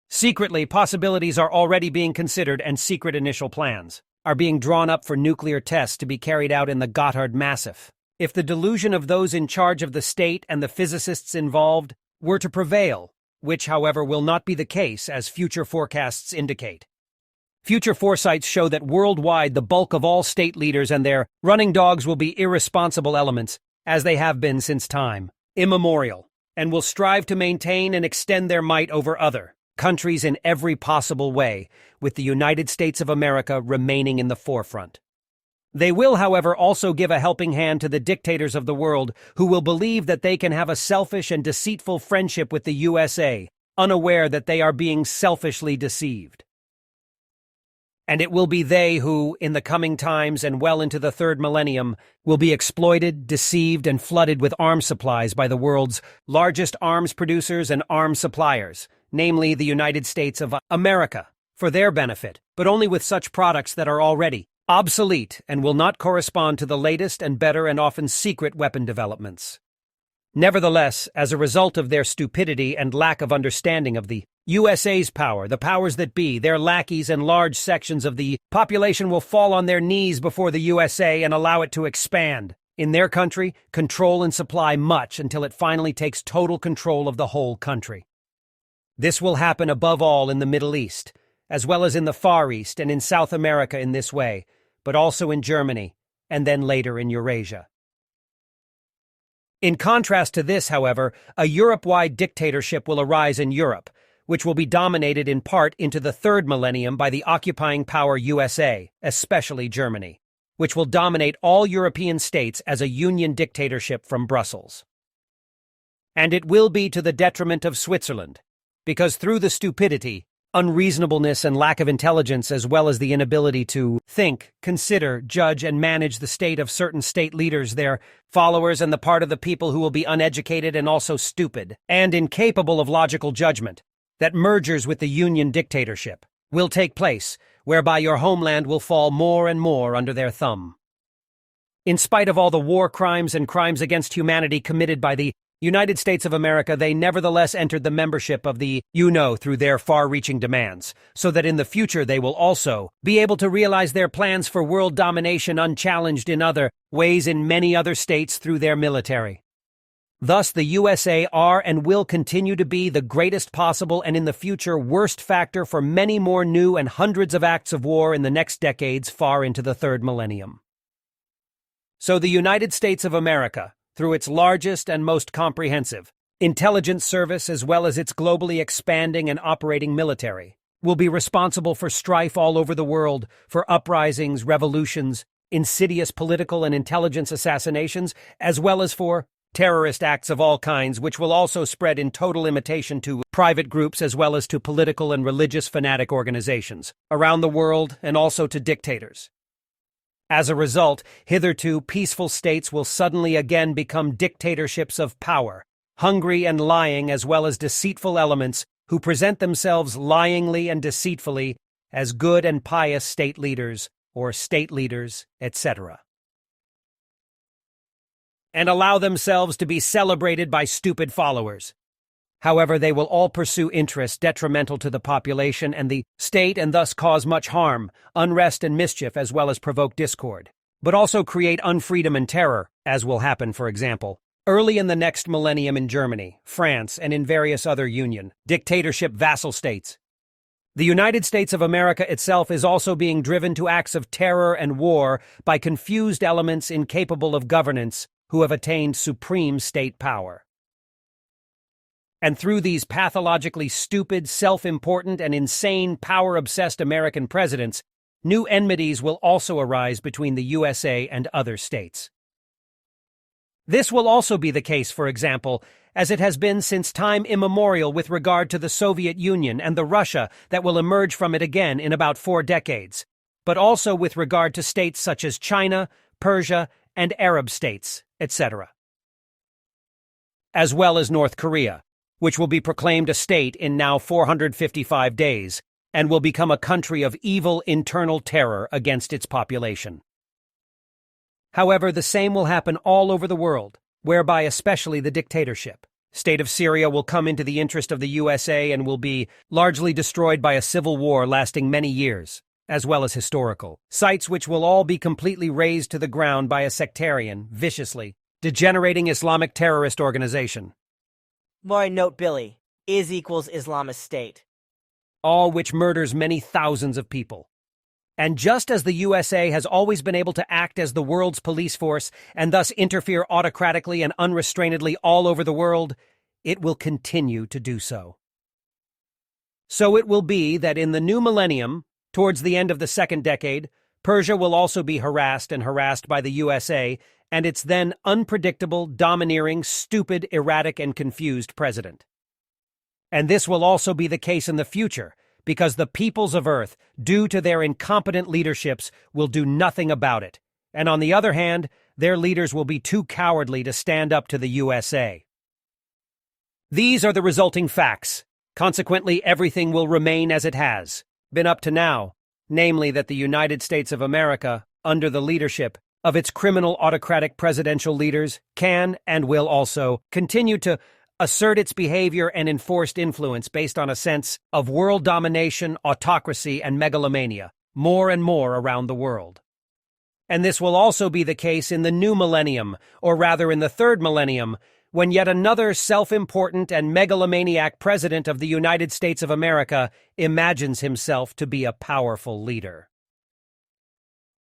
G: Secretly, possibilities are already being considered and secret initial plans are being drawn up for nuclear tests to be carried out in the Gotthard Massif. If the delusion of those in charge of the state and the physicists involved were to prevail, which, however, will not be the case as future forecasts indicate. Future foresights show that worldwide the bulk of all state leaders and their running dogs will be irresponsible elements, as they have been since time immemorial, and will strive to maintain and extend their might over other countries in every possible way, with the United States of America remaining in the forefront. They will, however, also give a helping hand to the dictators of the world who will believe that they can have a selfish and deceitful friendship with the USA, unaware that they are being selfishly deceived. And it will be they who, in the coming times and well into the third millennium, will be exploited, deceived, and flooded with arms supplies by the world's largest arms producers and arms suppliers, namely the United States of America, for their benefit, but only with such products that are already obsolete and will not correspond to the latest and better and often secret weapon developments. Nevertheless, as a result of their stupidity and lack of understanding of the USA's power, the powers that be, their lackeys and large sections of the population will fall on their knees before the USA and allow it to expand. In their country, control and supply much until it finally takes total control of the whole country. This will happen above all in the Middle East, as well as in the Far East and in South America in this way, but also in Germany, and then later in Eurasia. In contrast to this, however, a Europe-wide dictatorship will arise in Europe, which will be dominated in part into the third millennium by the occupying power USA, especially Germany, which will dominate all European states as a union dictatorship from Brussels. And it will be to the detriment of Switzerland, because through the stupidity, unreasonableness, and lack of intelligence, as well as the inability to think, consider, judge, and manage the state of certain state leaders, their followers, and the part of the people who will be uneducated and also stupid, and incapable of logical judgment, that mergers with the Union dictatorship will take place, whereby your homeland will fall more and more under their thumb. In spite of all the war crimes and crimes against humanity committed by the United States of America, they nevertheless entered the membership of the UNO through their far-reaching demands, so that in the future they will also be able to realize their plans for world domination unchallenged in other ways in many other states through their military. Thus, the USA are and will continue to be the greatest possible and in the future worst factor for many more new and hundreds of acts of war in the next decades far into the third millennium. So the United States of America, through its largest and most comprehensive intelligence service as well as its globally expanding and operating military, will be responsible for strife all over the world, for uprisings, revolutions, insidious political and intelligence assassinations, as well as for terrorist acts of all kinds, which will also spread in total imitation to private groups as well as to political and religious fanatic organizations around the world and also to dictators. As a result, hitherto peaceful states will suddenly again become dictatorships of power, hungry and lying as well as deceitful elements who present themselves lyingly and deceitfully as good and pious state leaders or state leaders, etc., and allow themselves to be celebrated by stupid followers. However, they will all pursue interests detrimental to the population and the state and thus cause much harm, unrest and mischief as well as provoke discord, but also create unfreedom and terror, as will happen, for example, early in the next millennium in Germany, France, and in various other union, dictatorship vassal states. The United States of America itself is also being driven to acts of terror and war by confused elements incapable of governance who have attained supreme state power. And through these pathologically stupid, self-important, and insane, power-obsessed American presidents, new enmities will also arise between the USA and other states. This will also be the case, for example, as it has been since time immemorial with regard to the Soviet Union and the Russia that will emerge from it again in about 4 decades, but also with regard to states such as China, Persia, and Arab states, etc., as well as North Korea, which will be proclaimed a state in now 455 days and will become a country of evil internal terror against its population. However, the same will happen all over the world, whereby especially the dictatorship. State of Syria will come into the interest of the USA and will be largely destroyed by a civil war lasting many years, as well as historical sites which will all be completely razed to the ground by a sectarian, viciously degenerating Islamic terrorist organization.
A: More note Billy, is equals Islamist State.
G: All which murders many thousands of people. And just as the USA has always been able to act as the world's police force and thus interfere autocratically and unrestrainedly all over the world, it will continue to do so. So it will be that in the new millennium, towards the end of the second decade, Persia will also be harassed by the USA and its then unpredictable, domineering, stupid, erratic, and confused president. And this will also be the case in the future, because the peoples of Earth, due to their incompetent leaderships, will do nothing about it, and on the other hand, their leaders will be too cowardly to stand up to the USA. These are the resulting facts. Consequently, everything will remain as it has been up to now, namely that the United States of America, under the leadership of its criminal autocratic presidential leaders, can and will also continue to assert its behavior and enforced influence based on a sense of world domination, autocracy, and megalomania, more and more around the world. And this will also be the case in the new millennium, or rather in the third millennium, when yet another self-important and megalomaniac president of the United States of America imagines himself to be a powerful leader.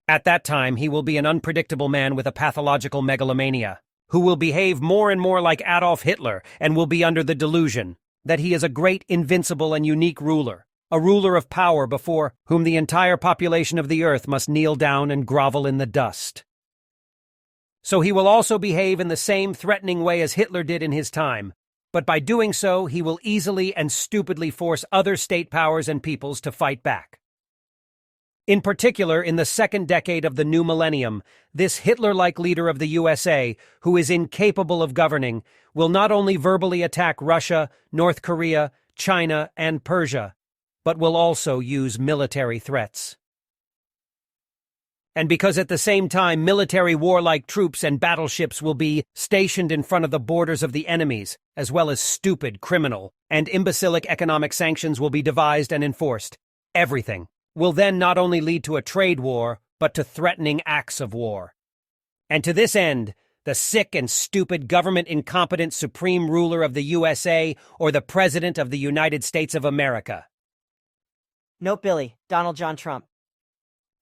G: At that time, he will be an unpredictable man with a pathological megalomania, who will behave more and more like Adolf Hitler and will be under the delusion that he is a great, invincible, and unique ruler, a ruler of power before whom the entire population of the earth must kneel down and grovel in the dust. So he will also behave in the same threatening way as Hitler did in his time, but by doing so, he will easily and stupidly force other state powers and peoples to fight back. In particular, in the second decade of the new millennium, this Hitler-like leader of the USA, who is incapable of governing, will not only verbally attack Russia, North Korea, China, and Persia, but will also use military threats. And because at the same time military warlike troops and battleships will be stationed in front of the borders of the enemies, as well as stupid, criminal, and imbecilic economic sanctions will be devised and enforced, everything will then not only lead to a trade war, but to threatening acts of war. And to this end, the sick and stupid government-incompetent supreme ruler of the USA or the President of the United States of America.
A: Note Billy, Donald John Trump.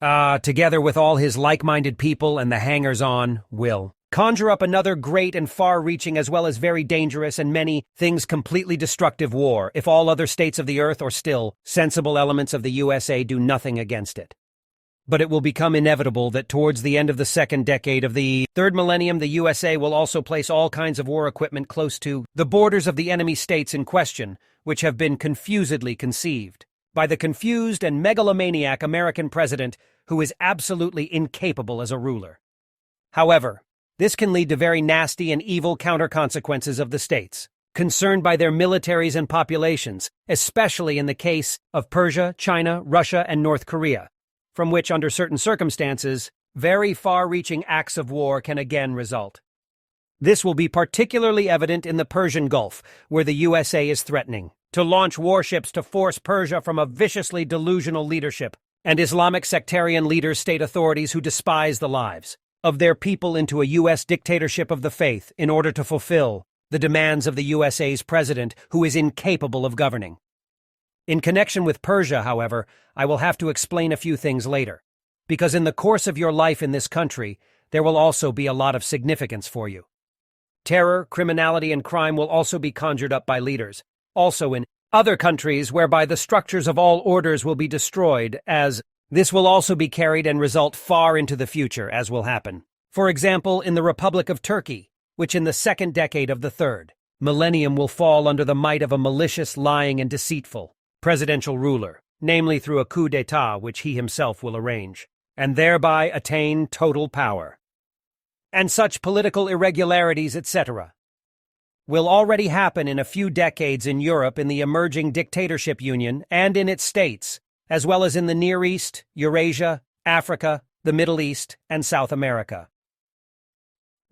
G: Together with all his like-minded people and the hangers-on, will conjure up another great and far-reaching as well as very dangerous and many things completely destructive war if all other states of the earth or still sensible elements of the USA do nothing against it. But it will become inevitable that towards the end of the second decade of the third millennium, the USA will also place all kinds of war equipment close to the borders of the enemy states in question, which have been confusedly conceived by the confused and megalomaniac American president who is absolutely incapable as a ruler. However, this can lead to very nasty and evil counter-consequences of the states, concerned by their militaries and populations, especially in the case of Persia, China, Russia, and North Korea, from which, under certain circumstances, very far-reaching acts of war can again result. This will be particularly evident in the Persian Gulf, where the USA is threatening to launch warships to force Persia from a viciously delusional leadership and Islamic sectarian leaders, state authorities who despise the lives of their people into a U.S. dictatorship of the faith in order to fulfill the demands of the USA's president, who is incapable of governing. In connection with Persia, however, I will have to explain a few things later, because in the course of your life in this country, there will also be a lot of significance for you. Terror, criminality, and crime will also be conjured up by leaders, also in other countries whereby the structures of all orders will be destroyed, as this will also be carried and result far into the future, as will happen. For example, in the Republic of Turkey, which in the second decade of the third millennium will fall under the might of a malicious, lying, and deceitful presidential ruler, namely through a coup d'etat which he himself will arrange, and thereby attain total power. And such political irregularities, etc., will already happen in a few decades in Europe, in the emerging dictatorship union, and in its states, as well as in the Near East, Eurasia, Africa, the Middle East, and South America.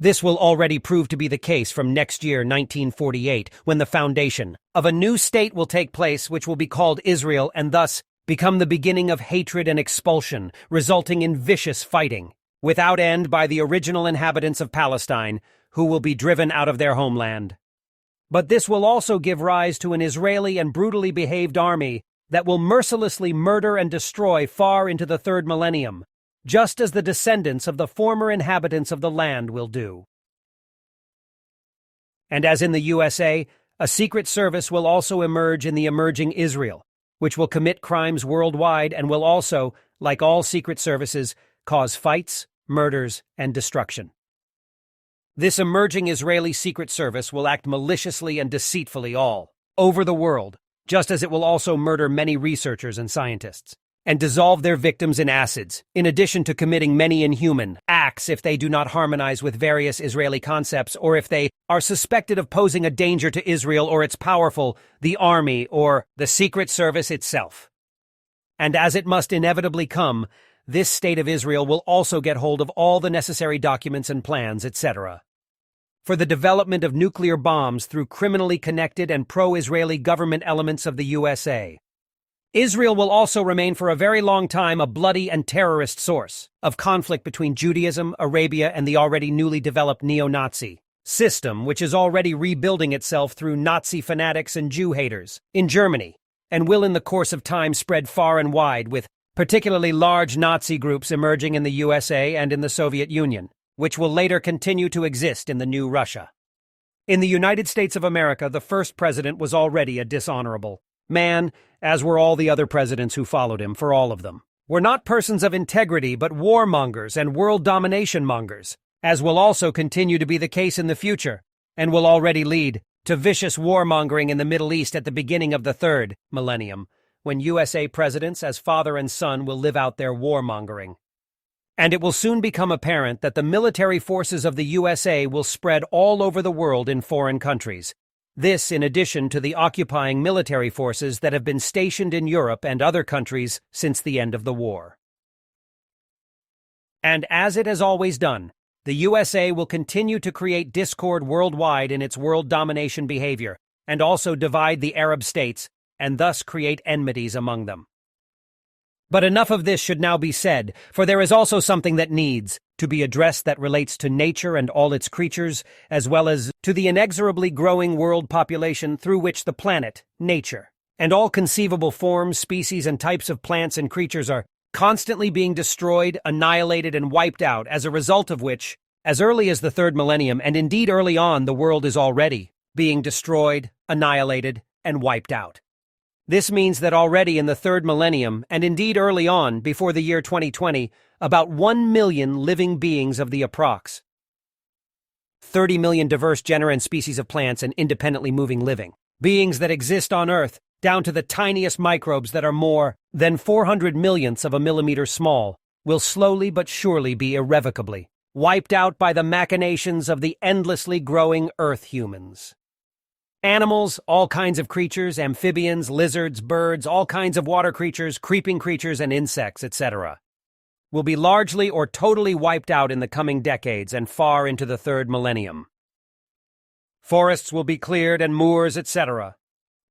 G: This will already prove to be the case from next year, 1948, when the foundation of a new state will take place, which will be called Israel, and thus become the beginning of hatred and expulsion, resulting in vicious fighting, without end, by the original inhabitants of Palestine, who will be driven out of their homeland. But this will also give rise to an Israeli and brutally behaved army that will mercilessly murder and destroy far into the third millennium, just as the descendants of the former inhabitants of the land will do. And as in the USA, a secret service will also emerge in the emerging Israel, which will commit crimes worldwide and will also, like all secret services, cause fights, murders, and destruction. This emerging Israeli secret service will act maliciously and deceitfully all over the world, just as it will also murder many researchers and scientists, and dissolve their victims in acids, in addition to committing many inhuman acts if they do not harmonize with various Israeli concepts, or if they are suspected of posing a danger to Israel or its powerful, the army, or the secret service itself. And as it must inevitably come, this state of Israel will also get hold of all the necessary documents and plans, etc., for the development of nuclear bombs through criminally connected and pro-Israeli government elements of the USA. Israel will also remain for a very long time a bloody and terrorist source of conflict between Judaism, Arabia, and the already newly developed neo-Nazi system, which is already rebuilding itself through Nazi fanatics and Jew haters in Germany, and will in the course of time spread far and wide, with particularly large Nazi groups emerging in the USA and in the Soviet Union, which will later continue to exist in the new Russia. In the United States of America, the first president was already a dishonorable man, as were all the other presidents who followed him, for all of them were not persons of integrity but warmongers and world domination mongers, as will also continue to be the case in the future, and will already lead to vicious warmongering in the Middle East at the beginning of the third millennium, when USA presidents as father and son will live out their warmongering. And it will soon become apparent that the military forces of the USA will spread all over the world in foreign countries. This in addition to the occupying military forces that have been stationed in Europe and other countries since the end of the war. And as it has always done, the USA will continue to create discord worldwide in its world domination behavior, and also divide the Arab states, and thus create enmities among them. But enough of this should now be said, for there is also something that needs to be addressed that relates to nature and all its creatures, as well as to the inexorably growing world population through which the planet, nature, and all conceivable forms, species, and types of plants and creatures are constantly being destroyed, annihilated, and wiped out, as a result of which, as early as the third millennium, and indeed early on, the world is already being destroyed, annihilated, and wiped out. This means that already in the third millennium, and indeed early on, before the year 2020, about 1 million living beings of the approx. 30 million diverse genera and species of plants and independently moving living beings that exist on Earth, down to the tiniest microbes that are more than 400 millionths of a millimeter small, will slowly but surely be irrevocably wiped out by the machinations of the endlessly growing Earth humans. Animals, all kinds of creatures, amphibians, lizards, birds, all kinds of water creatures, creeping creatures, and insects, etc., will be largely or totally wiped out in the coming decades and far into the third millennium. Forests will be cleared and moors, etc.,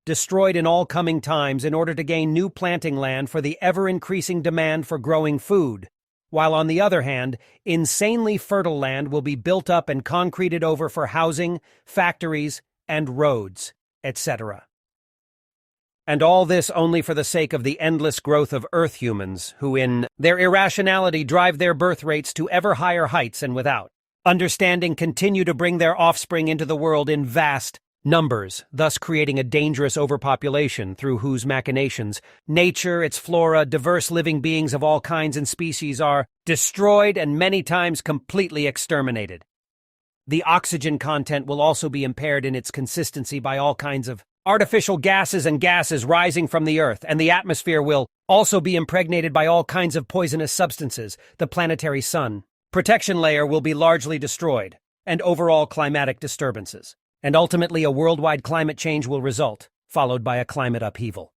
G: destroyed in all coming times in order to gain new planting land for the ever-increasing demand for growing food, while on the other hand, insanely fertile land will be built up and concreted over for housing, factories, and roads, etc. And all this only for the sake of the endless growth of Earth humans, who in their irrationality drive their birth rates to ever higher heights and without understanding continue to bring their offspring into the world in vast numbers, thus creating a dangerous overpopulation through whose machinations nature, its flora, diverse living beings of all kinds and species are destroyed and many times completely exterminated. The oxygen content will also be impaired in its consistency by all kinds of artificial gases and gases rising from the Earth, and the atmosphere will also be impregnated by all kinds of poisonous substances. The planetary sun protection layer will be largely destroyed, and overall climatic disturbances. And ultimately a worldwide climate change will result, followed by a climate upheaval.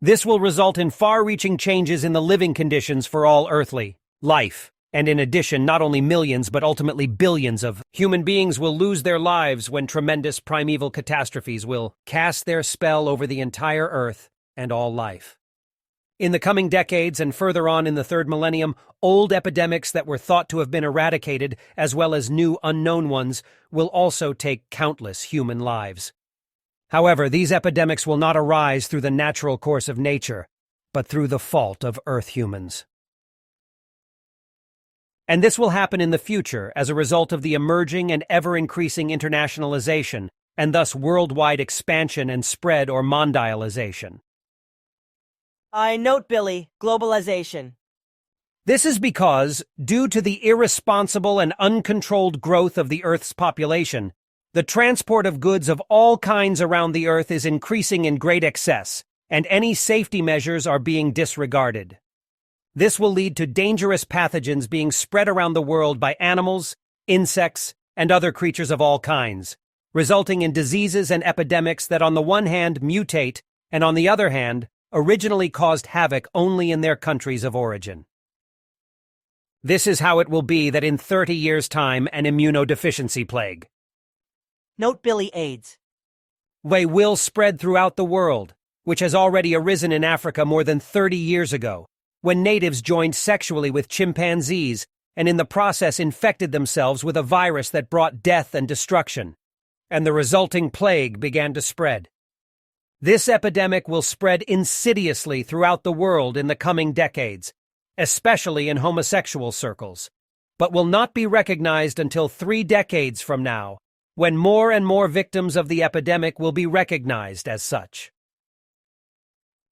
G: This will result in far-reaching changes in the living conditions for all earthly life, and in addition, not only millions but ultimately billions of human beings will lose their lives when tremendous primeval catastrophes will cast their spell over the entire Earth and all life. In the coming decades and further on in the third millennium, old epidemics that were thought to have been eradicated, as well as new unknown ones, will also take countless human lives. However, these epidemics will not arise through the natural course of nature, but through the fault of Earth humans. And this will happen in the future as a result of the emerging and ever-increasing internationalization, and thus worldwide expansion and spread or mondialization.
A: I note, Billy, globalization.
G: This is because, due to the irresponsible and uncontrolled growth of the Earth's population, the transport of goods of all kinds around the Earth is increasing in great excess, and any safety measures are being disregarded. This will lead to dangerous pathogens being spread around the world by animals, insects, and other creatures of all kinds, resulting in diseases and epidemics that on the one hand mutate, and on the other hand, originally caused havoc only in their countries of origin. This is how it will be that in 30 years' time an immunodeficiency plague.
A: Note, Billy, AIDS.
G: Will spread throughout the world, which has already arisen in Africa more than 30 years ago, when natives joined sexually with chimpanzees and in the process infected themselves with a virus that brought death and destruction, and the resulting plague began to spread. This epidemic will spread insidiously throughout the world in the coming decades, especially in homosexual circles, but will not be recognized until 3 decades from now, when more and more victims of the epidemic will be recognized as such.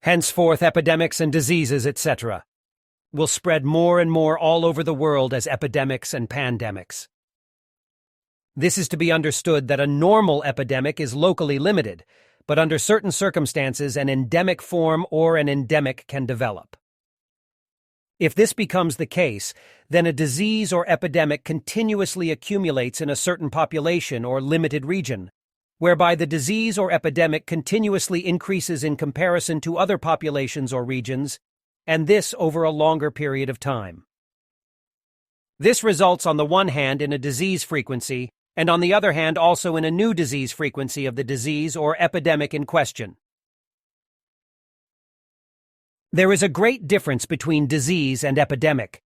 G: Henceforth, epidemics and diseases, etc., will spread more and more all over the world as epidemics and pandemics. This is to be understood that a normal epidemic is locally limited, but under certain circumstances an endemic form or an endemic can develop. If this becomes the case, then a disease or epidemic continuously accumulates in a certain population or limited region, whereby the disease or epidemic continuously increases in comparison to other populations or regions, and this over a longer period of time. This results on the one hand in a disease frequency, and on the other hand also in a new disease frequency of the disease or epidemic in question. There is a great difference between disease and epidemic,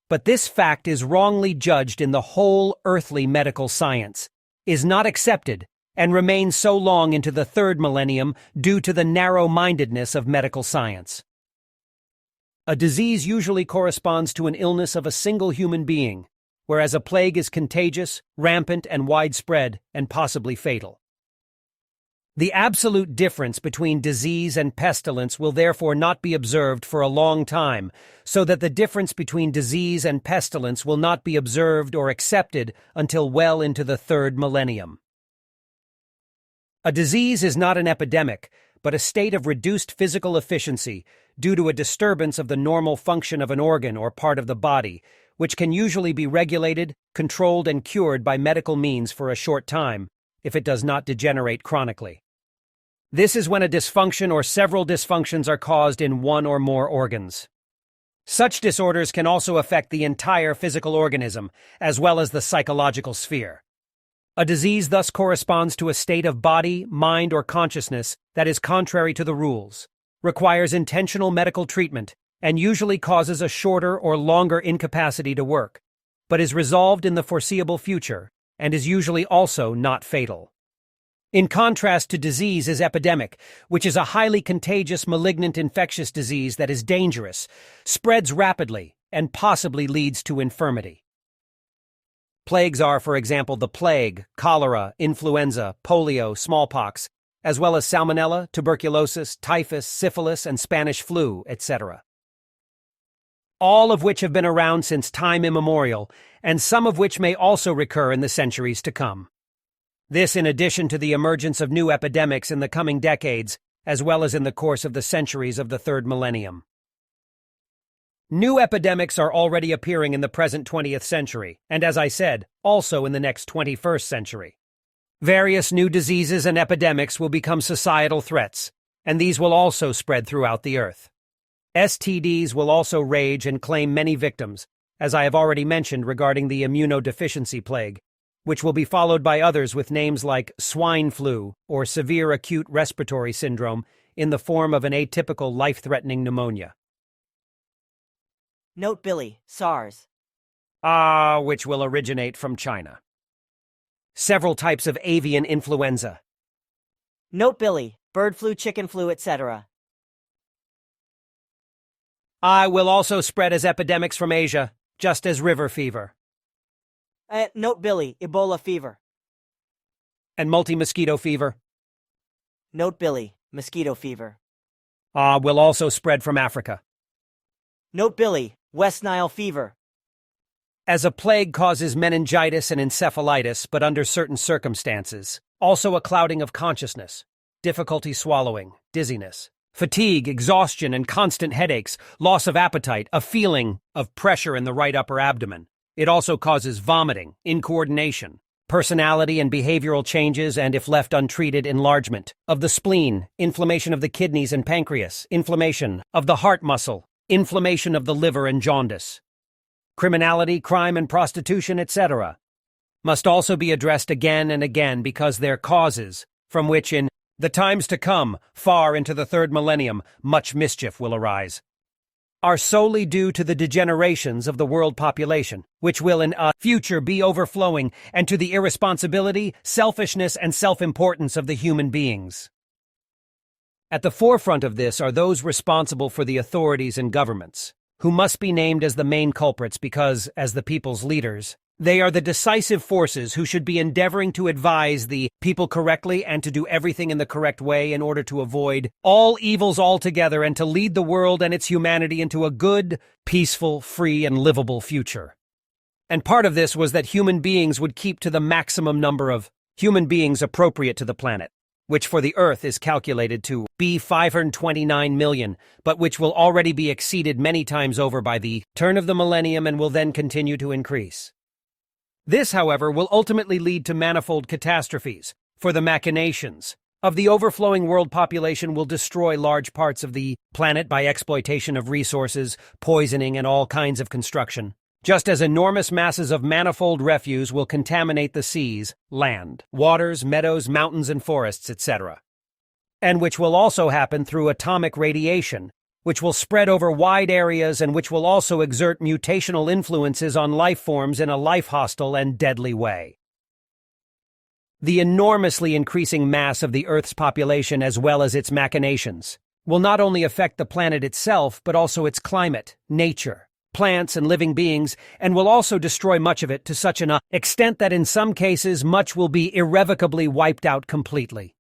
G: but this fact is wrongly judged in the whole earthly medical science, is not accepted, and remains so long into the third millennium due to the narrow-mindedness of medical science. A disease usually corresponds to an illness of a single human being, whereas a plague is contagious, rampant, and widespread, and possibly fatal. The absolute difference between disease and pestilence will therefore not be observed for a long time, so that the difference between disease and pestilence will not be observed or accepted until well into the third millennium. A disease is not an epidemic, but a state of reduced physical efficiency due to a disturbance of the normal function of an organ or part of the body, which can usually be regulated, controlled, and cured by medical means for a short time, if it does not degenerate chronically. This is when a dysfunction or several dysfunctions are caused in one or more organs. Such disorders can also affect the entire physical organism, as well as the psychological sphere. A disease thus corresponds to a state of body, mind, or consciousness that is contrary to the rules, requires intentional medical treatment, and usually causes a shorter or longer incapacity to work, but is resolved in the foreseeable future, and is usually also not fatal. In contrast to disease is epidemic, which is a highly contagious malignant infectious disease that is dangerous, spreads rapidly, and possibly leads to infirmity. Plagues are, for example, the plague, cholera, influenza, polio, smallpox, as well as salmonella, tuberculosis, typhus, syphilis, and Spanish flu, etc. All of which have been around since time immemorial, and some of which may also recur in the centuries to come. This in addition to the emergence of new epidemics in the coming decades, as well as in the course of the centuries of the third millennium. New epidemics are already appearing in the present 20th century, and as I said, also in the next 21st century. Various new diseases and epidemics will become societal threats, and these will also spread throughout the earth. STDs will also rage and claim many victims, as I have already mentioned regarding the immunodeficiency plague, which will be followed by others with names like swine flu or severe acute respiratory syndrome in the form of an atypical life-threatening pneumonia.
A: Note Billy, SARS.
G: Which will originate from China. Several types of avian influenza.
A: Note Billy, bird flu, chicken flu, etc.
G: Will also spread as epidemics from Asia, just as river fever.
A: Note Billy, Ebola fever.
G: And multi-mosquito fever.
A: Note Billy, mosquito fever.
G: Will also spread from Africa.
A: Note Billy, West Nile fever.
G: As a plague causes meningitis and encephalitis, but under certain circumstances. Also a clouding of consciousness, difficulty swallowing, dizziness, fatigue, exhaustion, and constant headaches, loss of appetite, a feeling of pressure in the right upper abdomen. It also causes vomiting, incoordination, personality and behavioral changes, and if left untreated, enlargement of the spleen, inflammation of the kidneys and pancreas, inflammation of the heart muscle, inflammation of the liver and jaundice. Criminality, crime and prostitution, etc. must also be addressed again and again because they're causes from which in the times to come, far into the third millennium, much mischief will arise, are solely due to the degenerations of the world population, which will in a future be overflowing, and to the irresponsibility, selfishness, and self-importance of the human beings. At the forefront of this are those responsible for the authorities and governments, who must be named as the main culprits because, as the people's leaders, they are the decisive forces who should be endeavoring to advise the people correctly and to do everything in the correct way in order to avoid all evils altogether and to lead the world and its humanity into a good, peaceful, free, and livable future. And part of this was that human beings would keep to the maximum number of human beings appropriate to the planet, which for the Earth is calculated to be 529 million, but which will already be exceeded many times over by the turn of the millennium and will then continue to increase. This, however, will ultimately lead to manifold catastrophes, for the machinations of the overflowing world population will destroy large parts of the planet by exploitation of resources, poisoning, and all kinds of construction, just as enormous masses of manifold refuse will contaminate the seas, land, waters, meadows, mountains, and forests, etc. And which will also happen through atomic radiation, which will spread over wide areas and which will also exert mutational influences on life forms in a life-hostile and deadly way. The enormously increasing mass of the Earth's population as well as its machinations will not only affect the planet itself but also its climate, nature, plants, and living beings, and will also destroy much of it to such an extent that in some cases much will be irrevocably wiped out completely.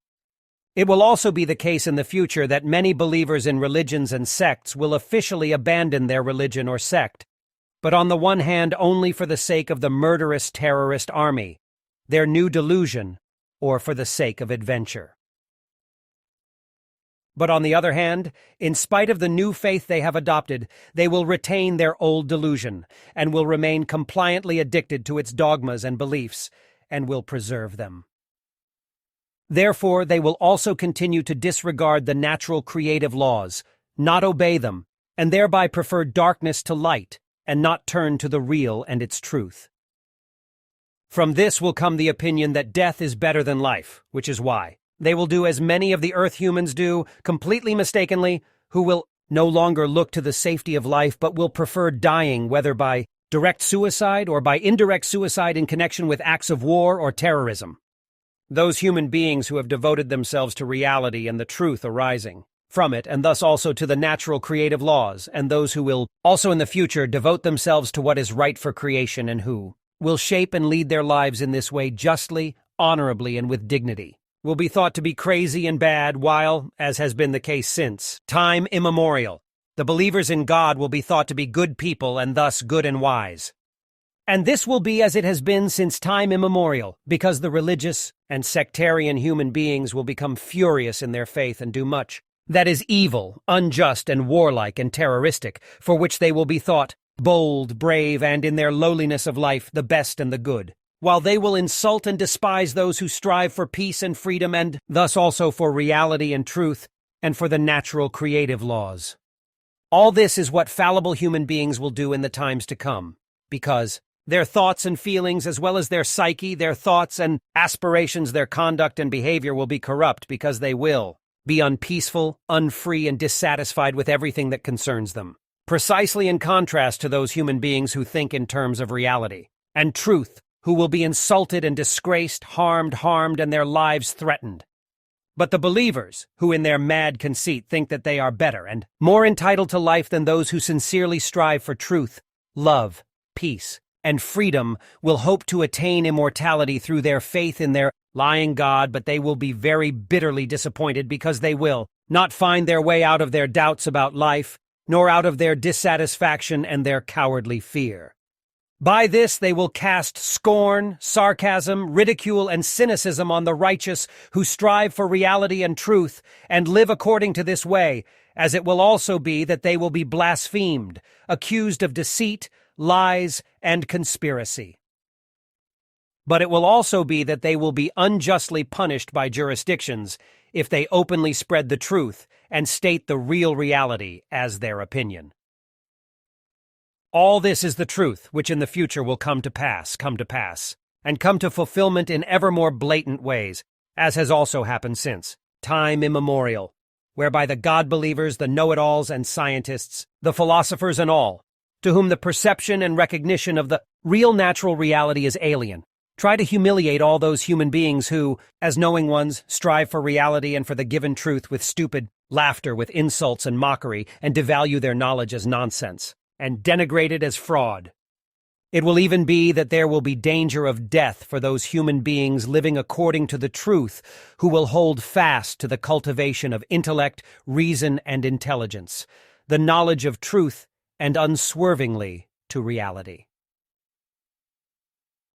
G: It will also be the case in the future that many believers in religions and sects will officially abandon their religion or sect, but on the one hand only for the sake of the murderous terrorist army, their new delusion, or for the sake of adventure. But on the other hand, in spite of the new faith they have adopted, they will retain their old delusion, and will remain compliantly addicted to its dogmas and beliefs, and will preserve them. Therefore, they will also continue to disregard the natural creative laws, not obey them, and thereby prefer darkness to light, and not turn to the real and its truth. From this will come the opinion that death is better than life, which is why they will do as many of the Earth humans do, completely mistakenly, who will no longer look to the safety of life but will prefer dying, whether by direct suicide or by indirect suicide in connection with acts of war or terrorism. Those human beings who have devoted themselves to reality and the truth arising from it, and thus also to the natural creative laws, and those who will also in the future devote themselves to what is right for creation and who will shape and lead their lives in this way justly, honorably, and with dignity, will be thought to be crazy and bad while, as has been the case since time immemorial, the believers in God will be thought to be good people and thus good and wise. And this will be as it has been since time immemorial, because the religious and sectarian human beings will become furious in their faith and do much that is evil, unjust, and warlike and terroristic, for which they will be thought bold, brave, and in their lowliness of life the best and the good, while they will insult and despise those who strive for peace and freedom and thus also for reality and truth and for the natural creative laws. All this is what fallible human beings will do in the times to come, because their thoughts and feelings, as well as their psyche, their thoughts and aspirations, their conduct and behavior will be corrupt, because they will be unpeaceful, unfree, and dissatisfied with everything that concerns them, precisely in contrast to those human beings who think in terms of reality and truth, who will be insulted and disgraced, harmed, and their lives threatened. But the believers, who in their mad conceit think that they are better and more entitled to life than those who sincerely strive for truth, love, peace, and freedom, will hope to attain immortality through their faith in their lying God, but they will be very bitterly disappointed, because they will not find their way out of their doubts about life, nor out of their dissatisfaction and their cowardly fear. By this they will cast scorn, sarcasm, ridicule, and cynicism on the righteous who strive for reality and truth and live according to this way, as it will also be that they will be blasphemed, accused of deceit, lies, and conspiracy. But it will also be that they will be unjustly punished by jurisdictions if they openly spread the truth and state the real reality as their opinion. All this is the truth which in the future will come to pass, and come to fulfillment in ever more blatant ways, as has also happened since time immemorial, whereby the God-believers, the know-it-alls and scientists, the philosophers and all, to whom the perception and recognition of the real natural reality is alien, try to humiliate all those human beings who, as knowing ones, strive for reality and for the given truth with stupid laughter, with insults and mockery, and devalue their knowledge as nonsense, and denigrate it as fraud. It will even be that there will be danger of death for those human beings living according to the truth, who will hold fast to the cultivation of intellect, reason, and intelligence, the knowledge of truth, and unswervingly to reality.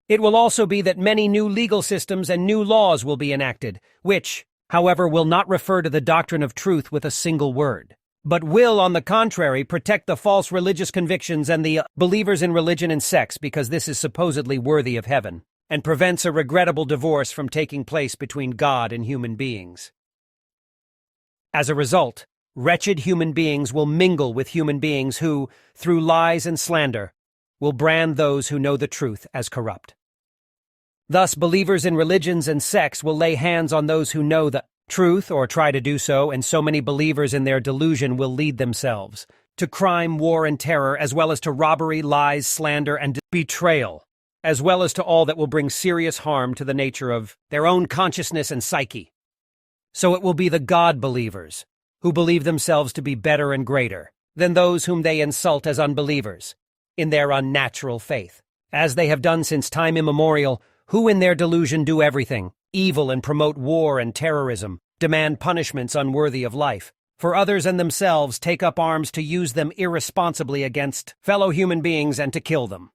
G: It will also be that many new legal systems and new laws will be enacted, which, however, will not refer to the doctrine of truth with a single word, but will, on the contrary, protect the false religious convictions and the believers in religion and sects, because this is supposedly worthy of heaven, and prevents a regrettable divorce from taking place between God and human beings. As a result, wretched human beings will mingle with human beings who, through lies and slander, will brand those who know the truth as corrupt. Thus, believers in religions and sects will lay hands on those who know the truth, or try to do so, and so many believers in their delusion will lead themselves to crime, war, and terror, as well as to robbery, lies, slander, and betrayal, as well as to all that will bring serious harm to the nature of their own consciousness and psyche. So it will be the God-believers who believe themselves to be better and greater than those whom they insult as unbelievers in their unnatural faith, as they have done since time immemorial, who in their delusion do everything evil and promote war and terrorism, demand punishments unworthy of life, for others and themselves take up arms to use them irresponsibly against fellow human beings and to kill them.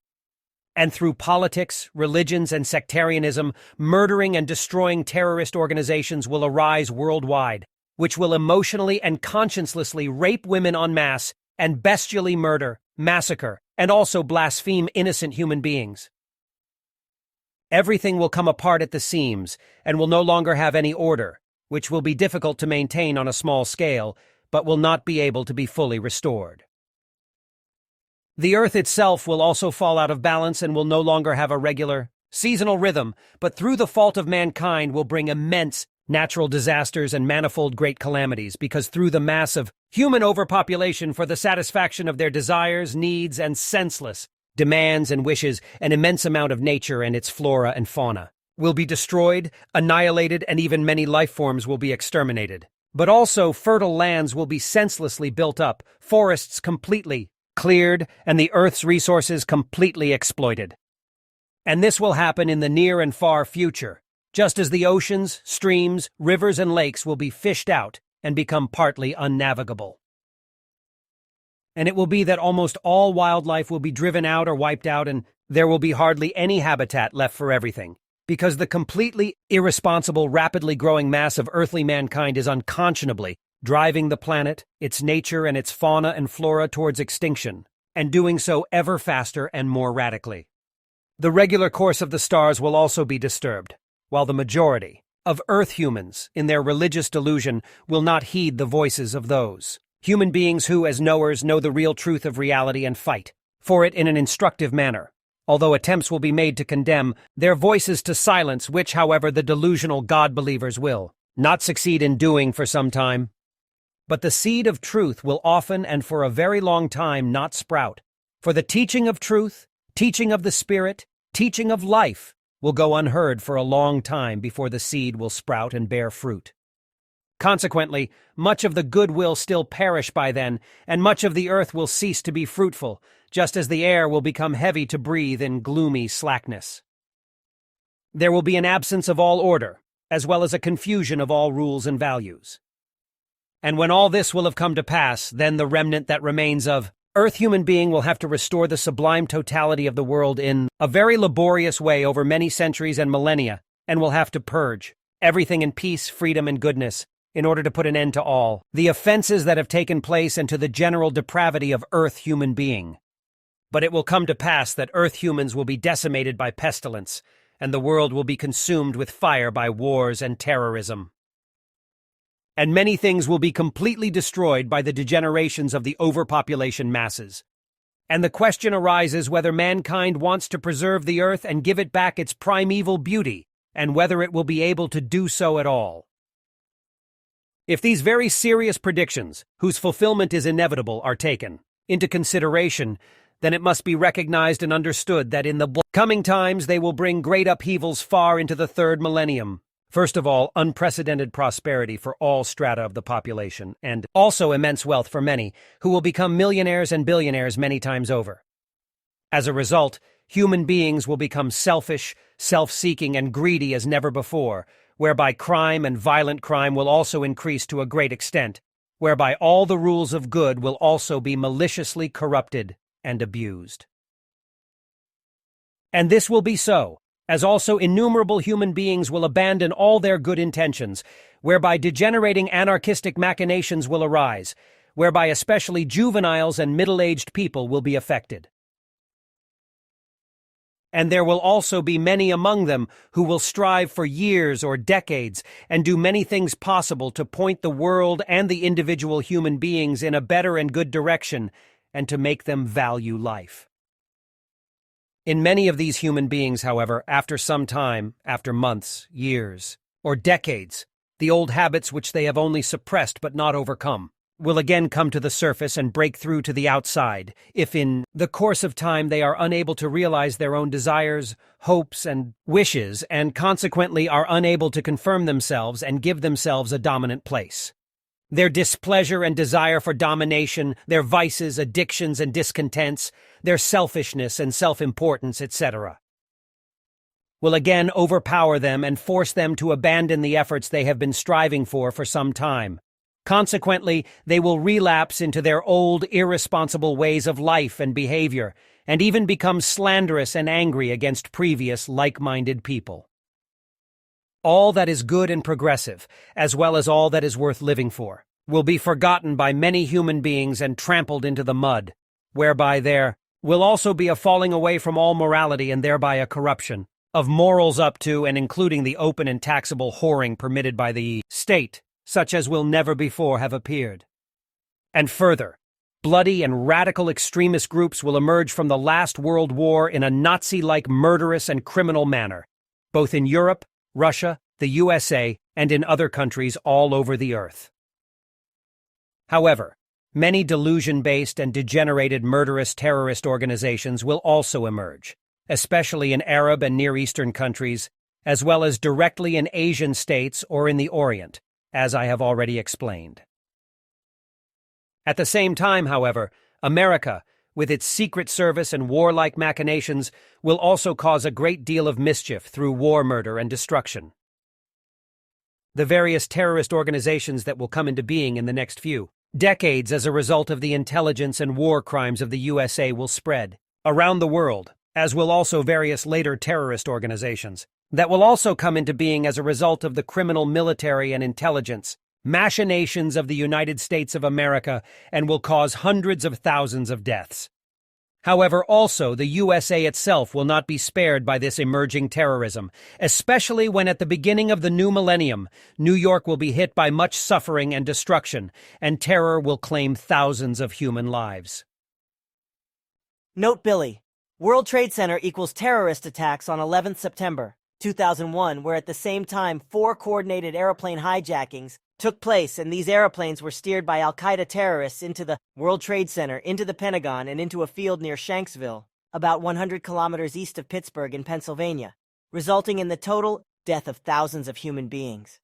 G: And through politics, religions, and sectarianism, murdering and destroying terrorist organizations will arise worldwide, which will emotionally and consciencelessly rape women en masse and bestially murder, massacre, and also blaspheme innocent human beings. Everything will come apart at the seams and will no longer have any order, which will be difficult to maintain on a small scale, but will not be able to be fully restored. The Earth itself will also fall out of balance and will no longer have a regular, seasonal rhythm, but through the fault of mankind will bring immense natural disasters and manifold great calamities, because through the mass of human overpopulation for the satisfaction of their desires, needs, and senseless demands and wishes, an immense amount of nature and its flora and fauna will be destroyed, annihilated, and even many life forms will be exterminated. But also fertile lands will be senselessly built up, forests completely cleared, and the Earth's resources completely exploited. And this will happen in the near and far future, just as the oceans, streams, rivers, and lakes will be fished out and become partly unnavigable. And it will be that almost all wildlife will be driven out or wiped out, and there will be hardly any habitat left for everything, because the completely irresponsible, rapidly growing mass of earthly mankind is unconscionably driving the planet, its nature, and its fauna and flora towards extinction, and doing so ever faster and more radically. The regular course of the stars will also be disturbed, while the majority of Earth humans, in their religious delusion, will not heed the voices of those human beings who, as knowers, know the real truth of reality and fight for it in an instructive manner, although attempts will be made to condemn their voices to silence, which, however, the delusional God-believers will not succeed in doing for some time. But the seed of truth will often and for a very long time not sprout, for the teaching of truth, teaching of the Spirit, teaching of life will go unheard for a long time before the seed will sprout and bear fruit. Consequently, much of the good will still perish by then, and much of the earth will cease to be fruitful, just as the air will become heavy to breathe in gloomy slackness. There will be an absence of all order, as well as a confusion of all rules and values. And when all this will have come to pass, then the remnant that remains of Earth human being will have to restore the sublime totality of the world in a very laborious way over many centuries and millennia, and will have to purge everything in peace, freedom, and goodness, in order to put an end to all the offenses that have taken place and to the general depravity of Earth human being. But it will come to pass that Earth humans will be decimated by pestilence, and the world will be consumed with fire by wars and terrorism. And many things will be completely destroyed by the degenerations of the overpopulation masses. And the question arises whether mankind wants to preserve the Earth and give it back its primeval beauty, and whether it will be able to do so at all. If these very serious predictions, whose fulfillment is inevitable, are taken into consideration, then it must be recognized and understood that in the coming times they will bring great upheavals far into the third millennium. First of all, unprecedented prosperity for all strata of the population, and also immense wealth for many, who will become millionaires and billionaires many times over. As a result, human beings will become selfish, self-seeking, and greedy as never before, whereby crime and violent crime will also increase to a great extent, whereby all the rules of good will also be maliciously corrupted and abused. And this will be so, as also innumerable human beings will abandon all their good intentions, whereby degenerating anarchistic machinations will arise, whereby especially juveniles and middle-aged people will be affected. And there will also be many among them who will strive for years or decades and do many things possible to point the world and the individual human beings in a better and good direction, and to make them value life. In many of these human beings, however, after some time, after months, years, or decades, the old habits which they have only suppressed but not overcome will again come to the surface and break through to the outside, if in the course of time they are unable to realize their own desires, hopes, and wishes, and consequently are unable to confirm themselves and give themselves a dominant place. Their displeasure and desire for domination, their vices, addictions, and discontents, their selfishness and self-importance, etc. will again overpower them and force them to abandon the efforts they have been striving for some time. Consequently, they will relapse into their old, irresponsible ways of life and behavior, and even become slanderous and angry against previous like-minded people. All that is good and progressive, as well as all that is worth living for, will be forgotten by many human beings and trampled into the mud, whereby there will also be a falling away from all morality and thereby a corruption of morals up to and including the open and taxable whoring permitted by the state, such as will never before have appeared. And further, bloody and radical extremist groups will emerge from the last World War in a Nazi-like murderous and criminal manner, both in Europe, Russia, the USA, and in other countries all over the earth. However, many delusion-based and degenerated murderous terrorist organizations will also emerge, especially in Arab and Near Eastern countries, as well as directly in Asian states or in the Orient, as I have already explained. At the same time, however, America, with its secret service and warlike machinations, will also cause a great deal of mischief through war murder and destruction. The various terrorist organizations that will come into being in the next few decades as a result of the intelligence and war crimes of the USA will spread around the world, as will also various later terrorist organizations that will also come into being as a result of the criminal military and intelligence machinations of the United States of America and will cause hundreds of thousands of deaths. However, also, the USA itself will not be spared by this emerging terrorism, especially when at the beginning of the new millennium, New York will be hit by much suffering and destruction, and terror will claim thousands of human lives.
A: Note Billy, World Trade Center equals terrorist attacks on 11th September 2001, where at the same time 4 coordinated airplane hijackings took place, and these airplanes were steered by al-Qaeda terrorists into the World Trade Center, into the Pentagon, and into a field near Shanksville, about 100 kilometers east of Pittsburgh in Pennsylvania, resulting in the total death of thousands of human beings.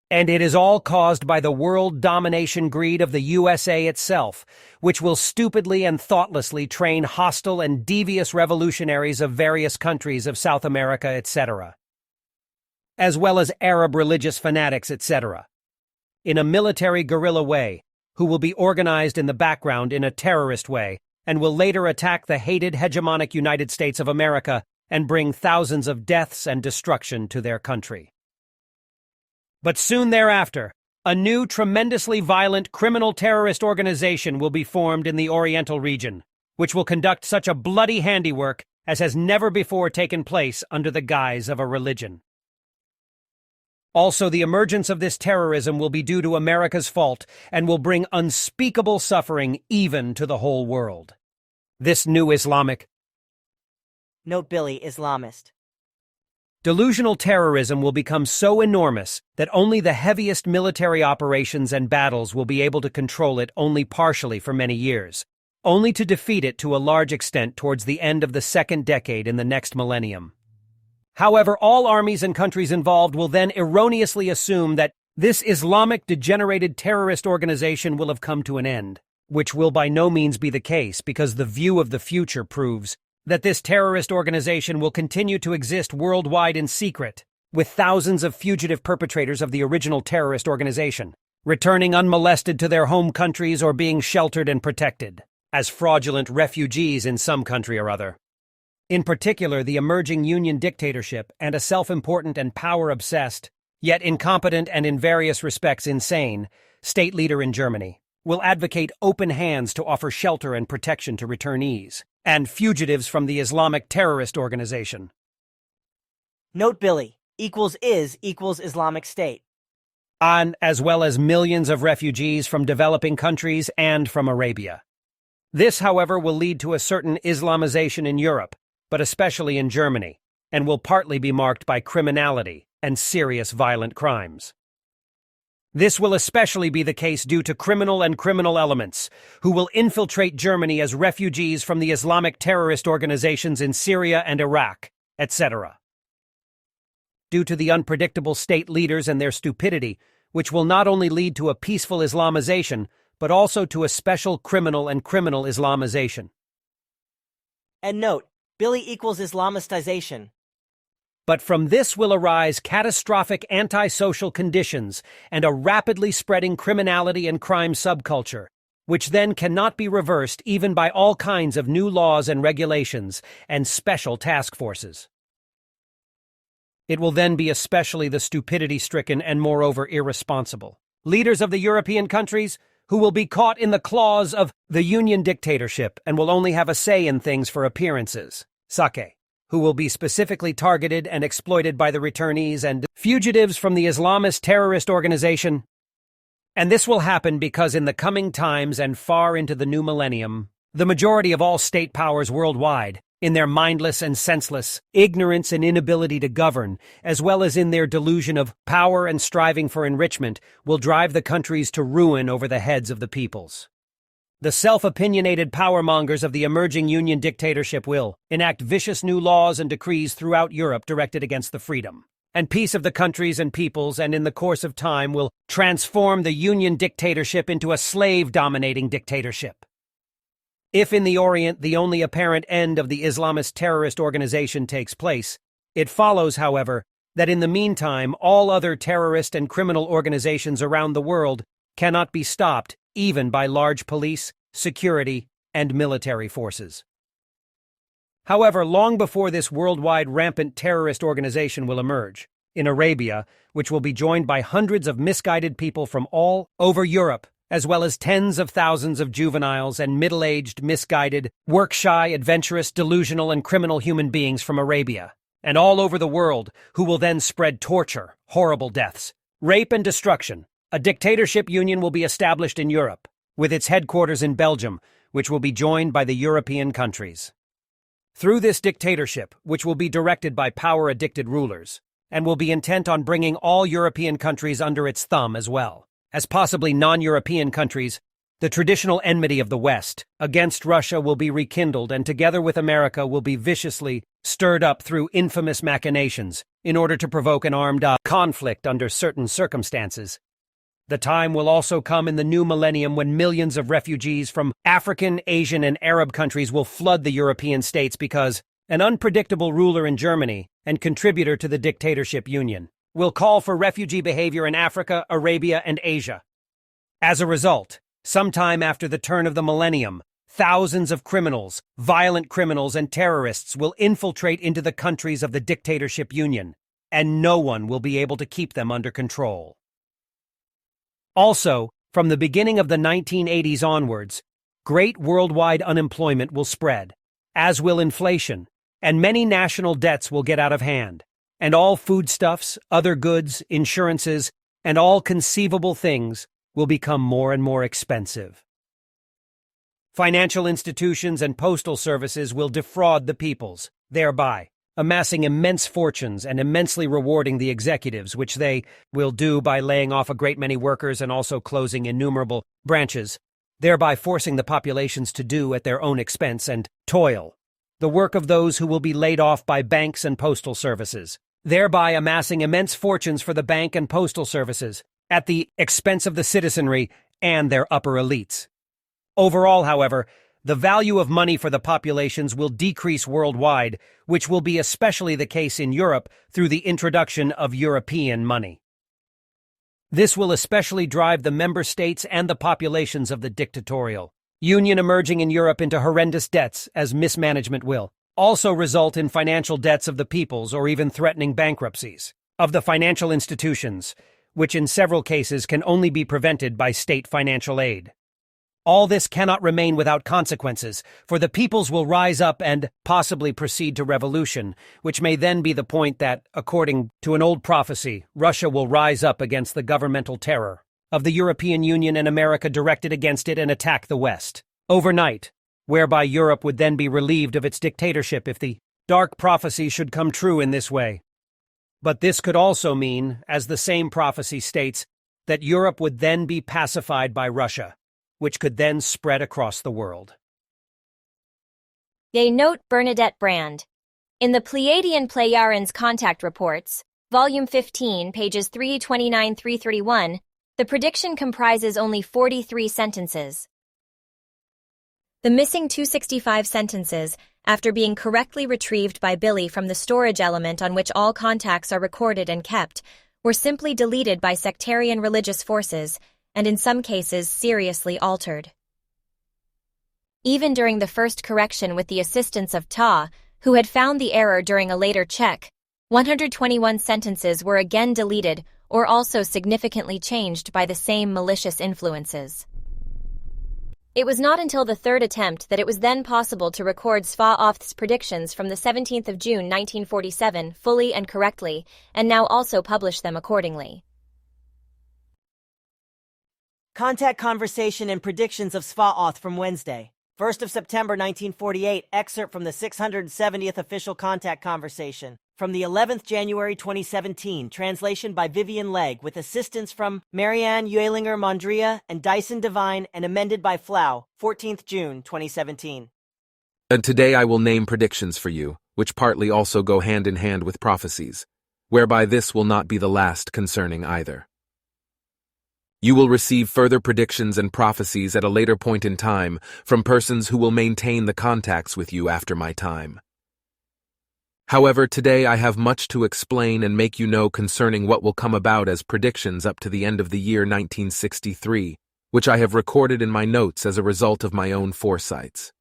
G: And it is all caused by the world domination greed of the USA itself, which will stupidly and thoughtlessly train hostile and devious revolutionaries of various countries of South America, etc., as well as Arab religious fanatics, etc., in a military guerrilla way, who will be organized in the background in a terrorist way, and will later attack the hated hegemonic United States of America and bring thousands of deaths and destruction to their country. But soon thereafter, a new tremendously violent criminal terrorist organization will be formed in the Oriental region, which will conduct such a bloody handiwork as has never before taken place under the guise of a religion. Also, the emergence of this terrorism will be due to America's fault and will bring unspeakable suffering even to the whole world. This new Islamic,
A: Note Billy, Islamist.
G: delusional terrorism will become so enormous that only the heaviest military operations and battles will be able to control it only partially for many years, only to defeat it to a large extent towards the end of the second decade in the next millennium. However, all armies and countries involved will then erroneously assume that this Islamic degenerated terrorist organization will have come to an end, which will by no means be the case because the view of the future proves that this terrorist organization will continue to exist worldwide in secret, with thousands of fugitive perpetrators of the original terrorist organization, returning unmolested to their home countries or being sheltered and protected, as fraudulent refugees in some country or other. In particular, the emerging Union dictatorship and a self-important and power-obsessed, yet incompetent and in various respects insane, state leader in Germany will advocate open hands to offer shelter and protection to returnees and fugitives from the Islamic terrorist organization.
A: Note Billy, equals Islamic State.
G: On as well as millions of refugees from developing countries and from Arabia. This, however, will lead to a certain Islamization in Europe, but especially in Germany, and will partly be marked by criminality and serious violent crimes. This will especially be the case due to criminal elements who will infiltrate Germany as refugees from the Islamic terrorist organizations in Syria and Iraq, etc. Due to the unpredictable state leaders and their stupidity, which will not only lead to a peaceful Islamization, but also to a special criminal Islamization.
A: And note, Billy equals Islamistization.
G: But from this will arise catastrophic antisocial conditions and a rapidly spreading criminality and crime subculture, which then cannot be reversed even by all kinds of new laws and regulations and special task forces. It will then be especially the stupidity-stricken and moreover irresponsible leaders of the European countries who will be caught in the claws of the Union dictatorship and will only have a say in things for appearances, sake, who will be specifically targeted and exploited by the returnees and fugitives from the Islamist terrorist organization. And this will happen because in the coming times and far into the new millennium, the majority of all state powers worldwide, in their mindless and senseless ignorance and inability to govern, as well as in their delusion of power and striving for enrichment, will drive the countries to ruin over the heads of the peoples. The self-opinionated powermongers of the emerging Union dictatorship will enact vicious new laws and decrees throughout Europe directed against the freedom and peace of the countries and peoples, and in the course of time will transform the Union dictatorship into a slave-dominating dictatorship. If in the Orient the only apparent end of the Islamist terrorist organization takes place, it follows, however, that in the meantime all other terrorist and criminal organizations around the world cannot be stopped even by large police, security, and military forces. However, long before this worldwide rampant terrorist organization will emerge, in Arabia, which will be joined by hundreds of misguided people from all over Europe, as well as tens of thousands of juveniles and middle-aged, misguided, work-shy, adventurous, delusional, and criminal human beings from Arabia, and all over the world, who will then spread torture, horrible deaths, rape, and destruction. A dictatorship union will be established in Europe, with its headquarters in Belgium, which will be joined by the European countries. Through this dictatorship, which will be directed by power-addicted rulers, and will be intent on bringing all European countries under its thumb as well as possibly non-European countries, the traditional enmity of the West against Russia will be rekindled and together with America will be viciously stirred up through infamous machinations in order to provoke an armed conflict under certain circumstances. The time will also come in the new millennium when millions of refugees from African, Asian, and Arab countries will flood the European states because an unpredictable ruler in Germany and contributor to the dictatorship union will call for refugee behavior in Africa, Arabia, and Asia. As a result, sometime after the turn of the millennium, thousands of criminals, violent criminals, and terrorists will infiltrate into the countries of the dictatorship union, and no one will be able to keep them under control. Also, from the beginning of the 1980s onwards, great worldwide unemployment will spread, as will inflation, and many national debts will get out of hand. And all foodstuffs, other goods, insurances, and all conceivable things will become more and more expensive. Financial institutions and postal services will defraud the peoples, thereby amassing immense fortunes and immensely rewarding the executives, which they will do by laying off a great many workers and also closing innumerable branches, thereby forcing the populations to do at their own expense and toil the work of those who will be laid off by banks and postal services, thereby amassing immense fortunes for the bank and postal services at the expense of the citizenry and their upper elites. Overall, however, the value of money for the populations will decrease worldwide, which will be especially the case in Europe through the introduction of European money. This will especially drive the member states and the populations of the dictatorial union emerging in Europe into horrendous debts, as mismanagement will also result in financial debts of the peoples or even threatening bankruptcies of the financial institutions, which in several cases can only be prevented by state financial aid. All this cannot remain without consequences, for the peoples will rise up and possibly proceed to revolution, which may then be the point that, according to an old prophecy, Russia will rise up against the governmental terror of the European Union and America directed against it and attack the West overnight, whereby Europe would then be relieved of its dictatorship if the dark prophecy should come true in this way. But this could also mean, as the same prophecy states, that Europe would then be pacified by Russia, which could then spread across the world.
H: They note Bernadette Brand. In the Pleiadian-Plejadians Contact Reports, Volume 15, pages 329-331, the prediction comprises only 43 sentences. The missing 265 sentences after being correctly retrieved by Billy from the storage element on which all contacts are recorded and kept, were simply deleted by sectarian religious forces, and in some cases seriously altered. Even during the first correction with the assistance of Ta, who had found the error during a later check, 121 sentences were again deleted or also significantly changed by the same malicious influences. It was not until the third attempt that it was then possible to record Sfath's predictions from the 17th of June 1947 fully and correctly, and now also publish them accordingly.
A: Contact conversation and predictions of Sfath from Wednesday. 1st of September 1948, excerpt from the 670th official contact conversation. From the 11th January 2017, translation by Vivian Legg with assistance from Marianne Uehlinger-Mondria and Dyson Devine and amended by Flau, 14th June 2017.
I: And today I will name predictions for you, which partly also go hand in hand with prophecies, whereby this will not be the last concerning either. You will receive further predictions and prophecies at a later point in time from persons who will maintain the contacts with you after my time. However, today I have much to explain and make you know concerning what will come about as predictions up to the end of the year 1963, which I have recorded in my notes as a result of my own foresights.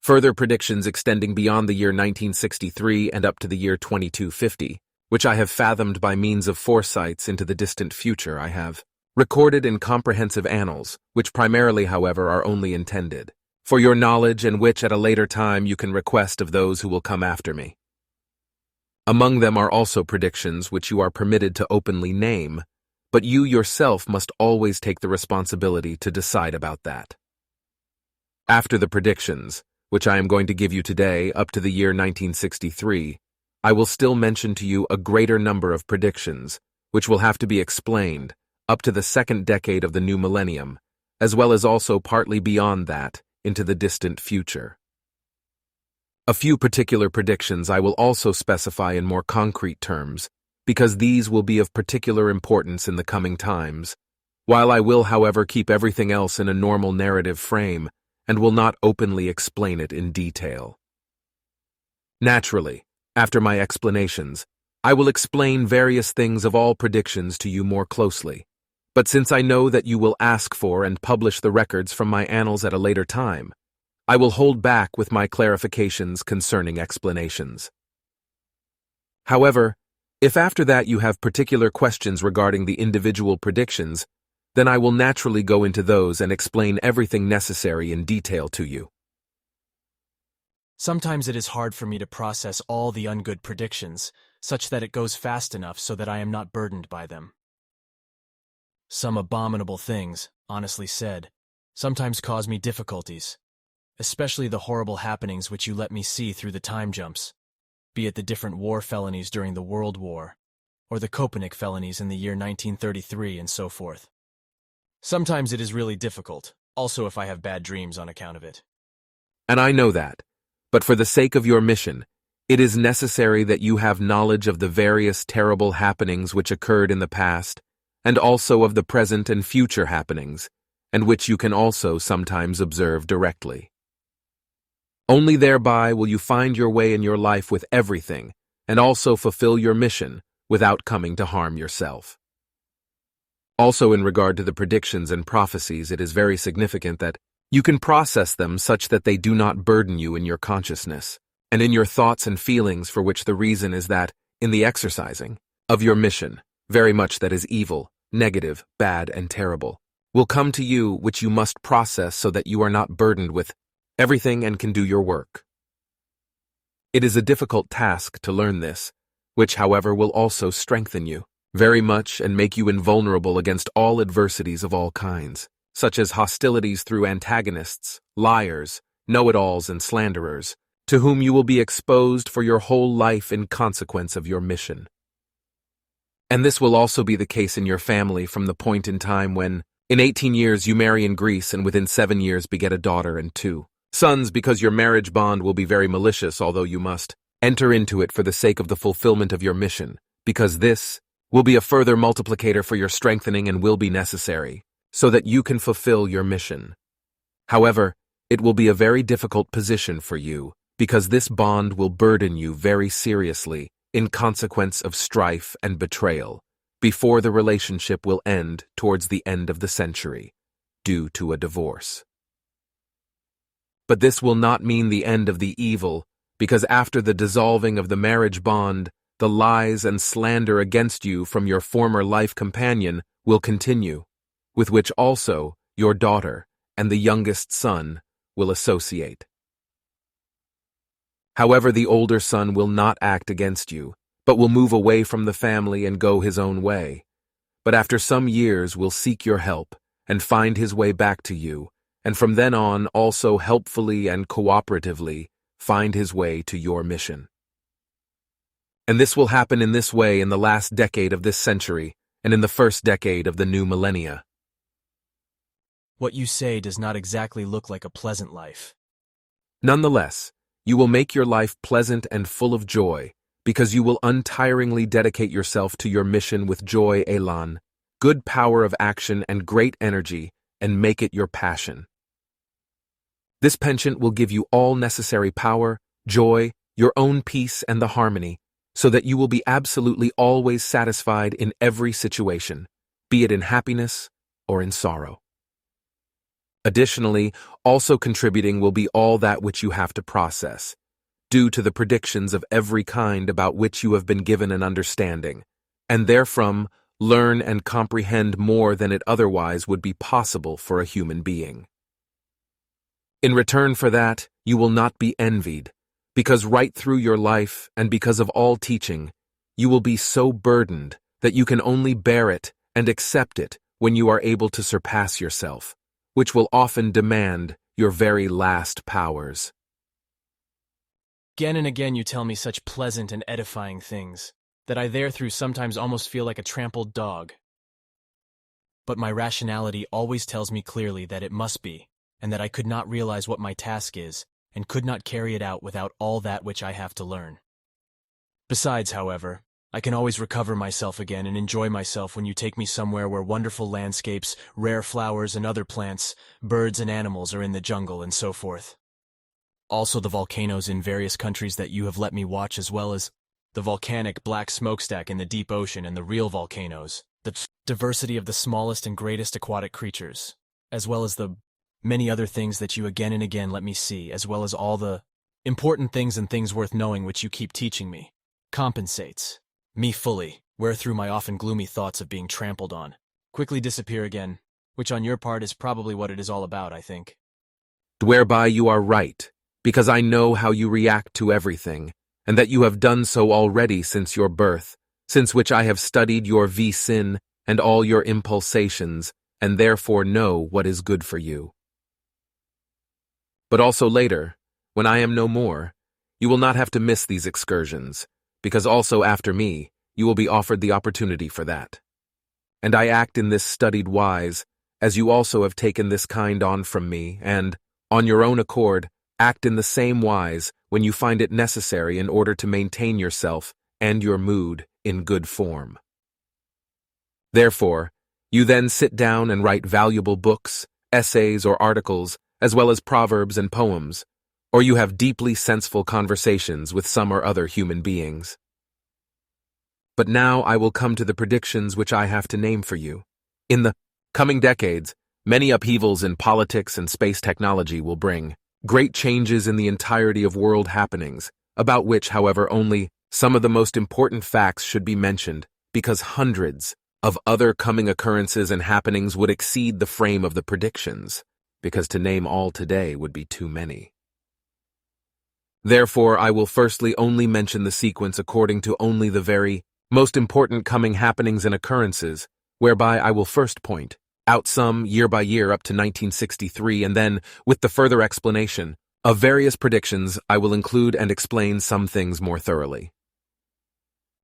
I: Further predictions extending beyond the year 1963 and up to the year 2250, which I have fathomed by means of foresights into the distant future, I have recorded in comprehensive annals, which primarily, however, are only intended for your knowledge and which at a later time you can request of those who will come after me. Among them are also predictions which you are permitted to openly name, but you yourself must always take the responsibility to decide about that. After the predictions, which I am going to give you today up to the year 1963, I will still mention to you a greater number of predictions, which will have to be explained up to the second decade of the new millennium, as well as also partly beyond that, into the distant future. A few particular predictions I will also specify in more concrete terms, because these will be of particular importance in the coming times, while I will, however, keep everything else in a normal narrative frame and will not openly explain it in detail. Naturally, after my explanations, I will explain various things of all predictions to you more closely. But since I know that you will ask for and publish the records from my annals at a later time, I will hold back with my clarifications concerning explanations. However, if after that you have particular questions regarding the individual predictions, then I will naturally go into those and explain everything necessary in detail to you.
B: Sometimes it is hard for me to process all the ungood predictions, such that it goes fast enough so that I am not burdened by them. Some abominable things, honestly said, sometimes cause me difficulties, especially the horrible happenings which you let me see through the time jumps, be it the different war felonies during the World War, or the Köpenick felonies in the year 1933 and so forth. Sometimes it is really difficult, also if I have bad dreams on account of it.
I: And I know that, but for the sake of your mission, it is necessary that you have knowledge of the various terrible happenings which occurred in the past, and also of the present and future happenings, and which you can also sometimes observe directly. Only thereby will you find your way in your life with everything, and also fulfill your mission without coming to harm yourself. Also, in regard to the predictions and prophecies, it is very significant that you can process them such that they do not burden you in your consciousness, and in your thoughts and feelings, for which the reason is that, in the exercising of your mission, very much that is evil, negative, bad, and terrible will come to you, which you must process so that you are not burdened with everything and can do your work. It is a difficult task to learn this, which, however, will also strengthen you very much and make you invulnerable against all adversities of all kinds, such as hostilities through antagonists, liars, know-it-alls, and slanderers, to whom you will be exposed for your whole life in consequence of your mission. And this will also be the case in your family from the point in time when, in 18 years, you marry in Greece and within 7 years beget a daughter and 2 sons, because your marriage bond will be very malicious, although you must enter into it for the sake of the fulfillment of your mission, because this will be a further multiplicator for your strengthening and will be necessary, so that you can fulfill your mission. However, it will be a very difficult position for you, because this bond will burden you very seriously in consequence of strife and betrayal, before the relationship will end towards the end of the century, due to a divorce. But this will not mean the end of the evil, because after the dissolving of the marriage bond, the lies and slander against you from your former life companion will continue, with which also your daughter and the youngest son will associate. However, the older son will not act against you, but will move away from the family and go his own way. But after some years will seek your help and find his way back to you, and from then on also helpfully and cooperatively find his way to your mission. And this will happen in this way in the last decade of this century and in the first decade of the new millennia.
B: What you say does not exactly look like a pleasant life.
I: Nonetheless, you will make your life pleasant and full of joy, because you will untiringly dedicate yourself to your mission with joy, elan, good power of action and great energy, and make it your passion. This penchant will give you all necessary power, joy, your own peace and the harmony, so that you will be absolutely always satisfied in every situation, be it in happiness or in sorrow. Additionally, also contributing will be all that which you have to process, due to the predictions of every kind about which you have been given an understanding, and therefrom learn and comprehend more than it otherwise would be possible for a human being. In return for that, you will not be envied, because right through your life and because of all teaching, you will be so burdened that you can only bear it and accept it when you are able to surpass yourself, which will often demand your very last powers.
B: Again and again you tell me such pleasant and edifying things, that I therethrough sometimes almost feel like a trampled dog. But my rationality always tells me clearly that it must be, and that I could not realize what my task is, and could not carry it out without all that which I have to learn. Besides, however, I can always recover myself again and enjoy myself when you take me somewhere where wonderful landscapes, rare flowers and other plants, birds and animals are in the jungle and so forth. Also the volcanoes in various countries that you have let me watch, as well as the volcanic black smokestack in the deep ocean and the real volcanoes, the diversity of the smallest and greatest aquatic creatures, as well as the many other things that you again and again let me see, as well as all the important things and things worth knowing which you keep teaching me, compensates me fully, wherethrough my often gloomy thoughts of being trampled on quickly disappear again, which on your part is probably what it is all about, I think.
I: Whereby you are right, because I know how you react to everything, and that you have done so already since your birth, since which I have studied your sin and all your impulsations, and therefore know what is good for you. But also later, when I am no more, you will not have to miss these excursions, because also after me, you will be offered the opportunity for that. And I act in this studied wise, as you also have taken this kind on from me, and, on your own accord, act in the same wise when you find it necessary in order to maintain yourself and your mood in good form. Therefore, you then sit down and write valuable books, essays, or articles, as well as proverbs and poems, or you have deeply senseful conversations with some or other human beings. But now I will come to the predictions which I have to name for you. In the coming decades, many upheavals in politics and space technology will bring great changes in the entirety of world happenings, about which, however, only some of the most important facts should be mentioned, because hundreds of other coming occurrences and happenings would exceed the frame of the predictions, because to name all today would be too many. Therefore, I will firstly only mention the sequence according to only the very most important coming happenings and occurrences, whereby I will first point out some year by year up to 1963, and then, with the further explanation of various predictions, I will include and explain some things more thoroughly.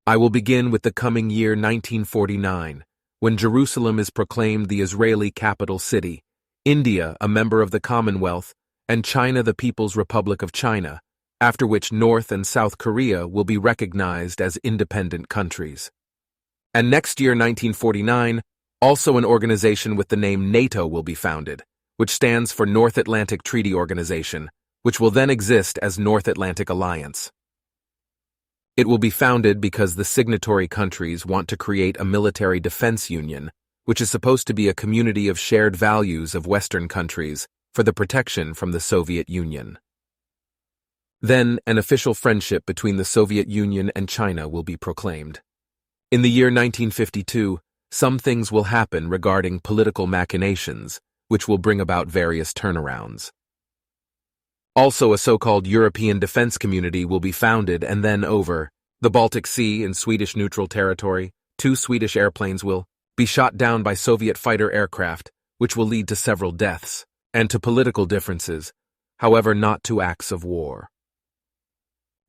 I: I will begin with the coming year 1949, when Jerusalem is proclaimed the Israeli capital city, India a member of the Commonwealth, and China the People's Republic of China, after which North and South Korea will be recognized as independent countries. And next year, 1949, also an organization with the name NATO will be founded, which stands for North Atlantic Treaty Organization, which will then exist as North Atlantic Alliance. It will be founded because the signatory countries want to create a military defense union, which is supposed to be a community of shared values of Western countries for the protection from the Soviet Union. Then, an official friendship between the Soviet Union and China will be proclaimed. In the year 1952, some things will happen regarding political machinations, which will bring about various turnarounds. Also, a so-called European defense community will be founded, and then over the Baltic Sea in Swedish neutral territory, 2 Swedish airplanes will be shot down by Soviet fighter aircraft, which will lead to several deaths and to political differences, however not to acts of war.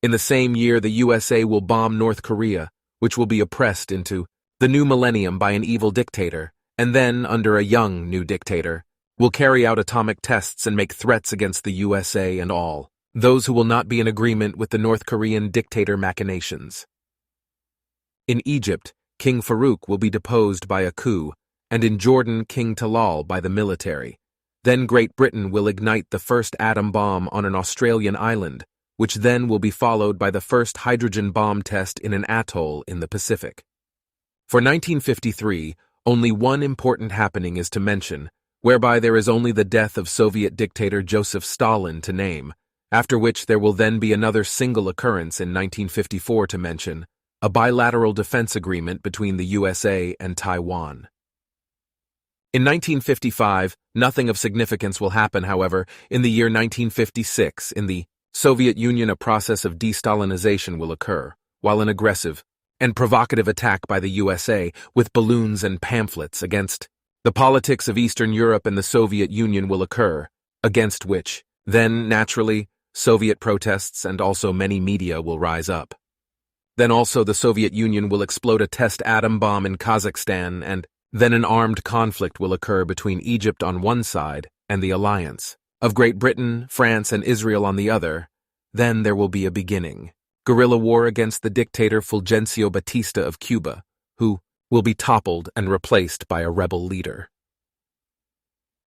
I: In the same year, the USA will bomb North Korea, which will be oppressed into the new millennium by an evil dictator, and then, under a young new dictator, will carry out atomic tests and make threats against the USA and all those who will not be in agreement with the North Korean dictator machinations. In Egypt, King Farouk will be deposed by a coup, and in Jordan, King Talal by the military. Then Great Britain will ignite the first atom bomb on an Australian island, which then will be followed by the first hydrogen bomb test in an atoll in the Pacific. For 1953, only one important happening is to mention, whereby there is only the death of Soviet dictator Joseph Stalin to name, after which there will then be another single occurrence in 1954 to mention, a bilateral defense agreement between the USA and Taiwan. In 1955, nothing of significance will happen, however. In the year 1956, in the Soviet Union, a process of de-Stalinization will occur, while an aggressive and provocative attack by the USA with balloons and pamphlets against the politics of Eastern Europe and the Soviet Union will occur, against which, then, naturally, Soviet protests and also many media will rise up. Then also the Soviet Union will explode a test atom bomb in Kazakhstan, and then an armed conflict will occur between Egypt on one side and the alliance of Great Britain, France, and Israel on the other. Then there will be a beginning guerrilla war against the dictator Fulgencio Batista of Cuba, who will be toppled and replaced by a rebel leader.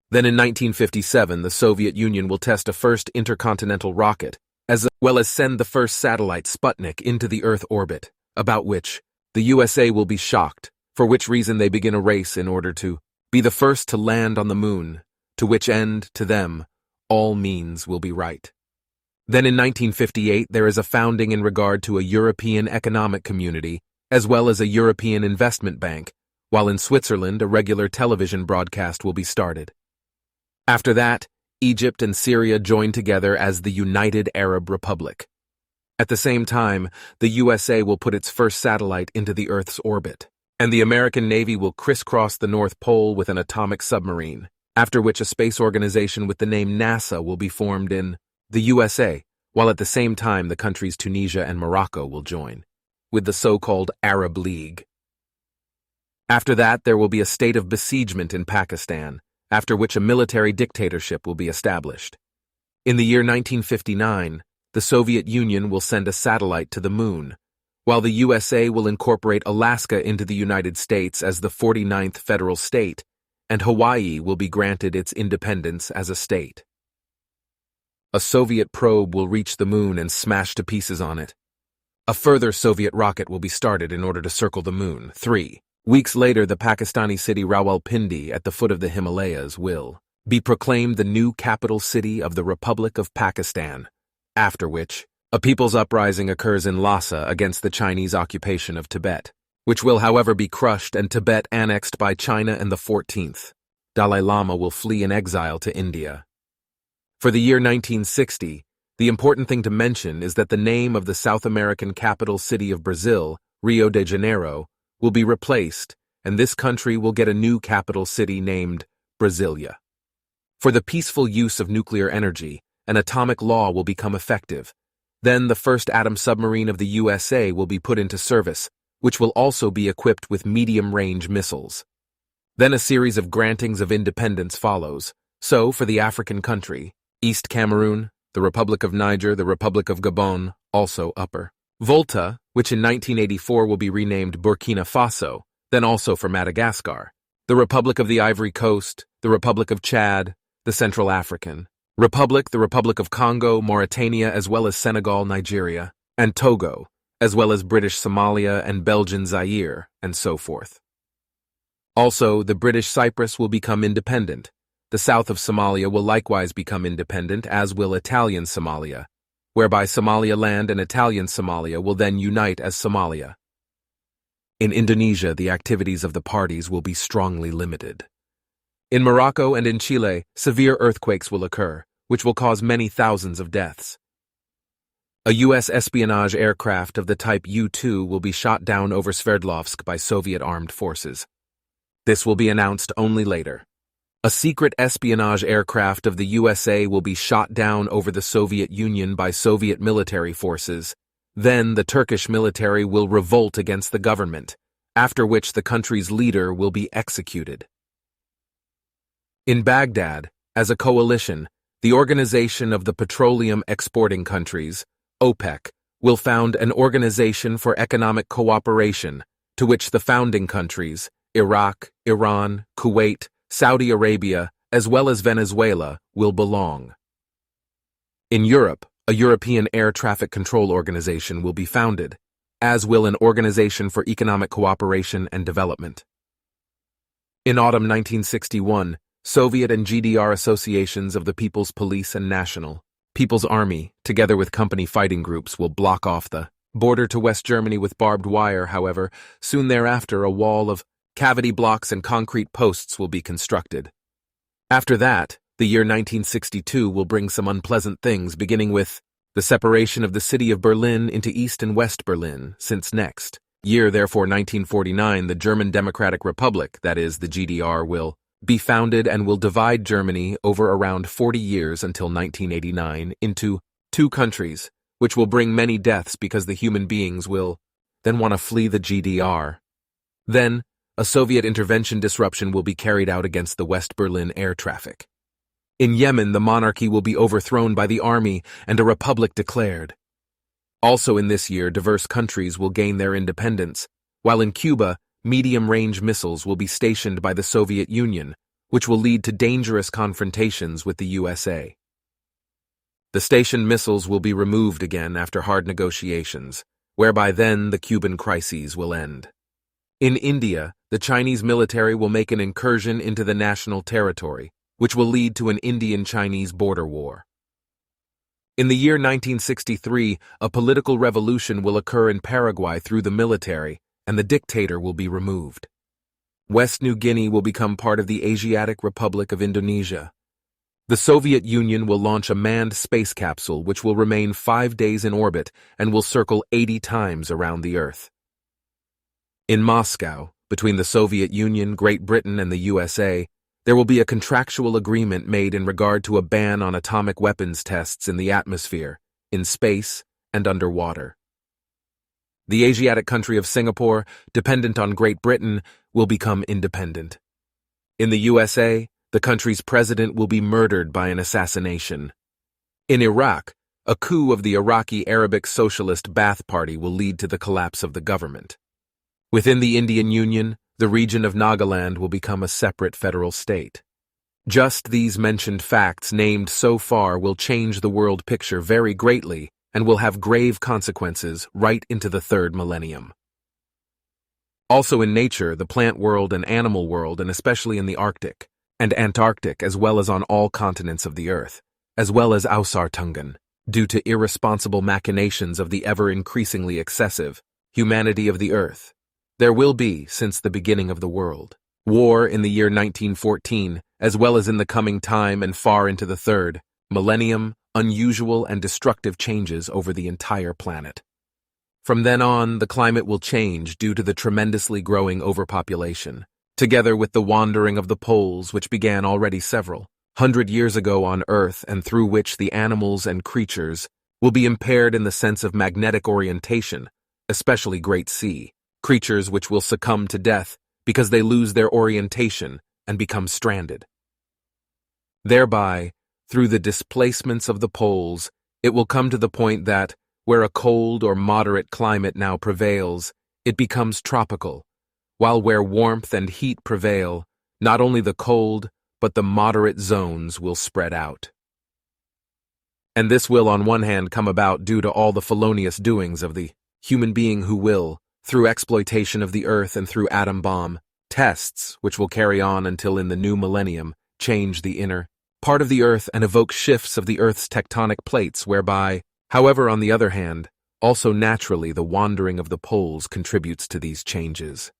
I: Then in 1957, the Soviet Union will test a first intercontinental rocket, as well as send the first satellite Sputnik into the Earth orbit, about which the USA will be shocked, for which reason they begin a race in order to be the first to land on the moon, to which end, to them, all means will be right. Then in 1958, there is a founding in regard to a European Economic Community, as well as a European Investment Bank, while in Switzerland a regular television broadcast will be started. After that, Egypt and Syria join together as the United Arab Republic. At the same time, the USA will put its first satellite into the Earth's orbit, and the American Navy will crisscross the North Pole with an atomic submarine, after which a space organization with the name NASA will be formed in the USA, while at the same time the countries Tunisia and Morocco will join, with the so-called Arab League. After that, there will be a state of besiegement in Pakistan, after which a military dictatorship will be established. In the year 1959, the Soviet Union will send a satellite to the moon, while the USA will incorporate Alaska into the United States as the 49th federal state, and Hawaii will be granted its independence as a state. A Soviet probe will reach the moon and smash to pieces on it. A further Soviet rocket will be started in order to circle the moon. 3 weeks later, the Pakistani city Rawalpindi at the foot of the Himalayas will be proclaimed the new capital city of the Republic of Pakistan, after which a people's uprising occurs in Lhasa against the Chinese occupation of Tibet, which will, however, be crushed and Tibet annexed by China, and the 14th Dalai Lama will flee in exile to India. For the year 1960, the important thing to mention is that the name of the South American capital city of Brazil, Rio de Janeiro, will be replaced, and this country will get a new capital city named Brasilia. For the peaceful use of nuclear energy, an atomic law will become effective. Then the first atom submarine of the USA will be put into service, which will also be equipped with medium-range missiles. Then a series of grantings of independence follows. So, for the African country, East Cameroon, the Republic of Niger, the Republic of Gabon, also Upper Volta, which in 1984 will be renamed Burkina Faso, then also for Madagascar, the Republic of the Ivory Coast, the Republic of Chad, the Central African Republic, the Republic of Congo, Mauritania, as well as Senegal, Nigeria, and Togo, as well as British Somalia and Belgian Zaire, and so forth. Also, the British Cyprus will become independent. The south of Somalia will likewise become independent, as will Italian Somalia, whereby Somaliland and Italian Somalia will then unite as Somalia. In Indonesia, the activities of the parties will be strongly limited. In Morocco and in Chile, severe earthquakes will occur, which will cause many thousands of deaths. A U.S. espionage aircraft of the type U-2 will be shot down over Sverdlovsk by Soviet armed forces. This will be announced only later. A secret espionage aircraft of the USA will be shot down over the Soviet Union by Soviet military forces. Then the Turkish military will revolt against the government, after which the country's leader will be executed. In Baghdad, as a coalition, the Organization of the Petroleum Exporting Countries, OPEC, will found an organization for economic cooperation, to which the founding countries, Iraq, Iran, Kuwait, Saudi Arabia, as well as Venezuela, will belong. In Europe, a European Air Traffic Control Organization will be founded, as will an Organization for Economic Cooperation and Development. In autumn 1961, Soviet and GDR associations of the People's Police and National People's Army, together with company fighting groups, will block off the border to West Germany with barbed wire. However, soon thereafter a wall of cavity blocks and concrete posts will be constructed. After that, the year 1962 will bring some unpleasant things, beginning with the separation of the city of Berlin into East and West Berlin, since next year, therefore 1949, the German Democratic Republic, that is, the GDR, will be founded and will divide Germany over around 40 years until 1989 into two countries, which will bring many deaths because the human beings will then want to flee the GDR. Then, a Soviet intervention disruption will be carried out against the West Berlin air traffic. In Yemen, the monarchy will be overthrown by the army and a republic declared. Also in this year, diverse countries will gain their independence, while in Cuba, medium-range missiles will be stationed by the Soviet Union, which will lead to dangerous confrontations with the USA. The stationed missiles will be removed again after hard negotiations, whereby then the Cuban crises will end. In India, the Chinese military will make an incursion into the national territory, which will lead to an Indian-Chinese border war. In the year 1963, a political revolution will occur in Paraguay through the military, and the dictator will be removed. West New Guinea will become part of the Asiatic Republic of Indonesia. The Soviet Union will launch a manned space capsule which will remain 5 days in orbit and will circle 80 times around the Earth. In Moscow, between the Soviet Union, Great Britain, and the USA, there will be a contractual agreement made in regard to a ban on atomic weapons tests in the atmosphere, in space, and underwater. The Asiatic country of Singapore, dependent on Great Britain, will become independent. In the USA, the country's president will be murdered by an assassination. In Iraq, a coup of the Iraqi Arabic Socialist Ba'ath Party will lead to the collapse of the government. Within the Indian Union, the region of Nagaland will become a separate federal state. Just these mentioned facts named so far will change the world picture very greatly and will have grave consequences right into the third millennium. Also in nature, the plant world and animal world, and especially in the Arctic and Antarctic, as well as on all continents of the Earth, as well as Ausartungan, due to irresponsible machinations of the ever-increasingly excessive humanity of the Earth, there will be, since the beginning of the world, war in the year 1914, as well as in the coming time and far into the third millennium, unusual and destructive changes over the entire planet. From then on, the climate will change due to the tremendously growing overpopulation, together with the wandering of the poles which began already several 100 years ago on Earth and through which the animals and creatures will be impaired in the sense of magnetic orientation, especially great sea creatures which will succumb to death because they lose their orientation and become stranded. Thereby, through the displacements of the poles, it will come to the point that, where a cold or moderate climate now prevails, it becomes tropical, while where warmth and heat prevail, not only the cold, but the moderate zones will spread out. And this will on one hand come about due to all the felonious doings of the human being who will, through exploitation of the earth and through atom bomb tests, which will carry on until in the new millennium, change the inner part of the earth and evoke shifts of the earth's tectonic plates whereby, however, on the other hand, also naturally the wandering of the poles contributes to these changes.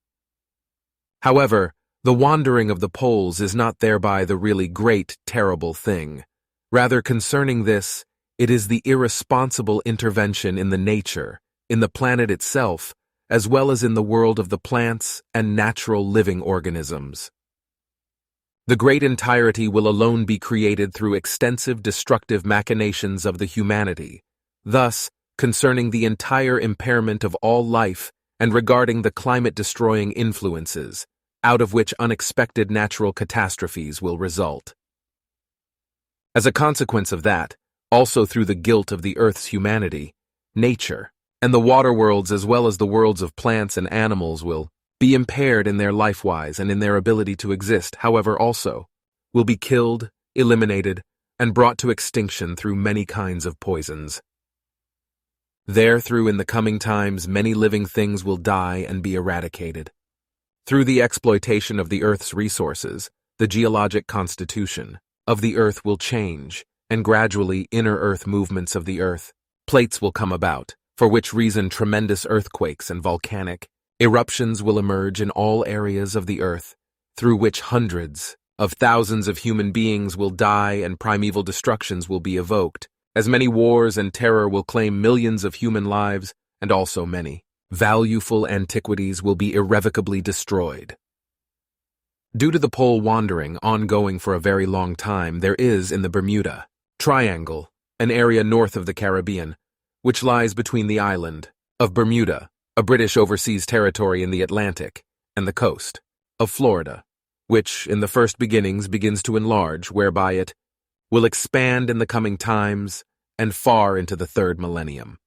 I: However, the wandering of the poles is not thereby the really great, terrible thing. Rather, concerning this, it is the irresponsible intervention in the nature, in the planet itself, as well as in the world of the plants and natural living organisms. The great entirety will alone be created through extensive destructive machinations of the humanity. Thus, concerning the entire impairment of all life and regarding the climate-destroying influences, out of which unexpected natural catastrophes will result. As a consequence of that, also through the guilt of the Earth's humanity, nature, and the water worlds as well as the worlds of plants and animals will be impaired in their life-wise and in their ability to exist, however also, will be killed, eliminated, and brought to extinction through many kinds of poisons. Therethrough in the coming times many living things will die and be eradicated. Through the exploitation of the Earth's resources, the geologic constitution of the Earth will change, and gradually inner Earth movements of the Earth, plates will come about, for which reason tremendous earthquakes and volcanic eruptions will emerge in all areas of the Earth, through which hundreds of thousands of human beings will die and primeval destructions will be evoked, as many wars and terror will claim millions of human lives, and also many valuable antiquities will be irrevocably destroyed. Due to the pole wandering ongoing for a very long time, there is in the Bermuda Triangle, an area north of the Caribbean, which lies between the island of Bermuda, a British overseas territory in the Atlantic, and the coast of Florida, which in the first beginnings begins to enlarge, whereby it will expand in the coming times and far into the third millennium.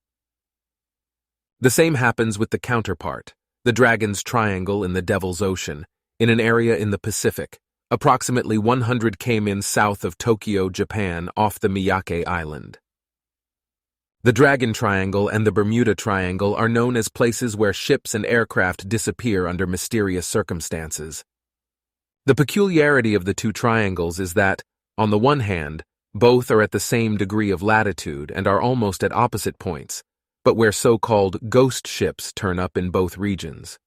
I: The same happens with the counterpart, the Dragon's Triangle in the Devil's Ocean, in an area in the Pacific, approximately 100 km south of Tokyo, Japan, off the Miyake Island. The Dragon Triangle and the Bermuda Triangle are known as places where ships and aircraft disappear under mysterious circumstances. The peculiarity of the two triangles is that, on the one hand, both are at the same degree of latitude and are almost at opposite points, but where so-called ghost ships turn up in both regions.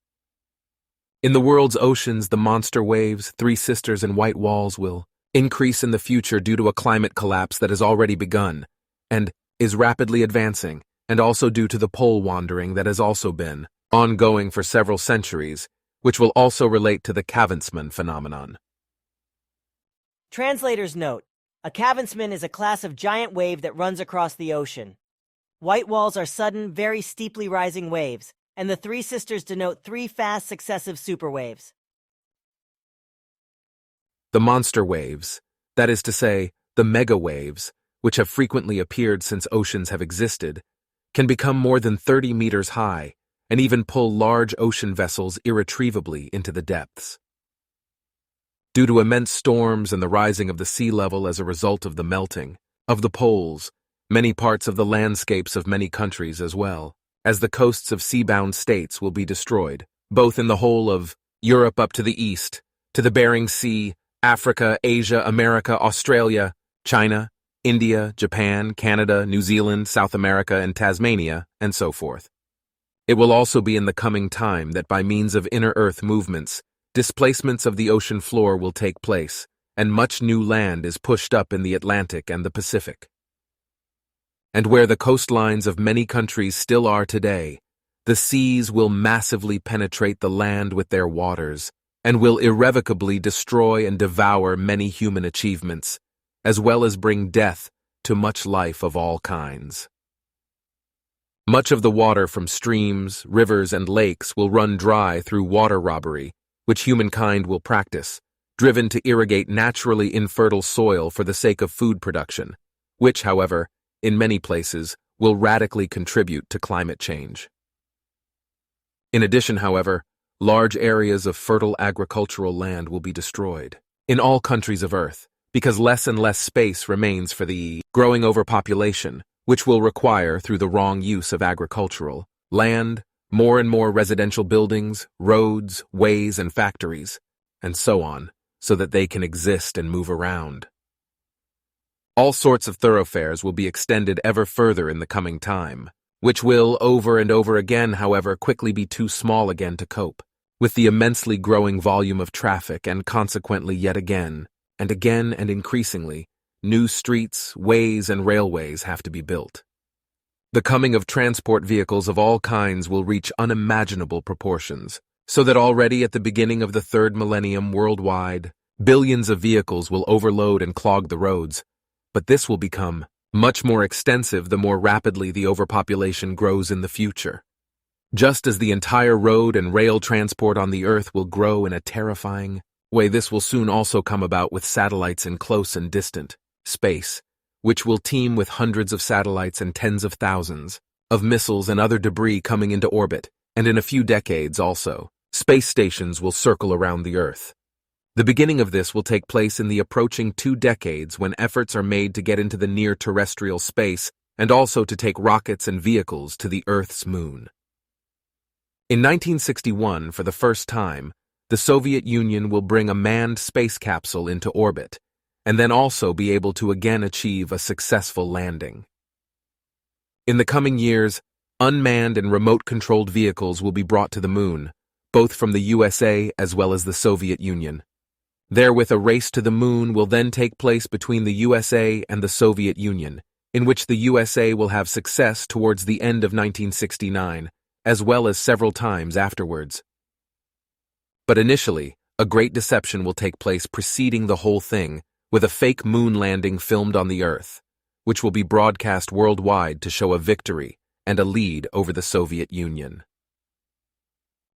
I: In the world's oceans, the monster waves, Three Sisters, and White Walls will increase in the future due to a climate collapse that has already begun and is rapidly advancing, and also due to the pole wandering that has also been ongoing for several centuries, which will also relate to the Cavantsman phenomenon.
A: Translator's note: a Cavantsman is a class of giant wave that runs across the ocean. White walls are sudden, very steeply rising waves, and the Three Sisters denote three fast successive superwaves.
I: The monster waves, that is to say, the mega waves, which have frequently appeared since oceans have existed, can become more than 30 meters high and even pull large ocean vessels irretrievably into the depths. Due to immense storms and the rising of the sea level as a result of the melting of the poles, many parts of the landscapes of many countries as well as the coasts of seabound states will be destroyed, both in the whole of Europe up to the east, to the Bering Sea, Africa, Asia, America, Australia, China, India, Japan, Canada, New Zealand, South America, and Tasmania, and so forth. It will also be in the coming time that by means of inner Earth movements, displacements of the ocean floor will take place, and much new land is pushed up in the Atlantic and the Pacific. And where the coastlines of many countries still are today, the seas will massively penetrate the land with their waters, and will irrevocably destroy and devour many human achievements, as well as bring death to much life of all kinds. Much of the water from streams, rivers, and lakes will run dry through water robbery, which humankind will practice, driven to irrigate naturally infertile soil for the sake of food production, which, however, in many places, will radically contribute to climate change. In addition, however, large areas of fertile agricultural land will be destroyed, in all countries of Earth, because less and less space remains for the growing overpopulation, which will require, through the wrong use of agricultural land, more and more residential buildings, roads, ways, and factories, and so on, so that they can exist and move around. All sorts of thoroughfares will be extended ever further in the coming time, which will, over and over again, however, quickly be too small again to cope with the immensely growing volume of traffic, and consequently yet again and increasingly, new streets, ways, and railways have to be built. The coming of transport vehicles of all kinds will reach unimaginable proportions, so that already at the beginning of the third millennium worldwide, billions of vehicles will overload and clog the roads, but this will become much more extensive the more rapidly the overpopulation grows in the future. Just as the entire road and rail transport on the Earth will grow in a terrifying way, this will soon also come about with satellites in close and distant space, which will teem with hundreds of satellites and tens of thousands of missiles and other debris coming into orbit, and in a few decades also, space stations will circle around the Earth. The beginning of this will take place in the approaching 2 decades when efforts are made to get into the near-terrestrial space and also to take rockets and vehicles to the Earth's moon. In 1961, for the first time, the Soviet Union will bring a manned space capsule into orbit, and then also be able to again achieve a successful landing. In the coming years, unmanned and remote-controlled vehicles will be brought to the moon, both from the USA as well as the Soviet Union. Therewith, a race to the moon will then take place between the USA and the Soviet Union, in which the USA will have success towards the end of 1969, as well as several times afterwards. But initially, a great deception will take place preceding the whole thing, with a fake moon landing filmed on the Earth, which will be broadcast worldwide to show a victory and a lead over the Soviet Union.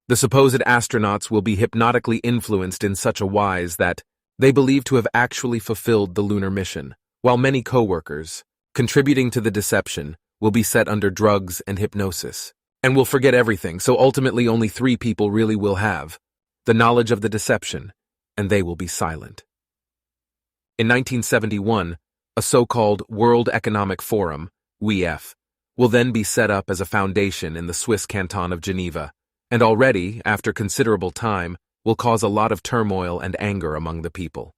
I: The supposed astronauts will be hypnotically influenced in such a wise that they believe to have actually fulfilled the lunar mission, while many co-workers, contributing to the deception, will be set under drugs and hypnosis, and will forget everything, so ultimately only 3 people really will have the knowledge of the deception, and they will be silent. In 1971, a so-called World Economic Forum, WEF, will then be set up as a foundation in the Swiss canton of Geneva, and already, after considerable time, will cause a lot of turmoil and anger among the people.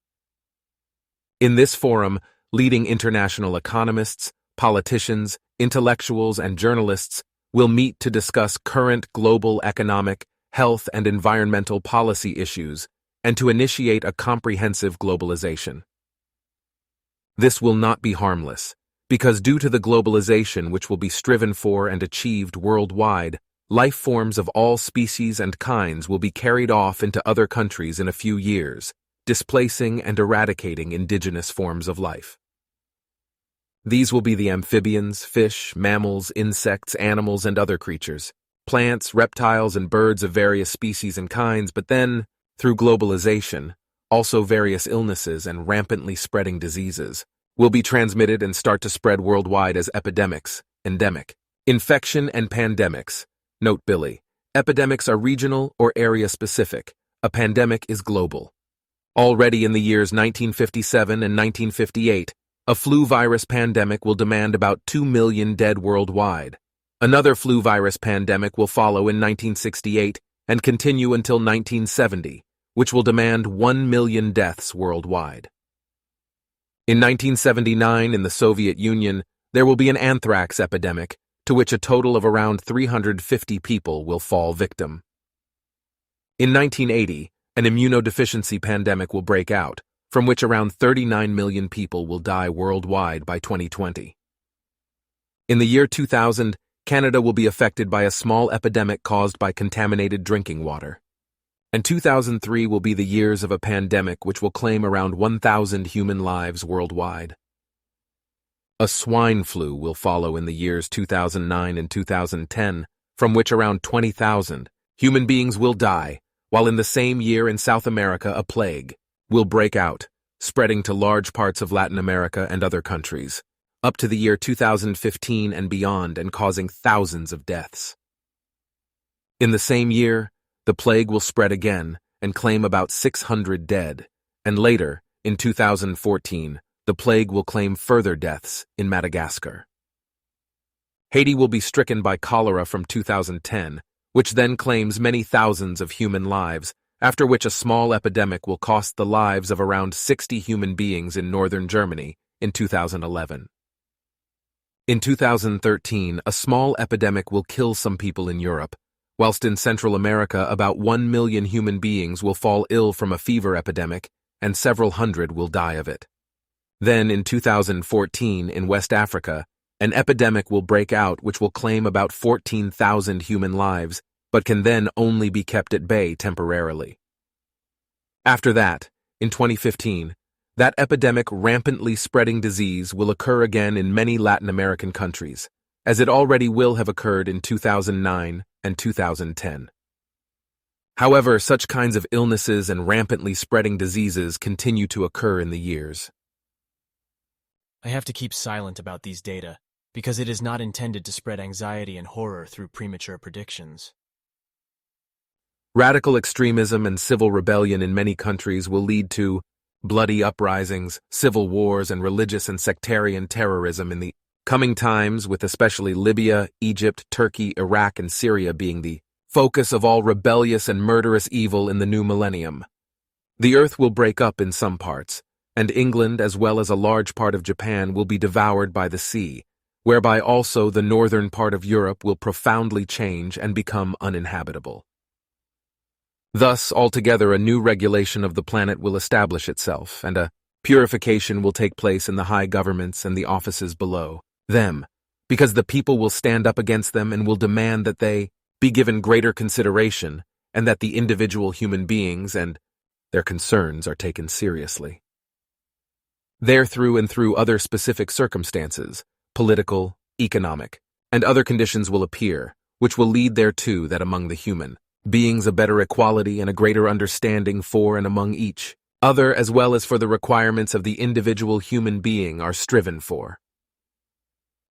I: In this forum, leading international economists, politicians, intellectuals, and journalists will meet to discuss current global economic, health, and environmental policy issues, and to initiate a comprehensive globalization. This will not be harmless, because due to the globalization which will be striven for and achieved worldwide, life forms of all species and kinds will be carried off into other countries in a few years, displacing and eradicating indigenous forms of life. These will be the amphibians, fish, mammals, insects, animals, and other creatures, plants, reptiles, and birds of various species and kinds, but then, through globalization, also various illnesses and rampantly spreading diseases will be transmitted and start to spread worldwide as epidemics, endemic, infection, and pandemics. Note Billy, epidemics are regional or area-specific. A pandemic is global. Already in the years 1957 and 1958, a flu virus pandemic will demand about 2 million dead worldwide. Another flu virus pandemic will follow in 1968 and continue until 1970, which will demand 1 million deaths worldwide. In 1979, in the Soviet Union, there will be an anthrax epidemic, to which a total of around 350 people will fall victim. In 1980, an immunodeficiency pandemic will break out, from which around 39 million people will die worldwide by 2020. In the year 2000, Canada will be affected by a small epidemic caused by contaminated drinking water. And 2003 will be the years of a pandemic which will claim around 1,000 human lives worldwide. A swine flu will follow in the years 2009 and 2010, from which around 20,000 human beings will die, while in the same year in South America a plague will break out, spreading to large parts of Latin America and other countries, up to the year 2015 and beyond, and causing thousands of deaths. In the same year, the plague will spread again and claim about 600 dead, And later, in 2014, the plague will claim further deaths in Madagascar. Haiti will be stricken by cholera from 2010, which then claims many thousands of human lives, after which a small epidemic will cost the lives of around 60 human beings in northern Germany in 2011. In 2013, a small epidemic will kill some people in Europe, whilst in Central America about 1 million human beings will fall ill from a fever epidemic and several hundred will die of it. Then, in 2014, in West Africa, an epidemic will break out which will claim about 14,000 human lives, but can then only be kept at bay temporarily. After that, in 2015, that epidemic rampantly spreading disease will occur again in many Latin American countries, as it already will have occurred in 2009 and 2010. However, such kinds of illnesses and rampantly spreading diseases continue to occur in the years.
B: I have to keep silent about these data, because it is not intended to spread anxiety and horror through premature predictions.
I: Radical extremism and civil rebellion in many countries will lead to bloody uprisings, civil wars, and religious and sectarian terrorism in the coming times, with especially Libya, Egypt, Turkey, Iraq, and Syria being the focus of all rebellious and murderous evil in the new millennium. The earth will break up in some parts, and England, as well as a large part of Japan, will be devoured by the sea, whereby also the northern part of Europe will profoundly change and become uninhabitable. Thus, altogether, a new regulation of the planet will establish itself, and a purification will take place in the high governments and the offices below them, because the people will stand up against them and will demand that they be given greater consideration, and that the individual human beings and their concerns are taken seriously. Therethrough and through other specific circumstances, political, economic, and other conditions will appear, which will lead thereto that among the human beings a better equality and a greater understanding for and among each other, as well as for the requirements of the individual human being, are striven for.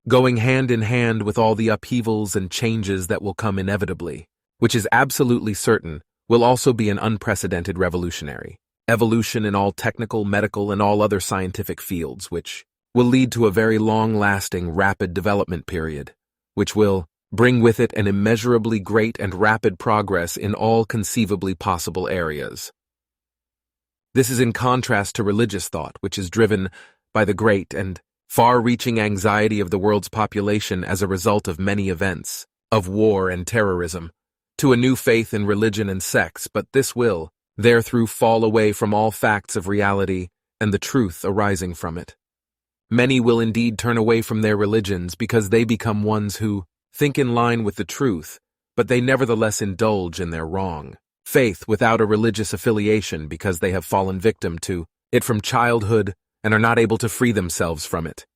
I: Going hand in hand with all the upheavals and changes that will come inevitably, which is absolutely certain, will also be an unprecedented revolutionary evolution in all technical, medical, and all other scientific fields, which will lead to a very long-lasting, rapid development period, which will bring with it an immeasurably great and rapid progress in all conceivably possible areas. This is in contrast to religious thought, which is driven by the great and far-reaching anxiety of the world's population as a result of many events, of war and terrorism, to a new faith in religion and sex, but this will, therethrough, fall away from all facts of reality and the truth arising from it. Many will indeed turn away from their religions because they become ones who think in line with the truth, but they nevertheless indulge in their wrong faith without a religious affiliation because they have fallen victim to it from childhood and are not able to free themselves from it.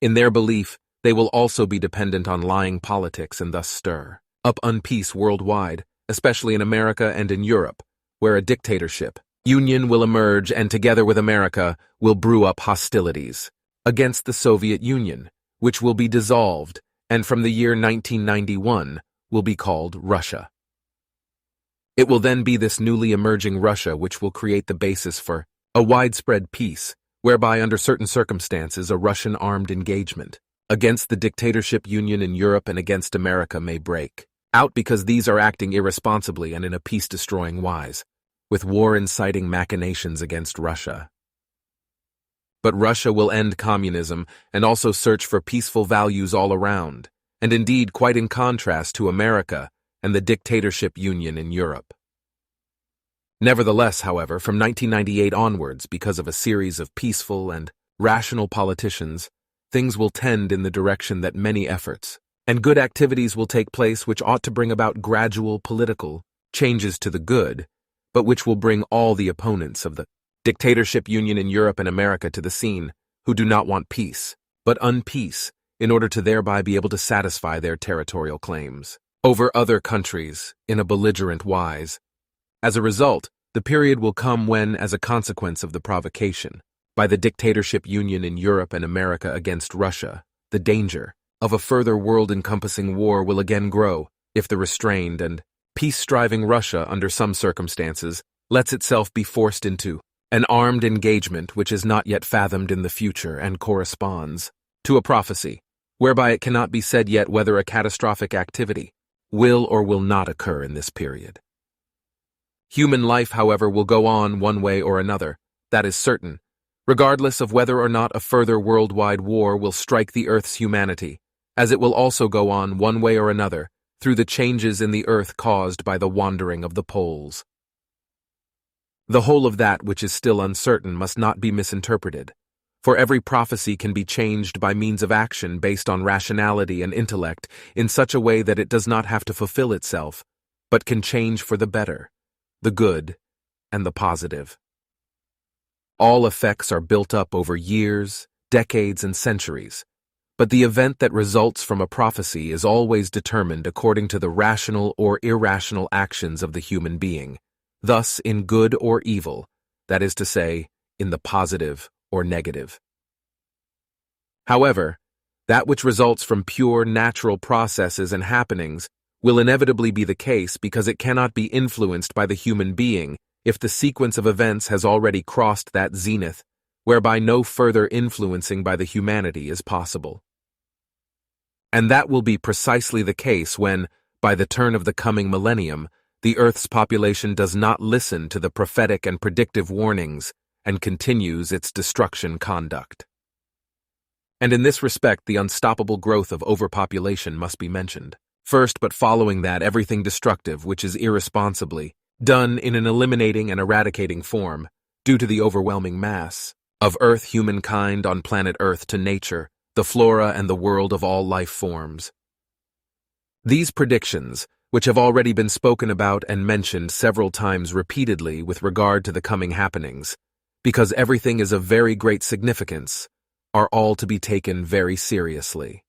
I: In their belief, they will also be dependent on lying politics and thus stir up unpeace worldwide, especially in America and in Europe, where a dictatorship union will emerge and together with America will brew up hostilities against the Soviet Union, which will be dissolved, and from the year 1991 will be called Russia. It will then be this newly emerging Russia which will create the basis for a widespread peace, whereby under certain circumstances a Russian armed engagement against the dictatorship union in Europe and against America may break out because these are acting irresponsibly and in a peace-destroying wise, with war-inciting machinations against Russia. But Russia will end communism and also search for peaceful values all around, and indeed quite in contrast to America and the dictatorship union in Europe. Nevertheless, however, from 1998 onwards, because of a series of peaceful and rational politicians, things will tend in the direction that many efforts and good activities will take place which ought to bring about gradual political changes to the good, but which will bring all the opponents of the dictatorship union in Europe and America to the scene, who do not want peace, but unpeace, in order to thereby be able to satisfy their territorial claims over other countries in a belligerent wise. As a result, the period will come when, as a consequence of the provocation by the dictatorship union in Europe and America against Russia, the danger of a further world-encompassing war will again grow if the restrained and peace-striving Russia, under some circumstances, lets itself be forced into An armed engagement which is not yet fathomed in the future and corresponds to a prophecy, whereby it cannot be said yet whether a catastrophic activity will or will not occur in this period. Human life, however, will go on one way or another, that is certain, regardless of whether or not a further worldwide war will strike the Earth's humanity, as it will also go on one way or another through the changes in the Earth caused by the wandering of the poles. The whole of that which is still uncertain must not be misinterpreted, for every prophecy can be changed by means of action based on rationality and intellect in such a way that it does not have to fulfill itself, but can change for the better, the good, and the positive. All effects are built up over years, decades, and centuries, but the event that results from a prophecy is always determined according to the rational or irrational actions of the human being, thus in good or evil, that is to say, in the positive or negative. However, that which results from pure natural processes and happenings will inevitably be the case because it cannot be influenced by the human being if the sequence of events has already crossed that zenith, whereby no further influencing by the humanity is possible. And that will be precisely the case when, by the turn of the coming millennium, the Earth's population does not listen to the prophetic and predictive warnings and continues its destruction conduct. And in this respect, the unstoppable growth of overpopulation must be mentioned. First, but following that, everything destructive which is irresponsibly done in an eliminating and eradicating form, due to the overwhelming mass of humankind on planet Earth to nature, the flora and the world of all life forms. These predictions, which have already been spoken about and mentioned several times repeatedly with regard to the coming happenings, because everything is of very great significance, are all to be taken very seriously.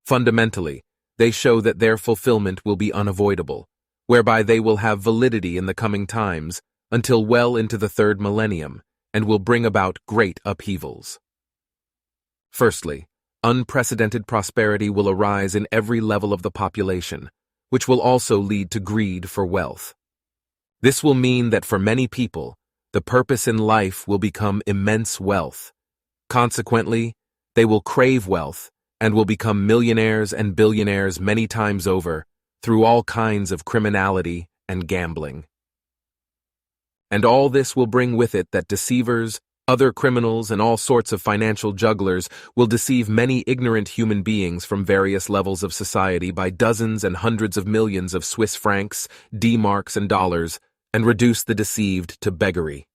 I: Fundamentally, they show that their fulfillment will be unavoidable, whereby they will have validity in the coming times until well into the third millennium and will bring about great upheavals. Firstly, unprecedented prosperity will arise in every level of the population, which will also lead to greed for wealth. This will mean that for many people, the purpose in life will become immense wealth. Consequently, they will crave wealth and will become millionaires and billionaires many times over through all kinds of criminality and gambling. And all this will bring with it that deceivers, other criminals, and all sorts of financial jugglers will deceive many ignorant human beings from various levels of society by dozens and hundreds of millions of Swiss francs, D-marks, and dollars, and reduce the deceived to beggary.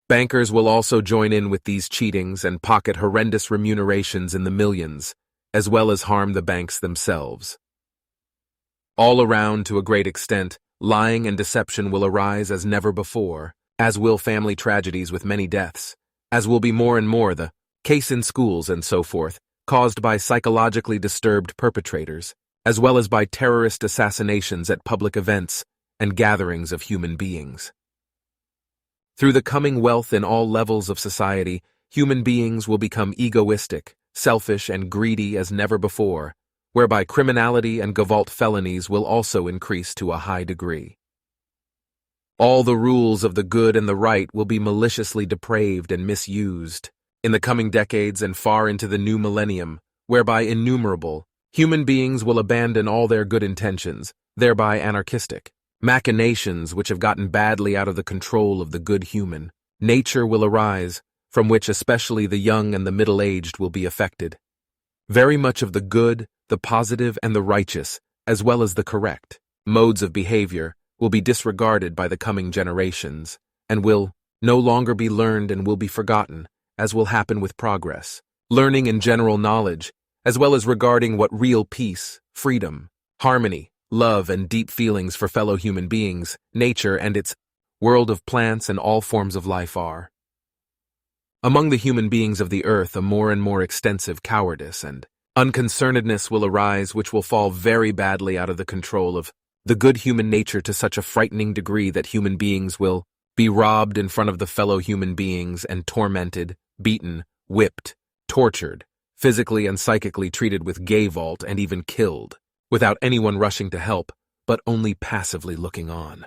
I: Bankers will also join in with these cheatings and pocket horrendous remunerations in the millions, as well as harm the banks themselves. All around, to a great extent, lying and deception will arise as never before, as will family tragedies with many deaths, as will be more and more the case in schools and so forth, caused by psychologically disturbed perpetrators, as well as by terrorist assassinations at public events and gatherings of human beings. Through the coming wealth in all levels of society, human beings will become egoistic, selfish, and greedy as never before, whereby criminality and gavolt felonies will also increase to a high degree. All the rules of the good and the right will be maliciously depraved and misused in the coming decades and far into the new millennium, whereby innumerable human beings will abandon all their good intentions, thereby anarchistic machinations which have gotten badly out of the control of the good human nature will arise, from which especially the young and the middle-aged will be affected. Very much of the good, the positive, and the righteous, as well as the correct modes of behavior, will be disregarded by the coming generations, and will no longer be learned and will be forgotten, as will happen with progress, learning and general knowledge, as well as regarding what real peace, freedom, harmony, love, and deep feelings for fellow human beings, nature, and its world of plants and all forms of life are. Among the human beings of the earth, a more and more extensive cowardice and unconcernedness will arise, which will fall very badly out of the control of the good human nature to such a frightening degree that human beings will be robbed in front of the fellow human beings and tormented, beaten, whipped, tortured, physically and psychically treated with gavolt, and even killed, without anyone rushing to help, but only passively looking on.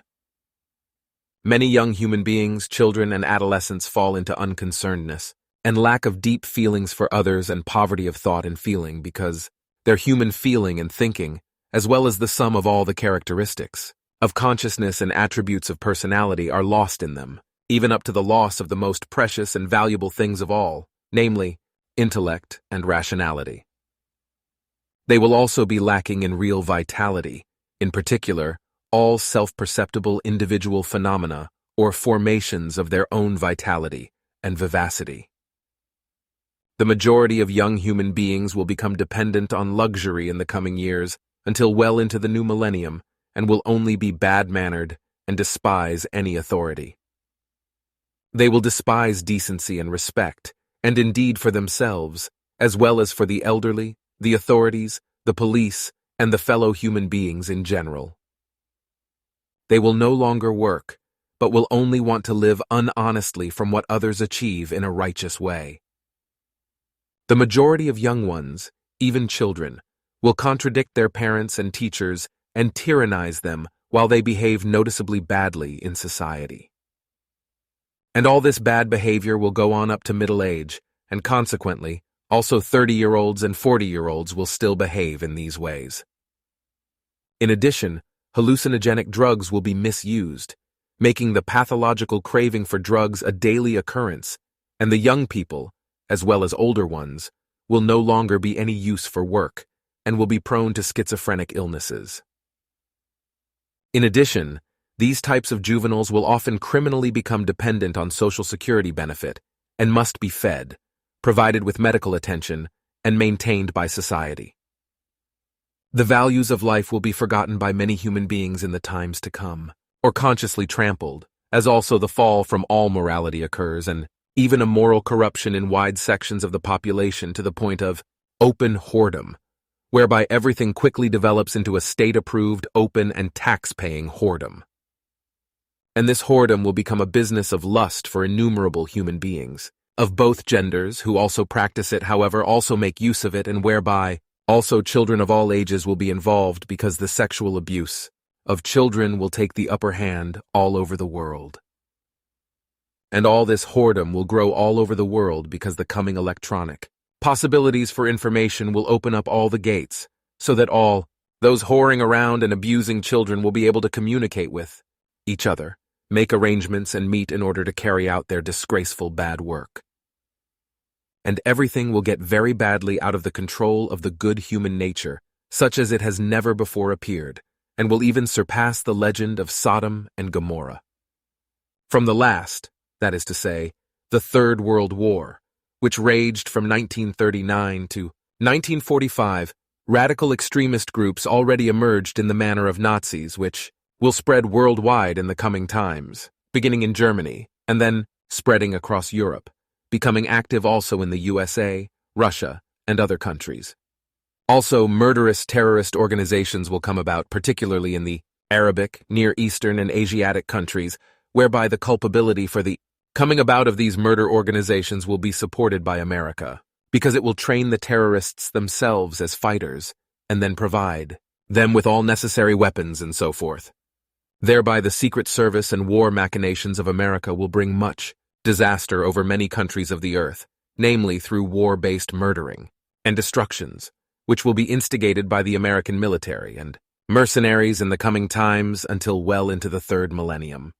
I: Many young human beings, children, and adolescents fall into unconcernedness and lack of deep feelings for others and poverty of thought and feeling because their human feeling and thinking, as well as the sum of all the characteristics of consciousness and attributes of personality, are lost in them, even up to the loss of the most precious and valuable things of all, namely, intellect and rationality. They will also be lacking in real vitality, in particular, all self-perceptible individual phenomena or formations of their own vitality and vivacity. The majority of young human beings will become dependent on luxury in the coming years until well into the new millennium, and will only be bad-mannered and despise any authority. They will despise decency and respect, and indeed for themselves, as well as for the elderly, the authorities, the police, and the fellow human beings in general. They will no longer work, but will only want to live unhonestly from what others achieve in a righteous way. The majority of young ones, even children, will contradict their parents and teachers and tyrannize them while they behave noticeably badly in society. And all this bad behavior will go on up to middle age, and consequently, also 30-year-olds and 40-year-olds will still behave in these ways. In addition, hallucinogenic drugs will be misused, making the pathological craving for drugs a daily occurrence, and the young people, as well as older ones, will no longer be any use for work and will be prone to schizophrenic illnesses. In addition, these types of juveniles will often criminally become dependent on Social Security benefit and must be fed, provided with medical attention, and maintained by society. The values of life will be forgotten by many human beings in the times to come, or consciously trampled, as also the fall from all morality occurs, and even a moral corruption in wide sections of the population to the point of open whoredom, whereby everything quickly develops into a state-approved, open, and tax-paying whoredom. And this whoredom will become a business of lust for innumerable human beings, of both genders, who also practice it, however, also make use of it, and whereby also children of all ages will be involved because the sexual abuse of children will take the upper hand all over the world. And all this whoredom will grow all over the world because the coming electronic possibilities for information will open up all the gates, so that all those whoring around and abusing children will be able to communicate with each other, make arrangements, and meet in order to carry out their disgraceful bad work. And everything will get very badly out of the control of the good human nature, such as it has never before appeared, and will even surpass the legend of Sodom and Gomorrah. From the last, that is to say, the Third World War, which raged from 1939 to 1945, radical extremist groups already emerged in the manner of Nazis, which will spread worldwide in the coming times, beginning in Germany, and then spreading across Europe, becoming active also in the USA, Russia, and other countries. Also, murderous terrorist organizations will come about, particularly in the Arabic, Near Eastern, and Asiatic countries, whereby the culpability for the coming about of these murder organizations will be supported by America, because it will train the terrorists themselves as fighters, and then provide them with all necessary weapons and so forth. Thereby the Secret Service and war machinations of America will bring much disaster over many countries of the earth, namely through war-based murdering and destructions, which will be instigated by the American military and mercenaries in the coming times until well into the third millennium.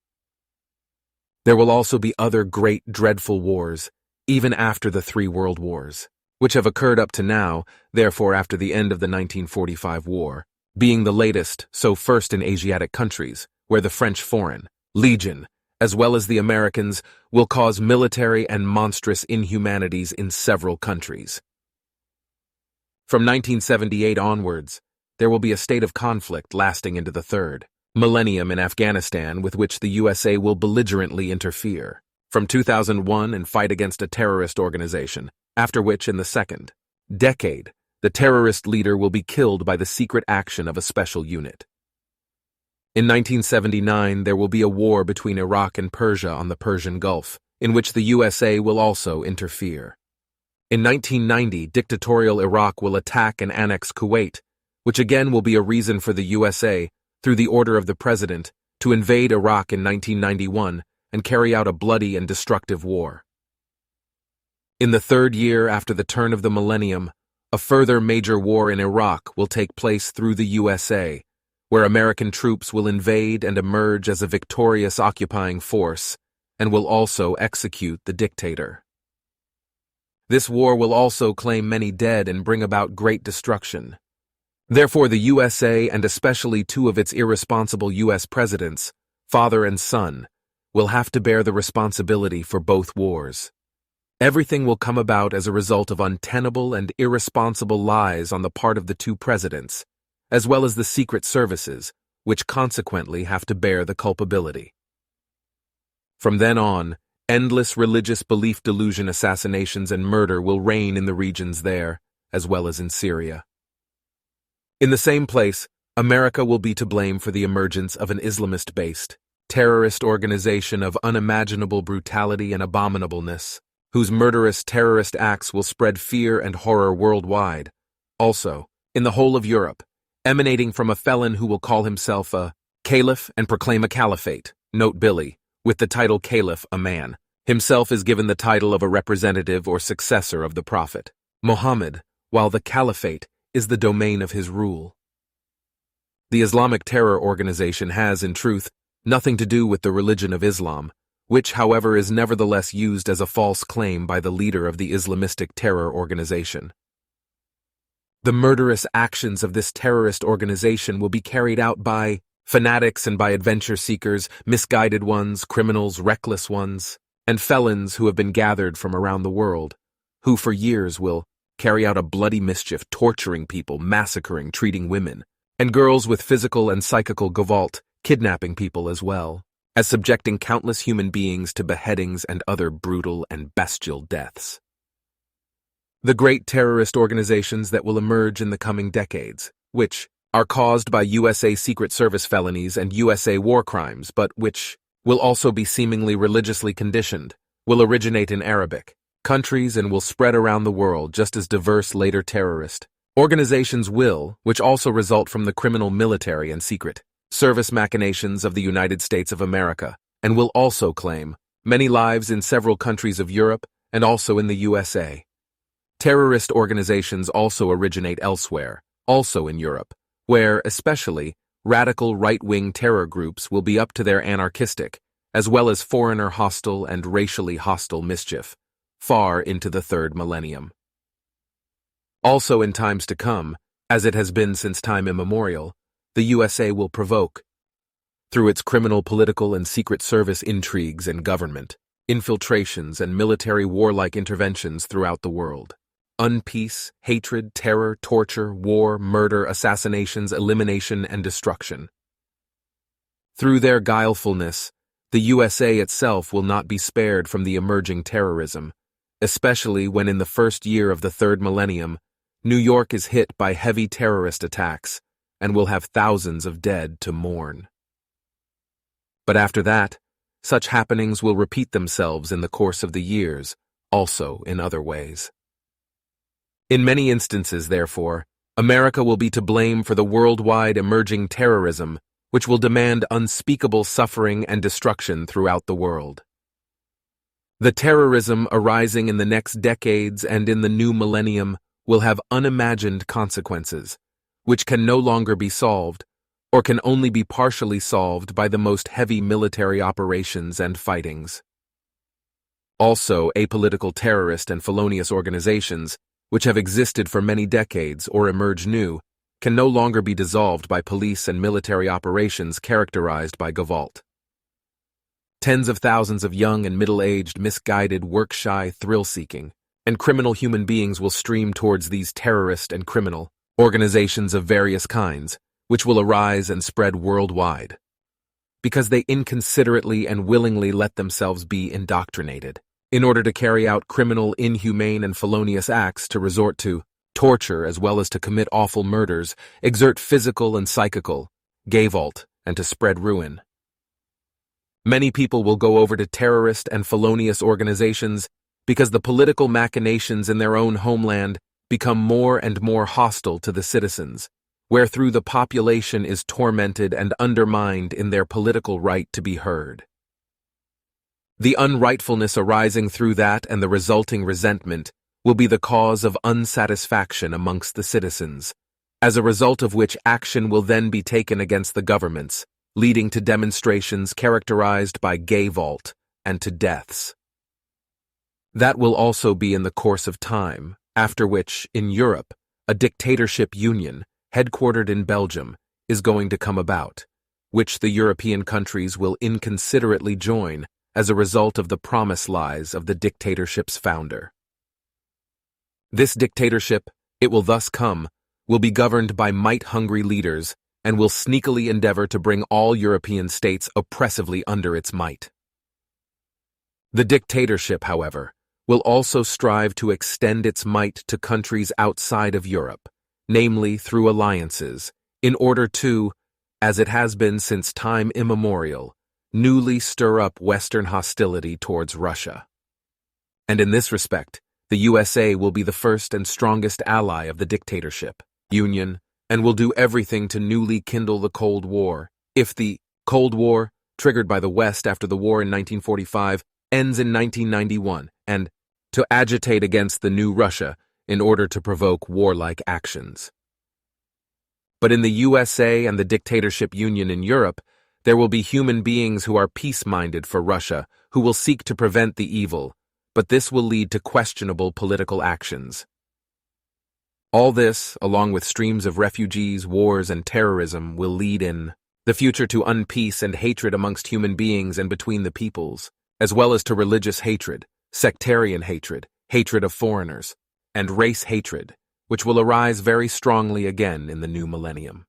I: There will also be other great, dreadful wars, even after the 3 world wars, which have occurred up to now, therefore after the end of the 1945 war, being the latest, so first in Asiatic countries, where the French Foreign Legion, as well as the Americans, will cause military and monstrous inhumanities in several countries. From 1978 onwards, there will be a state of conflict lasting into the third millennium in Afghanistan, with which the USA will belligerently interfere from 2001 and fight against a terrorist organization, after which in the second decade, the terrorist leader will be killed by the secret action of a special unit. In 1979, there will be a war between Iraq and Persia on the Persian Gulf, in which the USA will also interfere. In 1990, dictatorial Iraq will attack and annex Kuwait, which again will be a reason for the USA, through the order of the President, to invade Iraq in 1991 and carry out a bloody and destructive war. In the third year after the turn of the millennium, a further major war in Iraq will take place through the USA, where American troops will invade and emerge as a victorious occupying force, and will also execute the dictator. This war will also claim many dead and bring about great destruction. Therefore, the USA, and especially two of its irresponsible U.S. presidents, father and son, will have to bear the responsibility for both wars. Everything will come about as a result of untenable and irresponsible lies on the part of the two presidents, as well as the secret services, which consequently have to bear the culpability. From then on, endless religious belief delusion assassinations and murder will reign in the regions there, as well as in Syria. In the same place, America will be to blame for the emergence of an Islamist-based, terrorist organization of unimaginable brutality and abominableness, whose murderous terrorist acts will spread fear and horror worldwide, also, in the whole of Europe, emanating from a felon who will call himself a caliph and proclaim a caliphate, note Billy, with the title caliph a man, himself is given the title of a representative or successor of the prophet, Muhammad, while the caliphate is the domain of his rule. The Islamic terror organization has, in truth, nothing to do with the religion of Islam, which, however, is nevertheless used as a false claim by the leader of the Islamistic terror organization. The murderous actions of this terrorist organization will be carried out by fanatics and by adventure seekers, misguided ones, criminals, reckless ones, and felons who have been gathered from around the world, who for years will carry out a bloody mischief, torturing people, massacring, treating women, and girls with physical and psychical gevalt, kidnapping people as well, as subjecting countless human beings to beheadings and other brutal and bestial deaths. The great terrorist organizations that will emerge in the coming decades, which are caused by USA Secret Service felonies and USA war crimes, but which will also be seemingly religiously conditioned, will originate in Arabic countries and will spread around the world just as diverse later terrorist organizations will, which also result from the criminal military and secret service machinations of the United States of America, and will also claim many lives in several countries of Europe and also in the USA. Terrorist organizations also originate elsewhere, also in Europe, where, especially, radical right-wing terror groups will be up to their anarchistic, as well as foreigner-hostile and racially hostile mischief, far into the third millennium. Also in times to come, as it has been since time immemorial, the USA will provoke, through its criminal political and secret service intrigues and government, infiltrations and military warlike interventions throughout the world, unpeace, hatred, terror, torture, war, murder, assassinations, elimination, and destruction. Through their guilefulness, the USA itself will not be spared from the emerging terrorism, especially when in the first year of the third millennium, New York is hit by heavy terrorist attacks and will have thousands of dead to mourn. But after that, such happenings will repeat themselves in the course of the years, also in other ways. In many instances, therefore, America will be to blame for the worldwide emerging terrorism, which will demand unspeakable suffering and destruction throughout the world. The terrorism arising in the next decades and in the new millennium will have unimagined consequences, which can no longer be solved, or can only be partially solved by the most heavy military operations and fightings. Also, apolitical terrorist and felonious organizations, which have existed for many decades or emerge new, can no longer be dissolved by police and military operations characterized by gevalt. Tens of thousands of young and middle-aged, misguided, work-shy, thrill-seeking, and criminal human beings will stream towards these terrorist and criminal organizations of various kinds, which will arise and spread worldwide, because they inconsiderately and willingly let themselves be indoctrinated, in order to carry out criminal, inhumane, and felonious acts, to resort to torture as well as to commit awful murders, exert physical and psychical gevalt, and to spread ruin. Many people will go over to terrorist and felonious organizations because the political machinations in their own homeland become more and more hostile to the citizens, wherethrough the population is tormented and undermined in their political right to be heard. The unrightfulness arising through that and the resulting resentment will be the cause of unsatisfaction amongst the citizens, as a result of which action will then be taken against the governments, leading to demonstrations characterized by gay vault and to deaths. That will also be in the course of time, after which, in Europe, a dictatorship union, headquartered in Belgium, is going to come about, which the European countries will inconsiderately join as a result of the promise lies of the dictatorship's founder. This dictatorship, it will thus come, will be governed by might-hungry leaders and will sneakily endeavor to bring all European states oppressively under its might. The dictatorship, however, will also strive to extend its might to countries outside of Europe, namely through alliances, in order to, as it has been since time immemorial, newly stir up Western hostility towards Russia. And in this respect, the USA will be the first and strongest ally of the dictatorship union and will do everything to newly kindle the Cold War, if the Cold War, triggered by the West after the war in 1945, ends in 1991, and to agitate against the new Russia in order to provoke warlike actions. But in the USA and the dictatorship union in Europe, there will be human beings who are peace-minded for Russia, who will seek to prevent the evil, but this will lead to questionable political actions. All this, along with streams of refugees, wars, and terrorism, will lead in the future to unpeace and hatred amongst human beings and between the peoples, as well as to religious hatred, sectarian hatred, hatred of foreigners, and race hatred, which will arise very strongly again in the new millennium.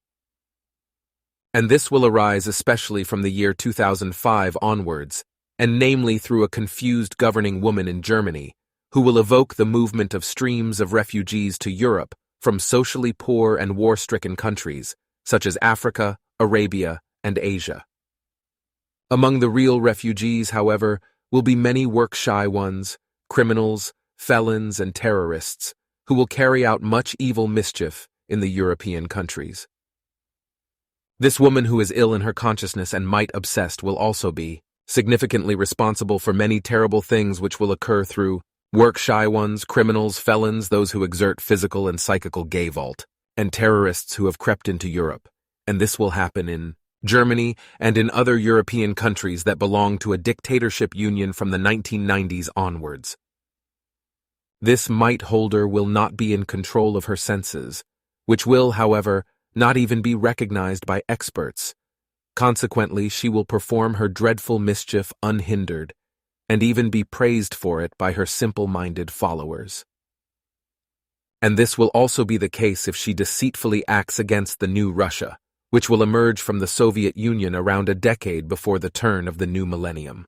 I: And this will arise especially from the year 2005 onwards, and namely through a confused governing woman in Germany, who will evoke the movement of streams of refugees to Europe from socially poor and war-stricken countries, such as Africa, Arabia, and Asia. Among the real refugees, however, will be many work-shy ones, criminals, felons, and terrorists, who will carry out much evil mischief in the European countries. This woman who is ill in her consciousness and might-obsessed will also be significantly responsible for many terrible things which will occur through work-shy ones, criminals, felons, those who exert physical and psychical gay vault, and terrorists who have crept into Europe, and this will happen in Germany and in other European countries that belong to a dictatorship union from the 1990s onwards. This might holder will not be in control of her senses, which will, however, not even be recognized by experts. Consequently, she will perform her dreadful mischief unhindered, and even be praised for it by her simple-minded followers. And this will also be the case if she deceitfully acts against the new Russia, which will emerge from the Soviet Union around a decade before the turn of the new millennium.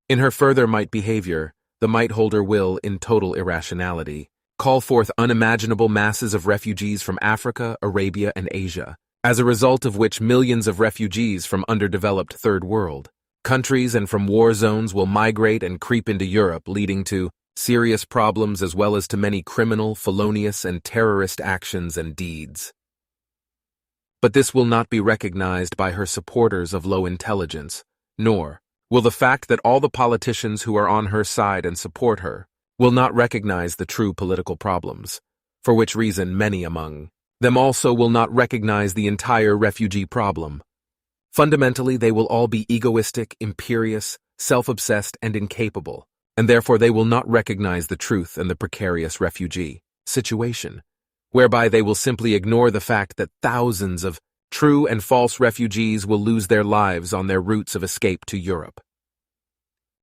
I: In her further might behavior, the might holder will, in total irrationality, call forth unimaginable masses of refugees from Africa, Arabia, and Asia, as a result of which millions of refugees from underdeveloped Third World countries and from war zones will migrate and creep into Europe, leading to serious problems as well as to many criminal, felonious, and terrorist actions and deeds. But this will not be recognized by her supporters of low intelligence, nor will the fact that all the politicians who are on her side and support her will not recognize the true political problems, for which reason many among them also will not recognize the entire refugee problem. Fundamentally, they will all be egoistic, imperious, self-obsessed, and incapable, and therefore they will not recognize the truth and the precarious refugee situation, whereby they will simply ignore the fact that thousands of true and false refugees will lose their lives on their routes of escape to Europe.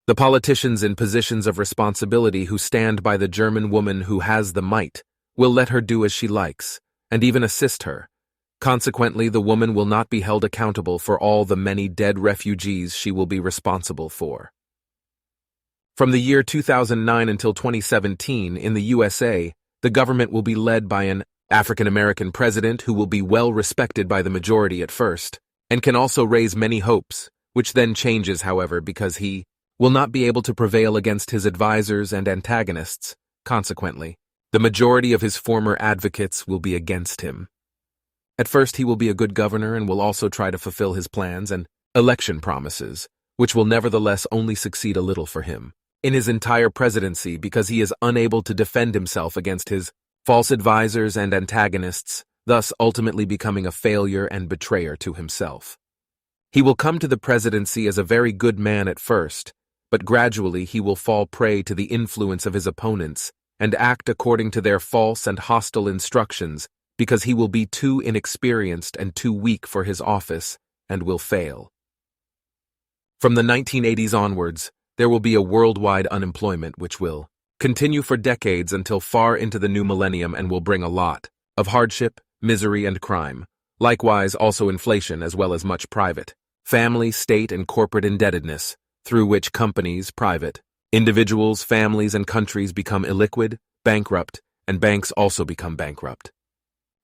I: The politicians in positions of responsibility who stand by the German woman who has the might will let her do as she likes, and even assist her. Consequently, the woman will not be held accountable for all the many dead refugees she will be responsible for. From the year 2009 until 2017, in the USA, the government will be led by an African-American president who will be well respected by the majority at first, and can also raise many hopes, which then changes, however, because he will not be able to prevail against his advisors and antagonists. Consequently, the majority of his former advocates will be against him. At first, he will be a good governor and will also try to fulfill his plans and election promises, which will nevertheless only succeed a little for him in his entire presidency because he is unable to defend himself against his false advisors and antagonists, thus ultimately becoming a failure and betrayer to himself. He will come to the presidency as a very good man at first, but gradually he will fall prey to the influence of his opponents and act according to their false and hostile instructions because he will be too inexperienced and too weak for his office and will fail. From the 1980s onwards, there will be a worldwide unemployment which will continue for decades until far into the new millennium and will bring a lot of hardship, misery, and crime. Likewise, also inflation as well as much private, family, state, and corporate indebtedness, through which companies, private, individuals, families, and countries become illiquid, bankrupt, and banks also become bankrupt.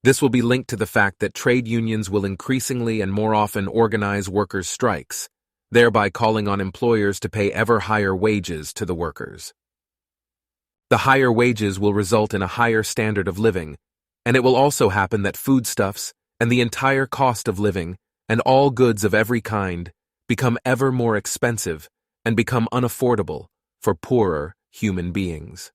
I: This will be linked to the fact that trade unions will increasingly and more often organize workers' strikes, thereby calling on employers to pay ever higher wages to the workers. The higher wages will result in a higher standard of living, and it will also happen that foodstuffs and the entire cost of living and all goods of every kind become ever more expensive and become unaffordable for poorer human beings.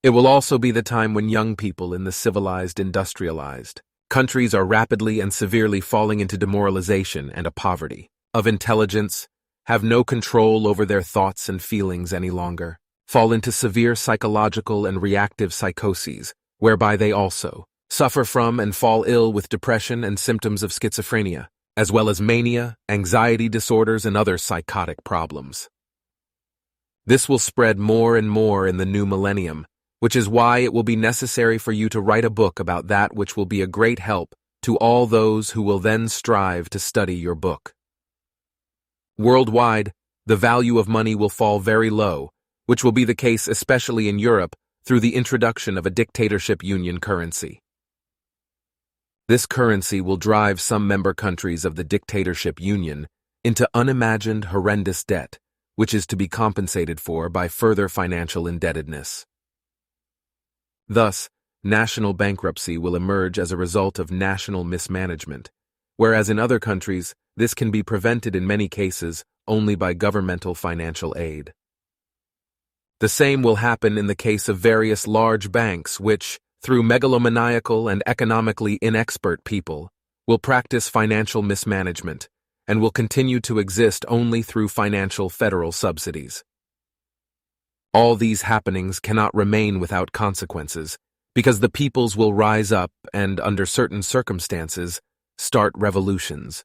I: It will also be the time when young people in the civilized, industrialized countries are rapidly and severely falling into demoralization and a poverty of intelligence, have no control over their thoughts and feelings any longer, fall into severe psychological and reactive psychoses, whereby they also suffer from and fall ill with depression and symptoms of schizophrenia, as well as mania, anxiety disorders, and other psychotic problems. This will spread more and more in the new millennium, which is why it will be necessary for you to write a book about that which will be a great help to all those who will then strive to study your book. Worldwide, the value of money will fall very low, which will be the case especially in Europe through the introduction of a dictatorship union currency. This currency will drive some member countries of the dictatorship union into unimagined horrendous debt, which is to be compensated for by further financial indebtedness. Thus, national bankruptcy will emerge as a result of national mismanagement, whereas in other countries, this can be prevented in many cases only by governmental financial aid. The same will happen in the case of various large banks which, through megalomaniacal and economically inexpert people, will practice financial mismanagement and will continue to exist only through financial federal subsidies. All these happenings cannot remain without consequences because the peoples will rise up and, under certain circumstances, start revolutions.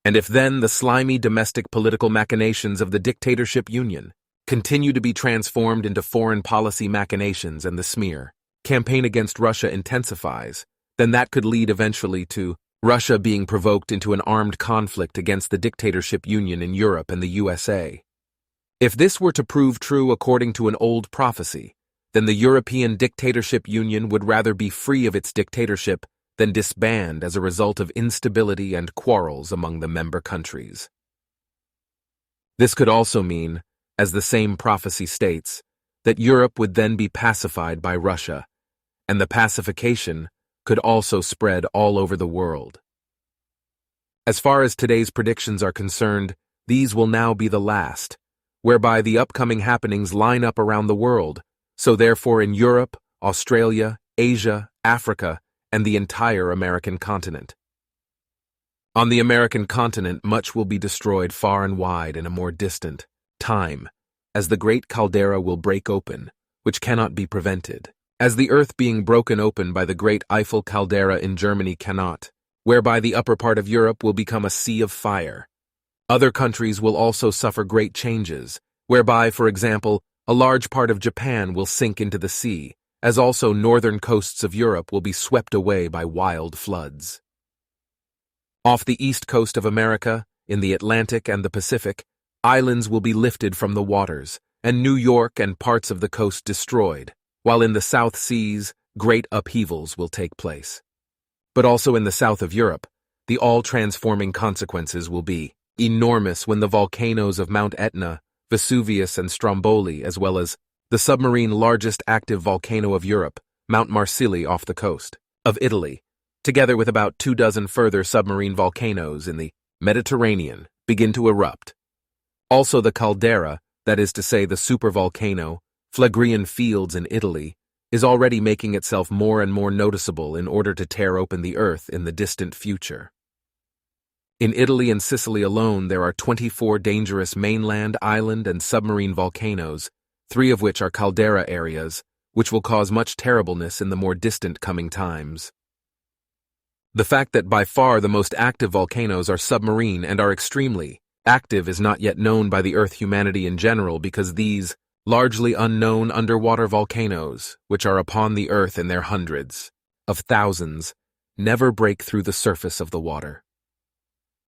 I: And if then the slimy domestic political machinations of the dictatorship union continue to be transformed into foreign policy machinations and the smear campaign against Russia intensifies, then that could lead eventually to Russia being provoked into an armed conflict against the dictatorship union in Europe and the USA. If this were to prove true according to an old prophecy, then the European dictatorship union would rather be free of its dictatorship than disband as a result of instability and quarrels among the member countries. This could also mean, as the same prophecy states, that Europe would then be pacified by Russia, and the pacification could also spread all over the world. As far as today's predictions are concerned, these will now be the last, whereby the upcoming happenings line up around the world, so therefore in Europe, Australia, Asia, Africa, and the entire American continent. On the American continent, much will be destroyed far and wide in a more distant time, as the great caldera will break open, which cannot be prevented, as the earth being broken open by the great Eiffel caldera in Germany cannot, whereby the upper part of Europe will become a sea of fire. Other countries will also suffer great changes, whereby, for example, a large part of Japan will sink into the sea, as also northern coasts of Europe will be swept away by wild floods. Off the east coast of America, in the Atlantic and the Pacific, islands will be lifted from the waters, and New York and parts of the coast destroyed, while in the South Seas, great upheavals will take place. But also in the south of Europe, the all-transforming consequences will be enormous when the volcanoes of Mount Etna, Vesuvius, and Stromboli, as well as the submarine largest active volcano of Europe, Mount Marsili off the coast, of Italy, together with about 24 further submarine volcanoes in the Mediterranean, begin to erupt. Also the caldera, that is to say the supervolcano, Phlegrean Fields in Italy, is already making itself more and more noticeable in order to tear open the earth in the distant future. In Italy and Sicily alone, there are 24 dangerous mainland, island, and submarine volcanoes, 3 of which are caldera areas, which will cause much terribleness in the more distant coming times. The fact that by far the most active volcanoes are submarine and are extremely active is not yet known by the Earth humanity in general, because these largely unknown underwater volcanoes, which are upon the earth in their hundreds of thousands, never break through the surface of the water.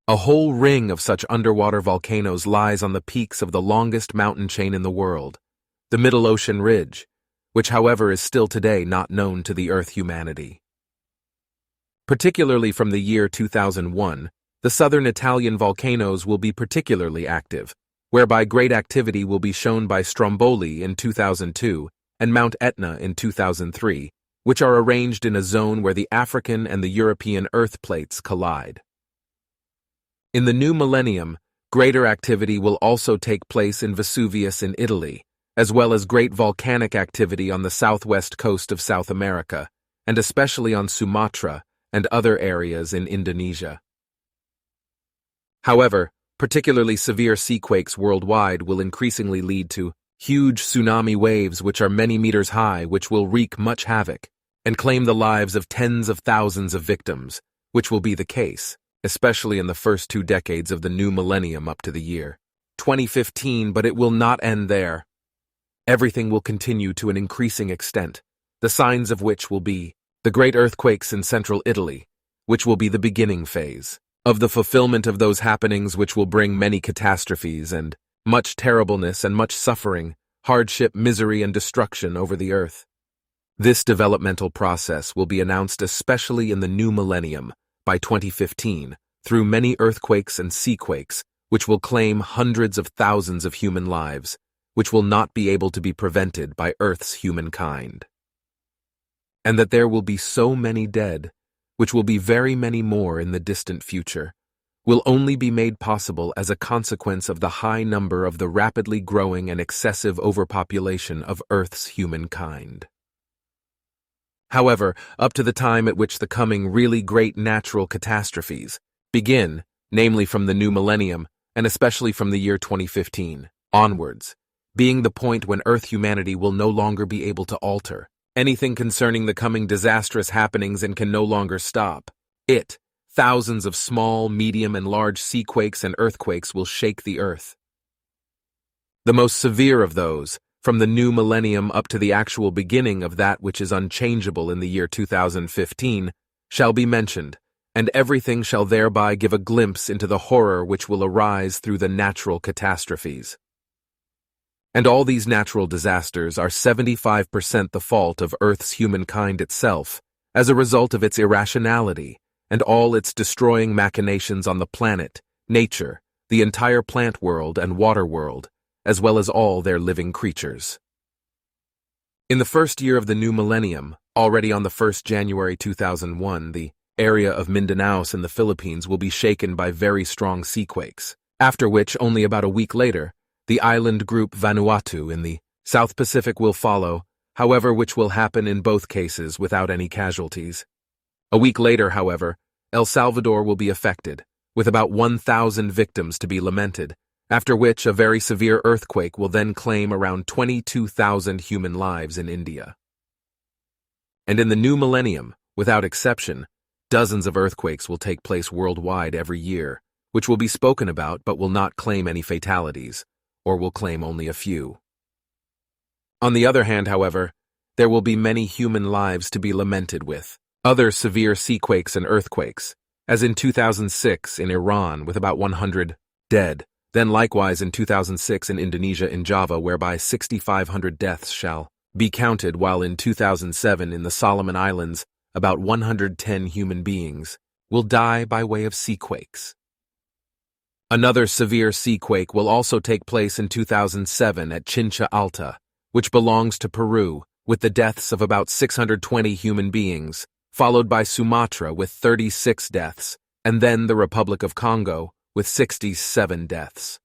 I: A whole ring of such underwater volcanoes lies on the peaks of the longest mountain chain in the world, the Middle Ocean Ridge, which however is still today not known to the Earth humanity. Particularly from the year 2001, the southern Italian volcanoes will be particularly active, whereby great activity will be shown by Stromboli in 2002 and Mount Etna in 2003, which are arranged in a zone where the African and the European earth plates collide. In the new millennium, greater activity will also take place in Vesuvius in Italy, as well as great volcanic activity on the southwest coast of South America, and especially on Sumatra and other areas in Indonesia. However, particularly severe seaquakes worldwide will increasingly lead to huge tsunami waves which are many meters high, which will wreak much havoc and claim the lives of tens of thousands of victims, which will be the case, especially in the first 2 decades of the new millennium up to the year 2015, but it will not end there. Everything will continue to an increasing extent, the signs of which will be the great earthquakes in central Italy, which will be the beginning phase of the fulfillment of those happenings which will bring many catastrophes and much terribleness and much suffering, hardship, misery, and destruction over the earth. This developmental process will be announced especially in the new millennium, by 2015, through many earthquakes and seaquakes, which will claim hundreds of thousands of human lives, which will not be able to be prevented by Earth's humankind. And that there will be so many dead, which will be very many more in the distant future, will only be made possible as a consequence of the high number of the rapidly growing and excessive overpopulation of Earth's humankind. However, up to the time at which the coming really great natural catastrophes begin, namely from the new millennium, and especially from the year 2015 onwards, being the point when Earth humanity will no longer be able to alter anything concerning the coming disastrous happenings and can no longer stop it, thousands of small, medium, and large seaquakes and earthquakes will shake the earth. The most severe of those, from the new millennium up to the actual beginning of that which is unchangeable in the year 2015, shall be mentioned, and everything shall thereby give a glimpse into the horror which will arise through the natural catastrophes. And all these natural disasters are 75% the fault of Earth's humankind itself, as a result of its irrationality and all its destroying machinations on the planet, nature, the entire plant world and water world, as well as all their living creatures. In the first year of the new millennium, already on the 1st January 2001, the area of Mindanaos in the Philippines will be shaken by very strong seaquakes, after which, only about a week later, the island group Vanuatu in the South Pacific will follow, however, which will happen in both cases without any casualties. A week later, however, El Salvador will be affected, with about 1,000 victims to be lamented, after which a very severe earthquake will then claim around 22,000 human lives in India. And in the new millennium, without exception, dozens of earthquakes will take place worldwide every year, which will be spoken about but will not claim any fatalities, or will claim only a few. On the other hand, however, there will be many human lives to be lamented with other severe seaquakes and earthquakes, as in 2006 in Iran with about 100 dead, then likewise in 2006 in Indonesia in Java whereby 6,500 deaths shall be counted, while in 2007 in the Solomon Islands about 110 human beings will die by way of seaquakes. Another severe seaquake will also take place in 2007 at Chincha Alta, which belongs to Peru, with the deaths of about 620 human beings, followed by Sumatra with 36 deaths, and then the Republic of Congo with 67 deaths.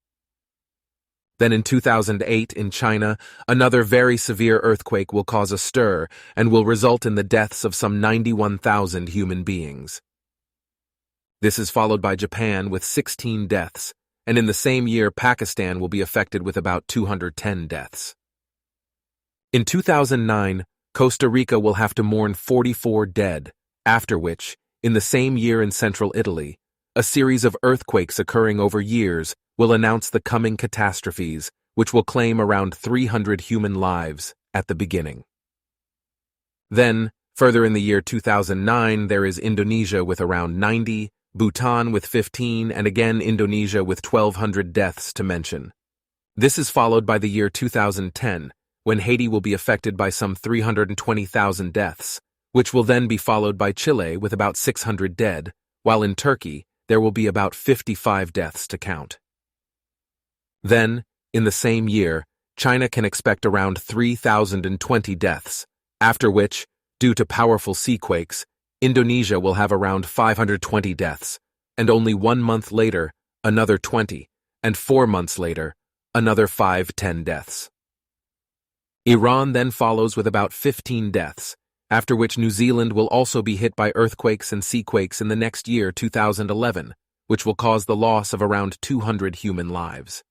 I: Then in 2008 in China, another very severe earthquake will cause a stir and will result in the deaths of some 91,000 human beings. This is followed by Japan with 16 deaths, and in the same year Pakistan will be affected with about 210 deaths. In 2009, Costa Rica will have to mourn 44 dead, after which, in the same year in central Italy, a series of earthquakes occurring over years will announce the coming catastrophes, which will claim around 300 human lives at the beginning. Then, further in the year 2009, there is Indonesia with around 90, Bhutan with 15, and again Indonesia with 1,200 deaths to mention. This is followed by the year 2010, when Haiti will be affected by some 320,000 deaths, which will then be followed by Chile with about 600 dead, while in Turkey there will be about 55 deaths to count. Then, in the same year, China can expect around 3,020 deaths, after which, due to powerful seaquakes, Indonesia will have around 520 deaths, and only 1 month later, another 20, and 4 months later, another 5-10 deaths. Iran then follows with about 15 deaths, after which New Zealand will also be hit by earthquakes and seaquakes in the next year, 2011, which will cause the loss of around 200 human lives.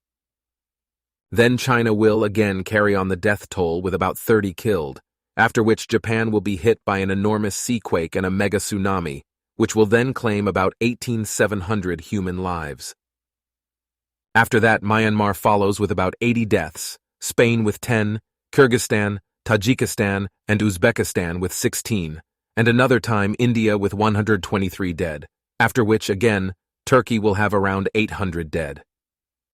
I: Then China will again carry on the death toll with about 30 killed, after which Japan will be hit by an enormous seaquake and a mega tsunami, which will then claim about 18,700 human lives. After that, Myanmar follows with about 80 deaths, Spain with 10, Kyrgyzstan, Tajikistan, and Uzbekistan with 16, and another time India with 123 dead, after which again Turkey will have around 800 dead.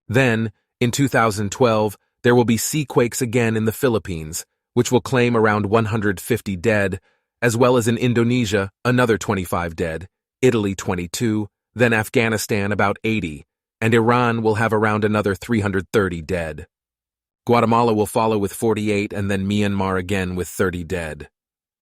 I: Then, in 2012, there will be seaquakes again in the Philippines, which will claim around 150 dead, as well as in Indonesia, another 25 dead, Italy 22, then Afghanistan about 80, and Iran will have around another 330 dead. Guatemala will follow with 48 and then Myanmar again with 30 dead.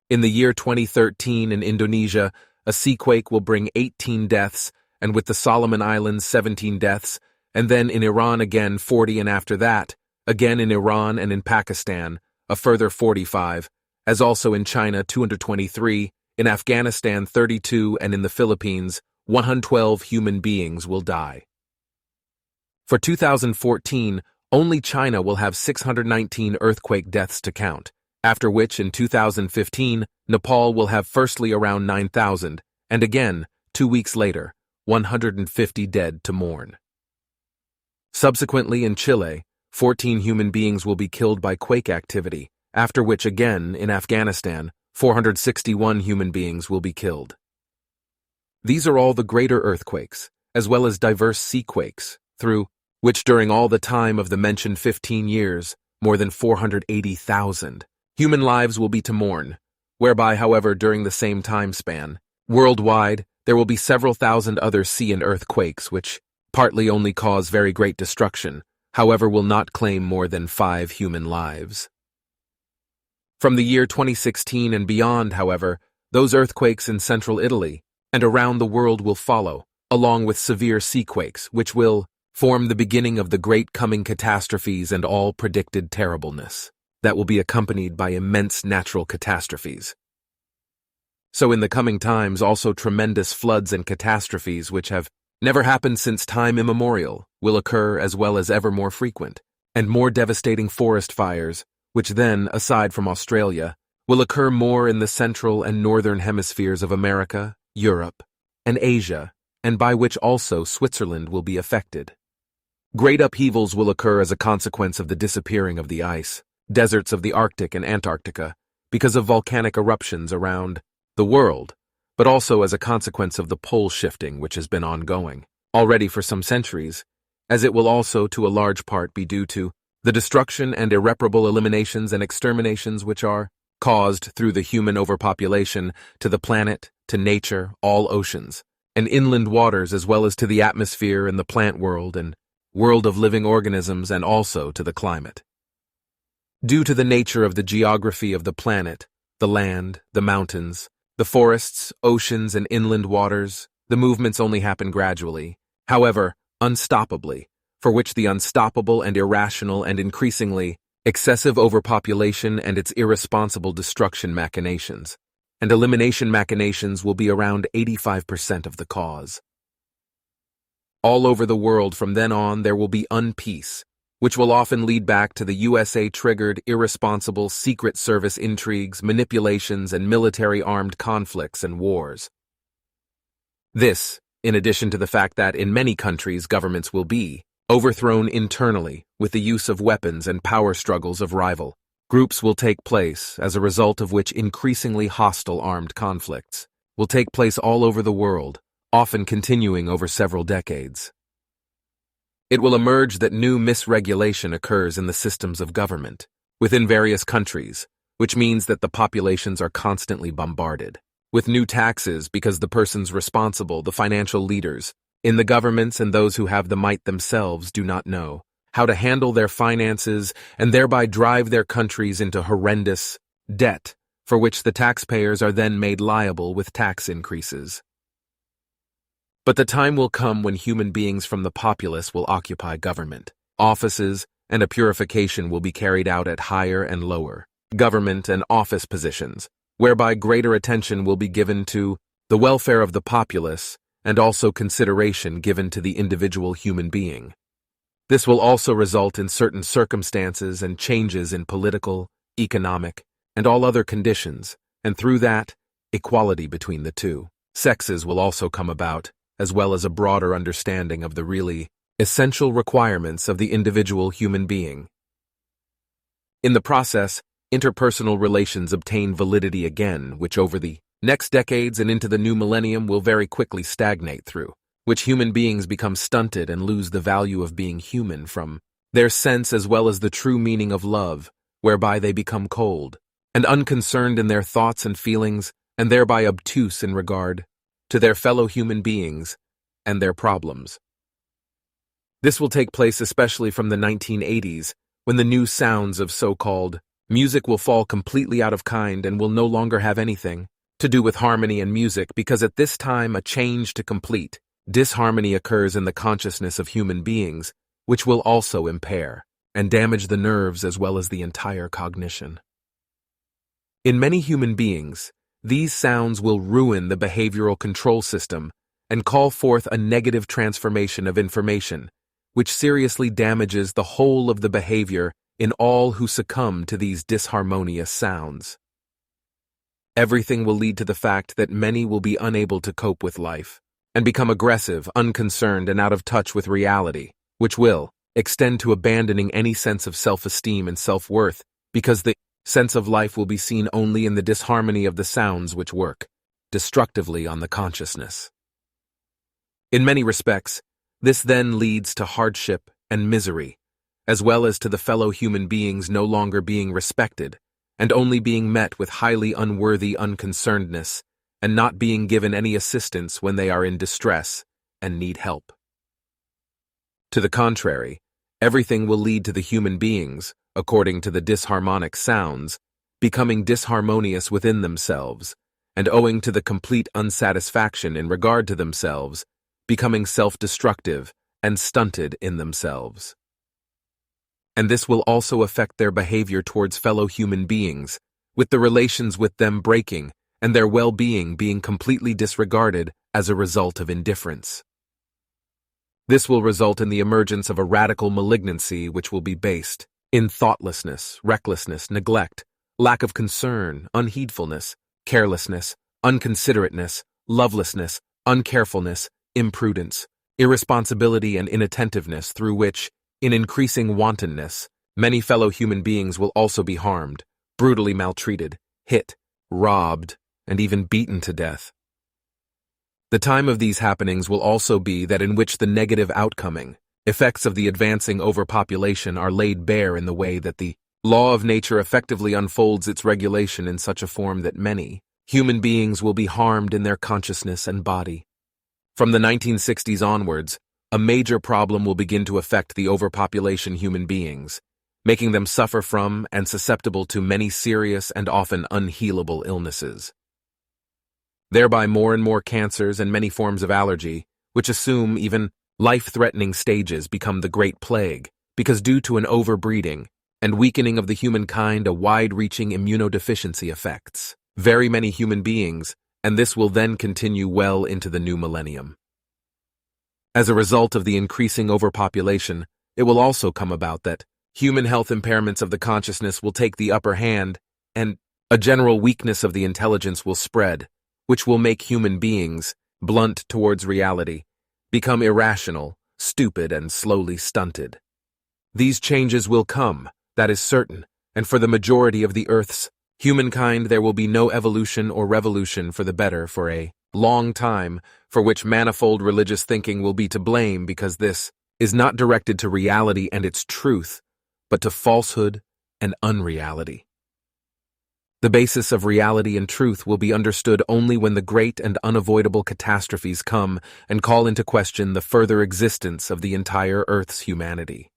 I: In the year 2013 in Indonesia, a seaquake will bring 18 deaths, and with the Solomon Islands 17 deaths, and then in Iran again 40, and after that, again in Iran and in Pakistan, a further 45, as also in China 223, in Afghanistan 32, and in the Philippines 112 human beings will die. For 2014, only China will have 619 earthquake deaths to count, after which in 2015, Nepal will have firstly around 9,000, and again, 2 weeks later, 150 dead to mourn. Subsequently in Chile, 14 human beings will be killed by quake activity, after which again, in Afghanistan, 461 human beings will be killed. These are all the greater earthquakes, as well as diverse seaquakes, through which during all the time of the mentioned 15 years, more than 480,000 human lives will be to mourn, whereby, however, during the same time span, worldwide, there will be several thousand other sea and earthquakes which partly only cause very great destruction, however will not claim more than 5 human lives. From the year 2016 and beyond, however, those earthquakes in central Italy and around the world will follow, along with severe seaquakes, which will form the beginning of the great coming catastrophes and all predicted terribleness that will be accompanied by immense natural catastrophes. So in the coming times also tremendous floods and catastrophes which have never happened since time immemorial will occur, as well as ever more frequent, and more devastating forest fires, which then, aside from Australia, will occur more in the central and northern hemispheres of America, Europe, and Asia, and by which also Switzerland will be affected. Great upheavals will occur as a consequence of the disappearing of the ice, deserts of the Arctic and Antarctica, because of volcanic eruptions around the world, but also as a consequence of the pole shifting which has been ongoing already for some centuries, as it will also to a large part be due to the destruction and irreparable eliminations and exterminations which are caused through the human overpopulation to the planet, to nature, all oceans, and inland waters, as well as to the atmosphere and the plant world and world of living organisms, and also to the climate. Due to the nature of the geography of the planet, the land, the mountains, The forests, oceans, and inland waters, the movements only happen gradually, however, unstoppably, for which the unstoppable and irrational and increasingly excessive overpopulation and its irresponsible destruction machinations, and elimination machinations will be around 85% of the cause. All over the world from then on there will be unpeace, which will often lead back to the USA-triggered, irresponsible Secret Service intrigues, manipulations, and military-armed conflicts and wars. This, in addition to the fact that in many countries governments will be overthrown internally with the use of weapons and power struggles of rival groups will take place, as a result of which increasingly hostile armed conflicts will take place all over the world, often continuing over several decades. It will emerge that new misregulation occurs in the systems of government within various countries, which means that the populations are constantly bombarded with new taxes because the persons responsible, the financial leaders, in the governments and those who have the might themselves do not know how to handle their finances and thereby drive their countries into horrendous debt, for which the taxpayers are then made liable with tax increases. But the time will come when human beings from the populace will occupy government offices, and a purification will be carried out at higher and lower government and office positions, whereby greater attention will be given to the welfare of the populace and also consideration given to the individual human being. This will also result in certain circumstances and changes in political, economic, and all other conditions, and through that, equality between the two sexes will also come about, as well as a broader understanding of the really essential requirements of the individual human being. In the process, interpersonal relations obtain validity again, which over the next decades and into the new millennium will very quickly stagnate through, which human beings become stunted and lose the value of being human from their sense as well as the true meaning of love, whereby they become cold and unconcerned in their thoughts and feelings, and thereby obtuse in regard to their fellow human beings and their problems. This will take place especially from the 1980s, when the new sounds of so-called music will fall completely out of kind and will no longer have anything to do with harmony and music, because at this time a change to complete disharmony occurs in the consciousness of human beings, which will also impair and damage the nerves as well as the entire cognition. In many human beings, these sounds will ruin the behavioral control system and call forth a negative transformation of information, which seriously damages the whole of the behavior in all who succumb to these disharmonious sounds. Everything will lead to the fact that many will be unable to cope with life and become aggressive, unconcerned, and out of touch with reality, which will extend to abandoning any sense of self-esteem and self-worth, because the sense of life will be seen only in the disharmony of the sounds which work destructively on the consciousness. In many respects, this then leads to hardship and misery, as well as to the fellow human beings no longer being respected and only being met with highly unworthy unconcernedness and not being given any assistance when they are in distress and need help. To the contrary, everything will lead to the human beings, according to the disharmonic sounds, becoming disharmonious within themselves, and owing to the complete unsatisfaction in regard to themselves, becoming self-destructive and stunted in themselves. And this will also affect their behavior towards fellow human beings, with the relations with them breaking and their well-being being completely disregarded as a result of indifference. This will result in the emergence of a radical malignancy which will be based in thoughtlessness, recklessness, neglect, lack of concern, unheedfulness, carelessness, unconsiderateness, lovelessness, uncarefulness, imprudence, irresponsibility, and inattentiveness, through which, in increasing wantonness, many fellow human beings will also be harmed, brutally maltreated, hit, robbed, and even beaten to death. The time of these happenings will also be that in which the negative outcoming effects of the advancing overpopulation are laid bare in the way that the law of nature effectively unfolds its regulation in such a form that many human beings will be harmed in their consciousness and body. From the 1960s onwards, a major problem will begin to affect the overpopulation human beings, making them suffer from and susceptible to many serious and often unhealable illnesses. thereby more and more cancers and many forms of allergy, which assume even life-threatening stages, become the Great Plague, because due to an overbreeding and weakening of the humankind, a wide-reaching immunodeficiency affects very many human beings, and this will then continue well into the new millennium. As a result of the increasing overpopulation, it will also come about that human health impairments of the consciousness will take the upper hand, and a general weakness of the intelligence will spread, which will make human beings, blunt towards reality, become irrational, stupid, and slowly stunted. These changes will come, that is certain, and for the majority of the Earth's humankind there will be no evolution or revolution for the better for a long time, for which manifold religious thinking will be to blame, because this is not directed to reality and its truth, but to falsehood and unreality. The basis of reality and truth will be understood only when the great and unavoidable catastrophes come and call into question the further existence of the entire Earth's humanity.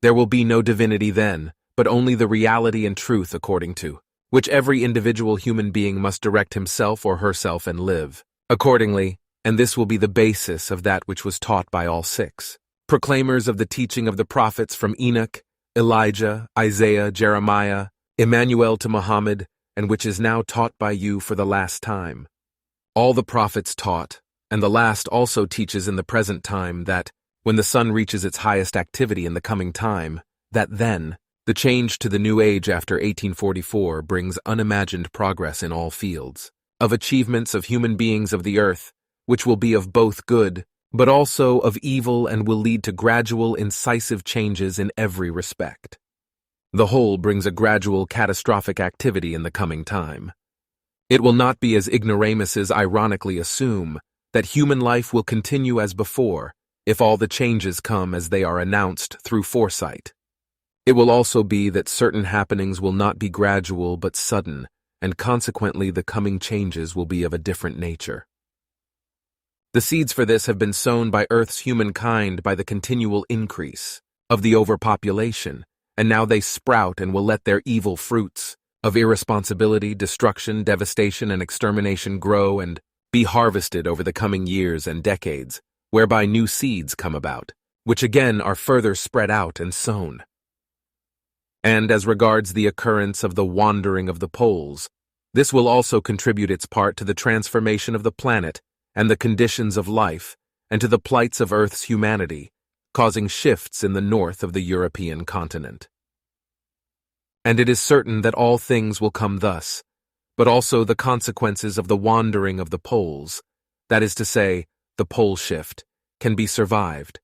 I: There will be no divinity then, but only the reality and truth according to which every individual human being must direct himself or herself and live accordingly, and this will be the basis of that which was taught by all six proclaimers of the teaching of the prophets, from Enoch, Elijah, Isaiah, Jeremiah, Emmanuel to Muhammad, and which is now taught by you for the last time. All the prophets taught, and the last also teaches in the present time, that when the sun reaches its highest activity in the coming time, that then the change to the new age after 1844 brings unimagined progress in all fields of achievements of human beings of the earth, which will be of both good, but also of evil, and will lead to gradual, incisive changes in every respect. The whole brings a gradual, catastrophic activity in the coming time. It will not be as ignoramuses ironically assume, that human life will continue as before, if all the changes come as they are announced through foresight. It will also be that certain happenings will not be gradual but sudden, and consequently the coming changes will be of a different nature. The seeds for this have been sown by Earth's humankind by the continual increase of the overpopulation, and now they sprout and will let their evil fruits of irresponsibility, destruction, devastation, and extermination grow and be harvested over the coming years and decades, whereby new seeds come about, which again are further spread out and sown. And as regards the occurrence of the wandering of the poles, this will also contribute its part to the transformation of the planet and the conditions of life, and to the plights of Earth's humanity, causing shifts in the north of the European continent. And it is certain that all things will come thus, but also the consequences of the wandering of the poles, that is to say, the pole shift, can be survived,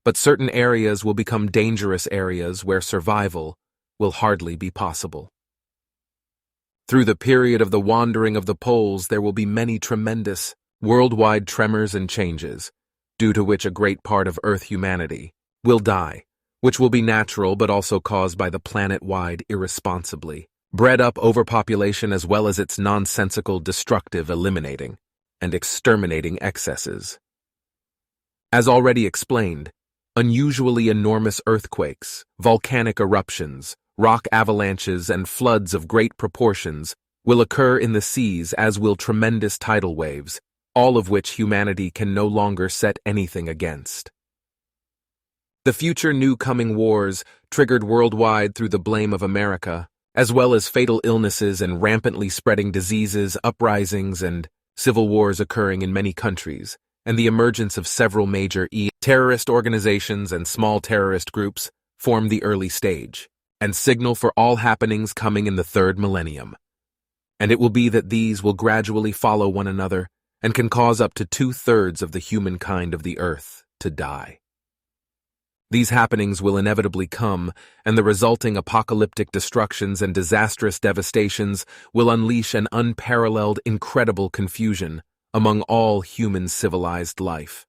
I: but certain areas will become dangerous areas where survival will hardly be possible. Through the period of the wandering of the poles there will be many tremendous, worldwide tremors and changes, due to which a great part of Earth humanity will die, which will be natural but also caused by the planet-wide irresponsibly bred up overpopulation, as well as its nonsensical, destructive, eliminating, and exterminating excesses. As already explained, unusually enormous earthquakes, volcanic eruptions, rock avalanches, and floods of great proportions will occur in the seas, as will tremendous tidal waves, all of which humanity can no longer set anything against. The future new coming wars, triggered worldwide through the blame of America, as well as fatal illnesses and rampantly spreading diseases, uprisings, and civil wars occurring in many countries, and the emergence of several major terrorist organizations and small terrorist groups, form the early stage and signal for all happenings coming in the third millennium. And it will be that these will gradually follow one another and can cause up to 2/3 of the humankind of the earth to die. These happenings will inevitably come, and the resulting apocalyptic destructions and disastrous devastations will unleash an unparalleled, incredible confusion among all human civilized life.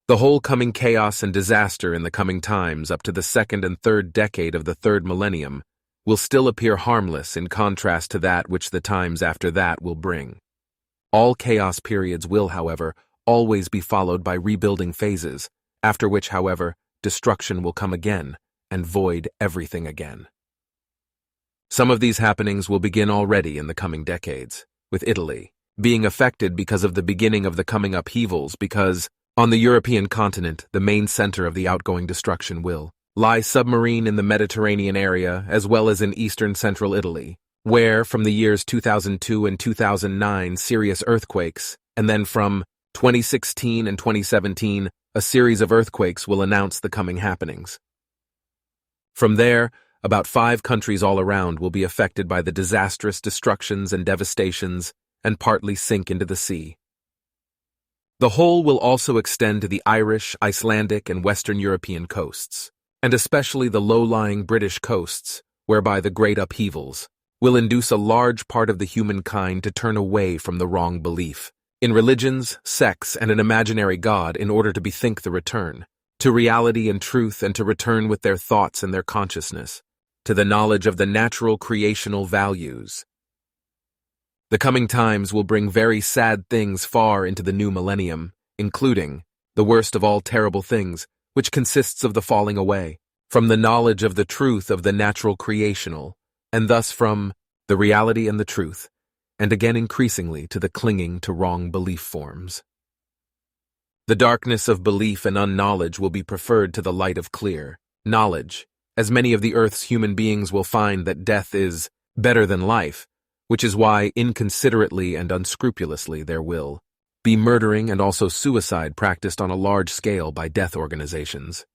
I: The whole coming chaos and disaster in the coming times, up to the second and third decade of the third millennium, will still appear harmless in contrast to that which the times after that will bring. All chaos periods will, however, always be followed by rebuilding phases, after which, however, destruction will come again and void everything again. Some of these happenings will begin already in the coming decades, with Italy being affected because of the beginning of the coming upheavals, because on the European continent, the main center of the outgoing destruction will lie submarine in the Mediterranean area as well as in eastern central Italy, where from the years 2002 and 2009 serious earthquakes, and then from 2016 and 2017 a series of earthquakes will announce the coming happenings. From there, about 5 countries all around will be affected by the disastrous destructions and devastations and partly sink into the sea. The whole will also extend to the Irish, Icelandic, and Western European coasts, and especially the low-lying British coasts, whereby the great upheavals will induce a large part of the humankind to turn away from the wrong belief in religions, sects, and an imaginary God in order to bethink the return to reality and truth, and to return with their thoughts and their consciousness to the knowledge of the natural creational values. The coming times will bring very sad things far into the new millennium, including the worst of all terrible things, which consists of the falling away from the knowledge of the truth of the natural creational, and thus from the reality and the truth, and again increasingly to the clinging to wrong belief forms. The darkness of belief and unknowledge will be preferred to the light of clear knowledge, as many of the earth's human beings will find that death is better than life, which is why inconsiderately and unscrupulously there will be murdering and also suicide practiced on a large scale by death organizations.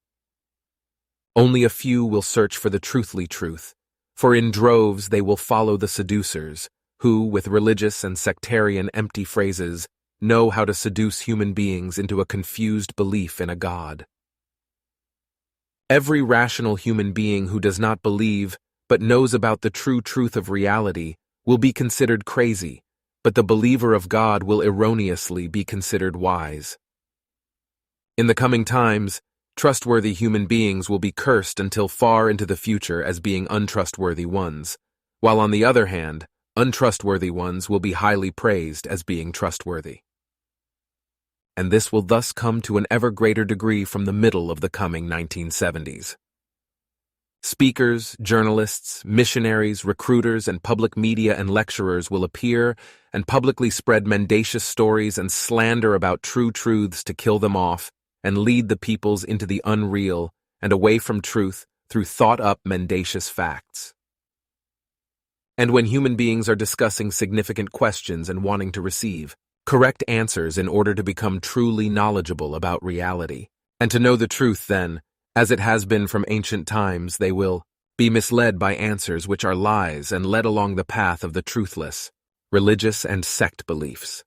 I: Only a few will search for the truthly truth, for in droves they will follow the seducers, who, with religious and sectarian empty phrases, know how to seduce human beings into a confused belief in a God. Every rational human being who does not believe but knows about the true truth of reality will be considered crazy, but the believer of God will erroneously be considered wise. In the coming times, trustworthy human beings will be cursed until far into the future as being untrustworthy ones, while on the other hand, untrustworthy ones will be highly praised as being trustworthy. And this will thus come to an ever greater degree from the middle of the coming 1970s. Speakers, journalists, missionaries, recruiters, and public media and lecturers will appear and publicly spread mendacious stories and slander about true truths to kill them off and lead the peoples into the unreal and away from truth through thought-up mendacious facts. And when human beings are discussing significant questions and wanting to receive correct answers in order to become truly knowledgeable about reality, and to know the truth then, as it has been from ancient times, they will be misled by answers which are lies and led along the path of the truthless, religious and sect beliefs.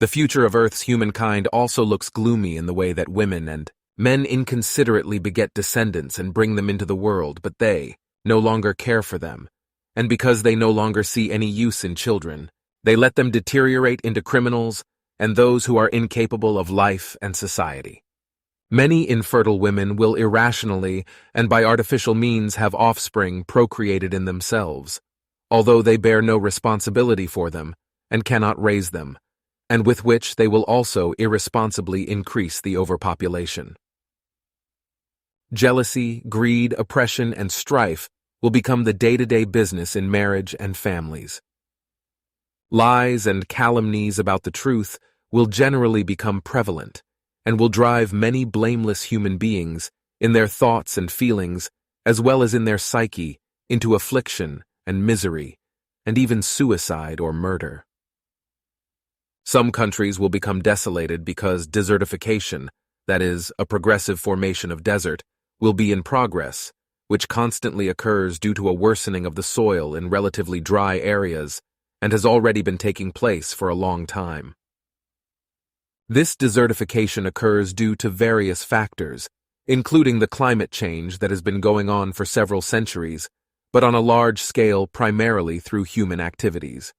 I: The future of Earth's humankind also looks gloomy in the way that women and men inconsiderately beget descendants and bring them into the world, but they no longer care for them, and because they no longer see any use in children, they let them deteriorate into criminals and those who are incapable of life and society. Many infertile women will irrationally and by artificial means have offspring procreated in themselves, although they bear no responsibility for them and cannot raise them, and with which they will also irresponsibly increase the overpopulation. Jealousy, greed, oppression, and strife will become the day-to-day business in marriage and families. Lies and calumnies about the truth will generally become prevalent, and will drive many blameless human beings, in their thoughts and feelings, as well as in their psyche, into affliction and misery, and even suicide or murder. Some countries will become desolated because desertification, that is, a progressive formation of desert, will be in progress, which constantly occurs due to a worsening of the soil in relatively dry areas, and has already been taking place for a long time. This desertification occurs due to various factors, including the climate change that has been going on for several centuries, but on a large scale primarily through human activities.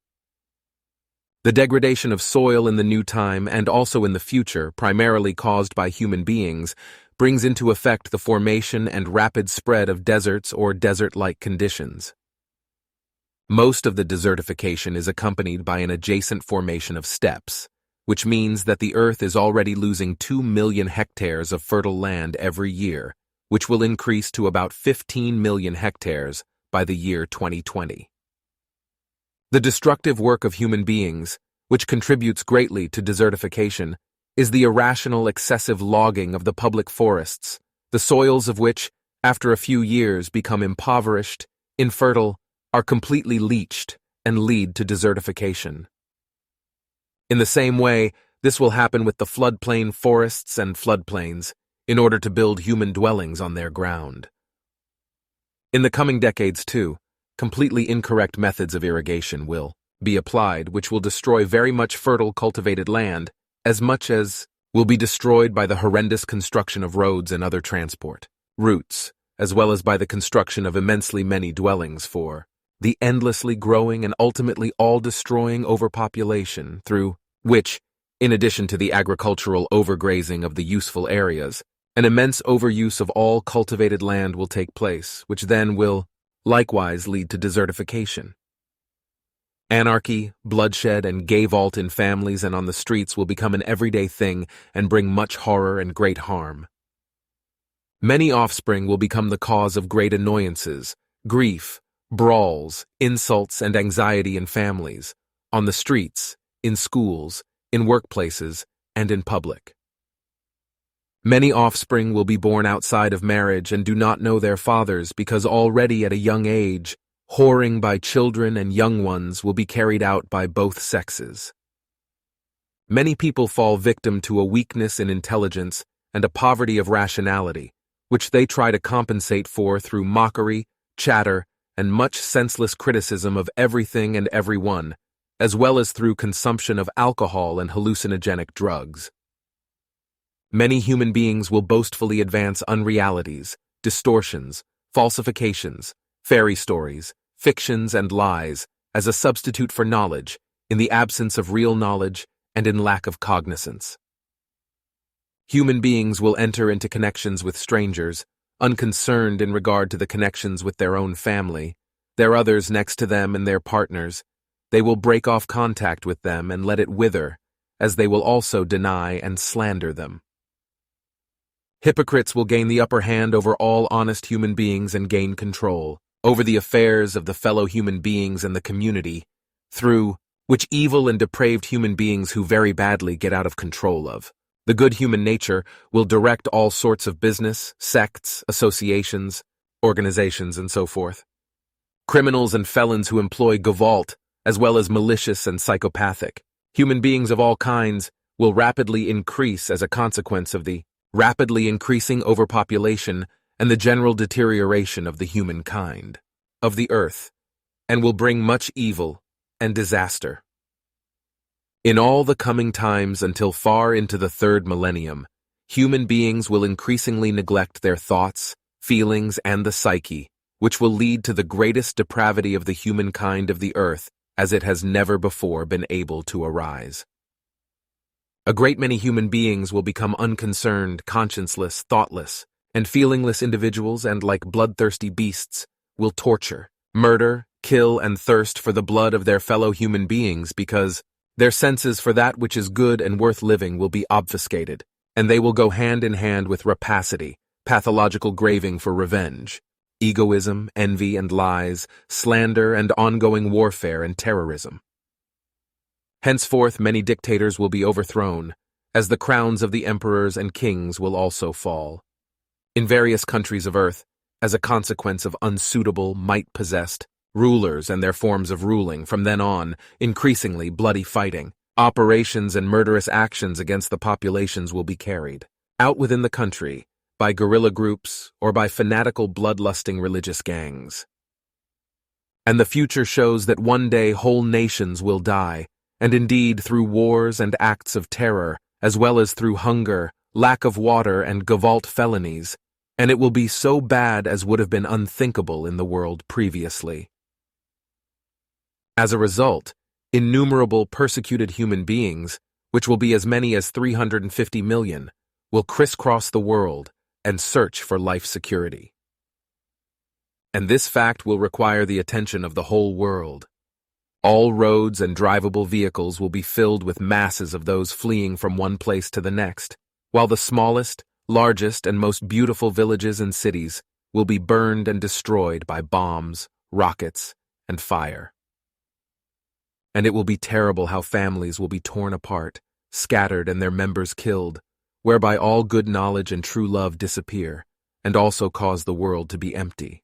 I: The degradation of soil in the new time and also in the future, primarily caused by human beings, brings into effect the formation and rapid spread of deserts or desert-like conditions. Most of the desertification is accompanied by an adjacent formation of steppes, which means that the Earth is already losing 2 million hectares of fertile land every year, which will increase to about 15 million hectares by the year 2020. The destructive work of human beings, which contributes greatly to desertification, is the irrational excessive logging of the public forests, the soils of which, after a few years, become impoverished, infertile, are completely leached, and lead to desertification. In the same way, this will happen with the floodplain forests and floodplains, in order to build human dwellings on their ground. In the coming decades, too, completely incorrect methods of irrigation will be applied, which will destroy very much fertile cultivated land, as much as will be destroyed by the horrendous construction of roads and other transport routes, as well as by the construction of immensely many dwellings for the endlessly growing and ultimately all-destroying overpopulation through which, in addition to the agricultural overgrazing of the useful areas, an immense overuse of all cultivated land will take place, which then will likewise lead to desertification. Anarchy, bloodshed, and gay vault in families and on the streets will become an everyday thing and bring much horror and great harm. Many offspring will become the cause of great annoyances, grief, brawls, insults, and anxiety in families, on the streets, in schools, in workplaces, and in public. Many offspring will be born outside of marriage and do not know their fathers because already at a young age, whoring by children and young ones will be carried out by both sexes. Many people fall victim to a weakness in intelligence and a poverty of rationality, which they try to compensate for through mockery, chatter, and much senseless criticism of everything and everyone, as well as through consumption of alcohol and hallucinogenic drugs. Many human beings will boastfully advance unrealities, distortions, falsifications, fairy stories, fictions, and lies as a substitute for knowledge, in the absence of real knowledge and in lack of cognizance. Human beings will enter into connections with strangers, unconcerned in regard to the connections with their own family, their others next to them and their partners. They will break off contact with them and let it wither, as they will also deny and slander them. Hypocrites will gain the upper hand over all honest human beings and gain control over the affairs of the fellow human beings and the community, through which evil and depraved human beings who very badly get out of control of. The good human nature will direct all sorts of business, sects, associations, organizations, and so forth. Criminals and felons who employ gavolt, as well as malicious and psychopathic human beings of all kinds, will rapidly increase as a consequence of the rapidly increasing overpopulation and the general deterioration of the humankind, of the earth, and will bring much evil and disaster. In all the coming times until far into the third millennium, human beings will increasingly neglect their thoughts, feelings, and the psyche, which will lead to the greatest depravity of the humankind of the earth as it has never before been able to arise. A great many human beings will become unconcerned, conscienceless, thoughtless, and feelingless individuals and, like bloodthirsty beasts, will torture, murder, kill, and thirst for the blood of their fellow human beings because their senses for that which is good and worth living will be obfuscated, and they will go hand in hand with rapacity, pathological craving for revenge, egoism, envy and lies, slander and ongoing warfare and terrorism. Henceforth many dictators will be overthrown, as the crowns of the emperors and kings will also fall. In various countries of earth, as a consequence of unsuitable, might-possessed rulers and their forms of ruling, from then on, increasingly bloody fighting, operations and murderous actions against the populations will be carried out within the country by guerrilla groups or by fanatical bloodlusting religious gangs. And the future shows that one day whole nations will die, and indeed through wars and acts of terror, as well as through hunger, lack of water, and gavolt felonies, and it will be so bad as would have been unthinkable in the world previously. As a result, innumerable persecuted human beings, which will be as many as 350 million, will crisscross the world and search for life security. And this fact will require the attention of the whole world. All roads and drivable vehicles will be filled with masses of those fleeing from one place to the next, while the smallest, largest, and most beautiful villages and cities will be burned and destroyed by bombs, rockets, and fire. and it will be terrible how families will be torn apart, scattered, and their members killed, whereby all good knowledge and true love disappear, and also cause the world to be empty.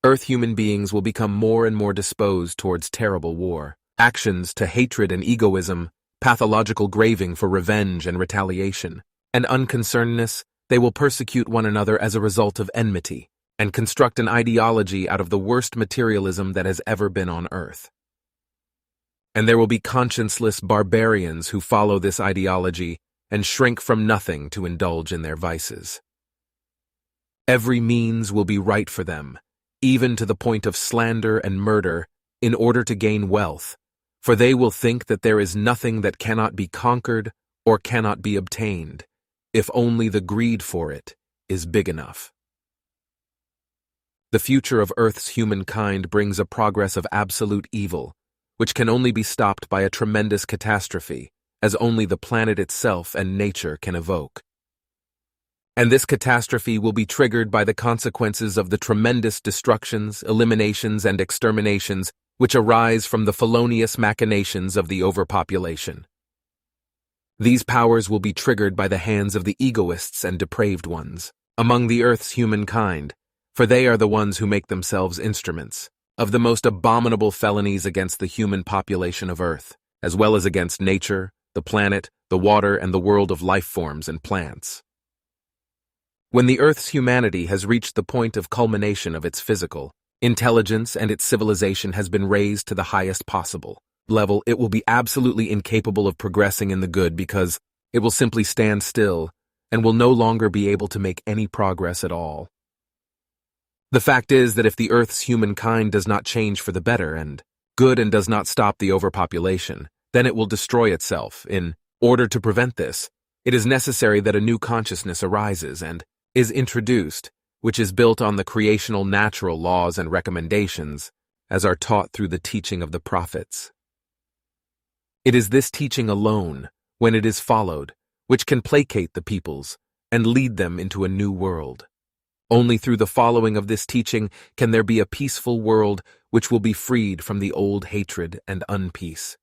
I: Earth human beings will become more and more disposed towards terrible war, actions to hatred and egoism, pathological craving for revenge and retaliation, and unconcernedness. They will persecute one another as a result of enmity, and construct an ideology out of the worst materialism that has ever been on Earth. And there will be conscienceless barbarians who follow this ideology and shrink from nothing to indulge in their vices. Every means will be right for them, even to the point of slander and murder, in order to gain wealth, for they will think that there is nothing that cannot be conquered or cannot be obtained, if only the greed for it is big enough. The future of Earth's humankind brings a progress of absolute evil, which can only be stopped by a tremendous catastrophe, as only the planet itself and nature can evoke. And this catastrophe will be triggered by the consequences of the tremendous destructions, eliminations, and exterminations which arise from the felonious machinations of the overpopulation. These powers will be triggered by the hands of the egoists and depraved ones among the Earth's humankind, for they are the ones who make themselves instruments of the most abominable felonies against the human population of Earth, as well as against nature, the planet, the water, and the world of life forms and plants. When the Earth's humanity has reached the point of culmination of its physical intelligence and its civilization has been raised to the highest possible level, it will be absolutely incapable of progressing in the good because it will simply stand still and will no longer be able to make any progress at all. The fact is that if the Earth's humankind does not change for the better and good and does not stop the overpopulation, then it will destroy itself. In order to prevent this, it is necessary that a new consciousness arises and is introduced, which is built on the creational natural laws and recommendations, as are taught through the teaching of the prophets. It is this teaching alone, when it is followed, which can placate the peoples and lead them into a new world. Only through the following of this teaching can there be a peaceful world which will be freed from the old hatred and unpeace.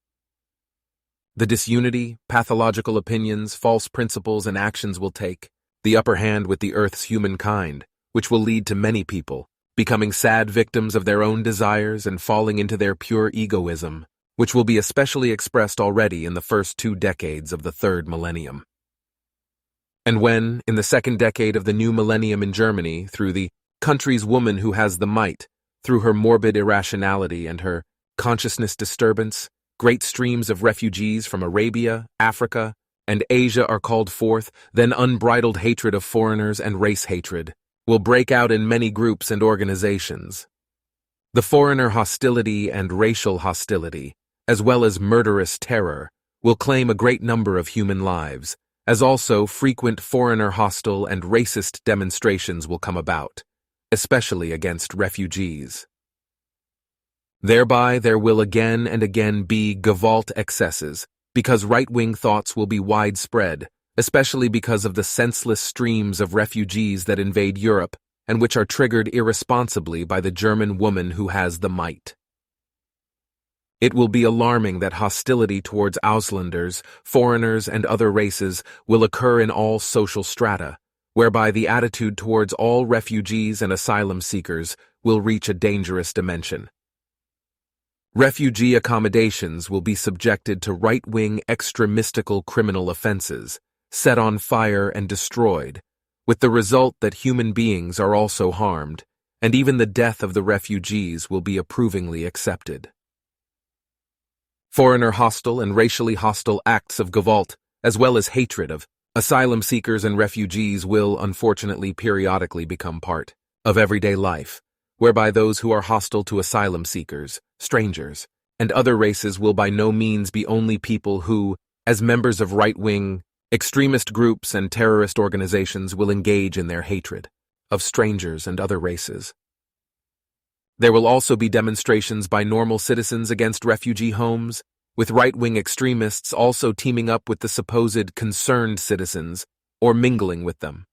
I: The disunity, pathological opinions, false principles, and actions will take the upper hand with the Earth's humankind, which will lead to many people becoming sad victims of their own desires and falling into their pure egoism, which will be especially expressed already in the first 2 decades of the 3rd millennium. And when, in the 2nd decade of the new millennium in Germany, through the country's woman who has the might, through her morbid irrationality and her consciousness disturbance, great streams of refugees from Arabia, Africa, and Asia are called forth, then unbridled hatred of foreigners and race hatred will break out in many groups and organizations. The foreigner hostility and racial hostility, as well as murderous terror, will claim a great number of human lives, as also frequent foreigner hostile and racist demonstrations will come about, especially against refugees. Thereby there will again and again be Gewalt excesses, because right-wing thoughts will be widespread, especially because of the senseless streams of refugees that invade Europe and which are triggered irresponsibly by the German woman who has the might. It will be alarming that hostility towards Ausländers, foreigners, and other races will occur in all social strata, whereby the attitude towards all refugees and asylum seekers will reach a dangerous dimension. Refugee accommodations will be subjected to right-wing extremistical criminal offenses, set on fire and destroyed, with the result that human beings are also harmed, and even the death of the refugees will be approvingly accepted. Foreigner hostile and racially hostile acts of Gewalt, as well as hatred of asylum seekers and refugees will, unfortunately, periodically become part of everyday life, whereby those who are hostile to asylum seekers, strangers, and other races will by no means be only people who, as members of right-wing, extremist groups and terrorist organizations, will engage in their hatred of strangers and other races. There will also be demonstrations by normal citizens against refugee homes, with right-wing extremists also teaming up with the supposed concerned citizens or mingling with them.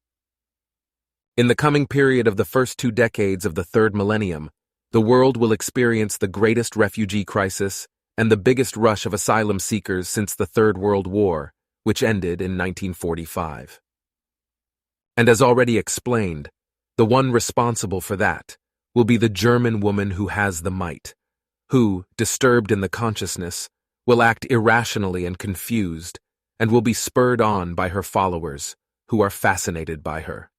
I: In the coming period of the first 2 decades of the 3rd millennium, the world will experience the greatest refugee crisis and the biggest rush of asylum seekers since the Third World War, which ended in 1945. And as already explained, the one responsible for that will be the German woman who has the might, who, disturbed in the consciousness, will act irrationally and confused, and will be spurred on by her followers, who are fascinated by her.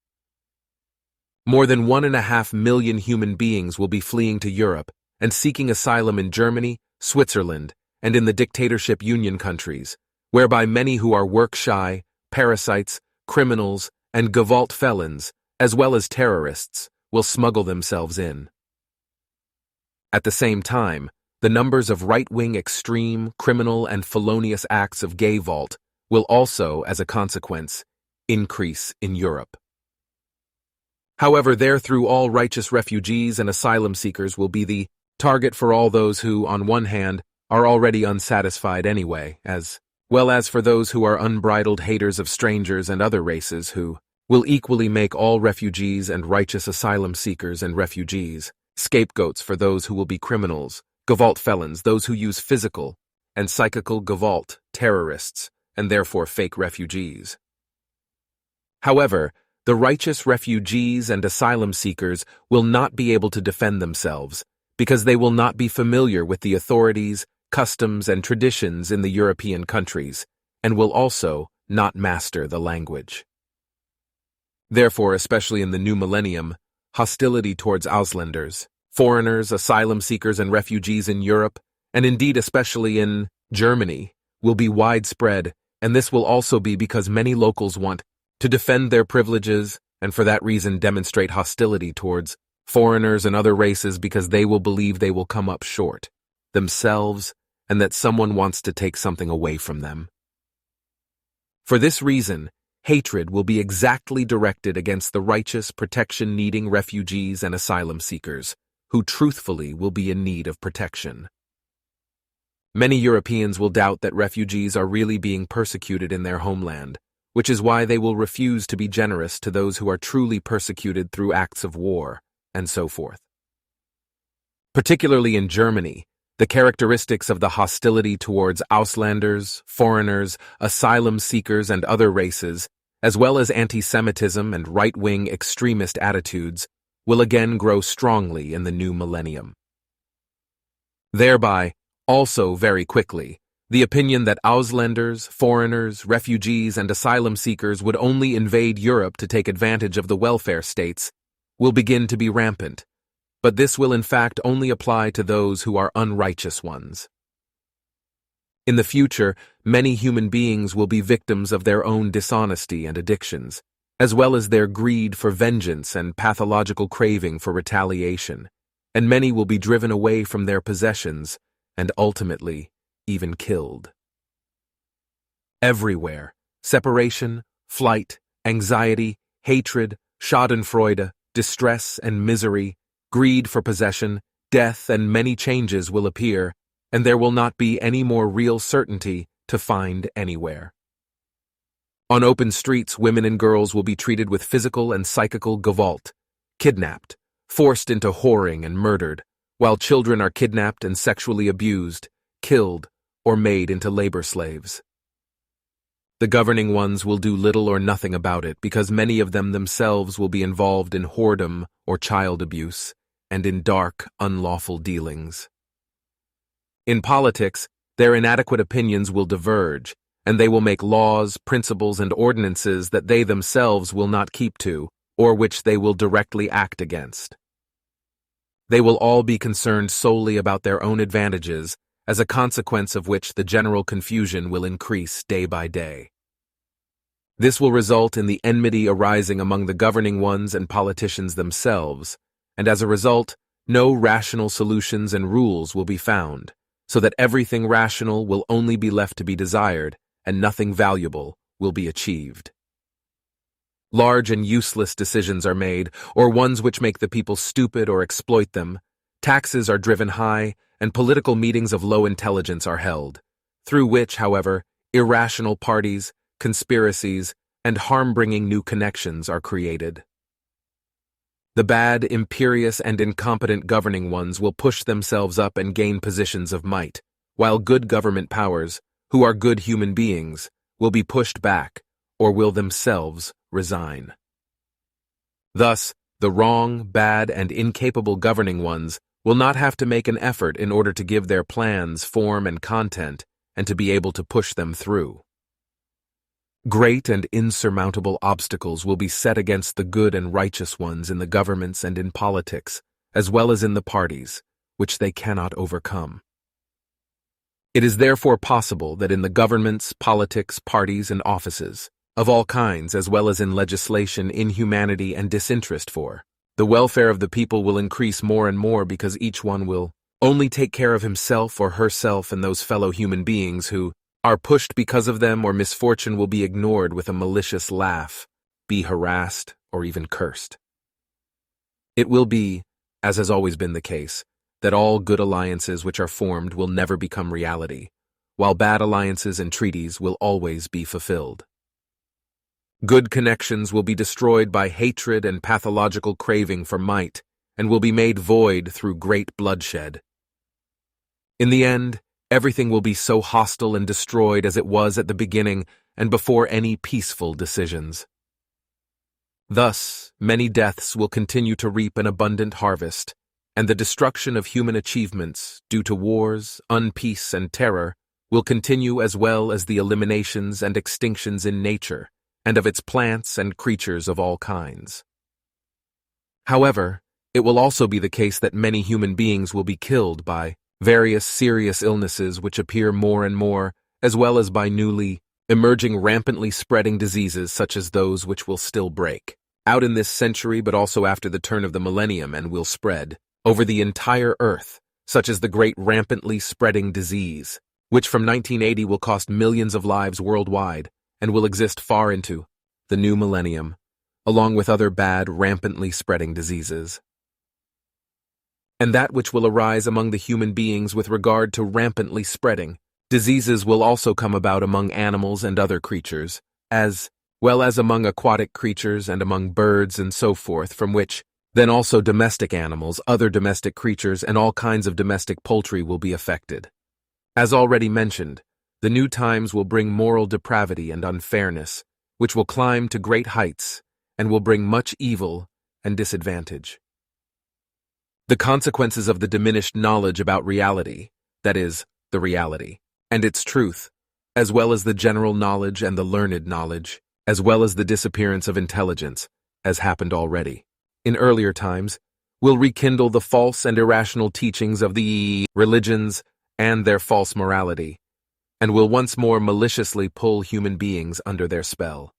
I: More than 1.5 million human beings will be fleeing to Europe and seeking asylum in Germany, Switzerland, and in the dictatorship union countries, whereby many who are work-shy, parasites, criminals, and Gewalt felons, as well as terrorists, will smuggle themselves in. At the same time, the numbers of right-wing extreme, criminal, and felonious acts of gay vault will also, as a consequence, increase in Europe. However, therethrough all righteous refugees and asylum seekers will be the target for all those who, on one hand, are already unsatisfied anyway, as well as for those who are unbridled haters of strangers and other races who will equally make all refugees and righteous asylum seekers and refugees scapegoats for those who will be criminals, Gewalt felons, those who use physical and psychical Gewalt, terrorists, and therefore fake refugees. However, the righteous refugees and asylum seekers will not be able to defend themselves because they will not be familiar with the authorities, customs, and traditions in the European countries, and will also not master the language. Therefore, especially in the new millennium, hostility towards Ausländers, foreigners, asylum seekers, and refugees in Europe, and indeed especially in Germany, will be widespread, and this will also be because many locals want to defend their privileges and for that reason demonstrate hostility towards foreigners and other races because they will believe they will come up short themselves and that someone wants to take something away from them. For this reason, hatred will be exactly directed against the righteous, protection-needing refugees and asylum seekers, who truthfully will be in need of protection. Many Europeans will doubt that refugees are really being persecuted in their homeland, which is why they will refuse to be generous to those who are truly persecuted through acts of war, and so forth. Particularly in Germany, the characteristics of the hostility towards Ausländers, foreigners, asylum seekers, and other races, as well as anti-Semitism and right-wing extremist attitudes, will again grow strongly in the new millennium. Thereby, also very quickly, the opinion that Ausländers, foreigners, refugees, and asylum seekers would only invade Europe to take advantage of the welfare states will begin to be rampant, but this will in fact only apply to those who are unrighteous ones. In the future, many human beings will be victims of their own dishonesty and addictions, as well as their greed for vengeance and pathological craving for retaliation, and many will be driven away from their possessions and ultimately even killed. Everywhere, separation, flight, anxiety, hatred, schadenfreude, distress and misery, greed for possession, death, and many changes will appear, and there will not be any more real certainty to find anywhere. On open streets, women and girls will be treated with physical and psychical Gewalt, kidnapped, forced into whoring and murdered, while children are kidnapped and sexually abused, killed, or made into labor slaves. The governing ones will do little or nothing about it because many of them themselves will be involved in whoredom or child abuse and in dark, unlawful dealings. In politics, their inadequate opinions will diverge, and they will make laws, principles, and ordinances that they themselves will not keep to, or which they will directly act against. They will all be concerned solely about their own advantages, as a consequence of which the general confusion will increase day by day. This will result in the enmity arising among the governing ones and politicians themselves, and as a result, no rational solutions and rules will be found, so that everything rational will only be left to be desired, and nothing valuable will be achieved. Large and useless decisions are made, or ones which make the people stupid or exploit them. Taxes are driven high, and political meetings of low intelligence are held, through which, however, irrational parties, conspiracies, and harm-bringing new connections are created. The bad, imperious, and incompetent governing ones will push themselves up and gain positions of might, while good government powers, who are good human beings, will be pushed back or will themselves resign. Thus, the wrong, bad, and incapable governing ones will not have to make an effort in order to give their plans form and content and to be able to push them through. Great and insurmountable obstacles will be set against the good and righteous ones in the governments and in politics, as well as in the parties, which they cannot overcome. It is therefore possible that in the governments, politics, parties, and offices, of all kinds as well as in legislation, inhumanity and disinterest for the welfare of the people will increase more and more because each one will only take care of himself or herself and those fellow human beings who are pushed because of them, or misfortune will be ignored with a malicious laugh, be harassed, or even cursed. It will be, as has always been the case, that all good alliances which are formed will never become reality, while bad alliances and treaties will always be fulfilled. Good connections will be destroyed by hatred and pathological craving for might, and will be made void through great bloodshed. In the end, everything will be so hostile and destroyed as it was at the beginning and before any peaceful decisions. Thus, many deaths will continue to reap an abundant harvest, and the destruction of human achievements due to wars, unpeace, and terror will continue, as well as the eliminations and extinctions in nature and of its plants and creatures of all kinds. However, it will also be the case that many human beings will be killed by various serious illnesses which appear more and more, as well as by newly emerging rampantly spreading diseases such as those which will still break out in this century but also after the turn of the millennium and will spread over the entire earth, such as the great rampantly spreading disease, which from 1980 will cost millions of lives worldwide and will exist far into the new millennium, along with other bad, rampantly spreading diseases. And that which will arise among the human beings with regard to rampantly spreading diseases will also come about among animals and other creatures, as well as among aquatic creatures and among birds and so forth, from which then also domestic animals, other domestic creatures, and all kinds of domestic poultry will be affected. As already mentioned, the new times will bring moral depravity and unfairness, which will climb to great heights and will bring much evil and disadvantage. The consequences of the diminished knowledge about reality, that is, the reality, and its truth, as well as the general knowledge and the learned knowledge, as well as the disappearance of intelligence, as happened already in earlier times, will rekindle the false and irrational teachings of the religions and their false morality, and will once more maliciously pull human beings under their spell.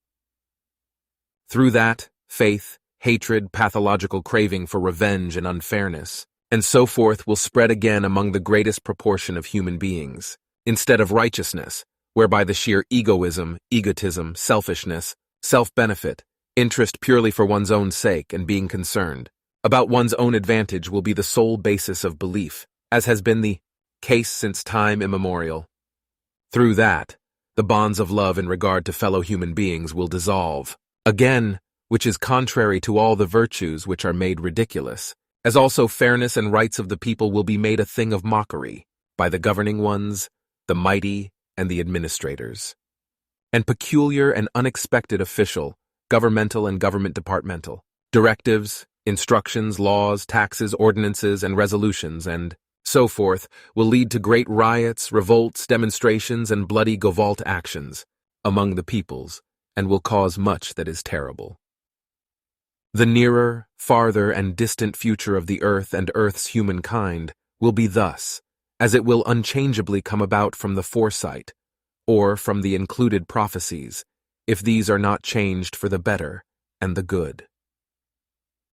I: Through that, faith, hatred, pathological craving for revenge and unfairness, and so forth will spread again among the greatest proportion of human beings, instead of righteousness, whereby the sheer egotism, selfishness, self-benefit, interest purely for one's own sake and being concerned about one's own advantage will be the sole basis of belief, as has been the case since time immemorial. Through that, the bonds of love in regard to fellow human beings will dissolve, again, which is contrary to all the virtues which are made ridiculous, as also fairness and rights of the people will be made a thing of mockery by the governing ones, the mighty, and the administrators. And peculiar and unexpected official, governmental and government departmental, directives, instructions, laws, taxes, ordinances, and resolutions, and so forth, will lead to great riots, revolts, demonstrations, and bloody Gavolt actions among the peoples, and will cause much that is terrible. The nearer, farther, and distant future of the earth and earth's humankind will be thus, as it will unchangeably come about from the foresight, or from the included prophecies, if these are not changed for the better and the good.